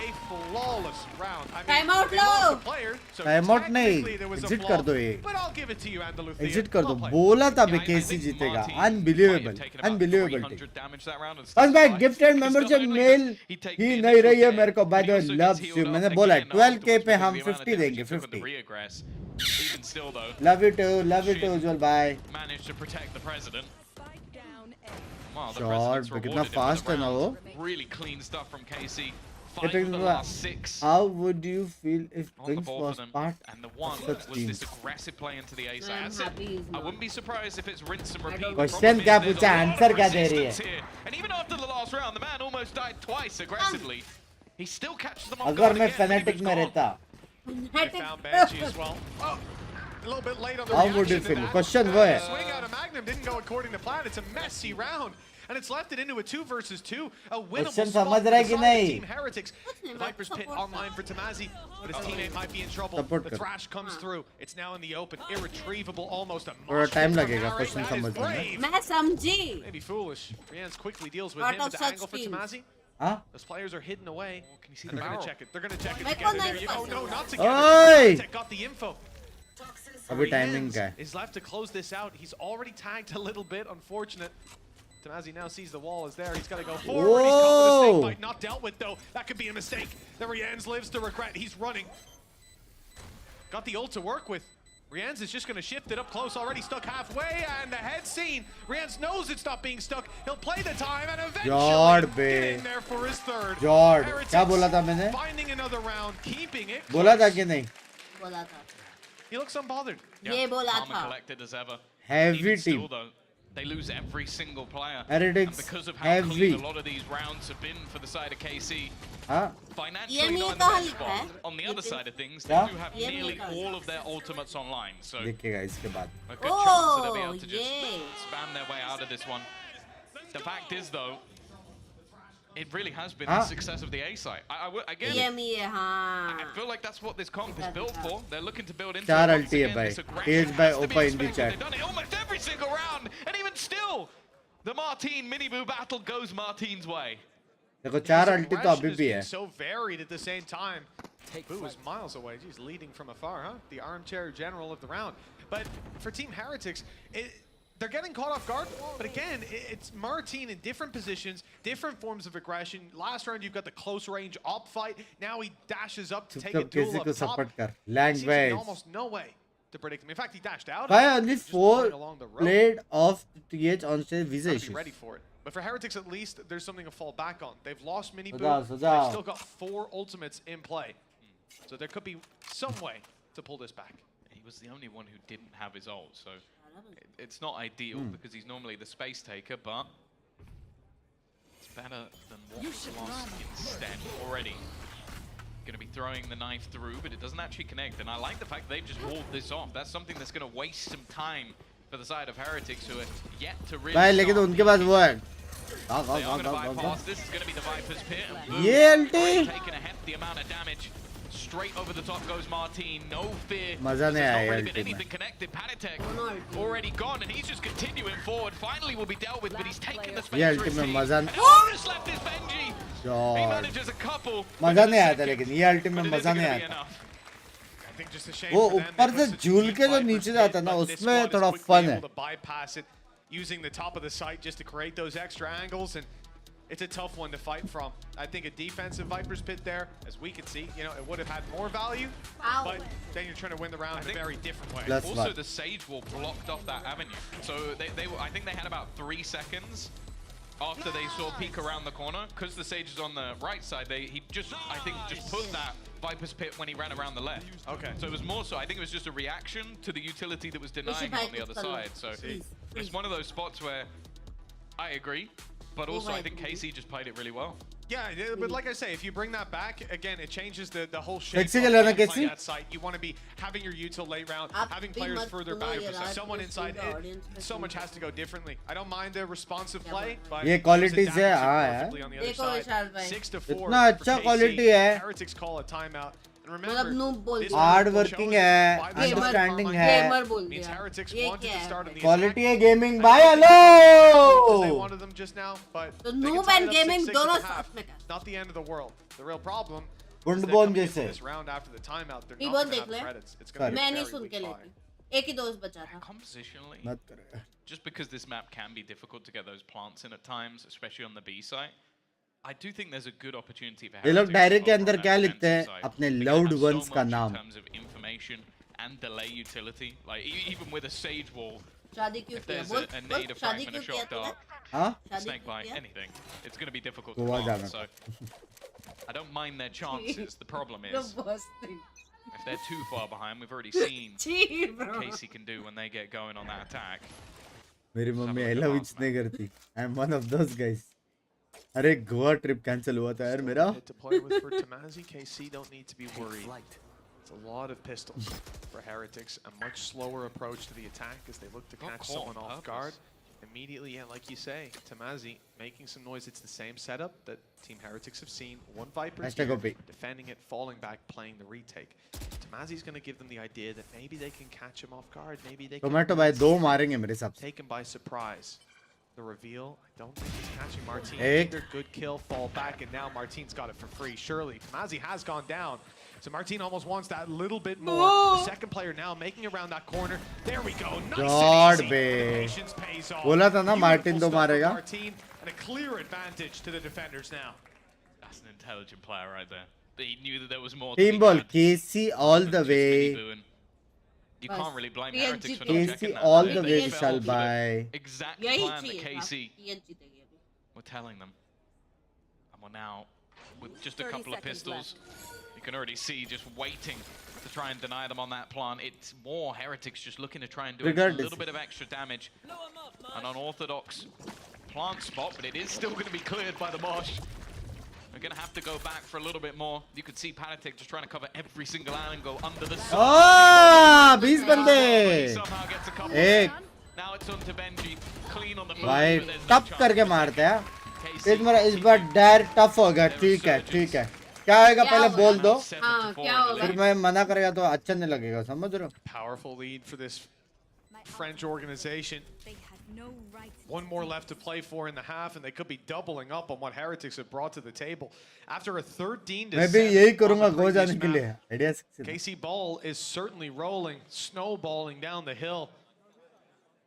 a flawless round. I mean, Time out they lost low. the player, so Time out नहीं. technically there was a Exit flaw, कर दो ये. But I'll give it to you, Andalusia. Exit कर दो. Well played. बोला था बे Yeah, I KC think जीतेगा. Martin might Unbelievable. have taken about Unbelievable. 300 damage that round and और still भाई survived. Gift and Because membership not only मेल did he take ही the नहीं initial रही है hit, मेरे को. By but the he way also loves gets you. healed मैंने up बोला again 12k पे afterwards हम because of the amount of 50 देंगे. damage he took with the 50. re-aggress. Even still though, Love you too Ujjwal. Bye. managed to protect the president. Wow, the Shot, president's but rewarded कितना him with a fast है ना round. वो. Really clean stuff from KC. It 5 of the is last 6 How would you feel if on the Binks ball was for them. part And the one of such was team? this aggressive play into the ace. I'm I said, happy he's I not. wouldn't be surprised if it's rinse and repeat. don't- The Question problem क्या is there's पूछा, a lot answer of क्या दे रही है? resistance here. And even after the last round, the man almost died twice aggressively. He still catches them off अगर guard मैं again, but he fanatic was में gone. रहता, They found Banshee as well. Oh, a little bit late on the How would reaction you to feel? that. Question And वो the है. swing out of Magnum didn't go according to plan. It's a messy round. And it's left it into a 2 versus 2. A winnable Question spot समझ for रहा है the कि side of नहीं? Team Heretics. The Viper's Pit online for Tamazi, but his teammate might be in trouble. Support The कर. thrash comes through. It's now in the open. Irretrievable, almost a थोड़ा monster time from लगेगा Harry. question That is समझने में. brave. मैं समझी. Maybe foolish. Rian's quickly deals with Part him, of but the such angle for teams. Tamazi. हाँ? Those players are hidden away. Can you see And the they're going barrel? to check it. They're going to check it Make together. one There nice you go. pass. No, not together. Oi! Antec got the info. अभी timing Rian's का है. is left to close this out. He's already tagged a little bit. Unfortunate. Tamazi now sees the wall is there. He's got to go forward. He's caught with a snake Whoa! bite. Not dealt with, though. That could be a mistake. The Rian's lives to regret. He's running. Got the ult to work with. Rian's is just going to shift it up close, already stuck halfway, and the head scene. Rian's knows it's not being stuck. He'll play the time and eventually Jord get be. in there for his third. Jord. Heretics क्या बोला था मैंने? finding another round, keeping it बोला था close. कि नहीं? बोला था. He looks unbothered. ये बोला Calm and था. collected as ever. Heavy Even still, team. though, they lose every single player. Heretics, And because of how heavy. clean a lot of these rounds have been for the side of KC, हाँ? financially EMEA not in the का best हल spot. है. On the other लेकिन- side of things, they क्या? do have EMEA nearly का हल all of their ultimates online. So देखेगा इसके बाद. a good chance that they'll be Oh, able to just yeah. spam their way out of this one. The fact is, though, it really has been Huh? the success of the A side. Again, EMEA हाँ. I feel like that's what this comp is built for. They're looking to build into चार it. Once ulti है again, भाई. this aggression Page by has to be Opa in the expected. chat. They've done it almost every single round, and even still, the Martin mini-boo battle goes Martin's way. देखो चार His अल्टी तो aggression अभी is भी being है. so varied at the same time. Boo is miles away. He's leading from afar, huh? The armchair general of the round. But for Team Heretics, they're getting caught off guard. But again, it's Martin in different positions, different forms of aggression. Last round, you've got the close range op fight. Now he dashes up to take a चुपचाप duel किसी up को top. Support कर. Seems to be Language. almost no way to predict him. In fact, he dashed out. Why of it, only just 4 running along the road. played off TH on stage visa Gotta be issues? ready for it. But for Heretics, at least, there's something to fall back on. They've lost Mini Boo. Sujao, They've Sujao. still got 4 ultimates in play. So there could be some way to pull this back. He was the only one who didn't have his ult, so it's not ideal because he's normally the space taker, but it's better than what was lost instead already. Going to be throwing the knife through, but it doesn't actually connect, and I like the fact they've just walled this off. That's something that's going to waste some time for the side of Heretics, who are yet to really भाई लेकिन start उनके पास वो है. They are going to bypass. This is going to be the Viper's Pit. And boom, ये already ulti. taking a hefty amount of damage. Straight over the top goes Martin. No fear. मजा because नहीं there's आया not really ulti been में. anything connected. Panitek already gone, and he's just continuing forward. Finally will be dealt with, but he's taken the space ये for ulti his में team. मजा And AORUS left his Benji. He God. manages a couple. मजा within नहीं a आया था second, लेकिन ये अल्टी में but it मजा isn't नहीं gonna आया be था. enough. I think just a shame वो for them. ऊपर They से put such a झूल deep के जो Viper's नीचे Pit, जाता है ना, but this उसमें one is थोड़ा quickly fun able है. to bypass it, using the top of the site just to create those extra angles, and it's a tough one to fight from. I think a defensive Viper's Pit there, as we can see, you know, it would have had more value, Ow. but then you're trying to win the round in a think- very different way. That's Also, what. the Sage Wall blocked off that avenue. So I think they had about 3 seconds after they saw peek around the corner. Because the Sage is on the right side, he just, I think, just put that Viper's pit when he ran around the left. Okay. So it was more so, I think it was just a reaction to the utility that was denying him on the other side. So it's one of those spots where I agree, but also I think KC just played it really well. Yeah, but like I say, if you bring that back, again, it changes the whole shape of Kicks playing that site. You want to be having your util late round, having players further back, someone inside. So much has to go differently. I don't mind the responsive play, but ये qualities है, हाँ यार. on the other side. 6-4 इतना अच्छा quality है. Heretics call a timeout. And remember, this hard working है, understanding है. means Heretics wanted to start on the Quality है gaming भाई, hello. They wanted them just now, but तो noob and gaming दोनों साथ में कर. not the end of the world. The real problem Bundbone जैसे. this round after the timeout, they're नहीं not बोल going to देख have ले. credits. It's going to be मैं a नहीं very सुन weak के fight. लेती. एक ही दोस्त बचा था. Compositionally, मत करो. just because this map can be difficult to get those plants in at times, especially on the B site, I do think there's a good opportunity for ये लोग Heretics डायरेक्ट के over अंदर on क्या that लिखते हैं? defensive side. अपने They loud have so ones का much नाम. in terms of information and delay utility. Like even with a Sage Wall, शादी क्यों if किया? there's बोल a बोल nade, a शादी fragment, a क्यों किया shock तूने? dart, हाँ? शादी snake क्यों bite, किया? anything, it's going to be difficult to Goa plant. जाना. So I don't mind their chances. The problem The is worst thing. if they're too far behind, we've already seen छी what bro. Casey can do when they get going on that attack. मेरी mummy I love it नहीं करती. I'm one of those guys. अरे Goa trip cancel हुआ था यार मेरा. To play with for Tamazi, KC don't need to be worried. It's a lot of pistols for Heretics. A much slower approach to the attack as they look to Not catch caught someone on off purpose. guard. Immediately, yeah, like you say, Tamazi making some noise. It's the same setup that Team Heretics have seen. One Viper Hashtag here, OP. defending it, falling back, playing the retake. Tamazi's going to give them the idea that maybe they can catch him off guard. Maybe they can tomato भाई दो मारेंगे मेरे हिसाब से. take him by surprise. The reveal, I don't think he's catching Martin. Hey. Either good kill, fall back, and now Martin's got it for free. Surely, Tamazi has gone down. So Martin almost wants that little bit more. The second player now making around that corner. There we go. Nice God, and easy. bे. Patience pays off. बोला था ना Beautiful Martin दो stuff from मारेगा. Martin, and a clear advantage to the defenders now. That's an intelligent player right there. He knew that there was more. Team ball KC all the way. You can't really blame PSG Heretics for not KC checking that. all They the way fell Vishal for the bhai. exact यही plan that चाहिए था. KC ये जीतेगी अभी. were telling them. And we're now with just a 30 couple of seconds pistols. You can already see just waiting to try and deny them on that plant. It's more Heretics just looking to try and do a Regardless. little bit of extra damage. An unorthodox plant spot, but it is still going to be cleared by the Mosh. We're going to have to go back for a little bit more. You could see Panatic just trying to cover every single angle under the sun. Ah, 20 बंदे. Somehow gets a couple. एक Now it's on to Benji. Clean on the move. भाई but there's no tub chance. करके मारते हैं. KC इस बार Dyer tough होगा. ठीक है ठीक है. क्या होगा पहले बोल दो. हाँ, क्या होगा? फिर मैं मना करेगा तो अच्छा नहीं लगेगा. समझ रहे हो? Powerful lead for this French organization. One more left to play for in the half, and they could be doubling up on what Heretics have brought to the table. After a 13 to मैं भी 7 यही on करूंगा the go previous जाने के लिए. map, idea 6. KC Ball is certainly rolling, snowballing down the hill.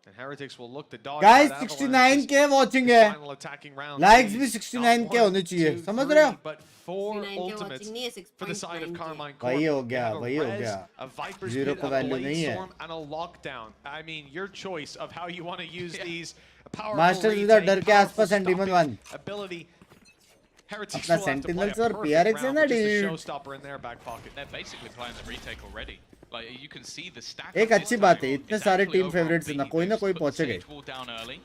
And Heretics will look to dodge Guys, that avalanche. 69k watching This है. final attacking round Likes sees भी 69k not होने 1, चाहिए. 2, समझ 3, रहे हो? but 4 69K ultimates watching नहीं है, for the side of 6.9K. Carmine वही Corp. हो They गया, have a वही हो res, गया. a Viper's Zero Pit, का a value नहीं है. Blade Storm, and a lockdown. I mean, your choice of how you want to use these powerful Master retake, Wizard डर के powerful आसपास and Demon stopping 1. ability. Heretics अपना will have to play a Sentinels और perfect PRX है round ना with just a dude. showstopper in their back pocket. They're basically playing the retake already. Like you can see the stack. एक of अच्छी this बात time है. इतने is सारे actually team over on favorites B. हैं ना. कोई ना They've कोई put पहुंचेगा. Sage Wall down early.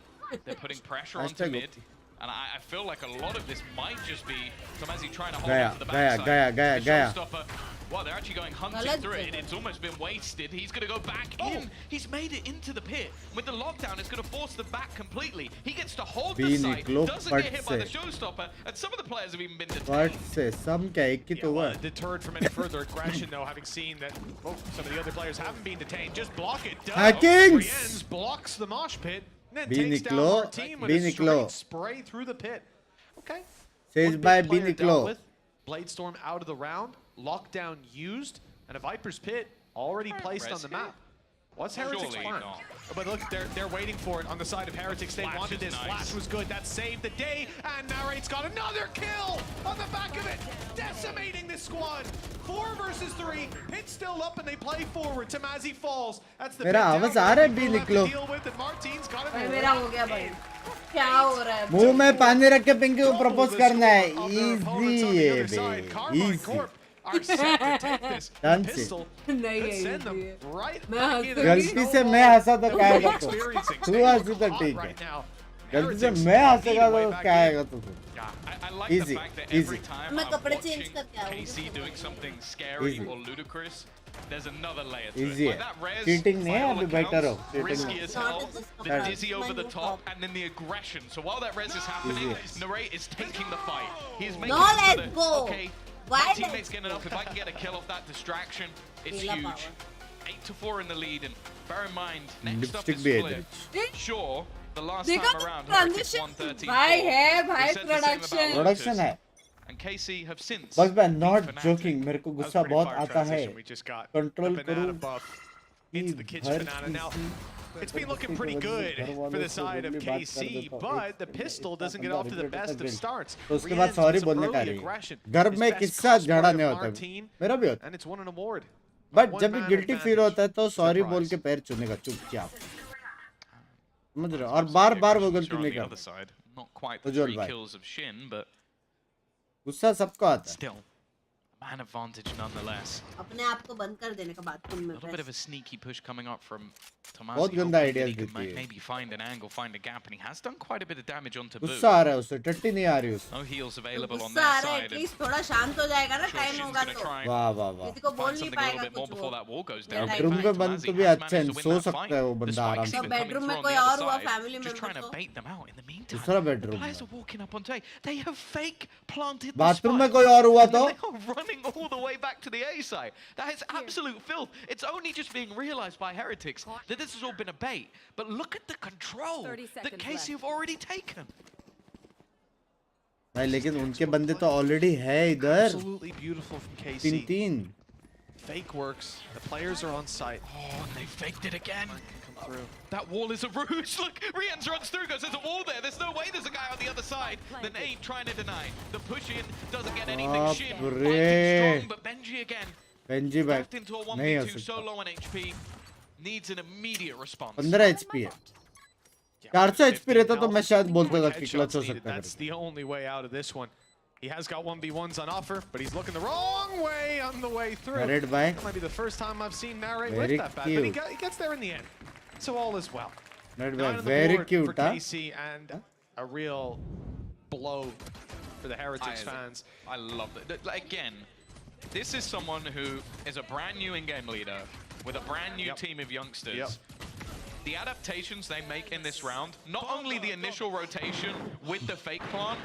They're putting pressure onto Hashtag mid. And I feel like a lot of this might just be Tomazi trying to hold Gaya, on to the Gaya, backside. Gaya, Gaya, The Gaya. showstopper, well, they're actually going hunting Galat through it. jagah. It's almost been wasted. He's going to go back in. He's made it into the pit. With the lockdown, it's going to force them back completely. He gets to hold the Be site, निकलो doesn't get hit by the फट से. showstopper, and some of the players have even been फट detained. से सम क्या एक ही Yeah, तो हुआ. well, deterred from any further aggression, though, having seen that some of the other players haven't been detained. Just block it. Hackings! Brienne's blocks the mosh pit, and then Be takes down निकलो, Martin with be a निकलो. straight spray through the pit. Okay. Sage One by big be player dealt निकलो. with. Blade Storm out of the round, lockdown used, and a Viper's Pit already placed on the Risky. map. What's Heretics' Surely plan? not. But look, they're waiting for it on the side of Heretics. They Flash wanted is this. nice. Flash was good. That saved the day. And Narrate's got another kill on the back of it. Decimating this squad. 4 versus 3. Pit still up and they play forward. Tamazi falls. That's the मेरा pit आवाज down आ रहा है, that बी people have to निकलो. deal with, and Martin's got it भाई right. मेरा हो गया भाई. क्या हो रहा है? मुंह में पानी रख के पिंकी को Double प्रपोज the करना है. score of their opponents on Easy the है other side. Bay. Carmine Easy. Corp are set to take this. Done से. Pistol नहीं could है send them ये. right मैं back हंसूंगी. into गलती से मैं हंसा तो क्या आएगा तो तू हंसी तो ठीक है गलती से मैं हंसेगा तो क्या आएगा तो I like Easy, the fact that every easy. time मैं I'm कपड़े watching change करके आऊंगी. KC doing something scary Easy. or ludicrous, there's another layer to Easy it. है. Like that Rez, Cheating नहीं है, by all अभी better हो. accounts, Cheating risky नहीं. as Not hell, at this the point. dizzy over the top, and then the aggression. So while that Rez is happening, Easy. Narrate is taking the fight. He's making No, it so let's that, go. okay, Why my let's teammate's getting enough. If I can get a kill off that distraction, it's Killer huge. power. 8-4 in the lead, and bear in mind, next up Lipstick is भी है Split. Sure, the last देखा time तो around, Heretics transition 113. भाई है भाई We said the same about production. Production है And KC have since बस मैं beat नॉट Fnatic. जोकिंग मेरे को गुस्सा बहुत आता है We just got control a करूं banana buff into the kitchen banana. Now, it's been looking pretty good for the side of KC, but the pistol doesn't get off to the best of starts. तो उसके बाद sorry बोलने का नहीं घर में किस्सा झगड़ा नहीं होता है मेरा भी होता है And it's won an award. But जब भी गिल्टी फील होता है तो सॉरी बोल के पैर छूने का चुपचाप समझ रहे हो और बार बार वो गलती On नहीं the other करता side, not quite तो the जोल 3 भाई kills of Shin, but गुस्सा सबको आता है still, man advantage nonetheless. अपने आप को बंद कर देने का बाथरूम A में little bit of a sneaky push coming up from Tomasi. बहुत गंदा hoping ideas that he can देती है maybe find an angle, find a gap, and he has done quite a bit of damage on Taboo. गुस्सा आ रहा है उसे टट्टी नहीं आ रही उसे No heals available on गुस्सा आ their रहा है side. and एटलीस्ट थोड़ा शांत हो जाएगा ना sure टाइम Shin's होगा gonna तो try and वाह वाह वाह किसी को बोल find नहीं something a little पाएगा bit more कुछ before वो that wall goes Yeah, down. like bedroom में Tomasi बंद तो भी has अच्छा है managed to win so that सकता fight. है वो The बंदा आराम spikes से even coming bedroom through में on कोई the और other हुआ side, family just member trying to तो bait them out. In the meantime, दूसरा the बेडरूम players में are walking up on Tay. They have fake planted the bathroom में spikes. कोई और हुआ And तो then they are running all the way back to the A side. That is absolute filth. It's only just being realized by Heretics that this has all been a bait. But look at the control 30 that seconds KC have already taken. भाई लेकिन उनके बंदे तो already है इधर Absolutely beautiful from KC. तीन तीन Fake works. The players are on site. Oh, and they faked it again. Come through. That wall is a ruse. Look, Rians runs through, goes, there's a wall there. There's no way there's a guy on the other side. The nade trying to deny. The push in doesn't get anything. Shin बाप fighting रे strong, but Benji again. Benji back Left into a नहीं हो 1v2 सकता solo on HP. Needs an immediate response. 15 HP है 400 HP रहता तो मैं शायद बोलता था कि Headshots क्लच हो needed. सकता That's है the only way out of this one. He has got 1v1s on offer, but he's looking the wrong way on the way through. Narrate by That might be the first time I've seen Narrate Very lift that bad, but cute. he gets there in the end. So all is well. Narrate by 9 on the very board cute for huh KC and a real blow for the Heretics fans. I love it. Like, again, this is someone who is a brand new in-game leader with a brand new team of youngsters. Yep. The adaptations they make in this round, not only the initial rotation with the fake plant,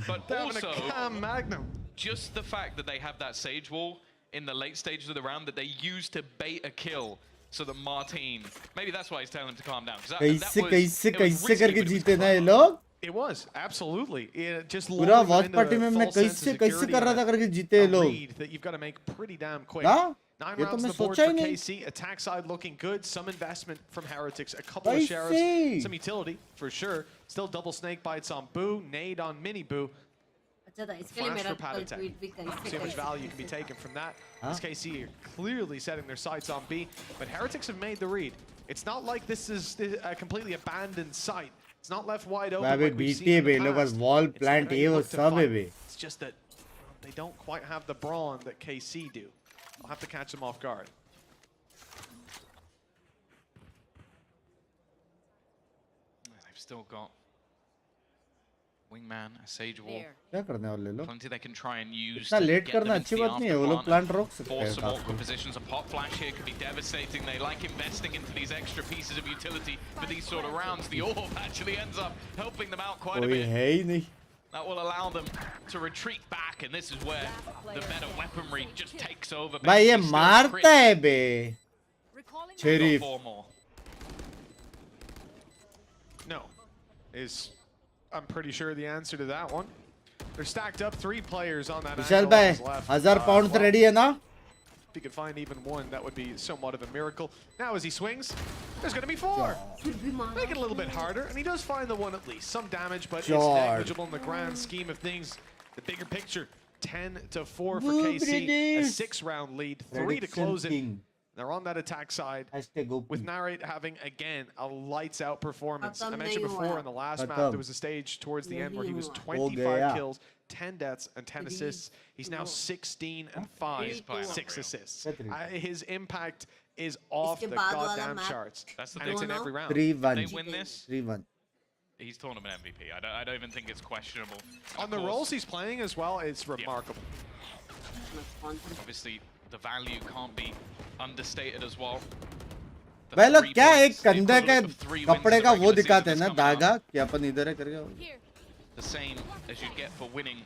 but They're having also a Cam Magnum. just the fact that they have that Sage Wall in the late stages of the round that they use to bait a kill so that Martin, maybe that's why he's telling him to calm down. Because कैसे it कैसे was कैसे risky, करके but it was जीते ना ये clever. लोग It was, absolutely. It just पूरा lulling them watch into party में the मैं false sense कैसे of कैसे security कर रहा and था करके जीते ये a लोग read that you've got to make pretty damn quick. ना 9 ये तो rounds मैं on the board सोचा for ही नहीं KC. Attack side looking good. Some investment from Heretics. A couple of कैसे sheriffs. Some utility for sure. Still double snake bites on Boo. Nade on Mini Boo. अच्छा था इसके लिए Flash मेरा for Pad कल attack. Tweet भी कैसे See how much कैसे value can be taken from that. As KC are clearly setting their sights on B. But Heretics have made the read. It's not like this is a completely abandoned site. It's not left wide open. भाई Like we've seen BT in the है लोग बस past. Wall It's plant that ये they वो look to सब है fight. Bay It's just that they don't quite have the brawn that KC do. I'll have to catch them off guard. They've still got Wingman, a Sage Wall. क्या करने वाले लोग Plenty they can try and use इतना to late get करना them अच्छी into the बात नहीं है वो लोग after प्लांट रोक सकते force हैं some काफी awkward positions. A pop flash here could be devastating. They like investing into these extra pieces of utility for these sort of rounds. The orb actually ends up helping them out quite a कोई bit. है ही नहीं That will allow them to retreat back, and this is where the better weaponry just takes over. भाई ये Benji still मारता crit. है बे Got sheriff 4 more. No, is I'm pretty sure the answer to that one. They're stacked up 3 players on that Vishal angle on भाई his left. 1000 pound Well, ready है ना if he could find even one, that would be somewhat of a miracle. Now as he swings, there's going to be 4. Make it a little bit harder, and he does find the one at least. Some damage, but it's George. negligible in the grand scheme of things. The bigger picture, 10-4 for KC. A 6-round lead, 3 to close it. They're on that attack side. #OP. With Narrate having, again, a lights-out performance. I Khatam mentioned nahi before hua. in the last map, Khatam. there was a stage towards the end where he was Nahi 25 gaya. kills, 10 deaths, and 10 assists. He's now 16 and 5, He's playing 6 unreal. assists. That's His impact is off Iske the baad wala goddamn map. charts. That's the And it's thing. in every round. 3-1. They win this, 3-1. he's tournament MVP. I don't even think it's questionable. On Of the course, roles he's playing as well, it's remarkable. obviously, the value can't be understated as well. The भाई लोग 3 क्या एक points, the कंधे के equivalent of 3 wins कपड़े in the का वो regular दिखाते season हैं ना is coming धागा up. कि अपन इधर है करके The same as you'd get for winning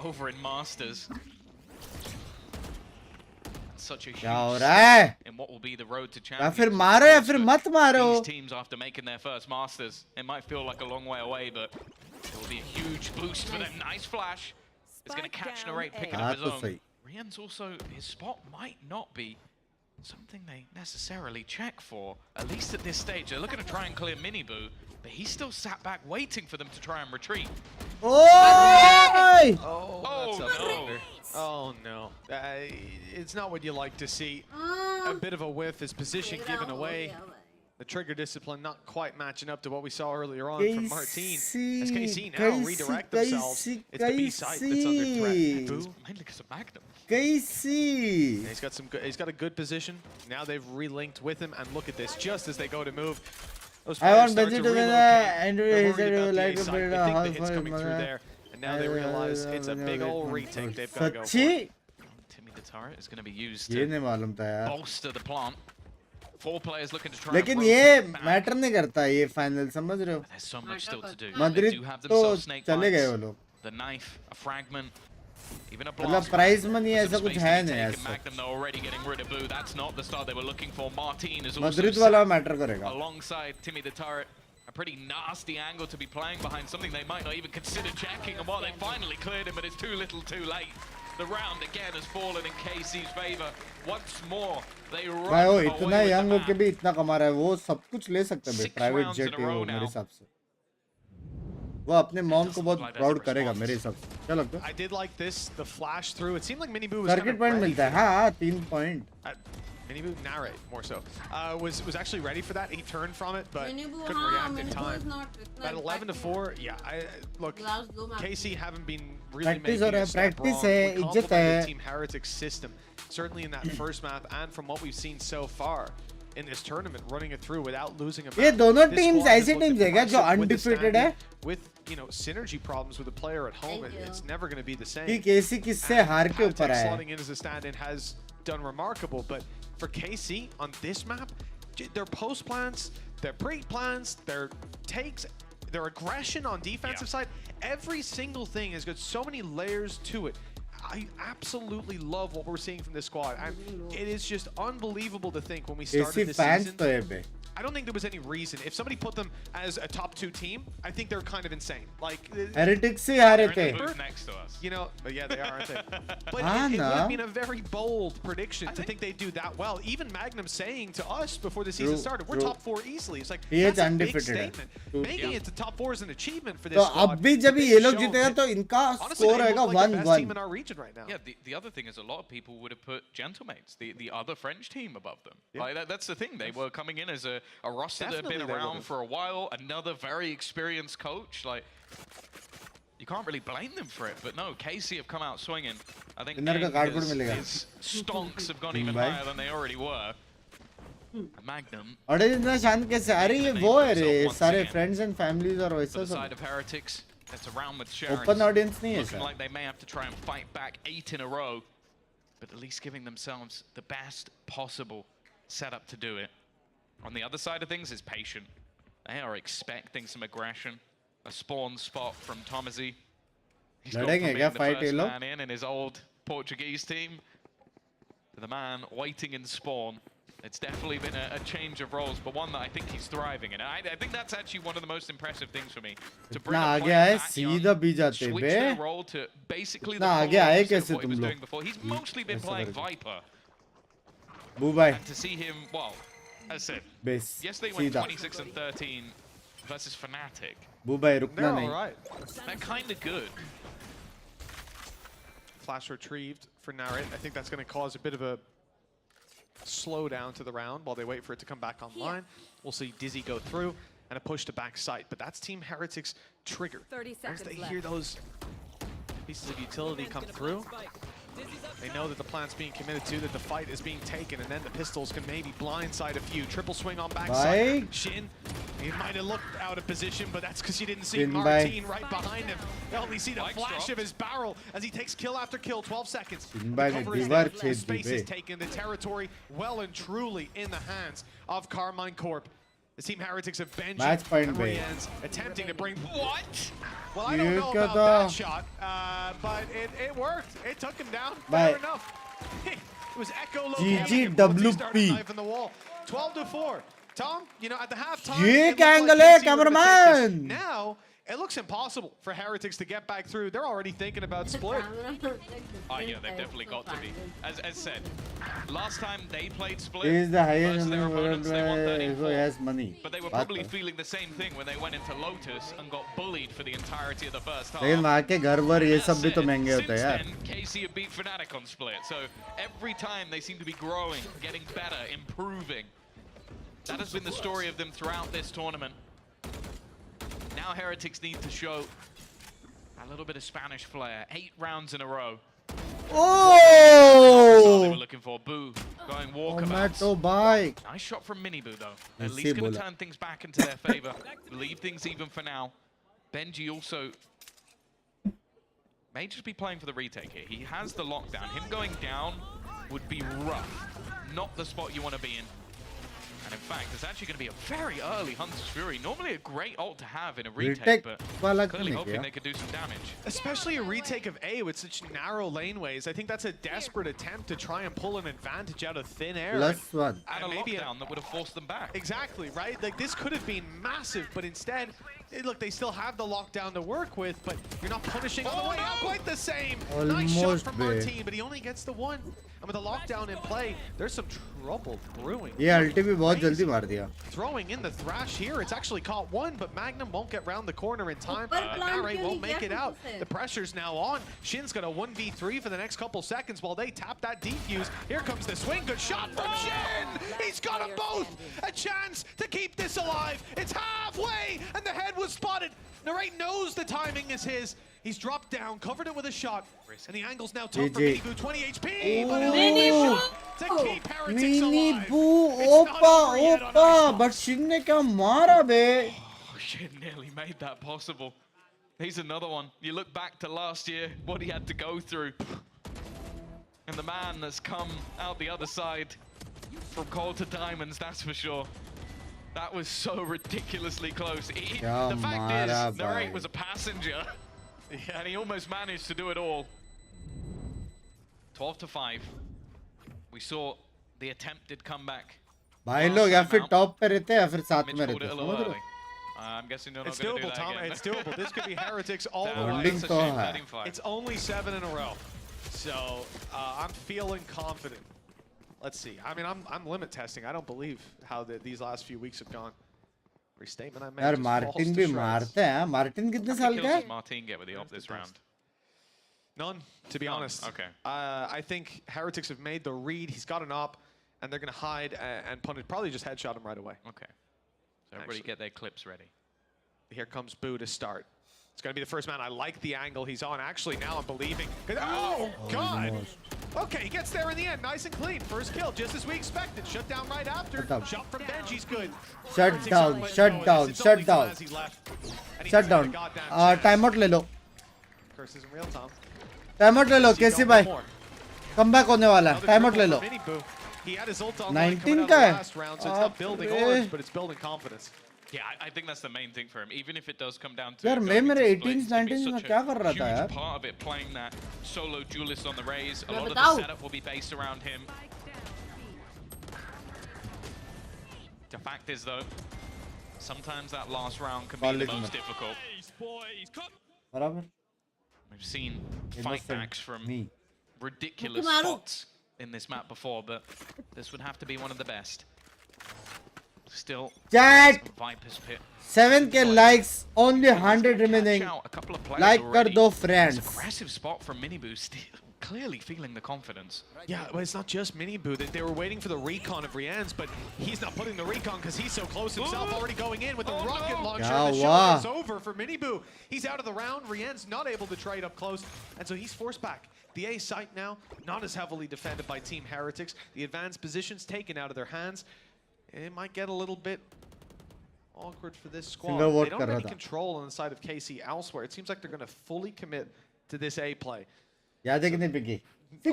over in Masters. Such a huge क्या हो रहा है step in what will be the road to या champions. फिर of मारो या course, फिर but मत मारो These teams, after making their first Masters, it might feel like a long way away, but it will be a huge boost for them. Nice flash. It's going to catch Narrate picking हाँ up his तो own. सही Rian's also, his spot might not be something they necessarily check for, at least at this stage. They're looking to try and clear Miniboo, but he's still sat back waiting for them to try and retreat. ओए Oh, no. that's a blunder. Oh, no. It's not what you like to see. A bit of a whiff, his position given away. The trigger discipline not quite matching up to what we saw earlier on from Martin. As KC now redirect themselves. It's the B side that's under threat. Boo. Mainly because of Magnum. कैसी And he's got a good position. Now they've relinked with him, and look at this. Just as they go to move, those I players want start Benji to to win relocate. and They're he worried said he about would the like A to side. build They a think the house hit's for coming him, through there, and now they realize it's a big old retake they've got to go for. सच्ची Timmy the turret is going to be used ये to नहीं मालूम था यार bolster the plant. 4 players looking to try लेकिन and ये rotate back. Matter नहीं करता ये फाइनल समझ रहे हो There's so much still to do. They Madrid do have तो themselves snake चले गए वो bites, लोग the knife, a fragment, even a मतलब blast. प्राइस मनी Some ऐसा कुछ space है to be नहीं taken. ऐसा Magnum, they're already getting rid of Boo. That's not the start they were looking for. Martin is also Madrid sat वाला matter करेगा alongside Timmy the turret. A pretty nasty angle to be playing behind something they might not even consider checking. And while they finally cleared him, but it's too little too late. The round again has fallen in KC's favor. Once more, they run भाई वो away इतना with the young होके map. भी इतना कमा रहा है वो सब कुछ ले सकता है 6 private rounds in jet a है row वो now. मेरे हिसाब से वो अपने मॉम को बहुत like there's a प्राउड करेगा response. मेरे हिसाब से क्या लगता है I did like this, the flash through. It seemed like Miniboo was kind circuit of point ready मिलता है for that. हाँ 3 point Miniboo, narrate more so, was actually ready for that. He turned from it, but couldn't react in time. At 11-4, yeah. Look, KC haven't been really Practice making हो रहा a है, step practice wrong. है, We इज्जत complimented है। Team Heretic's system, certainly in that first map, and from what we've seen so far in this tournament, running it through without losing a map. ये दोनों This teams squad has ऐसी looked teams है क्या जो impressive with the undefeated है standing, with synergy problems with a player at home. It's never going to be the same. कि केसी किससे हार के ऊपर Antec आया slotting in as a stand-in has done remarkable, but for KC on this map, their post plans, their pre-plans, their takes, their aggression on defensive side, every single thing has got so many layers to it. I absolutely love what we're seeing from this squad. It is just unbelievable to think when we केसी started this fans season. तो है बे I don't think there was any reason. If somebody put them as a top 2 team, I think they're kind of insane. Like, heretics से हारे They're थे in the booth next to us. you know, but yeah, they are, aren't they? But Ah, it would no. have been a very bold prediction to think they'd do that well. Even Magnum saying to us before the season True, started, we're true. top 4 easily. It's like, He is that's a big undefeated. statement. True. Making it to top 4 is an achievement for तो this squad. अब भी जब They've ये लोग shown जीतेगा that- तो इनका Honestly, score they रहेगा look like the best team 1-1 in our region right now. Yeah, the other thing is a lot of people would have put Gentlemates, the other French team, above them. Yeah. Like that's the thing. They were coming in as a roster that had Definitely been they around would've. for a while, another very experienced coach. Like, you can't really blame them for it. But no, KC have come out swinging. I think Winner का Eng cardboard his, मिलेगा। his stonks have gone even Mumbai। higher than they already were. Magnum, और इतना शांत कैसे अरे ये वो है रे सारे फ्रेंड्स एंड फैमिलीज और for वैसा the सब side of Heretics, it's around with Sharon. Open audience नहीं है Looking sir like they may have to try and fight back 8 in a row, but at least giving themselves the best possible setup to do it. On the other side of things is patient. They are expecting some aggression. A spawn spot from Tomazi. He's gone from लड़ेंगे being क्या the fight ये first लोग man in his old Portuguese team to the man waiting in spawn. It's definitely been a change of roles, but one that I think he's thriving in. And I think that's actually one of the most impressive things for me. To bring इतना a आगे player आए that young, सीधा भी जाते switch bay their role to basically the इतना आगे polar आए opposite of कैसे what he तुम was लोग doing before. He's mostly been ऐसा playing करके। Viper. Bubai And to see him, well, as I said, base yesterday went सीधा 26 and 13 versus Fnatic. बुबाई रुकना They're all नहीं right. They're kind of good. Flash retrieved for Narrate. I think that's going to cause a bit of a slow down to the round while they wait for it to come back online. We'll see Dizzy go through and a push to back site, but that's Team Heretics' trigger. 30 As seconds they left. hear those pieces of utility come through, they know that the plan's being committed to, that the fight is being taken, and then the pistols can maybe blindside a few. Triple swing on backside. Shin, he might have looked out of position, but that's because you didn't see Martin right behind him. You only see the flash of his barrel as he takes kill after kill, 12 seconds. The cover is there, space is taken, the territory well and truly in the hands of Carmine Corp. The Team Heretics of Benji and Rian's attempting to bring... What? Well, I don't know about that shot, but it worked. It took him down. Fair enough. It was Echo locating GGWP. in the wall. 12-4. Tom, you know, at the halftime, cameraman. Now, it looks impossible for Heretics to get back through. They're already thinking about split. Oh yeah, they've definitely got to be. As said, last time they played split, He is the highest versus their opponents, they won who 13-4. has money. But they were probably feeling the same thing when they went into Lotus and got bullied for the entirety of the first half. लेकिन वहाँ के घर वर ये सब भी तो महंगे होते हैं यार. Since then, KC have beat Fnatic on split, so every time they seem to be growing, getting better, improving. That has been the story of them throughout this tournament. Now Heretics need to show a little bit of Spanish flair. 8 rounds in a row. That's all they were looking for. Boo going walkabouts. Nice shot from Mini Boo though. At least going to turn things back into their favor. Leave things even for now. Benji also may just be playing for the retake here. He has the lockdown. Him going down would be rough. Not the spot you want to be in. And in fact, it's actually going to be a very early Hunter's Fury. Normally a great ult to have in a retake, but clearly hoping they could do some damage. Especially a retake of A with such narrow laneways. I think that's a desperate attempt to try and pull an advantage out of thin air. +1. And a lockdown that would have forced them back. Exactly, right? Like, this could have been massive, but instead, look, they still have the lockdown to work with, but you're not punishing on the way out quite the same. Nice shot from Martin, but he only gets the one. And with the lockdown in play, there's some trouble brewing. ये ulti भी बहुत जल्दी मार दिया. Throwing in the thrash here, it's actually caught one, but Magnum won't get round the corner in time. Nare won't make it out. The pressure's now on. Shin's got a 1v3 for the next couple seconds while they tap that defuse. Here comes the swing. Good shot from Shin. He's got them both. A chance to keep this alive. It's halfway, and the head was spotted. Nare knows the timing is his. He's dropped down, covered it with a shot, and the angle's now tough for Mini Boo, 20 HP, but Mini Boo to keep Heretics Mini alive. Boo, opa, but Shin ने क्या मारा बे? Oh, Shin nearly made that possible. Here's another one. You look back to last year, what he had to go through. And the man that's come out the other side from coal to diamonds, that's for sure. That was so ridiculously close. The fact is, Narrate was a passenger. Yeah, and he almost managed to do it all. 12-5. We saw the attempted comeback. भाई लोग या फिर top पे रहते हैं या फिर साथ में रहते हैं. I'm guessing you're not It's going to do doable, that Tom. again. It's doable. This could be Heretics all the Damn, way. that's a shame, 13-5. It's only 7 in a row. So I'm feeling confident. Let's see. I mean, I'm limit testing. I don't believe how these last few weeks have gone. Restatement I made. यार Martin भी मारते हैं. Martin कितने साल का है? Martin get with the op this round? None, to be honest. Okay. I think Heretics have made the read. He's got an op, and they're going to hide and punish. Probably just headshot him right away. Okay. So everybody get their clips ready. Here comes Boo to start. It's going to be the first man. I like the angle he's on. Actually, now I'm believing. Oh, God. Okay, he gets there in the end. Nice and clean. First kill, just as we expected. Shut down right after. Shot from Benji's good. Shut down, shut down, shut down. Shut down. Timeout ले लो. Curse isn't real, Tom. Timeout ले लो, केसी भाई. Comeback होने वाला है. Timeout ले लो. He had his ult on 19 का है. last round, so it's not building orange, but it's building confidence. Yeah, I think that's the main thing for him. Even if it does come down to यार मैं मेरे 18s 19s में क्या कर रहा था यार? Huge part of it playing that solo duelist on the Raze. A lot of the setup will be based around him. The fact is though, sometimes that last round can be the most difficult. बराबर. We've seen fight backs from ridiculous spots in this map before, but this would have to be one of the best. Still, Chat Viper's Pit. 7k likes, only 100 Catch remaining. out a couple of players Like कर already. दो It's friends. an aggressive spot from Miniboo, still clearly feeling the confidence. Yeah, well, it's not just Miniboo. They were waiting for the recon of Rian's, but he's not putting the recon because he's so close himself, already going in with the rocket launcher. Yeah, The show wow. is over for Miniboo. He's out of the round. Rian's not able to trade up close, and so he's forced back. The A site now, not as heavily defended by Team Heretics. The advanced positions taken out of their hands. It might get a little bit awkward for this squad. Single vote They don't कर have रहा any था. control on the side of KC elsewhere. It seems like they're going to fully commit to this A play. याद है कि नहीं बिकी?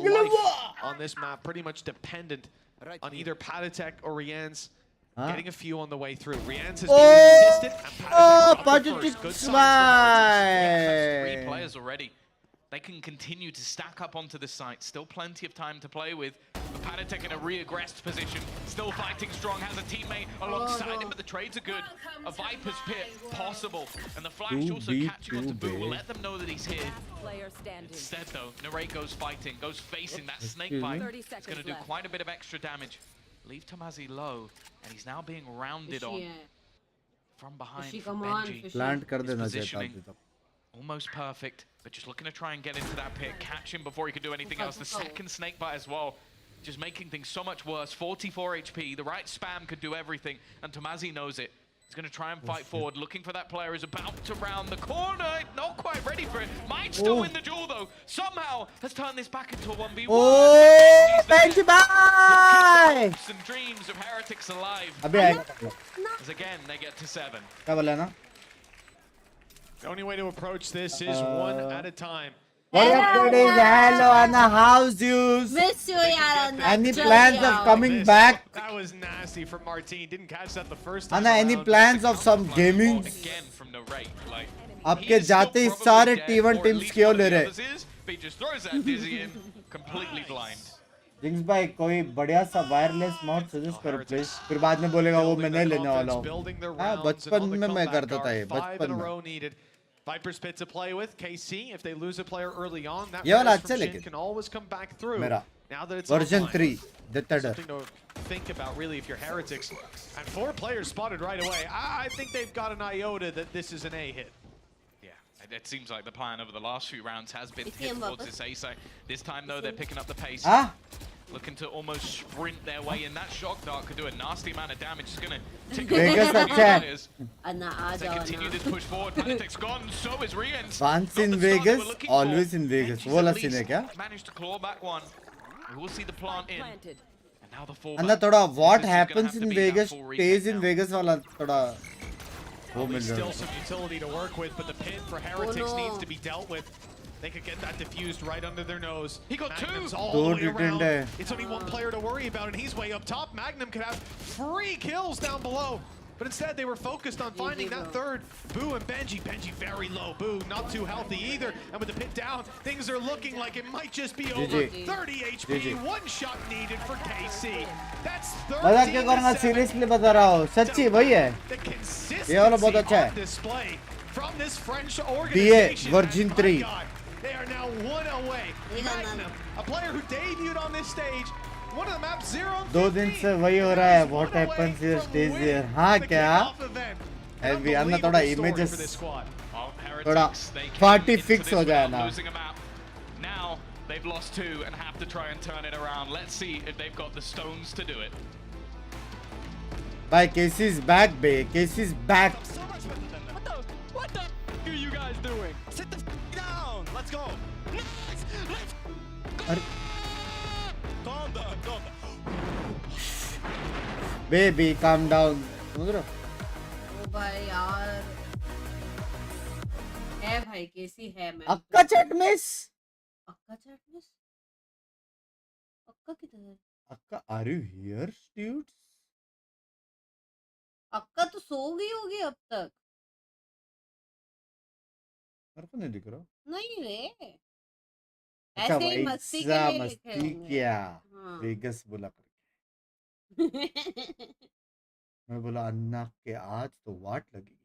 Life on this map pretty much dependent on either Patatek or Rian's getting a few on the way through. Rian's has been consistent, and Patatek got the first. Good signs for Heretics. 3 players already. They can continue to stack up onto the site. Still plenty of time to play with. But Patatek in a re-aggressed position. Still fighting strong. Has a teammate alongside him, but the trades are good. A Viper's Pit possible. And the flash also catching onto Boo will let them know that he's here. Instead, though, Nareko's fighting. Goes facing that snake bite. It's going to do quite a bit of extra damage. Leave Tomazi low. And he's now being rounded on from behind from Benji. Plant कर His देना positioning चाहिए था. almost perfect, but just looking to try and get into that pit, catch him before he could do anything else. The second snake bite as well, just making things so much worse. 44 HP, the right spam could do everything, and Tomazi knows it. He's going to try and fight forward, looking for that player who's about to round the corner. Not quite ready for it. Might still win the duel, though. Somehow has turned this back into a 1v1. Oh, Benji bye! Some dreams of Heretics alive. अबे आएगा. As again, they get to 7. क्या बोला ना? The only way to approach this is one at a time. What up, ladies? Hello, Anna. How's you? Miss you, yaar. Any plans of coming back? That was nasty from Martin. Didn't catch that the first time. Anna, any around. plans of some gaming? Again from the rate, like आपके जाते ही सारे T1 teams क्यों ले रहे? He just throws that dizzy in, completely blind. Jinx भाई कोई बढ़िया सा वायरलेस माउंट सजेस्ट करो प्लीज. फिर बाद में बोलेगा वो मैं नहीं लेने वाला हूँ. हाँ बचपन में मैं करता था ये बचपन में. Viper's Pit to play with. KC, if they lose a player early on, that ये वाला res अच्छा from Shin लेकिन. can always come back through. मेरा Now that it's version online. 3 DeathAdder. Something to think about really if you're Heretics. And 4 players spotted right away. I think they've got an iota that this is an A hit. Yeah, it seems like the plan over the last few rounds has been hit towards this A side. This time though, they're picking up the pace. हाँ? Looking to almost sprint their way in. That shock dart could do a nasty amount of damage. It's gonna tick Vegas अच्छा है. Anna, aa They jao continue na. this push forward. Panatek's gone, so is Rien's. Once in Vegas, always in Vegas. वो वाला scene है क्या? Managed to claw back one. We will see the plant in. And now the fallback. अन्ना थोड़ा what This is gonna happens have to in be that Vegas full stays recap in now. Vegas वाला थोड़ा वो मिल Still रहा some utility to work with, but the pin for Heretics needs to be dealt with. They could get that diffused right under their nose. He got Magnum's 2. all Two the way returned around. है. It's only one player to worry about, and he's way up top. Magnum could have 3 kills down below. But instead, they were focused on finding that third. Boo and Benji. Benji very low. Boo not too healthy either. And with the pit down, things are looking like it might just be over. 30 HP, 1 shot needed for KC. That's 13 मजाक क्या करूँगा seriously बता रहा हूँ सच्ची वही है. The consistency ये वाला बहुत अच्छा on है. display from this French DA organization. Virgin And my 3. God, they are now 1 away. Magnum, a player who debuted on this stage. One of the maps 0-15. 2 दिन से वही हो रहा है. What happens here stays here. हाँ क्या? Heavy अन्ना थोड़ा images थोड़ा party fix हो जाए ना. Now they've lost 2 and have to try and turn it around. Let's see if they've got the stones to do it. Bye, Casey's back, babe. Casey's back. What the are you guys doing? Sit the down. Let's go. Let's अरे calm down. Calm down. baby, calm down. समझ रहे हो? ओ भाई यार है भाई कैसी है मैं अक्का चैट मिस. अक्का चैट मिस अक्का किधर है अक्का, are you here, dudes? अक्का तो सो गई होगी अब तक मेरे को नहीं दिख रहा. नहीं रे अच्छा ऐसे ही भाई मस्ती के लिए लिखे मस्ती होंगे किया. हाँ वेगस बोला करके. मैं बोला अन्ना के आज तो वाट लगी.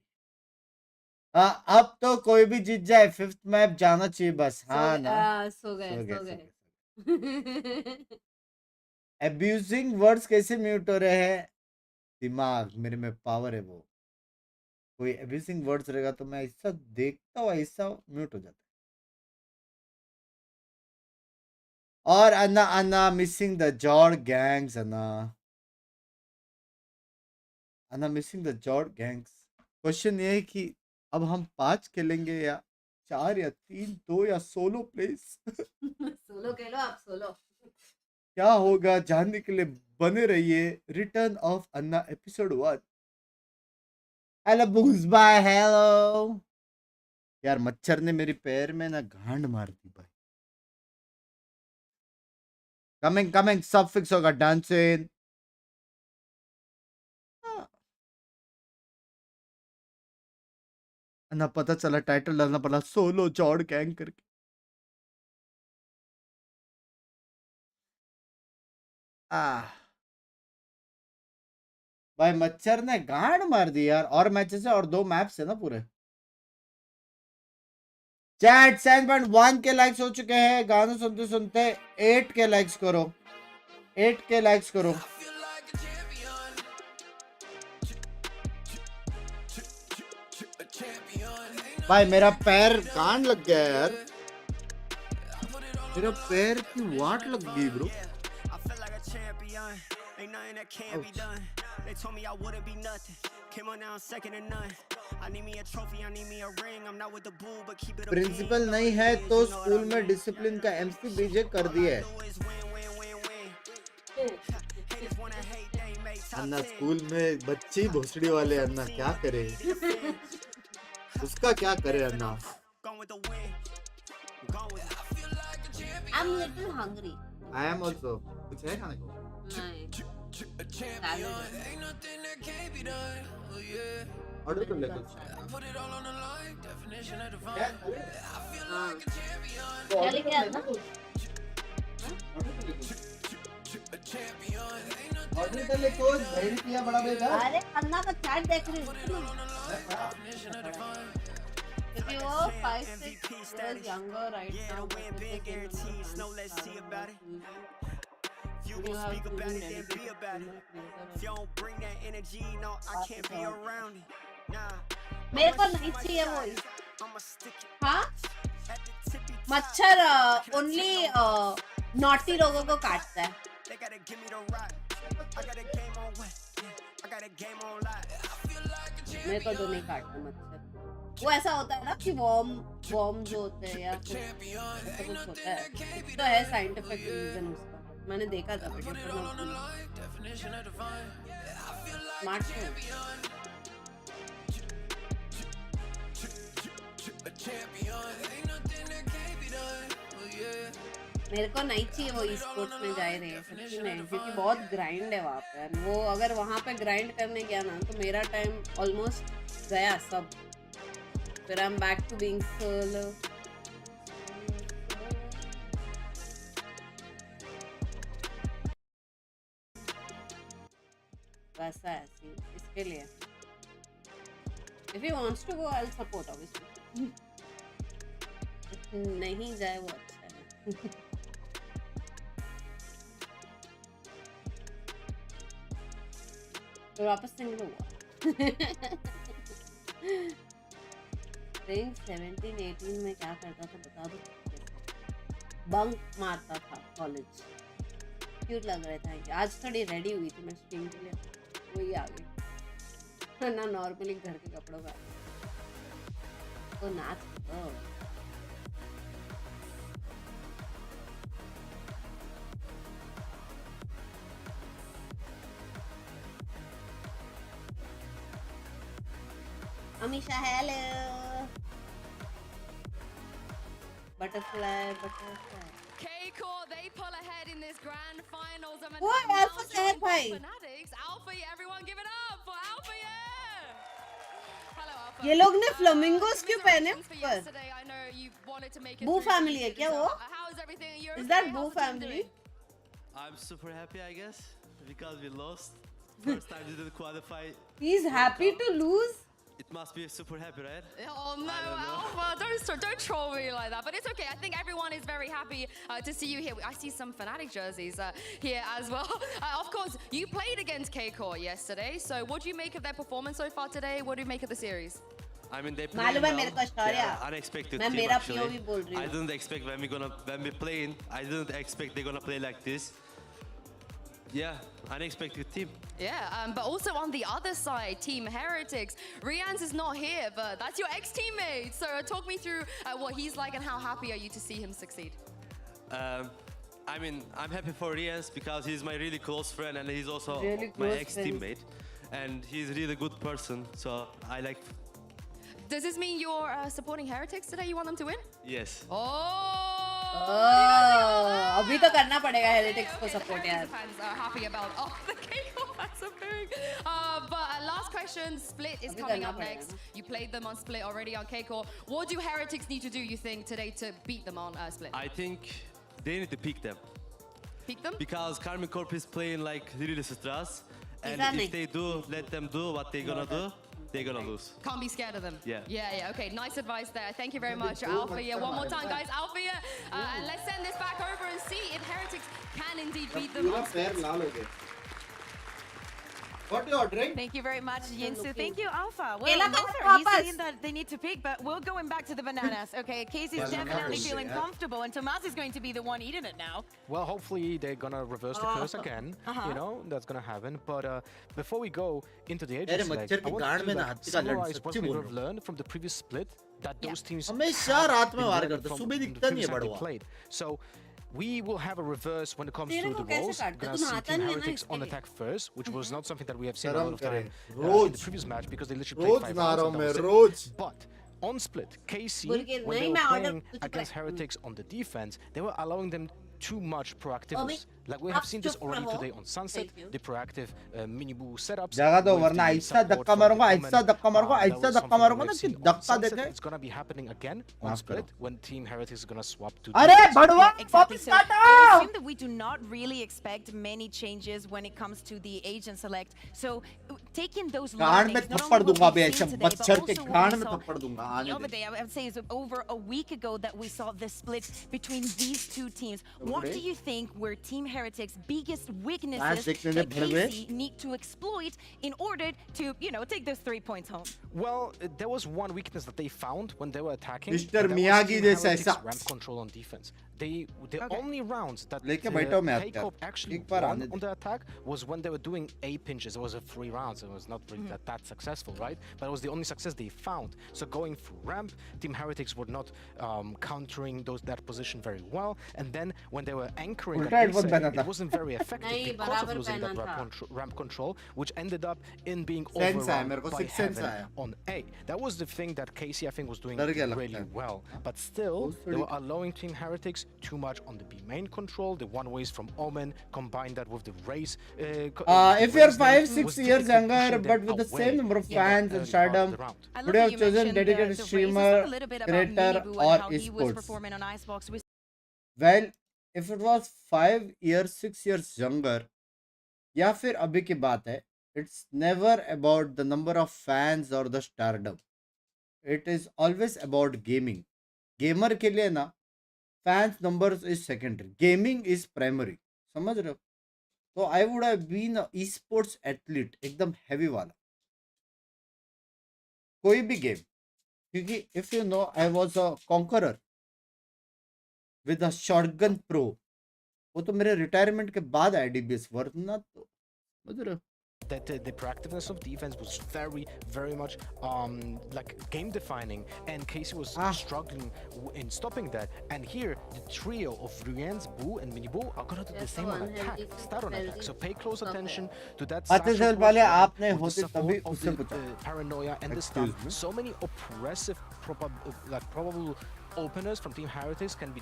अब तो कोई भी जीत जाए 5th मैप जाना चाहिए बस. हाँ ना. सो गए सो गए, सो सो गए गए. अब्यूजिंग वर्ड्स कैसे म्यूट हो रहे हैं? दिमाग, मेरे में पावर है वो। कोई एब्यूजिंग वर्ड्स रहेगा तो मैं ऐसा देखता हूँ, ऐसा म्यूट हो जाता है। और अन्ना अन्ना मिसिंग द जॉर्ड गैंग्स, अन्ना मिसिंग द जॉर्ड गैंग्स। क्वेश्चन ये है कि अब हम 5 खेलेंगे या 4 या 3, 2 या सोलो प्लेस। सोलो खेलो आप, सोलो। क्या होगा जानने के लिए बने रहिए return of Anna episode 1। Hello bugs bye, hello. यार मच्छर ने मेरी पैर में ना गांड मार दी भाई। कमिंग कमिंग, सब फिक्स होगा, डांसिंग। ना पता चला टाइटल डालना पड़ा सोलो जॉर्ड गैंग करके। भाई मच्छर ने गांड मार दी यार। और मैचेस है और 2 मैप्स है ना पूरे। चैट 7.1 के लाइक्स हो चुके हैं। गाना सुनते सुनते 8 के लाइक्स करो, 8 के लाइक्स करो। भाई मेरा पैर गांड लग गया यार, मेरा पैर की वाट लग गई ब्रो। प्रिंसिपल नहीं है तो स्कूल में डिसिप्लिन का एमसी बीजे कर दिया है। अन्ना स्कूल में बच्चे भोसड़ी वाले, अन्ना क्या करे, उसका क्या करे अन्ना। I'm little hungry. I am also। कुछ है खाने को? नहीं। ऑर्डर कर ले कुछ। क्या लेके आना? ऑर्डर कर ले कुछ। भेड़ किया बड़ा बेटा। अरे अन्ना का चैट देख रही हूँ। क्योंकि वो 5-6 years younger right now. You have to be dedicated. If you don't bring that energy, no, I can't be around it. Nah. मेरे को नहीं चाहिए वो। हाँ? मच्छर ओनली नॉटी लोगों को काटता है। मेरे को तो नहीं काटता मच्छर। वो ऐसा होता है ना कि वॉर्म जो होते हैं या फिर ऐसा कुछ होता है, तो है साइंटिफिक रीजन उसका। मैंने देखा था वीडियो पर। स्मार्ट है। मेरे को नहीं चाहिए वो e-sports में जा रहे हैं सच्ची में, क्योंकि बहुत ग्राइंड है वहाँ पे। वो अगर वहाँ पे ग्राइंड करने गया ना तो मेरा टाइम ऑलमोस्ट गया सब। फिर I'm back to being solo. वैसा है सीन इसके लिए। If he wants to go, I'll support obviously. नहीं जाए वो अच्छा है। तो वापस सिंगल हुआ। रेंज 17-18 में क्या करता था बता दो। बंक मारता था कॉलेज। क्यूट लग रहे थे। आज थोड़ी रेडी हुई थी मैं स्ट्रीम के लिए, वही आ गई ना। नॉर्मली घर के कपड़ों का तो नाच तो। Amisha hello. Butterfly. Kickoff, they pull ahead in this grand finals. Boy, Alpha said, bhai. Fanatics, Alpha, everyone give it up for Alpha, yeah. Hello, Alpha. ये लोग ने फ्लामिंगोस क्यों पहने ऊपर? Yesterday, I know you wanted to make it Boo through family है the क्या वो? How is everything in Europe? Is that today? Boo How's the team family? doing? I'm super happy, I guess, because we lost. First time we didn't qualify. He's happy to lose. It must be super happy, right? Oh no, Alpha, don't troll me like that. But it's okay. I think everyone is very happy to see you here. I see some Fnatic jerseys here as well. Of course, you played against Kickoff yesterday. So what do you make of their performance so far today? What do you make of the series? I mean, they मालूम play है मेरे को well. Story Unexpected मैं team मेरा actually. POV बोल रही I हूँ didn't expect when we playing. I didn't expect they're gonna play like this. Yeah, unexpected team. Yeah, but also on the other side, Team Heretics. Rians is not here, but that's your ex-teammate. So talk me through what he's like and how happy are you to see him succeed? I mean, I'm happy for Rians because he's my really close friend and he's also Really my close ex-teammate. And he's a really good person, so I like. Does this mean you're supporting Heretics today? You want them to win? Yes. अभी तो करना पड़ेगा हेरिटेक्स को support यार Fans are happy about the Kickoff. That's a big. But last question, Split is coming up next. You played them on Split already on Kickoff. What do Heretics need to do, you think, today to beat them on Split? I think they need to pick them. Pick them? Because Karmine Corp is playing like really stress. And Exactly. if they do, let them do what they're gonna do, they're gonna lose. Can't be scared of them. Yeah. Okay, nice advice there. Thank you very much, Alpha. One more time, guys. Alpha, and let's send this back over and see if Heretics can indeed beat them on Split. What are you ordering? Thank you very much, Yinsu. Thank you, Alpha. Well, Kela Lothar, ka he's wapas. saying that they need to pick, but we're going back to the bananas. Okay, Casey's definitely feeling comfortable, and Tomas is going to be the one eating it now. Well, hopefully they're gonna reverse the curse again. You know, that's gonna happen. But before we go into the agent select, I want to summarize what we have learned from the previous split that those teams हमेशा रात में वार learned करते from सुबह the दिखता नहीं previous है time they Badwa played. So we will have a reverse when it comes तेरे to को the कैसे roles. काटते? Gonna तुम see आता Team नहीं है ना Heretics on इसके लिए? attack first, which was not something that we have seen a शर्म lot of time करें in the previous match because they literally rose played 5 ना रहा rounds. हूँ and that मैं was it. Rose But on split, KC, Burger, when they नहीं, were मैं order playing कुछ against पढ़- Heretics on the defense, they were allowing them too much proactiveness. Like we आप have seen this चुप already रहो। today on Sunset, Thank you. the proactive mini boo setups. जगह दो with वरना the ऐसा support धक्का from मारूंगा the ऐसा Omen. धक्का मारूंगा That ऐसा was धक्का something मारूंगा we ना have कि seen on धक्का Sunset. देखे It's gonna be happening again on माफ split करो। when Team Heretics is gonna swap to अरे defense. भड़वा Exactly. वापस So I काटा assume that we do not really expect many changes when it comes to the agent select. So taking those गांड में learnings, not थप्पड़ only what दूंगा we've अभी seen ऐसे today, but बच्चर के also what गांड we में saw थप्पड़ दूंगा the आने other they day. I would say it's over a week ago that we saw the split between these two teams. What do you think were Team Heretics' biggest weaknesses देखने दे that भड़वे। KC need to exploit in order to, you know, take those 3 points home? Well, there was one weakness that they found when they were attacking. Mr. and that was Miyagi Team जैसा Heretics' ऐसा। ramp control on defense. The Okay. only rounds that लेके बैठो मैं आपके Kickoff actually एक बार won आने दे। on the attack was when they were doing A pinches. It was a 3 rounds. It was not really that successful, right? But it was the only success they found. So going through ramp, Team Heretics were not countering that position very well. And then when they were anchoring उल्टा at headphone A पहना side, था। it wasn't very effective नहीं, because of बराबर losing that पहना था। ramp control, which ended up in being Sense आया overrun मेरे को, by sixth sense Heaven आया। on A. That was the thing that KC I think was doing डर गया लगता really है। well. But still, Those they were pretty- allowing Team Heretics too much on the B main control. The one ways from Omen, combine that with the race. If you're 5-6 years younger but with the same number of fans and stardom, I love would you that have you chosen mentioned dedicated the race. Let's streamer, talk a little bit about creator, Minibu or and how he was esports? performing on Icebox. Well, if it was 5 years, 6 years younger, या फिर अभी की बात है, it's never about the number of fans or the stardom. It is always about gaming. Gamer के लिए ना fans numbers is secondary. Gaming is primary. समझ रहे हो? तो I would have been a esports athlete, एकदम heavy वाला. कोई भी गेम, क्योंकि if you know I was a conqueror with a shotgun pro, वो तो मेरे रिटायरमेंट के बाद है DBS, वरना तो समझ रहे हो? That the proactiveness of defense was very much like game defining, and Casey was struggling in stopping that. And here the trio of Ruyen's, Boo and Minibu are gonna do the same on attack, start on attack. So pay close attention to that. आते साल पहले आपने होते तभी उससे पूछा। Paranoia and the stuff. So many oppressive probable openers from Team Heretics can be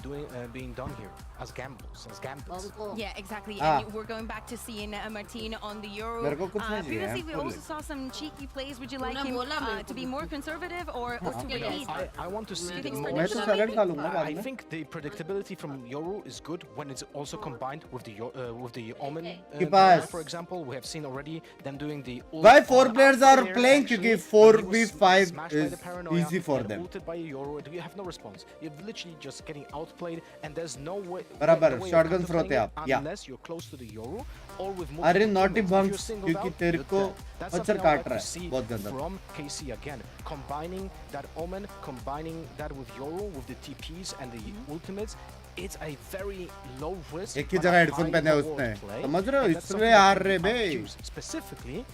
being done here as gambles, as gambits. Yeah, exactly. Ah. And we're going back to seeing Martin on the Euro. मेरे को कुछ नहीं चाहिए, Previously, we full also it. saw some cheeky plays. Would you like तूने him बोला मेरे to को be more conservative or to repeat? I want to see the मैं तो सैलेड खा लूंगा बाद I में. think the predictability from Yoru is good when it's also combined with the Omen. के पास. For example, we have seen already them doing the. Why 4 players are playing? क्योंकि 4v5 is easy for them. Ulted by Yoru, we have no response. You're literally just getting outplayed, and there's no way. बराबर, no way shotgun of throw थे आप, counterplaying it yeah. Unless you're close to the Yoru or with. अरे multiple naughty teammates. If you're bunks, singled क्योंकि out, तेरे you're को dead. That's मच्छर something I काट would रहा like to है, see बहुत गंदा. from KC again, combining that Omen, combining that with Yoru, with the TPs and the ultimates. It's a very low risk. एक ही but जगह a headphone high पहने reward उसने. play, समझ रहे हो? and that's इसलिए something हार that रहे you bay. can't choose. Specifically,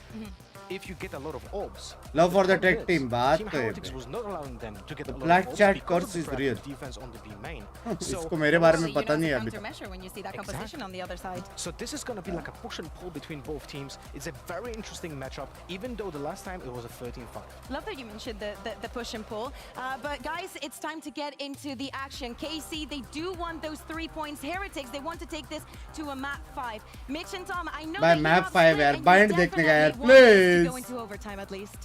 if you get a lot of orbs. Love for the problem tech is, team, बात Team तो ये Heretics पे. was not allowing them to get The a lot black of orbs chat because curse of the is threat real. of defense on the B main. इसको मेरे बारे में So, पता नहीं है it's अभी a तक. countermeasure when you see that composition on the other side. So this is going to be like a push and pull between both teams. It's a very interesting matchup, even though the last time it was a 13-5. Love that you mentioned the push and pull. But guys, it's time to get into the action. KC, they do want those 3 points. Heretics, they want to take this to a map 5. Mitch and Tom, I know By that you map have 5 split यार, and you bind देखने का यार, definitely want this to please. go into overtime at least.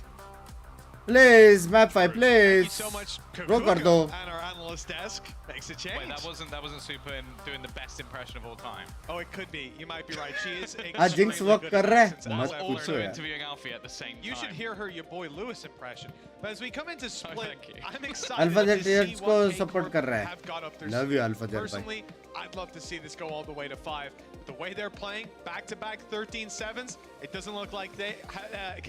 Please, map 5, Thank you please. so much, Ro कर दो. and our analyst desk makes a change. Wait, that wasn't Super in doing the best impression of all time. Oh, it could be. You might be right. She is. आज Jinx extremely work good कर at रहा है. accents. मत Also, पूछो Also यार. interviewing Alfie at the same time. You should hear her your boy Lewis impression. But as we come into split, thank you. I'm excited Alpha to Jet see Jets को what support K-Corp कर रहा है. have got up their Love sleeve. you, Alpha Jet, bye. Personally, I'd love to see this go all the way to 5. But the way they're playing, back-to-back 13-7s, it doesn't look like they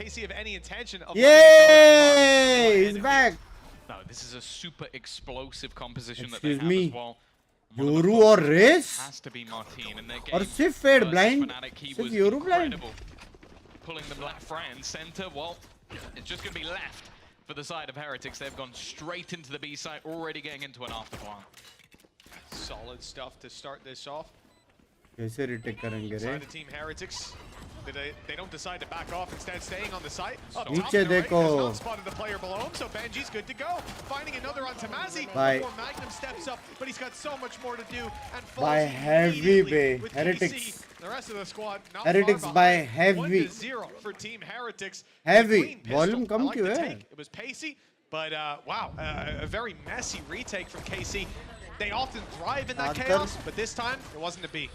KC have any intention of. Yay! He's back. No, this is a super explosive composition that Excuse they have me. as well. One of the Yoru top और players Race? has to be Martin, and their और game सिर्फ fade versus blind? Fnatic, he सिर्फ was Yoru blind? incredible. Pulling them left, right, and center. Well, it's just going to be left for the side of Heretics. They've gone straight into the B site, already getting into an afterplant. Solid stuff to start this off. कैसे retake करेंगे रे? Side of Team Heretics. They don't decide to back off, instead staying on the site. Up top, नीचे Narrate देखो. has not spotted the player below him, so Benji's good to go. Finding another on Tamazi Bye. before Magnum steps up, but he's got so much more to do and falls By heavy immediately bay. with Heretics. KC. The rest of the squad not Heretics far by behind. heavy. 1-0 for Team Heretics. Heavy. Clean pistol. Volume I come like क्यों the है? take. It was pacey, but wow, a very messy retake from KC. They often thrive in that After- chaos, but this time it wasn't to be.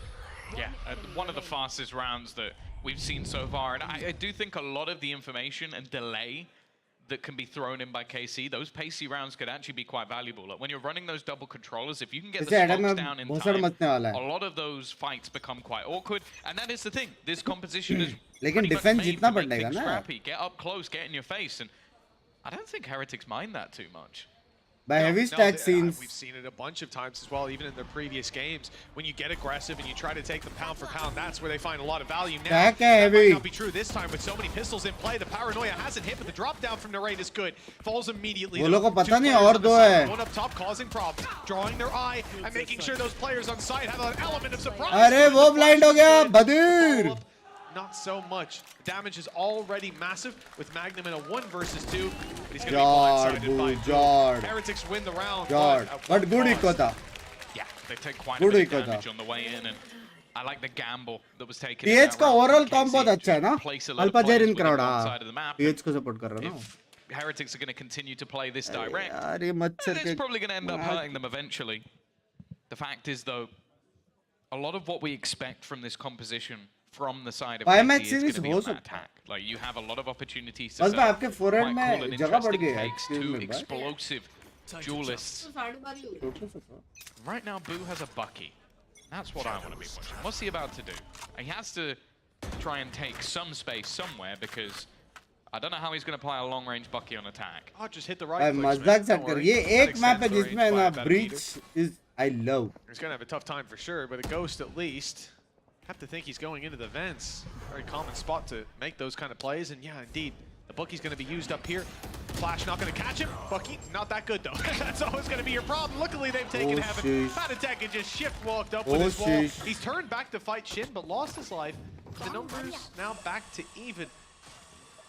Yeah, one of the fastest rounds that we've seen so far. And I do think a lot of the information and delay that can be thrown in by KC, those pacey rounds could actually be quite valuable. Like when you're running those double controllers, if you can get the जैसे Adam smokes में down in भोसड़ time, मचने वाला a है. lot of those fights become quite awkward. And that is the thing. This composition is लेकिन pretty much defense made जितना to make बढ़ेगा things ना. scrappy. Get up close, get in your face. And I don't think Heretics mind that too much. By heavy stack scenes. We've seen it a bunch of times as well, even in their previous games. When you get aggressive and you try to take them pound for pound, that's where they find a lot of value. Now, Stack that might heavy. not be true this time with so many pistols in play. The paranoia hasn't hit, but the drop down from Narrate is good. Falls immediately. वो though. लोग को Two पता नहीं players और on the दो side, है. One up top causing problems, drawing their eye and making sure those players on site have an element of surprise. अरे वो The blind हो flash गया, is good. बदीर. The follow-up, not so much. Damage is already massive with Magnum in a 1 versus 2. But he's going to be Jord, blindsided boo, by Jord. Heretics win the round. Jord. But good eco था. Yeah, they take quite Good a bit of eco damage था. on the way in. And I like the gamble that was taken. in TH that का round overall from काम KC बहुत to अच्छा है ना? place a lot of alpha players Jerin within crowd one हाँ. side of the map. TH को support कर रहा ना. If Heretics are going to continue to play this direct, यार ये मच्छर it's के. probably going to end up hurting them eventually. The fact is, though, a lot of what we expect from this composition from the side of Five KC match is series going to be हो on that सकता है. attack. Like, you have a lot of opportunities to बस set मैं आपके forehand quite में cool and जगह बढ़ interesting गई है. takes, Excuse two me, bye. explosive duelists. तो 12:30 हो गई. Right now, Boo has a Bucky. That's what I want to be pushing. What's he about to do? He has to try and take some space somewhere because I don't know how he's going to apply a long-range Bucky on attack. Oh, just hit the भाई right clicks, man. मजाक Don't set कर. worry. ये That एक map है extends the जिसमें range ना by about a breach meter. is I love. He's going to have a tough time for sure, but a Ghost at least. Have to think he's going into the vents. Very common spot to make those kind of plays, and yeah, indeed. The Bucky's going to be used up here. Flash not going to catch him. Bucky, not that good though. That's always going to be your problem. Luckily, they've taken Oh, heaven. sheesh. Antec had just shift walked up Oh, with his wall. sheesh. He's turned back to fight Shin, but lost his life. The numbers now back to even.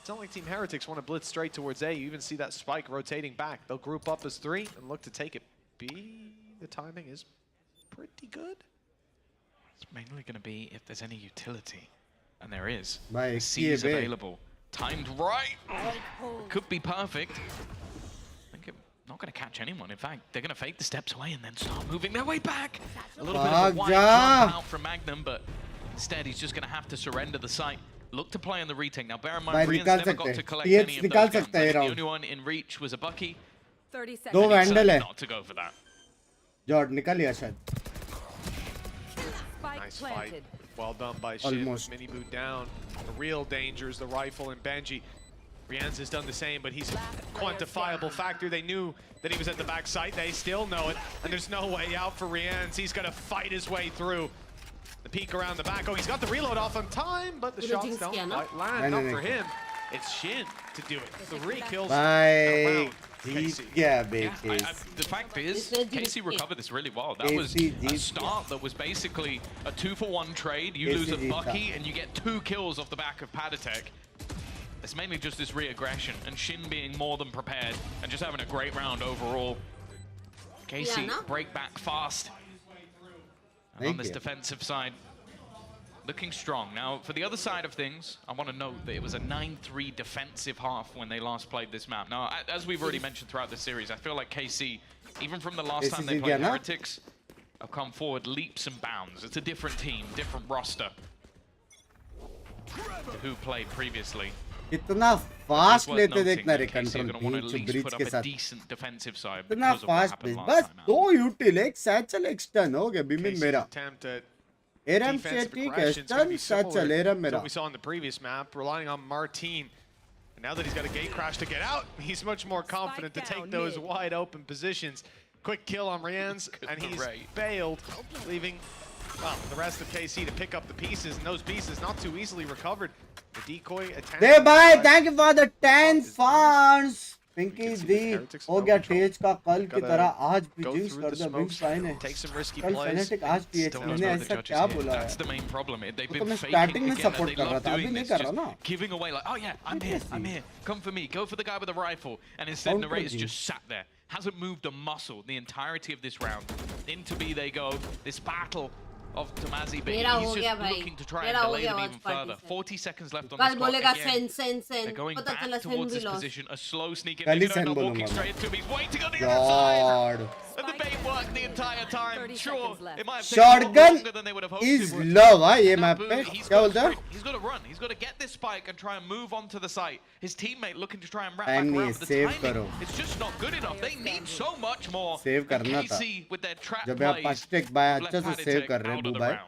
It's not like Team Heretics want to blitz straight towards A. You even see that spike rotating back. They'll group up as 3 and look to take it. be the timing is pretty good. It's mainly going to be if there's any utility, and there is. Bhai, C is available, timed right. Could be perfect. I think not going to catch anyone. In fact, they're going to fake the steps away and then start moving their way back. A little bit of a wide jump out from Magnum, but instead he's just going to have to surrender the site. Look to play on the retake. Now bear in mind, Rian's never got to collect any of those guns. The only one in reach was a Bucky. 30 seconds. दो vandal है. Not to go for that. जॉर्ड निकल लिया शायद. Nice fight. Well done by Shin. Almost. Mini boot down. The real danger is the rifle and Benji. Rianz has done the same, but he's a quantifiable factor. They knew that he was at the back site. They still know it, and there's no way out for Rianz. He's going to fight his way through. The peek around the back. Oh, he's got the reload off on time, but the shots don't quite land. Not for him. It's Shin to do it. 3 kills. Bye. Yeah, the fact is, Casey recovered this really well. That was a start that was basically a 2-for-1 trade. You lose a Bucky and you get 2 kills off the back of Padatek. It's mainly just this re-aggression and Shin being more than prepared and just having a great round overall. Casey break back fast. And on this defensive side, looking strong. Now, for the other side of things, I want to note that it was a 9-3 defensive half when they last played this map. Now, as we've already mentioned throughout the series, I feel like KC, even from the last time they played Heretics, have come forward leaps and bounds. It's a different team, different roster to who played previously. इतना fast लेते देखना रे control bridge के साथ decent defensive side इतना fast बस 2 यूटिल एक satchel extern हो गया बीमिन मेरा Aram ठीक है स्टन सैचल Aram मेरा we saw in the previous map, relying on Martin. And now that he's got a gate crash to get out, he's much more confident to take those wide open positions. Quick kill on Rianz, and he's bailed, leaving the rest of KC to pick up the pieces, and those pieces not too easily recovered. The decoy attempt. Hey, bye. Thank you for the 10 funds. Pinky D हो गया तेज का कल की तरह आज भी jinx कर दिया बिंक्स भाई ने. कल फैनेटिक आज PH मैंने ऐसा क्या बोला है? That's the main problem. They've तो been मैं स्टार्टिंग में faking again. सपोर्ट They कर रहा love था अभी doing नहीं this, कर रहा just ना. giving away like, oh yeah, I'm here, come for me, go for the guy with the rifle, and instead Narrator's just sat there, hasn't moved a muscle the entirety of this round. Into B they go. This battle of Tomazi, but he's just looking to try and delay them even further. 40 seconds left on the clock. Again, they're going back towards this position. A slow sneak in. Not walking straight into him. He's waiting on the other side. And the bait worked the entire time. Sure, it might have taken longer than they would have hoped is it would. low ये map पे क्या बोलता है? He's got to run. He's got to get this spike and try and move on to the site. His teammate looking to try and wrap back around. But the timing, it's just not good enough. They need so much more. Save करना था. KC with their trap जब आप plays first by अच्छा से save कर रहे हैं बुबाई.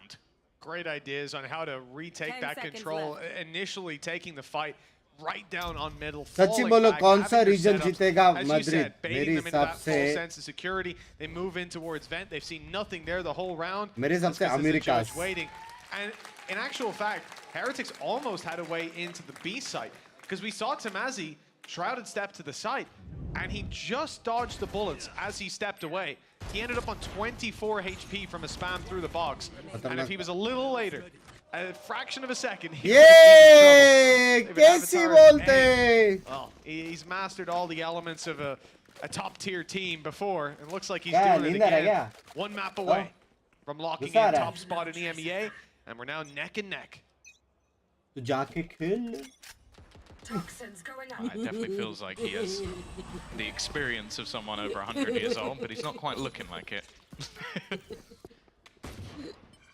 Great ideas on how to retake that control. Initially taking the fight right down on middle. सच्ची बोलो कौन सा रीजन जीतेगा मैड्रिड मेरे हिसाब से. Sense of security. They move in towards vent. They've seen nothing there the whole round. मेरे हिसाब से America waiting. And in actual fact, Heretics almost had a way into the B site because we saw Tomazi shrouded step to the site, and he just dodged the bullets as he stepped away. He ended up on 24 HP from a spam through the box, and if he was a little later, a fraction of a second, Yay! कैसी बोलते? Well, he's mastered all the elements of a top-tier team before, and looks like he's doing it again. One map away from locking in top spot in EMEA, and we're now neck and neck. तो जाके खेल. It definitely feels like he has the experience of someone over 100 years old, but he's not quite looking like it.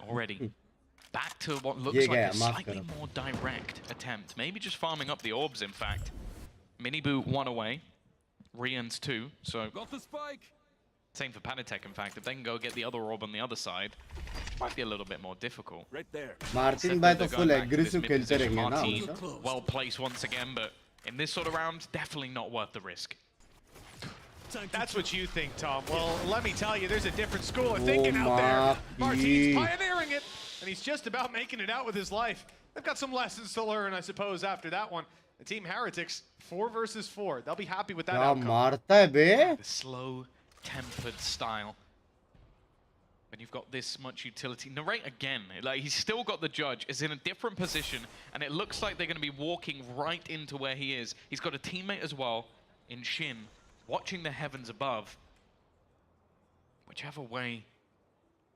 Already back to what looks like a slightly more direct attempt. Maybe just farming up the orbs, in fact. Mini boot 1 away. Rian's 2, so... Got the spike! Same for Panatek, in fact. If they can go get the other orb on the other side, it might be a little bit more difficult. Right there. Martin by the full aggressive खेलते रहेंगे ना. Well placed once again, but in this sort of round, definitely not worth the risk. That's what you think, Tom. Well, let me tell you, there's a different school of thinking out there. Martin's pioneering it, and he's just about making it out with his life. They've got some lessons to learn, I suppose, after that one. The Team Heretics, 4 versus 4. They'll be happy with that outcome. मारता है बे. The slow-tempered style. When you've got this much utility. Narrate again, like he's still got the judge, is in a different position, and it looks like they're going to be walking right into where he is. He's got a teammate as well in Shin, watching the heavens above. whichever way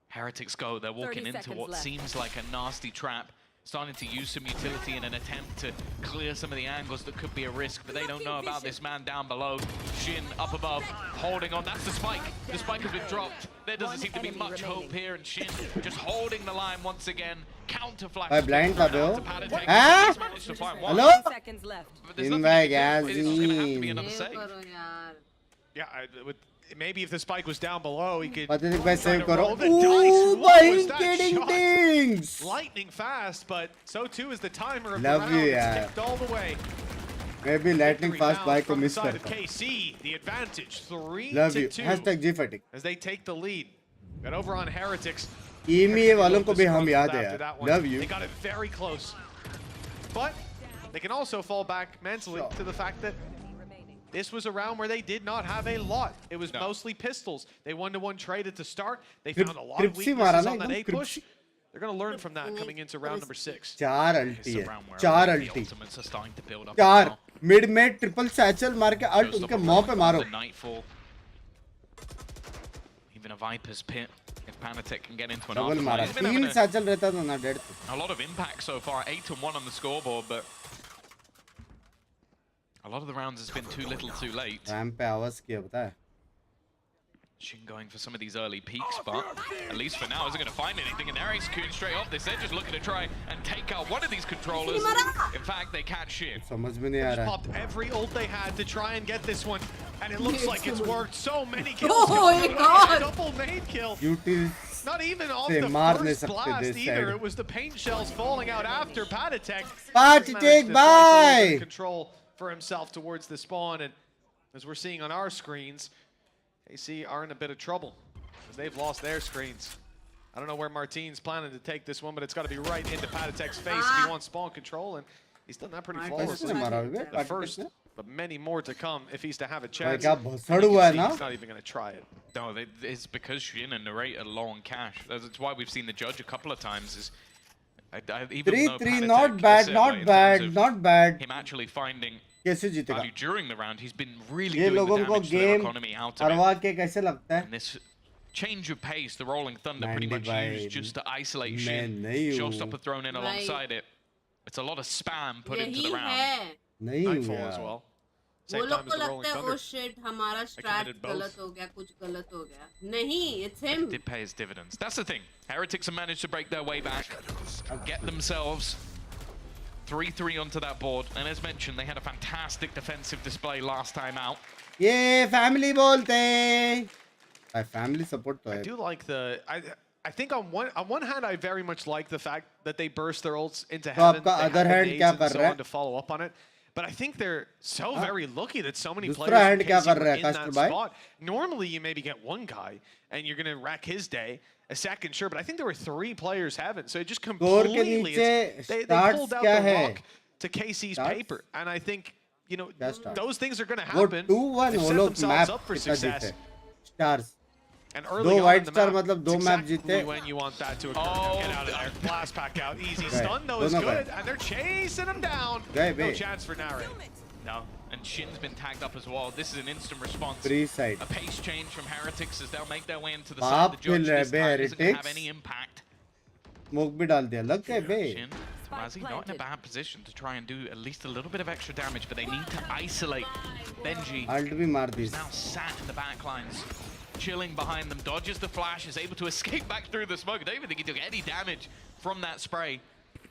Heretics go, they're walking into what seems like a nasty trap. Starting to use some utility in an attempt to clear some of the angles that could be a risk, but they don't know about this man down below. Shin up above, holding on. That's the spike. The spike has been dropped. There doesn't seem to be much hope here, and Shin just holding the line once again. Counter flash. By blind ka bro? Huh? Hello? Seconds left. In my gas. It's just gonna have to be another save. Yeah, maybe if the spike was down below, he could. Pathetic by save karo. roll the Ooh, dice. What was by that kidding shot? things. Lightning fast, but so too is the timer of Love the round. you, It's yeah. ticked all the way. Maybe lightning Victory fast now by ko from the miss side of karta. KC, the advantage, 3 Love to you. 2 Hashtag G-Fatigue. as they take the lead. Got over on Heretics. EMEA वालों को भी हम याद है After यार. that one, Love you. They got it very close, but they can also fall back mentally to the fact that this was a round where they did not have a lot. It was mostly pistols. They 1-to-1 traded to start. They found a lot of Cripsy weaknesses मारा on ना that A एकदम push. They're going to learn from that coming into round number 6. 4 ulti It's a है. round where 4 the ulti. ultimates are starting to build up. 4 mid में triple satchel मार के ult उनके मुंह पे मारो. Nightfall. Even a Viper's pit. If Panatech can get into an Double afterfight. मारा. He's been having 3 satchel रहता तो ना dead. a lot of impact so far. 8-1 on the scoreboard, but a lot of the rounds has been too little too late. Ramp पे आवाज किया पता है. Shin going for some of these early peaks, but at least for now, isn't going to find anything. And they're executing straight off this. They're just looking to try and take out one of these controllers. In fact, they catch Shin. समझ में नहीं आ Just रहा. popped every ult they had to try and get this one, and it looks like it's worked. So many kills. Oh my coming. God. Double nade kill. Utils Not even off से the मार नहीं first सकते blast this either. side. It was the paint shells falling out after Patatech. Patatech, bye. Control for himself towards the spawn, and as we're seeing on our screens, AC are in a bit of trouble because they've lost their screens. I don't know where Martin's planning to take this one, but it's got to be right into Patatech's face if he wants spawn control, and he's done that pretty flawlessly. कैसे मारा बे? The first, but many more to come if he's to have a भाई chance. क्या भसड़ हुआ है ना? He's not even going to try it. No, it's because Shin and Narrate are low on cash. That's why we've seen the judge a couple of times. Is even 3-3 though Patatech not has bad, said, not like, in bad, terms of not bad. him actually finding कैसे जीतेगा? value during the round, he's been really ये doing the लोगों को damage to their game economy out of it. हरवा के कैसे लगता है? And this change of pace, the Rolling Thunder pretty much भाई, used just to isolate मैं Shin. नहीं हूँ. Showstopper thrown in alongside it. It's a lot of spam put into यही the round. है. नहीं हूँ Nightfall as यार. well. वो Same लोग time को as the Rolling लगता है Thunder. ओ शिट हमारा स्ट्रैट committed both. गलत हो गया, कुछ गलत हो गया. नहीं, it's him. Did pay his dividends. That's the thing. Heretics have managed to break their way back, get themselves 3-3 onto that board. And as mentioned, they had a fantastic defensive display last time out. ये family बोलते. भाई family support तो I है. do like the. I think on one hand, I very much like the fact that they burst their ults into तो heaven. आपका They other had the hand nades क्या and कर so रहा on है? to follow up on it. But I think they're so very lucky that so many दूसरा players hand from क्या KC कर were रहा है, in Castor that भाई? spot. Normally, you maybe get one guy and you're going to wreck his day. A second, sure, but I think there were 3 players heaven, so it just Score के completely नीचे they starts pulled out क्या the है? rock to KC's Starts? paper, and I think क्या starts? those things are going to वो happen. 2-1 They've वो set लोग themselves map up for कितना success. जीते? Stars. And early दो on white in the star map, मतलब दो it's map exactly जीते. when you want that to occur. Oh, Get out of there. Blast pack out. Easy. Gए. Stun though is दोनों good. गए. And they're chasing him down. गए No बे. chance for Nare. No. And Shin's been tagged up as well. This is an instant response. Free side. A pace change from Heretics as they'll make their way into the बाप side. The judge खेल रहे this bay time isn't going to have Heretics. any impact. Smoke भी डाल दिया. लग गए बे. Shin, Twazi, not in a bad position to try and do at least a little bit of extra damage, but they need to isolate Benji. Ult भी मार दी. Now sat in the back lines, chilling behind them, dodges the flash, is able to escape back through the smoke. I don't even think he took any damage from that spray.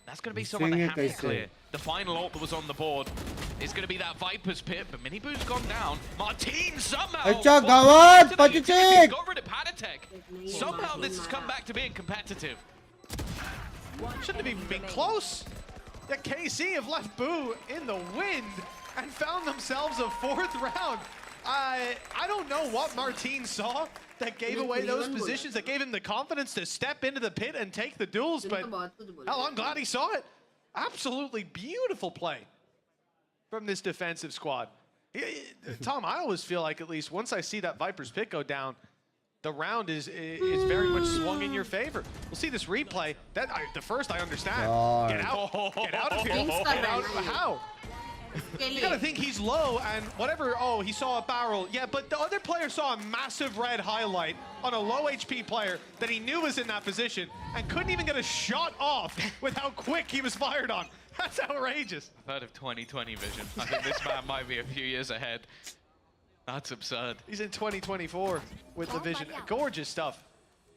That's going to be someone they have to clear. The final ult that was on the board is going to be that Viper's pit, but Miniboo's gone down. Martin somehow अच्छा गवाद Patatech. got rid of Patatech. Somehow this has come back to being competitive. Shouldn't have even been close. The KC have left Boo in the wind and found themselves a 4th round. I don't know what Martin saw that gave away those positions, that gave him the confidence to step into the pit and take the duels, but hell, I'm glad he saw it. Absolutely beautiful play from this defensive squad. Tom, I always feel like at least once I see that Viper's pit go down, the round is very much swung in your favor. We'll see this replay. The first I understand. God. Get out of here. Get out of how? You gotta think he's low and whatever. Oh, he saw a barrel. Yeah, but the other player saw a massive red highlight on a low HP player that he knew was in that position and couldn't even get a shot off with how quick he was fired on. That's outrageous. I've heard of 2020 vision. I think this man might be a few years ahead. That's absurd. He's in 2024 with the vision. Gorgeous stuff.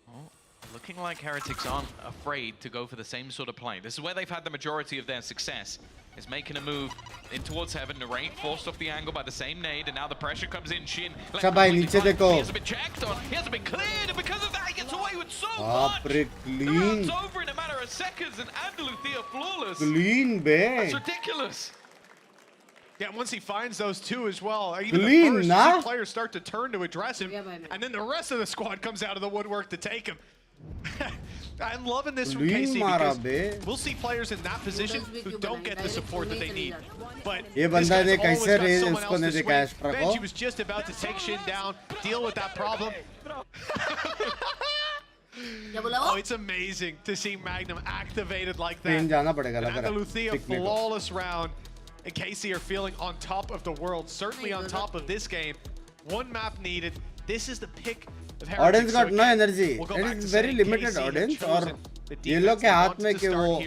Oh, looking like Heretics aren't afraid to go for the same sort of play. This is where they've had the majority of their success, is making a move in towards heaven. Narrate forced off the angle by the same nade, and now the pressure comes in. Shin. He hasn't been checked on. He hasn't been cleared, and because of that, he gets away with so much. Clean. It's over in a matter of seconds, and Andaluthia flawless. Clean, babe. That's ridiculous. Yeah, once he finds those two as well, even Clean, the first nah? two players start to turn to address him, and then the rest of the squad comes out of the woodwork to take him. I'm loving this from KC because we'll see players in that position who don't get the support that they need. But this guy's always got someone else to swing. Benji was just about to take Shin down, deal with that problem. Oh, it's amazing to see Magnum activated like that. Andaluthia, flawless round. And KC are feeling on top of the world, certainly on top of this game. One map needed. This is the pick of Heretics. Audience got no energy. It is very limited audience. और ये लोग के हाथ में कि वो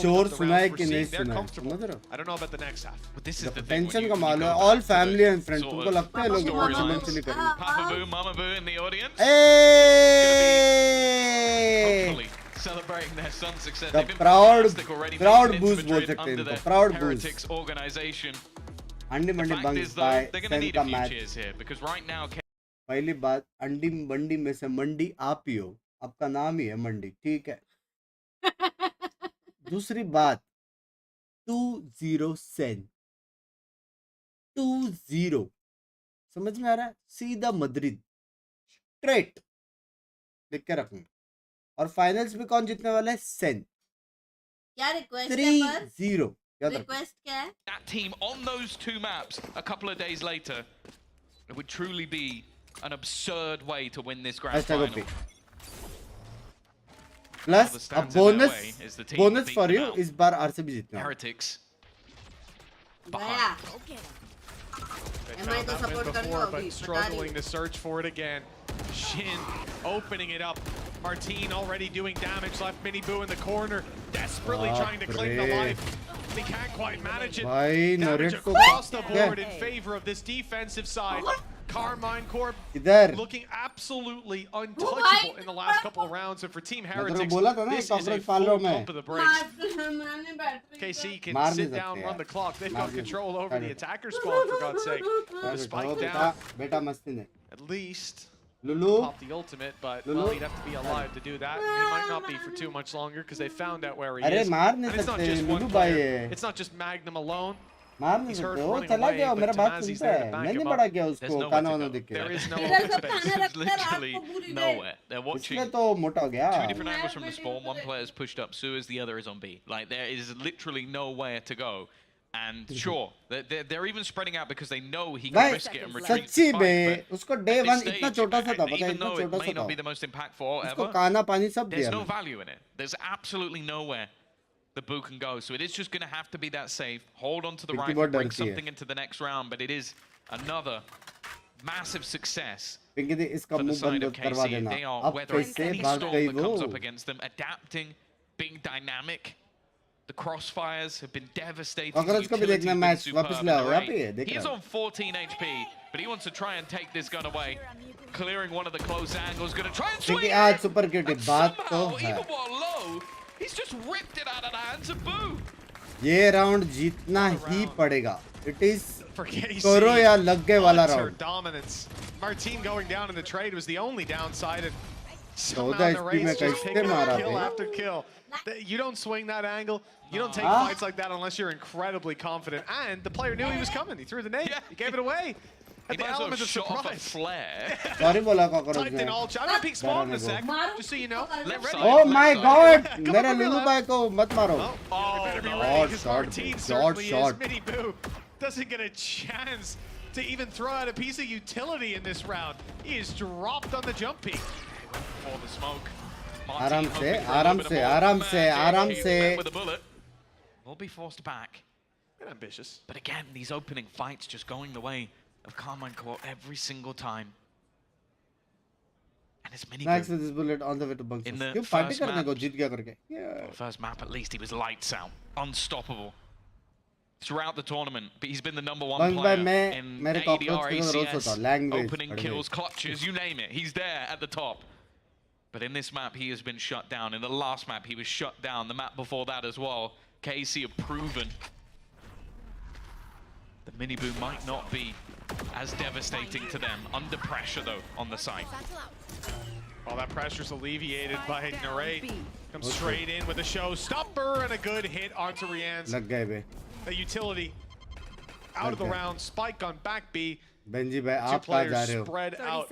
शोर सुना है कि नहीं सुना है, समझ रहे हो? I don't know about the next half. But this is the tension का माल है. All family and friends. तुमको लगता है लोग इमोशनली करेंगे? Papa Boo, Mama Boo in the audience. Hopefully celebrating their son's success. The They've been fantastic already. proud boost बोल सकते हैं इनको. Proud boost. Heretics organization. अंडी The मंडी fact बंक्स is though, bye they're going to Sen need का a few match. cheers here because right now पहली बात अंडी मंडी में से मंडी आप ही हो, आपका नाम ही है मंडी, ठीक है. दूसरी बात 2-0 सेन 2-0 समझ में आ रहा है? सीधा मद्रिद स्ट्रेट लिख के रखूंगा. और फाइनल्स में कौन जीतने वाला है? सेन. क्या रिक्वेस्ट है पर? 3-0. रिक्वेस्ट क्या है? that team on those two maps a couple of days later, it would truly be an absurd way to win this grand final. Plus a bonus for you इस बार RCB जीतना. Heretics. गया. They found that win before, but struggling to search for it again. Shin opening it up. Martin already doing damage. Left Mini Boo in the corner, desperately trying to cling the life. They can't quite manage it. Damage across the board in favor of this defensive side. Carmine Corp looking absolutely untouchable in the last couple of rounds, and for Team Heretics, this is a full pump of the brakes. KC can sit down, run the clock. They've got control over the attacker squad, for God's sake. The spike down. At least pop the ultimate, but well, he'd have to be alive to do that. And he might not be for too much longer because they found out where he is. And it's not just one player. It's not just Magnum alone. He's heard running away, but Tamazi's there to back him up. There's nowhere to go. There is no open space. There's literally nowhere. They're watching two different angles from the spawn. One player's pushed up Suez, the other is on B. Like, there is literally nowhere to go. And sure, they're even spreading out because they know he can risk it and retreat. सच्ची में उसको day one इतना छोटा सा था, पता है, even इतना though it छोटा may सा not था. be the most impactful ever, उसको खाना पानी सब there's दिया. no value in it. There's absolutely nowhere the Boo can go. So it is just going to have to be that safe. Hold on to the rifle, bring something into the next round, but it is another massive success for the side of KC. They are weathering any storm that comes up against them, adapting, being dynamic. The crossfires have been devastating. He's on 14 HP, but he wants to try and take this gun away. Clearing one of the close angles, going to try and swing it. Somehow, even while low, he's just ripped it out of the hands of Boo. ये round जीतना ही पड़ेगा. It is करो या लग गए वाला round. Dominance. Martin going down in the trade was the only downside. And 14 HP में कैसे मारा kill after kill. You don't swing that angle. You don't take fights like that unless you're incredibly confident. And the player knew he was coming. He threw the nade. He gave it away. At the element of surprise. Flare. Sorry बोला cockroach Typed in all chat. I'm gonna peek small in a sec, just so you know. Oh my God! मेरे लुलू भाई को मत मारो. Shot. Mini Boo doesn't get a chance to even throw out a piece of utility in this round. He is dropped on the jump peak. For the smoke. आराम से. With a bullet. Will be forced back. They're ambitious. But again, these opening fights just going the way of Carmine Core every single time. And it's mini Max with his bullet on the way to Binks. In the क्यों party first करने map, को जीत गया करके? Yeah. first map at least, he was lights out, unstoppable. Throughout the tournament, but he's been the #1 Binks player भाई in मेरे ADR, cockroach के रोज होता ACS, language. opening kills, clutches, you name it. He's there at the top. But in this map, he has been shut down. In the last map, he was shut down. The map before that as well. KC have proven the mini boom might not be as devastating to them. Under pressure, though, on the side. Well, that pressure's alleviated by Narrate. Comes straight in with a showstopper and a good hit onto Rian's. लग गए बे. The utility out of the round. Spike on back B. Benji भाई Two आप कहाँ जा players रहे हो? spread out.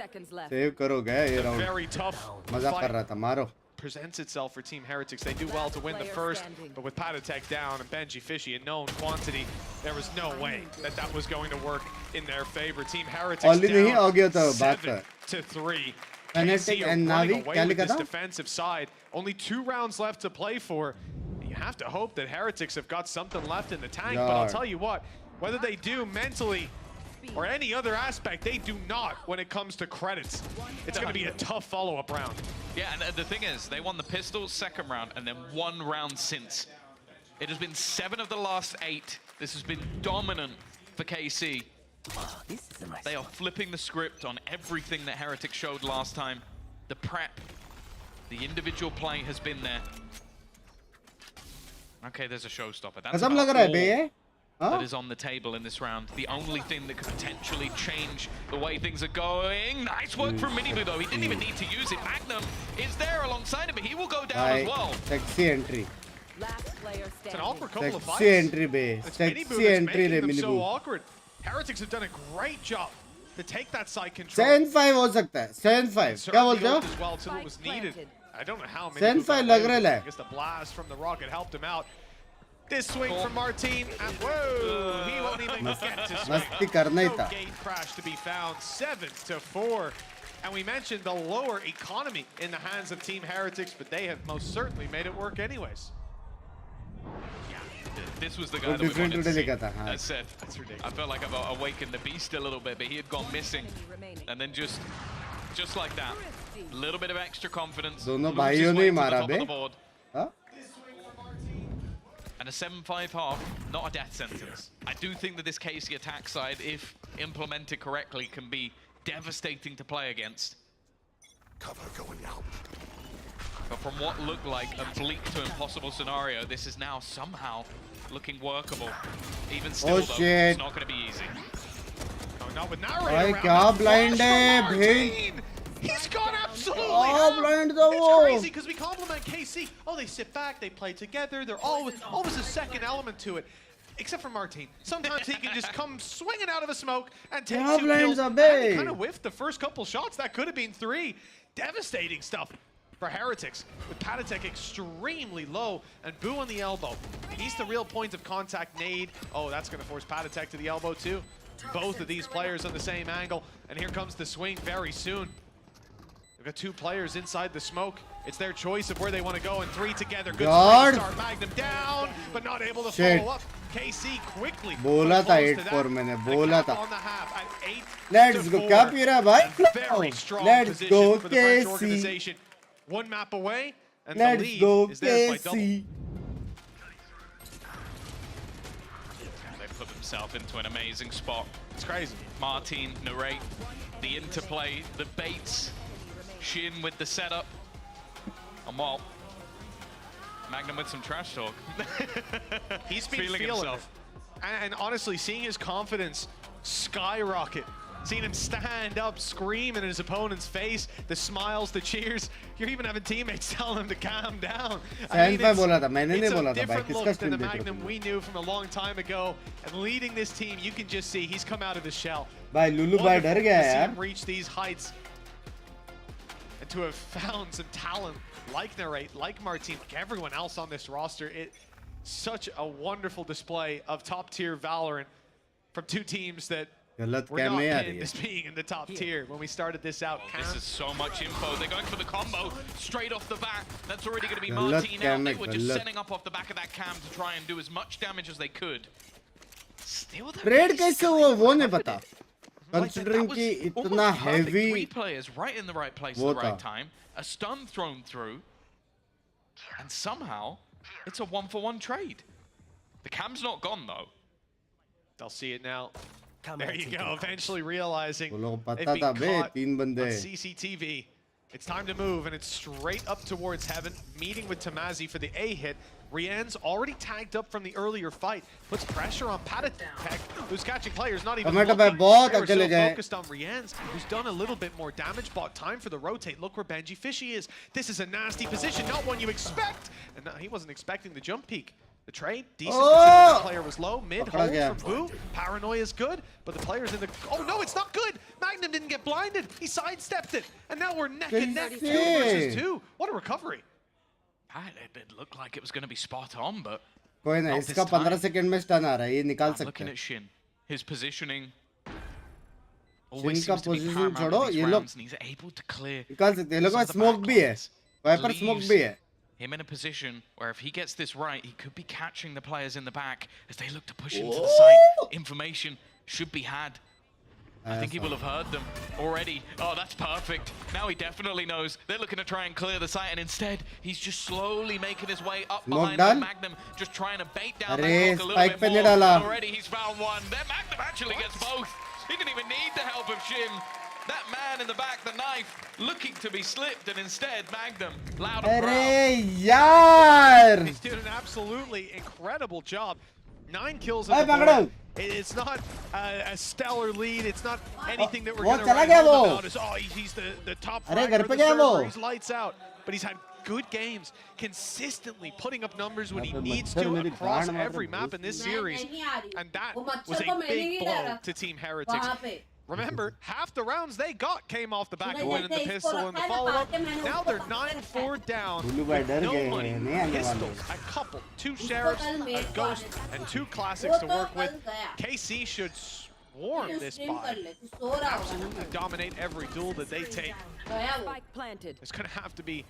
Save करोगे ये A राउंड. very tough मजाक कर रहा fight था मारो. presents itself for Team Heretics. They do well to win the first, but with Patatek down and Benji Fishy a known quantity, there was no way that that was going to work in their favor. Team Heretics Only नहीं हो गया down तो बात कर. 7-3. Fnatic KC are and running Navi, away क्या with लिखा this था? defensive side. Only 2 rounds left to play for. You have to hope that Heretics have got something left in the tank, but I'll Yard. tell you what, whether they do mentally or any other aspect, they do not when it comes to credits. It's going to be a tough follow-up round. Yeah, and the thing is, they won the pistol second round and then 1 round since. It has been 7 of the last 8. This has been dominant for KC. They are flipping the script on everything that Heretic showed last time. The prep, the individual play has been there. Okay, there's a showstopper. That's कसम about लग रहा है all बे ये? that हाँ? is on the table in this round. The only thing that could potentially change the way things are going. Nice work from Minibu though. He didn't even need to use it. Magnum is there alongside him, but he will go down भाई as well. sexy entry. It's an awkward couple of fights. Sexy entry बे. It's Minibu Sexy that's entry रे making them mini so boo. awkward. Heretics have done a great job to take that side control. 7-5 हो सकता है. 7-5. क्या बोलते हो? As well till it was needed. I don't know how many. 7-5 लग रहा है. I guess the blast from the rocket helped him out. This swing from Martin, and whoa, he won't even get to swing. मस्ती करना ही No था. gate crash to be found, 7-4. And we mentioned the lower economy in the hands of Team Heretics, but they have most certainly made it work anyways. This was the guy that we wanted to see. I said, I felt like I've awakened the beast a little bit, but he had gone missing. And then just like that, a little bit of extra confidence. दोनों moves his भाइयों ने way he to the मारा top bay. of the board. हाँ? And a 7-5 half, not a death sentence. I do think that this KC attack side, if implemented correctly, can be devastating to play against. Cover going out. But from what looked like a bleak to impossible scenario, this is now somehow looking workable. Even still, though, shit. it's not going to be easy. Going out with भाई Narrator. क्या blind है भाई? He's gone absolutely Oh, ham. blind the It's wall. crazy because we compliment KC. Oh, they sit back, they play together. They're always a second element to it. Except for Martin. Sometimes he can just come swinging out of a smoke and take Yeah, 2 blinds kills. are And big. he kind of whiffed the first couple shots. That could have been 3. Devastating stuff for Heretics. With Patatek extremely low and Boo on the elbow. He's the real point of contact nade. Oh, that's going to force Patatek to the elbow too. Both of these players on the same angle. And here comes the swing very soon. We've got 2 players inside the smoke. It's their choice of where they want to go, and 3 together. Good God. start. Magnum down, but not able to Shit. follow up. KC quickly. बोला था 8-4 मैंने बोला था. Let's go. क्या P रहा है भाई? Let's go KC. 1 map away, and Let's the lead go is theirs by double. KC. They put themselves into an amazing spot. It's crazy. Martin, narrate, the interplay, the baits, Shin with the setup. And while Magnum with some trash talk. He's been feeling feeling himself. it. And honestly, seeing his confidence skyrocket, seeing him stand up, scream in his opponent's face, the smiles, the cheers. You're even having teammates telling him to calm down. Bola tha, maine nahi it's bola a tha, bhai. different Kiska look than the stream dekh rahe Magnum ho? we knew from a long time ago. And leading this team, you can just see he's come out of his shell. भाई लुलू भाई डर गया To see यार. him reach these heights and to have found some talent like Narrate, like Martin, like everyone else on this roster. Such a wonderful display of top-tier Valorant from 2 teams that गलत were क्या not में आ pinned रही as है? being in the top tier when we started this out. This is so much info. They're going for the combo straight off the bat. That's already going to be गलत Martin क्या out. They में were just गलत. setting up off the back of that cam to try and do as much damage as they could. Still the trade कैसे हुआ वो नहीं पता Like that considering was कि almost इतना perfect. Heavy 3 players right in the right place वो at the right था। time. A stun thrown through. And somehow, it's a 1-for-1 trade. The cam's not gone though. They'll see it now. There you go. Eventually realizing वो लोग they've पता been था बे caught 3 on बंदे CCTV. It's time to move, and it's straight up towards heaven, meeting with Tamazi for the A hit. Rian's already tagged up from the earlier fight, puts pressure on Patatek, who's catching players, not even टमाटर looking. पे बहुत They were अकेले so गए focused on Rian's, who's done a little bit more damage, bought time for the rotate. Look where Benji Fishy is. This is a nasty position, not one you expect. And he wasn't expecting the jump peek. The trade, decent. The player was low, mid, hold from Boo. Paranoia is good, but the player's in the... Oh no, it's not good! Magnum didn't get blinded. He sidestepped it. And now we're neck and neck, 2 versus 2. What a recovery. It looked like it was going to be spot on, but कोई ना इसका 15 second में stun आ रहा है ये निकाल सकते looking हैं at Shin, his positioning Shin का seems to be position paramount छोड़ो in these ये लोग rounds, and he's able to clear निकाल सकते हैं ये लोग some का of the स्मोक भी है backlines. वाइपर स्मोक Leaves भी है him in a position where if he gets this right, he could be catching the players in the back as they look to push into the site. Information should be had. I think he will have heard them already. Oh, that's perfect. Now he definitely knows. They're looking to try and clear the site, and instead, he's just slowly making his way up behind the Magnum, just trying to bait down that clock a little bit more. And already he's found one. Then Magnum actually gets both. He didn't even need the help of Shin. That man in the back, the knife, looking to be slipped, and instead, Magnum, loud and proud. अरे यार He's doing an absolutely incredible job. 9 kills on the board. It's not a stellar lead. It's not anything that we're going to write home about. As, oh, he's the top fragger of the server. He's lights out. But he's had good games, consistently putting up numbers when he needs to across every map in this series. And that was a big blow to Team Heretics. Remember, half the rounds they got came off the back of winning the pistol and the follow-up. Now they're 9-4 down with no money. Pistols, a couple, 2 sheriffs, a ghost, and 2 classics to work with. KC should swarm this buy. Absolutely dominate every duel that they take. It's going to have to be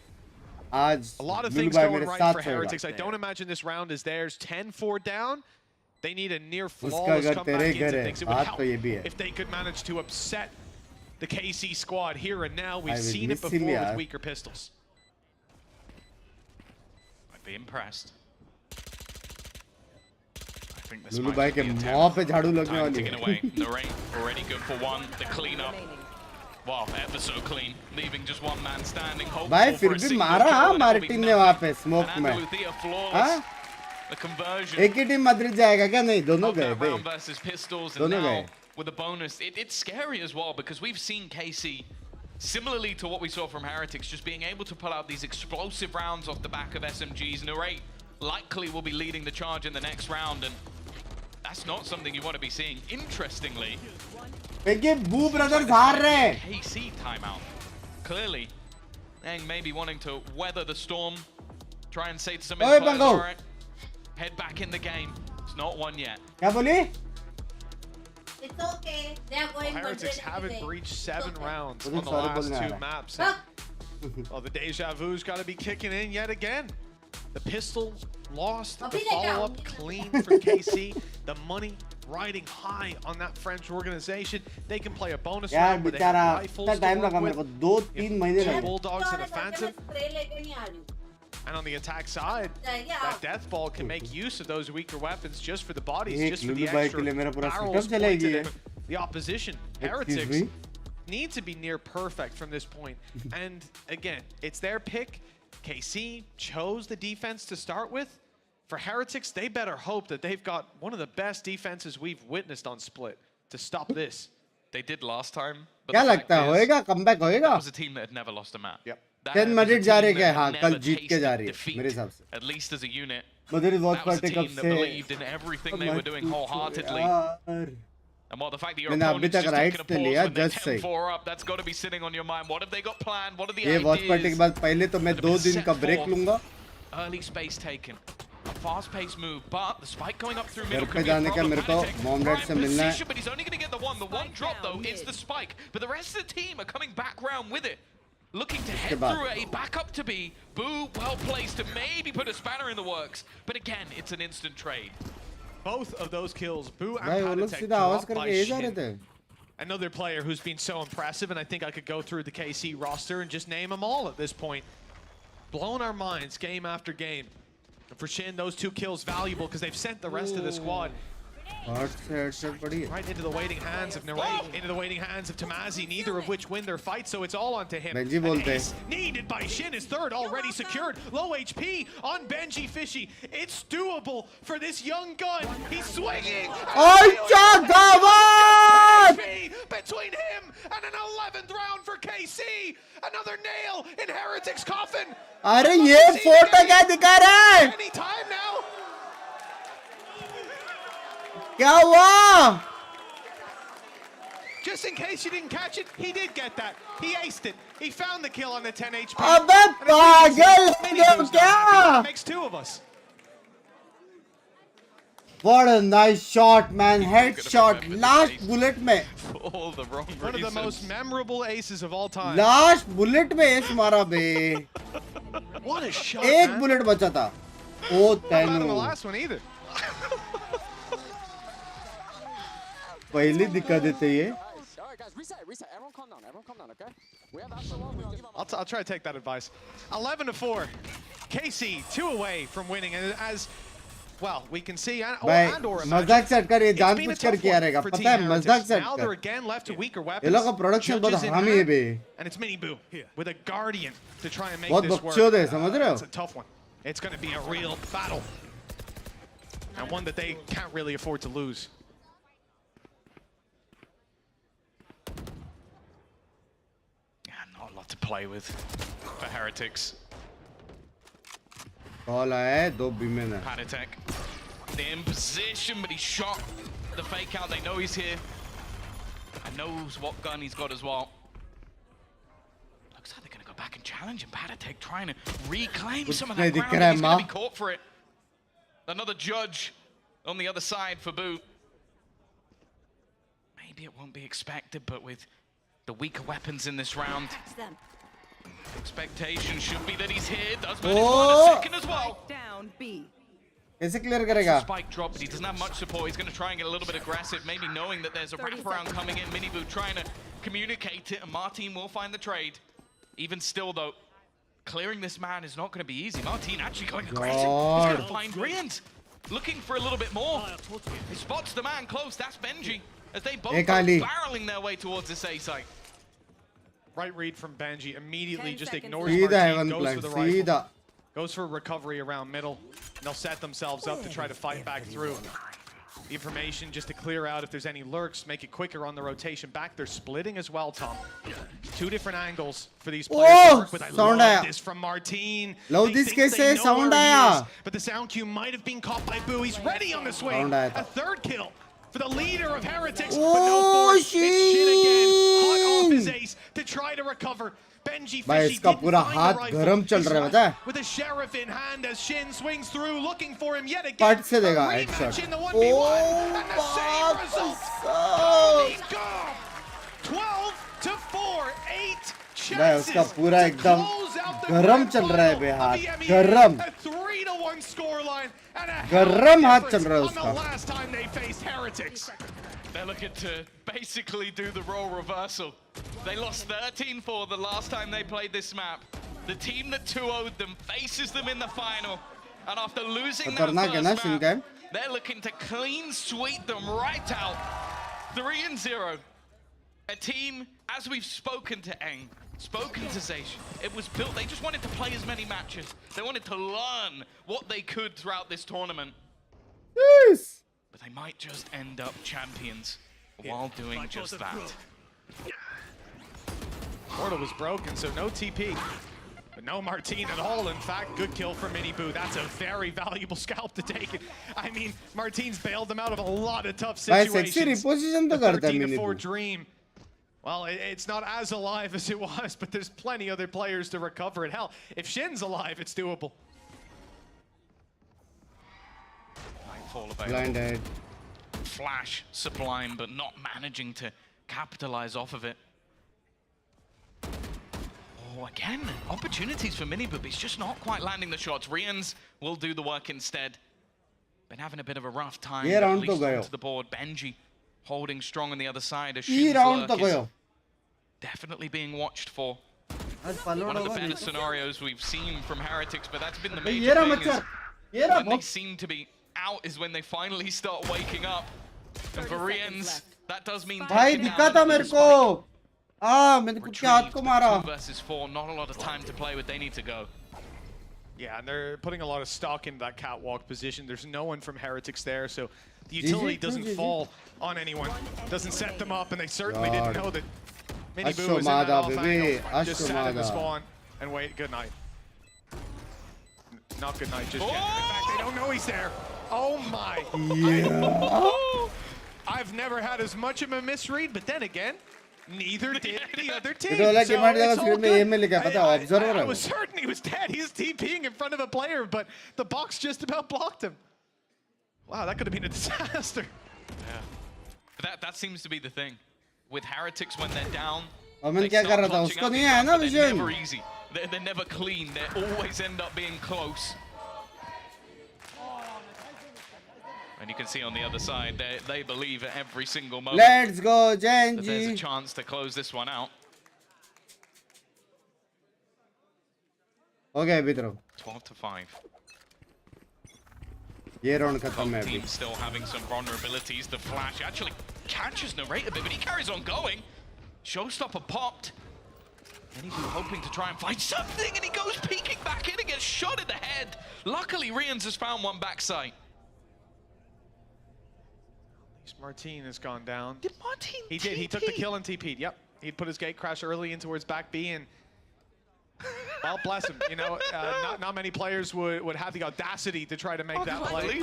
a lot of things going right for Heretics. I don't imagine this round is theirs. 10-4 down. They need a near flawless comeback into things. It would help if they could manage to upset the KC squad here and now. We've seen it before with weaker pistols. I'd be impressed. I think this Lulu might भाई be के a मुंह पे झाड़ू लगने time वाली ticking है away. Narrate already good for one. The cleanup. Wow, ever so clean, leaving just one man standing. भाई फिर भी मारा हाँ मार्टिन ने वहाँ पे स्मोक में हाँ The conversion. एक ही टीम मद्रिद जाएगा क्या नहीं दोनों गए बे versus pistols, दोनों and now गए with a bonus, it's scary as well because we've seen KC, similarly to what we saw from Heretics, just being able to pull out these explosive rounds off the back of SMGs. Narrate likely will be leading the charge in the next round, and that's not something you want to be seeing. Interestingly, Boo brothers हार रहे हैं KC timeout. Clearly, Eng maybe wanting to weather the storm, try and say to some of his players, all right, head back in the game. It's not one yet. क्या बोली? It's okay. They are going. Heretics haven't breached 7 rounds on the last 2 maps. Well, the deja vu's got to be kicking in yet again. The pistol lost, the follow-up clean for KC. The money riding high on that French organization. They can play a bonus round where they have rifles to work with. 2 bulldogs and a phantom. And on the attack side, that death ball can make use of those weaker weapons just for the bodies, just for the extra barrels pointed at the opposition. Heretics need to be near perfect from this point. And again, it's their pick. KC chose the defense to start with. For Heretics, they better hope that they've got one of the best defenses we've witnessed on Split to stop this. They did last time. क्या लगता है होएगा comeback होएगा? That was a team that had never lost a map. Yep. 10 minute जा रही है हाँ कल जीत के जा रही है मेरे हिसाब से At least as a unit. Mother watch That was a party कब team that से believed in everything they were doing wholeheartedly. And while the fact that your मैंने अभी opponent's तक just राइट्स taking a पे pause लिया when they're just सही 10-4 up, that's got to be sitting on your mind. What have they got planned? What are the ये watch party के ideas? बाद पहले तो मैं 2 दिन का ब्रेक लूंगा Early space taken. A fast-paced move, but the spike going up through घर middle पे could be a जाने का problem. मेरे को Panic, मॉम डैड से prime मिलना है position, but he's only going to get the one. The one drop, though, is the spike. But the rest of the team are coming back round with it. Looking to head through A, back up to B. Boo, well placed to maybe put a spanner in the works. But again, it's an instant trade. both of those kills, Boo and भाई वो लोग Patatech सीधा आवाज dropped by करके ये जा रहे Shin. थे. Another player who's been so impressive, and I think I could go through the KC roster and just name them all at this point. Blown our minds game after game. And for Shin, those 2 kills valuable because they've sent the rest of the squad right into the waiting hands of Narrate, into the waiting hands of Tamazi, neither of which win their fight, so it's all onto him. Benji An bolte. ace needed by Shin, his third already secured. Low HP on Benji Fishy. It's doable for this young gun. He's swinging. Between him and an 11th round for KC. Another nail in Heretic's coffin. अरे ये photo क्या दिखा रहा है? Any time now. क्या हुआ? Just in case you didn't catch it, he did get that. He aced it. He found the kill on the 10 HP. अबे पागल हो क्या? Makes 2 of us. What a nice shot, man! Headshot, last bullet में. All the wrong reasons. One of the most memorable aces of all time. Last bullet में ace मारा बे. What a shot, एक man. bullet बचा था. ओ Not bad on the तैनू. last one either. पहली दिक्कत देते ये. I'll try to take that advice. 11-4. KC 2 away from winning, and as well, we can see भाई मजाक सेट कर ये जानबूझ कर किया रहेगा. पता है मजाक सेट Now they're कर. again left to weaker ये weapons. लोग का प्रोडक्शन बहुत Judges in हरामी है hand, bay. and it's Mini Boo with a guardian to try and make बहुत this work. बकचोद है, समझ रहे हो? It's a tough one. It's going to be a real battle, and one that they can't really afford to lose. Not a lot to play with for Heretics. Call आया है 2 बीमें ना. Patatech in position, but he's shot the fake out. They know he's here. And knows what gun he's got as well. Looks like they're going to go back and challenge him. Patatech trying to reclaim some of that ground. And he's going to be caught for it. Another judge on the other side for Boo. Maybe it won't be expected, but with the weaker weapons in this round, expectation should be that he's here. Does manage one a second as well. Down B. कैसे clear करेगा? Spike drop, but he doesn't have much support. He's going to try and get a little bit aggressive, maybe knowing that there's a wraparound coming in. Miniboo trying to communicate it, and Martin will find the trade. Even still, though, clearing this man is not going to be easy. Martin actually going aggressive. He's going to find Rians, looking for a little bit more. He spots the man close. That's Benji, as they both go barreling their way towards this A site. Right read from Benji. Immediately just ignores सीधा Martin, heaven goes for the plan. सीधा. rifle. Goes for recovery around middle. And they'll set themselves up to try to fight back through. The information just to clear out if there's any lurks, make it quicker on the rotation back. They're splitting as well, Tom. 2 different angles for these players to work with. I love this from Martin. Love this कैसे sound आया? But the sound cue might have been caught by Boo. He's ready on the swing. A 3rd kill for the leader of Heretics. But no force. It's Shin again. Hot off his ace to try to recover. Benji भाई Fishy इसका didn't पूरा find the हाथ rifle. गरम चल रहा है पता है? With a sheriff in hand as Shin swings through, looking for him yet again. Part से देगा headshot. In the 1v1, and the same result. Holy God! 12-4, 8 भाई उसका chances पूरा to एकदम close out the गरम grand चल रहा है बे final हाथ. of the EMEA. गरम. A 3-1 scoreline and a गरम हाथ difference चल रहा है on the उसका. last time they faced Heretics. They're looking to basically do the role reversal. They lost 13-4 the last time they played this map. The team that 2-0'd them faces them in the final. And after losing that first map, they're looking to clean sweep them right out. 3-0. A team, as we've spoken to Eng, spoken to Zeish, it was built, they just wanted to play as many matches. They wanted to learn what they could throughout this tournament. Yes. But they might just end up champions while doing just that. Portal was broken, so no TP. But no Martin at all. In fact, good kill from Mini Boo. That's a very valuable scalp to take it. I mean, Martin's bailed them out of a lot of tough situations. The 13-4 dream. Well, it's not as alive as it was, but there's plenty other players to recover it. Hell, if Shin's alive, it's doable. Blinded. Flash, Sublime, but not managing to capitalize off of it. Oh, again, opportunities for Mini, but he's just not quite landing the shots. Rians will do the work instead. been having a bit of a rough time. ये at round least तो गयो. onto the board. Benji holding strong on the other side. As ये Shin's round तो lurk is गयो. definitely being watched for. आज One followed of the होगा better नहीं. scenarios we've seen from Heretics, but that's been the ये major रहा thing. मच्छर. Is ये रहा when they box. seem to be out is when they finally start waking up. And for Rians, that does mean भाई taking दिखा down था the मेरे spike. को. मैंने खुद के हाथ Retrieved, को but मारा. 2 versus 4, not a lot of time to play with. They need to go. Yeah, and they're putting a lot of stock into that catwalk position. There's no one from Heretics there, so the utility doesn't fall on anyone. Doesn't set them up, and they certainly didn't know that Mini Boo was in that off angle. Just sat in the spawn and wait. Good night. Not good night just yet. In fact, they don't know he's there. Oh my. Yeah. I've never had as much of a misread, but then again, neither did the other team. इधर वाला So game आने it's जगह all screen में good. M में लिखा है, पता है, observer I है वो. was certain he was dead. He was TPing in front of a player, but the box just about blocked him. Wow, that could have been a disaster. Yeah. But that seems to be the thing. With Heretics, when they're down, और मैं they क्या start कर रहा था, clutching उसको up नहीं these है rounds, ना but they're vision. never easy. They're never clean. They always end up being close. And you can see on the other side, they believe at every single moment Let's go, that there's a Genji. chance to close this one out. Okay, अभी तरफ. 12 to 5. ये round खत्म है Both अभी. teams still having some vulnerabilities. The flash actually catches Narrate a bit, but he carries on going. Showstopper popped. And he's hoping to try and find something, and he goes peeking back in and gets shot in the head. Luckily, Rians has found one backside. Martin has gone down. Did Martin He did. He took the kill and TP'd. Yep. He'd put his gate crash early in towards back B, and well, bless him. You know, not many players would have the audacity to try to make that play.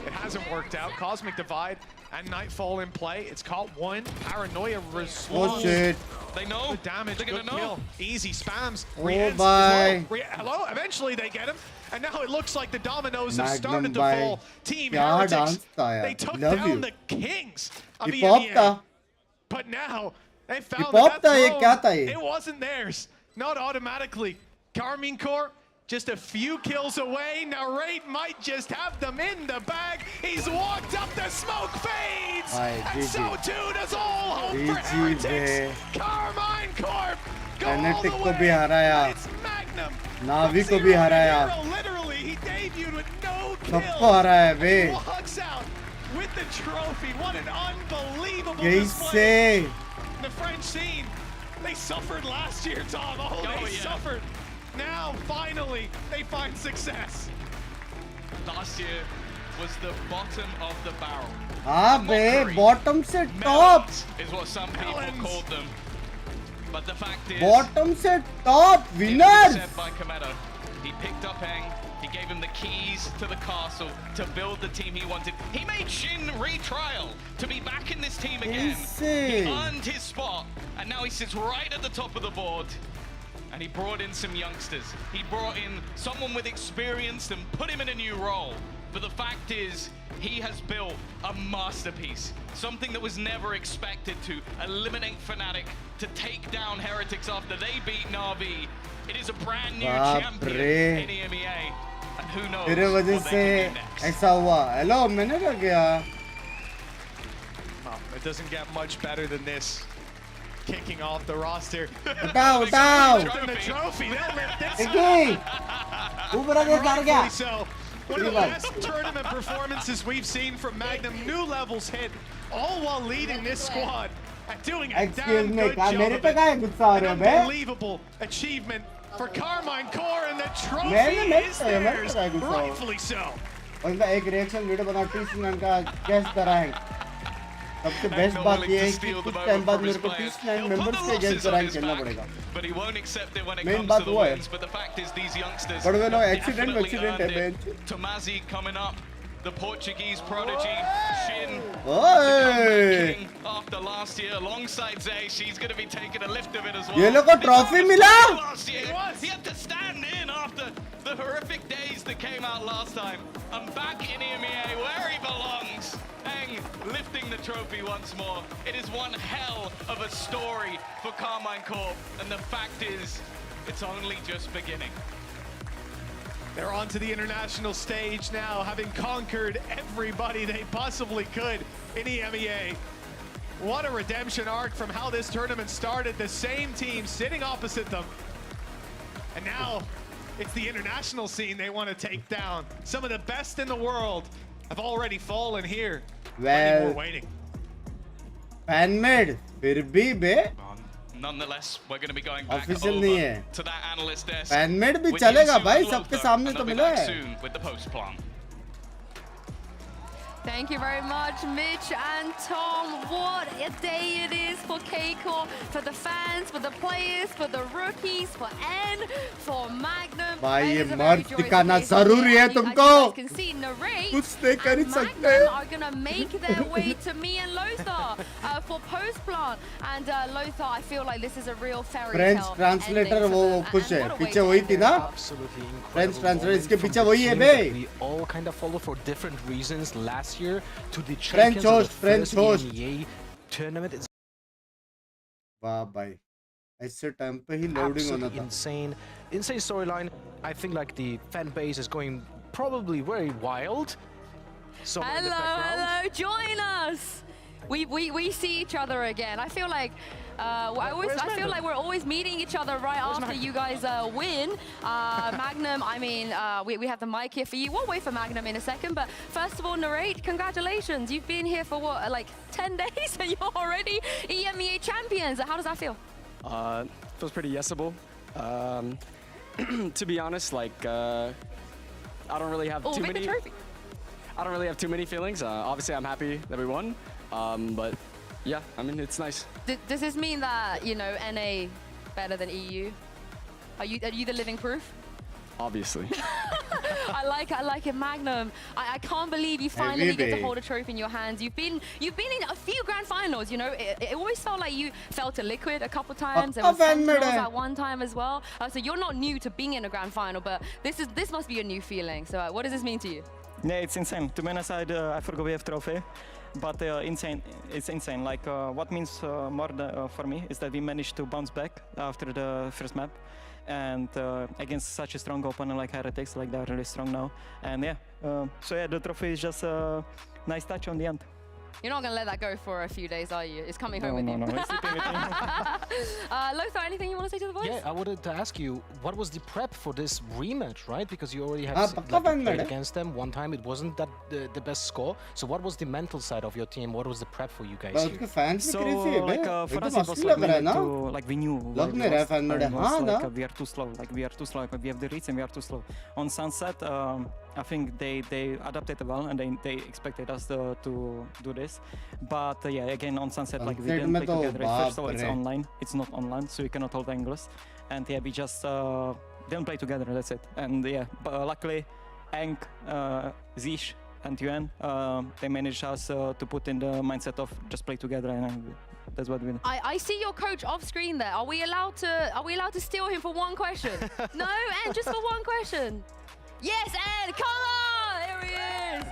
It hasn't worked out. Cosmic Divide and Nightfall in play. It's caught one. Paranoia responds. Oh shit. They know. Good damage. They're Good gonna know. kill. Easy spams. Oh, Rienz as bye. well. Hello. Eventually they get him, and now it looks like the dominoes have Magnum started to bye. fall. Team क्या Heretics. dance था यार. They took Love down you. the kings of Hip hop EMEA. था. But now they found Hip hop that था, ये throne, क्या था ये? it wasn't theirs. Not automatically. Carmine Corps just a few kills away. Narrate might just have them in the bag. He's walked up, the smoke fades. Aye, And GG. so too does all hope for GG Heretics. Carmine Corp go all Fnatic the को भी way. हराया. It's Magnum. Navi From को भी zero to हराया. hero, literally, he debuted with no सबको kills. हराया बे. Walks out with the trophy. What an unbelievable यही display. से. The French scene, they suffered last year, Tom. Oh, Oh, they yeah. suffered. Now, finally, they find success. Last year was the bottom of the barrel. हाँ बे, bottom से top. Melons is what some people Melons. called them. But the fact is, Bottom से top it was winners. said by Kometo. He picked up Eng, he gave him the keys to the castle to build the team he wanted. He made Shin retrial to be back in this team again. Insane. He earned his spot, and now he sits right at the top of the board. And he brought in some youngsters. He brought in someone with experience and put him in a new role. But the fact is, he has built a masterpiece. Something that was never expected to eliminate Fnatic, to take down Heretics after they beat Na'Vi. It is a brand new बाप champion रे. in EMEA. And who knows तेरे what वजह they से can do next. ऐसा हुआ. Hello, मैंने क्या किया? Oh, it doesn't get much better than this. Kicking off the roster. उठाओ, उठाओ. The trophy, they'll lift this देखी. ऊपर आके सार गया. Rightfully so. One of the best tournament performances we've seen from Magnum. New levels hit, all while leading this squad and doing a Excuse damn me, good क्या job मेरे of पे it. क्या है गुस्सा आ रहे हो An bay? unbelievable achievement for Carmine Corps, and the trophy मैं is पे theirs, क्या गुस्सा हो? rightfully so. और इनका एक रिएक्शन वीडियो बना टी का गेस्ट कराएं. सबसे बेस्ट not बात willing ये to है कि steal the कुछ moment टाइम बाद from मेरे his को players. 39 He'll put members the के अगेंस्ट losses on कराएं his खेलना back, पड़ेगा. but he won't accept it when it Main comes बात to the वो है. wins. But the fact is, these youngsters But we know accident definitely accident earned है it. bench. Tomazi coming up, the Portuguese prodigy, Shin. ओए. King after last year alongside Zay. She's going to be taking a lift of it as well. ये लोग को trophy मिला. Last year, he had to stand in after the horrific days that came out last time. I'm back in EMEA where he belongs. Eng lifting the trophy once more. It is one hell of a story for Carmine Corp, and the fact is, it's only just beginning. They're onto the international stage now, having conquered everybody they possibly could in EMEA. What a redemption arc from how this tournament started. The same team sitting opposite them. And now it's the international scene they want to take down. Some of the best in the world have already fallen here. Plenty more waiting. Fan made. फिर भी बे. Nonetheless, we're going to be going back Official over नहीं है. to that analyst desk. Fan made भी with चलेगा Yusuf भाई, and सबके Lothar, सामने and तो they'll be मिला back है. soon with the post plan. Thank you very much, Mitch and Tom. What a day it is for Kickoff, for the fans, for the players, for the rookies, for N, for Magnum. भाई It ये is a very मर्द joyous दिखाना occasion जरूरी here. है And you- तुमको. as you guys can see, Narrate कुछ नहीं कर and सकते. Magnum are going to make their way to me and Lothar for post plant. And Lothar, I feel like this is a real fairy French tale translator ending to वो them. खुश And है. what a way पीछे to वही end थी it. ना. Absolutely incredible. French translator moment इसके from पीछे the वही है team bay. that we all kind of follow for different reasons last year to the French champions of host, the French first host. EMEA tournament. It's वाह भाई. ऐसे time पे ही loading होना absolutely था. insane storyline. I think like the fan base is going probably very wild. So in the background. Hello, join us. We see each other again. I feel like I feel like we're always meeting each other right after you guys win. Magnum, I mean, we have the mic here for you. We'll wait for Magnum in a second, but first of all, Narrate, congratulations. You've been here for what, like 10 days, and you're already EMEA champions. How does that feel? Feels pretty yesable. To be honest, like I don't really have too many. I don't really have too many feelings. Obviously, I'm happy that we won, but yeah, I mean it's nice. Does this mean that NA better than EU? Are you the living proof? Obviously. I like it, Magnum. I can't believe you finally get to hold a trophy in your hands. You've been in a few grand finals. It always felt like you felt a liquid a couple times. There was Sentinels at one time as well. So you're not new to being in a grand final, but this must be a new feeling. So what does this mean to you? Yeah, it's insane. To be honest, I forgot we have trophy, but insane. It's insane. Like what means more for me is that we managed to bounce back after the first map. And against such a strong opponent like Heretics, like they're really strong now. And yeah, so yeah, the trophy is just a nice touch on the end. You're not going to let that go for a few days, are you? It's coming home with you. No, it's sleeping with me. Lothar, anything you want to say to the boys? Yeah, I wanted to ask you, what was the prep for this rematch, right? Because you already had played against them one time. It wasn't that the best score. So what was the mental side of your team? What was the prep for you guys here? So like for us it was like we knew like, we are too slow. Like we are too slow. Like, we have the reach and we are too slow. On Sunset, I think they adapted well and they expected us to do this. But yeah, again on Sunset, like we didn't play together. First of all, it's online. It's not online, so you cannot hold angles. And yeah, we just didn't play together. That's it. And yeah, but luckily, Eng, Zish, and Yuan, they managed us to put in the mindset of just play together, and that's what we did. I see your coach off screen there. Are we allowed to steal him for one question? No, and just for one question. Yes, Ed, come on! Here he is.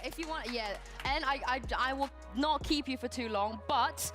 If you want, yeah, and I will not keep you for too long. But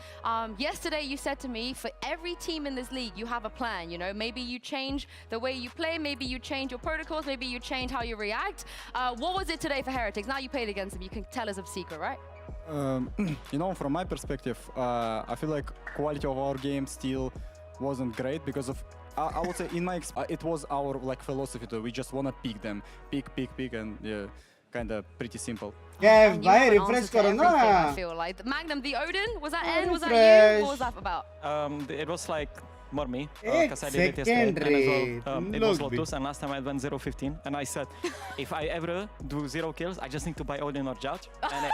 yesterday you said to me, for every team in this league, you have a plan. Maybe you change the way you play, maybe you change your protocols, maybe you change how you react. What was it today for Heretics? Now you played against them, you can tell us a secret, right? From my perspective, I feel like quality of our game still wasn't great because of. I would say in my it was our philosophy too. We just wanna pick them, pick, and yeah, kind of pretty simple. Yeah, why refresh karo na? I feel like Magnum, the Odin, was that N? Was that you? What was that about? It was like more me because I did it yesterday. And it was Lotus, and last time I went 0-15, and I said, if I ever do 0 kills, I just need to buy Odin or Judge. And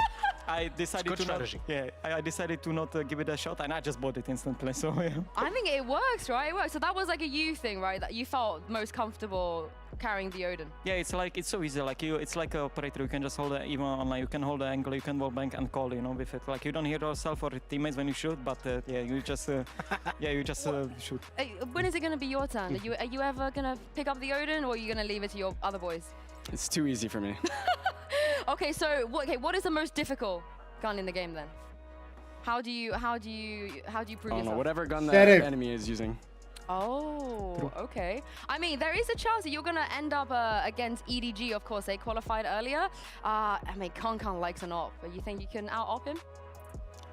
I decided to not. Yeah, I decided to not give it a shot, and I just bought it instantly. So yeah. I think it works, right? It works. So that was like a you thing, right? That you felt most comfortable carrying the Odin. Yeah, it's so easy. Like it's like a operator. You can just hold it even online. You can hold the angle. You can wall bank and call. With it. Like you don't hear yourself or teammates when you shoot, but yeah, you just shoot. When is it going to be your turn? Are you ever going to pick up the Odin, or are you going to leave it to your other boys? It's too easy for me. Okay, so what is the most difficult gun in the game then? How do you prove yourself? Whatever gun the enemy is using. Oh, okay. I mean, there is a chance that you're going to end up against EDG, of course. They qualified earlier. I mean, Kankan likes an op. But you think you can out-op him?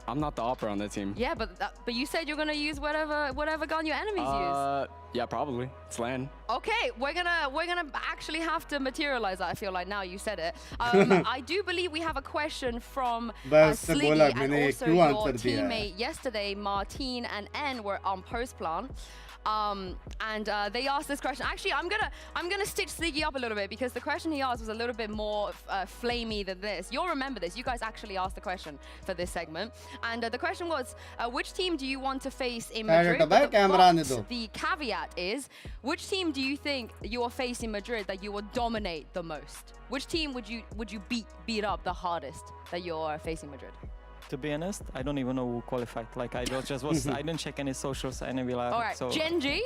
I'm not the opera on that team. Yeah, but you said you're going to use whatever gun your enemies use. Yeah, probably. It's LAN. Okay, we're gonna actually have to materialize that. I feel like now you said it. I do believe we have a question from Sliggy and also your teammate yesterday, Martin and N were on post plan. And they asked this question. Actually, I'm gonna stitch Sliggy up a little bit because the question he asked was a little bit more flamey than this. You'll remember this. You guys actually asked the question for this segment, and the question was, which team do you want to face in Madrid? But the caveat is, which team do you think you will face in Madrid that you will dominate the most? Which team would you beat up the hardest that you're facing Madrid? To be honest, I don't even know who qualified. Like I didn't check any socials, any villa. All right, so. Genji,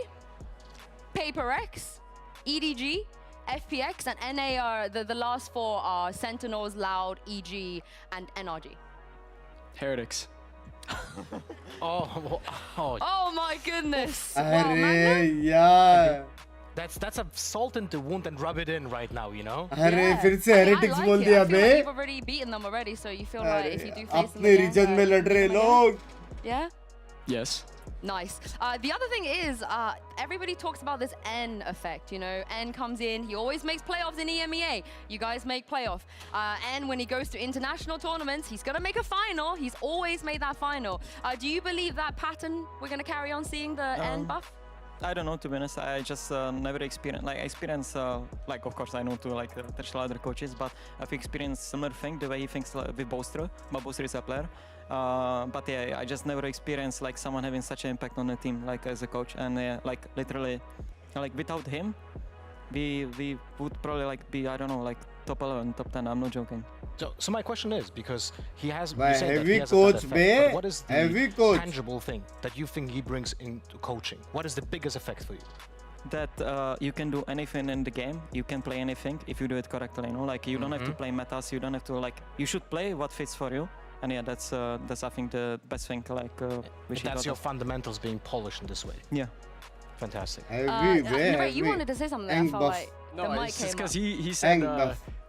PaperX, EDG, FPX, and NA are the last four are Sentinels, Loud, EG, and NRG. Heretics. Oh my goodness! Yeah. That's a salt in the wound and rub it in right now, you know. फिर से heretics बोल दिया बे. You've already beaten them already, so you feel like if you do face them अपने region में लड़ रहे लोग. Yeah. Yes. Nice. The other thing is, everybody talks about this N effect, you know. N comes in, he always makes playoffs in EMEA. You guys make playoff. N, when he goes to international tournaments, he's going to make a final. He's always made that final. Do you believe that pattern we're going to carry on seeing the N buff? I don't know, to be honest. I just never experienced, like of course I know to touch other coaches, but I've experienced similar thing, the way he thinks with Bostra, but Bostra is a player. But yeah, I just never experienced like someone having such an impact on the team, like as a coach, and like literally, like without him, we would probably like be, I don't know, like top 11, top 10. I'm not joking. So my question is, because he has, you said that he has a bad effect, but what is the tangible thing that you think he brings into coaching? What is the biggest effect for you? That you can do anything in the game, you can play anything if you do it correctly, you know, like you don't have to play metas, you don't have to you should play what fits for you. And yeah, that's I think the best thing, like which that's your fundamentals being polished in this way. Yeah. Fantastic. You wanted to say something there, I felt like no, the mic it's just because came he said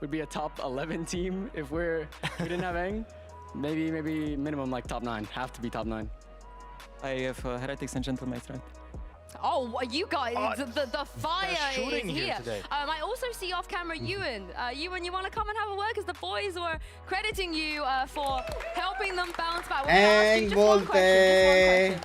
we'd be a top 11 team if we didn't have Eng. Maybe minimum like top 9, have to be top 9. I have Heretics and Gentlemates, right? Oh, you guys, the fire is here. Today. I also see off camera Ewan. Ewan, you want to come and have a word? Because the boys were crediting you for helping them bounce back. Just one question.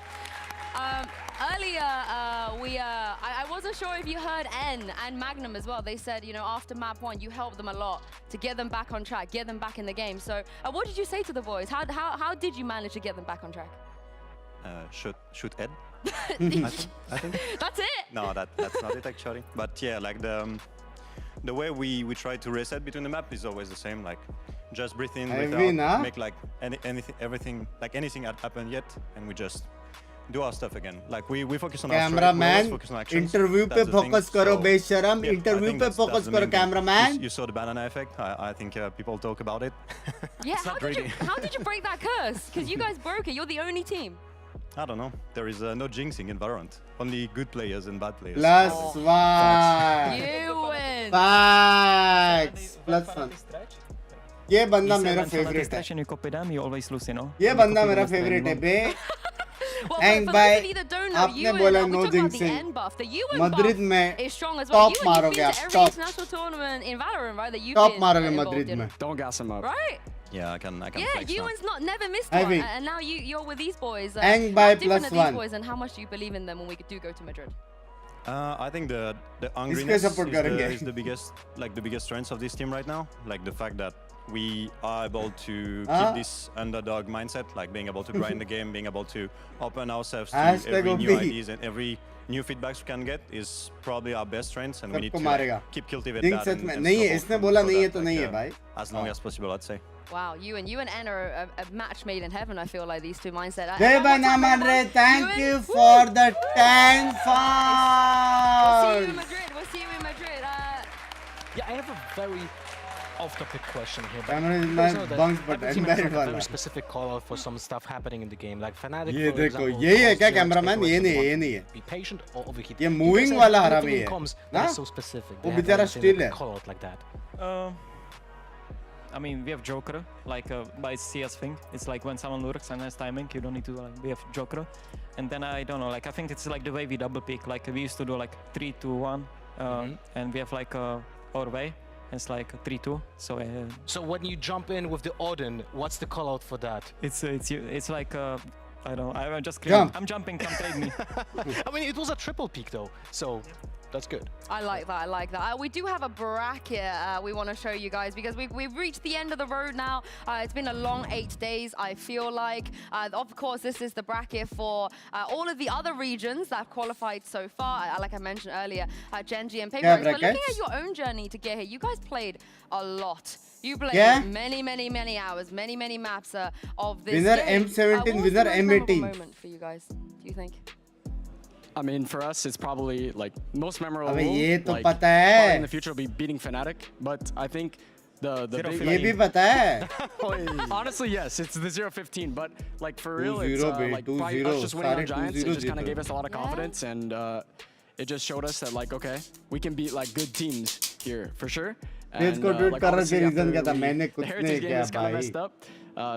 Earlier, I wasn't sure if you heard N and Magnum as well. They said, you know, after map 1, you helped them a lot to get them back on track, get them back in the game. So what did you say to the boys? How did you manage to get them back on track? Shoot Ed. I think. That's it? No, that's not it actually. But yeah, like the way we try to reset between the map is always the same. Like just breathe in, breathe out, make like everything happen yet, and we just do our stuff again. Like we focus on our cameraman. actions. Interview पे focus करो बेशरम. Interview पे focus करो cameraman. You saw the banana effect. I think people talk about it. Yeah. How did you break that curse? Because you guys broke it. You're the only team. I don't know. There is no jinxing in Valorant. Only good players and bad players. Plus one. You win. Facts. Plus one. ये बंदा मेरा favorite है. You copy them, you always lose, you know. ये बंदा मेरा favorite है बे. And by आपने बोला no jinxing. Madrid में top मारोगे आप. Top. International tournament in Valorant, right? That you top मारोगे Madrid में. Don't gas him up. Right. Yeah, I can. Yeah, flex Ewan's never missed one, and now you're with these boys. Ang by how different plus are these one. boys, and how much do you believe in them when we do go to Madrid? I think the hungriness is the biggest strength of this team right now. Like the fact that we are able to keep this underdog mindset, like being able to grind the game, being able to open ourselves to every new ideas and every new feedbacks we can get is probably our best strengths, and we need to keep cultivating that. नहीं है, इसने बोला नहीं है तो नहीं है भाई. As long as possible, I'd say. Wow, you and N are a match made in heaven. I feel like these two mindset. Thank you for the 10 We'll see you in Madrid. Yeah, I have a very off-topic question here. Cameron is you my guys know that bunks, but every team unmarried has like a wala. very specific call out for some stuff happening in the game. Like Fnatic, ये for देखो example, यही है क्या calls cameraman to ये नहीं want ये to नहीं है be patient or overheat. ये You मूविंग guys वाला have हरामी anything in है comms ना that is so specific. वो They have बेचारा anything स्टिल like है a call out like that. I mean, we have Joker, like by CS thing. It's like when someone lurks and has timing, you don't need to, like, we have Joker. And then I don't know, like, I think it's like the way we double pick. Like, we used to do like 3-2-1, and we have like our way. It's like 3-2. So So when you jump in with the Odin, what's the call out for that? it's like I don't know. I'm just Jump. I'm jumping. Come trade me. I mean, it was a triple peak though, so that's good. I like that. I like that. We do have a bracket we want to show you guys because we've reached the end of the road now. It's been a long 8 days, I feel like. Of course, this is the bracket for all of the other regions that have qualified so far. Like I mentioned earlier, Genji and Paper. But looking at your own journey to get here, you guys played a lot. You played many hours, many maps of this winner game. M17, winner What was the most memorable M18 moment for you guys, do you think? I mean, for us, it's probably like most memorable. अबे ये तो like, पता probably है in the future, will be beating Fnatic. But I think the big, ये भी पता है honestly, yes, it's the 0-15. But like for real, it's 2-0 like bhai, probably 2-0 us just winning on सारे Giants. It 2-0 just kind of जीते. gave us a lot of confidence, and it just showed us that like, okay, we can beat like good teams here for sure. This को tweet कर रहे reason क्या था मैंने कुछ नहीं किया भाई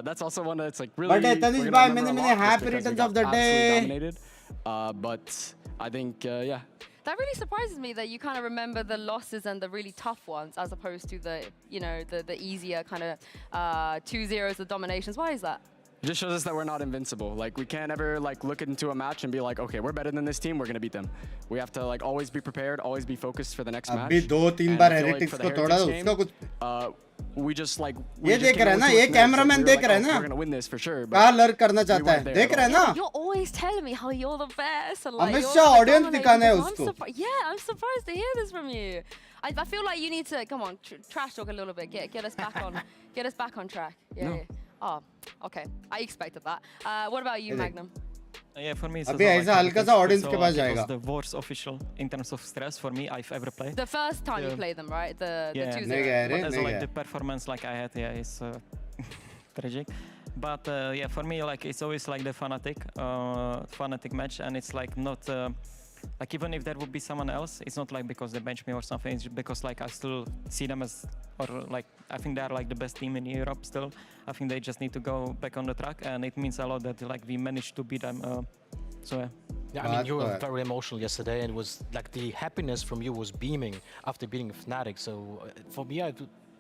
That's also one that's like really. But Tanish bhai many happy returns of the day. But I think yeah. That really surprises me that you kind of remember the losses and the really tough ones as opposed to the, you know, the easier kind of 2-0s, the dominations. Why is that? It just shows us that we're not invincible. Like we can't ever like look into a match and be like, okay, we're better than this team. We're gonna beat them. We have to like always be prepared, always be focused for the next match. अभी 2-3 बार heretics को तोड़ा उसका कुछ we just like ये देख रहा है ना ये कैमरामैन देख रहा है ना we're gonna win this for sure. कहाँ लर्क करना चाहता है देख रहा है ना You're always telling me how you're the best and like हमेशा you're ऑडियंस dominating दिखाना है people. उसको Yeah, I'm surprised to hear this from you. I feel like you need to come on, trash talk a little bit, get us back on, get us back on track. Yeah. Yeah. Oh, okay. I expected that. What about you, Magnum? Yeah, for me, it's अभी ऐसा हल्का सा audience के पास जाएगा. The worst official in terms of stress for me I've ever played. The first time you played them, right? The 2-0. But as like the performance like I had, yeah, it's tragic. But yeah, for me, like it's always like the fanatic match, and it's like not. Like even if there would be someone else, it's not like because they bench me or something. It's because like I still see them as, or like I think they are like the best team in Europe still. I think they just need to go back on the track, and it means a lot that like we managed to beat them. So yeah. Yeah, I mean, you were very emotional yesterday, and it was like the happiness from you was beaming after beating Fnatic. So for me,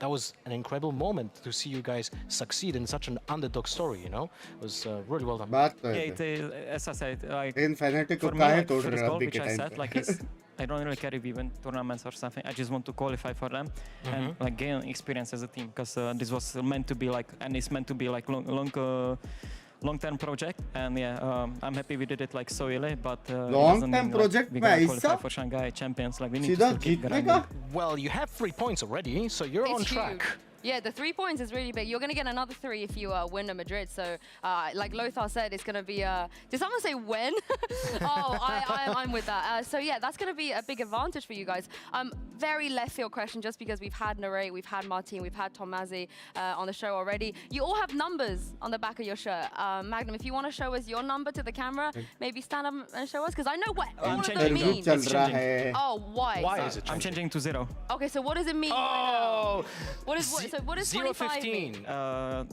that was an incredible moment to see you guys succeed in such an underdog story. You know, it was really well done. Yeah, as I said, like for me, like, for this goal, which I said, like I don't really care if we win tournaments or something. I just want to qualify for them and like gain experience as a team, because this was meant to be like, and it's meant to be like long-term project, and yeah, I'm happy we did it like so early, but long-term project we're gonna qualify for Shanghai Champions. Like we need to still keep grinding. Well, you have 3 points already, so you're on track. Yeah, the 3 points is really big. You're going to get another 3 if you win at Madrid. So, like Lothar said, it's going to be... did someone say when? Oh, I'm with that. So, yeah, that's going to be a big advantage for you guys. Very left field question, just because we've had Narate, we've had Martin, we've had Tommazi on the show already. You all have numbers on the back of your shirt. Magnum, if you want to show us your number to the camera, maybe stand up and show us, because I know what all of them mean. Oh, why? Why is it changing? I'm changing to 0. Okay, so what does it mean? Oh! So what does 25 mean? I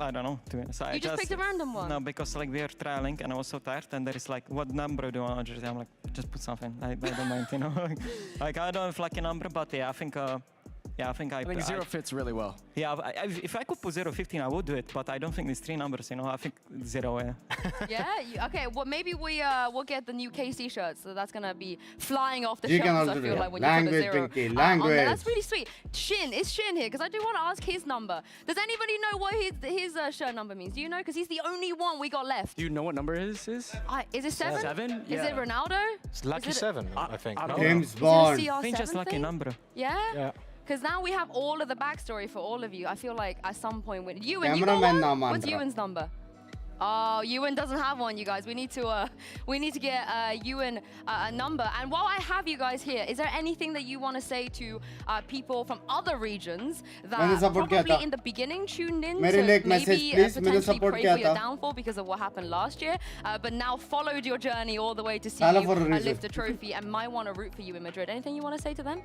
don't know, to be honest. You just picked a random one? No, because like we are trialing and I was so tired, and there is like, what number do you want to jersey? I'm like, just put something. I don't mind, you know. Like I don't have like a number, but yeah, I think I think 0 fits really well. Yeah, if I could put 0-15, I would do it, but I don't think there's 3 numbers, you know. I think 0, yeah. Yeah? Okay, well, maybe we'll get the new KC shirts, so that's going to be flying off the shelves, I feel like, when you put a 0. Language. That's really sweet. Is Shin here? Because I do want to ask his number. Does anybody know what his shirt number means? Do you know? Because he's the only one we got left. Do you know what number his is? Is it 7? 7? Is it Ronaldo? It's lucky 7, I think. James Bond. I think just lucky number. Yeah? Yeah. Because now we have all of the backstory for all of you. I feel like at some point, when you Cameraman got one, what's Ewan's number? Oh, Ewan doesn't have one, you guys. We need to get Ewan a number. And while I have you guys here, is there anything that you want to say to people from other regions that probably in the beginning tuned in to maybe potentially pray for your downfall because of what happened last year, but now followed your journey all the way to see you lift a trophy and might want to root for you in Madrid? Anything you want to say to them?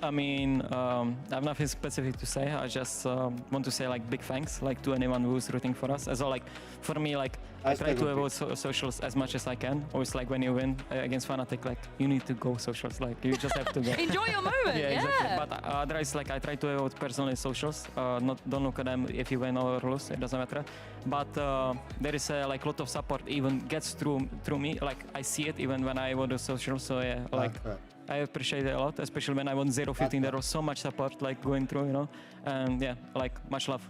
I mean, I have nothing specific to say. I just want to say like big thanks like to anyone who's rooting for us. As well, like for me, like I try to avoid socials as much as I can. Always like when you win against Fnatic, like you need to go socials. Like you just have to go. Enjoy your moment. Yeah, exactly. But otherwise, like I try to avoid personally socials. Don't look at them if you win or lose. It doesn't matter. But there is like a lot of support even gets through me. Like I see it even when I avoid the socials. So yeah, like. I appreciate it a lot, especially when I won 0-15. There was so much support, like going through, you know, and yeah, like much love.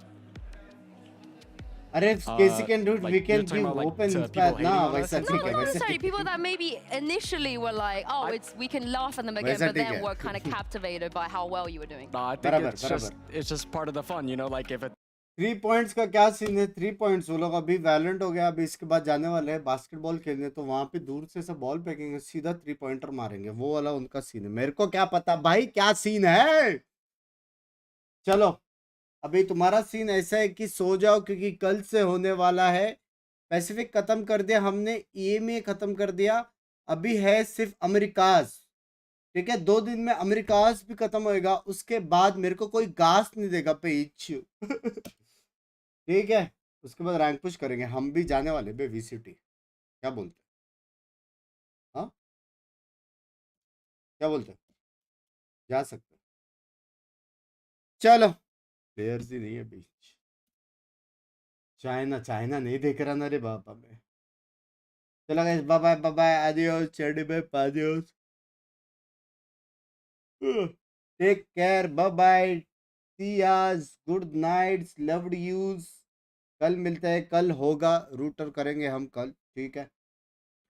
If KC can do it, we can give open path now. No, not necessarily. People that maybe initially were like, oh, we can laugh at them again, but then were kind of captivated by how well you were doing. No, I think it's just part of the fun, you know, like if it 3 points का क्या scene है? 3 points वो लोग अभी valent हो गया, अभी इसके बाद जाने वाले हैं बास्केटबॉल खेलने, तो वहां पे दूर से सब बॉल फेंकेंगे, सीधा 3 पॉइंटर मारेंगे, वो वाला उनका सीन है। मेरे को क्या पता भाई क्या सीन है। चलो अभी तुम्हारा सीन ऐसा है कि सो जाओ क्योंकि कल से होने वाला है। पैसिफिक खत्म कर दिया हमने, EMEA खत्म कर दिया, अभी है सिर्फ अमेरिकाज। ठीक है, 2 दिन में अमेरिकाज भी खत्म होएगा, उसके बाद मेरे को कोई घास नहीं देगा पेच। ठीक है, उसके बाद रैंक पुश करेंगे, हम भी जाने वाले बे VCT। क्या बोलते हैं? हाँ क्या बोलते हैं? जा सकते। चलो प्लेयर्स ही नहीं है बीच। चाइना नहीं देख रहा ना रे बाबा में। चलो guys, bye bye bye bye, आदियोस, चैडी बाय, पादियोस, टेक केयर, बाय बाय, सियाज, गुड नाइट्स, लव्ड यूज। कल मिलते हैं, कल होगा रूटर करेंगे हम कल। ठीक है,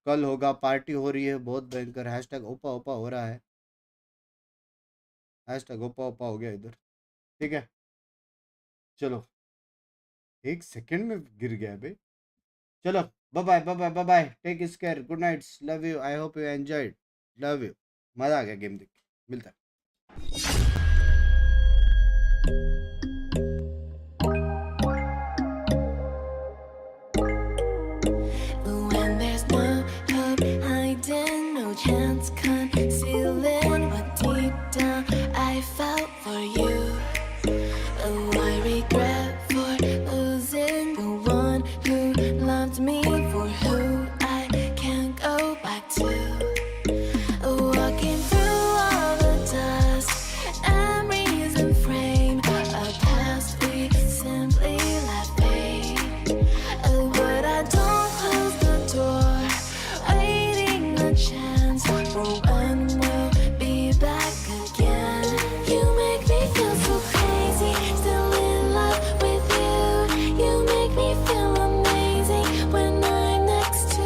कल होगा, पार्टी हो रही है बहुत भयंकर। हैशटैग ओपा ओपा हो रहा है, हैशटैग ओपा ओपा हो गया इधर। ठीक है, चलो 1 सेकंड में गिर गया भाई। चलो bye bye bye bye bye bye, take care, good nights, love you, I hope you enjoyed, love you. मजा आ गया गेम देख के, मिलता है। Chance concealing what deep down I felt for you.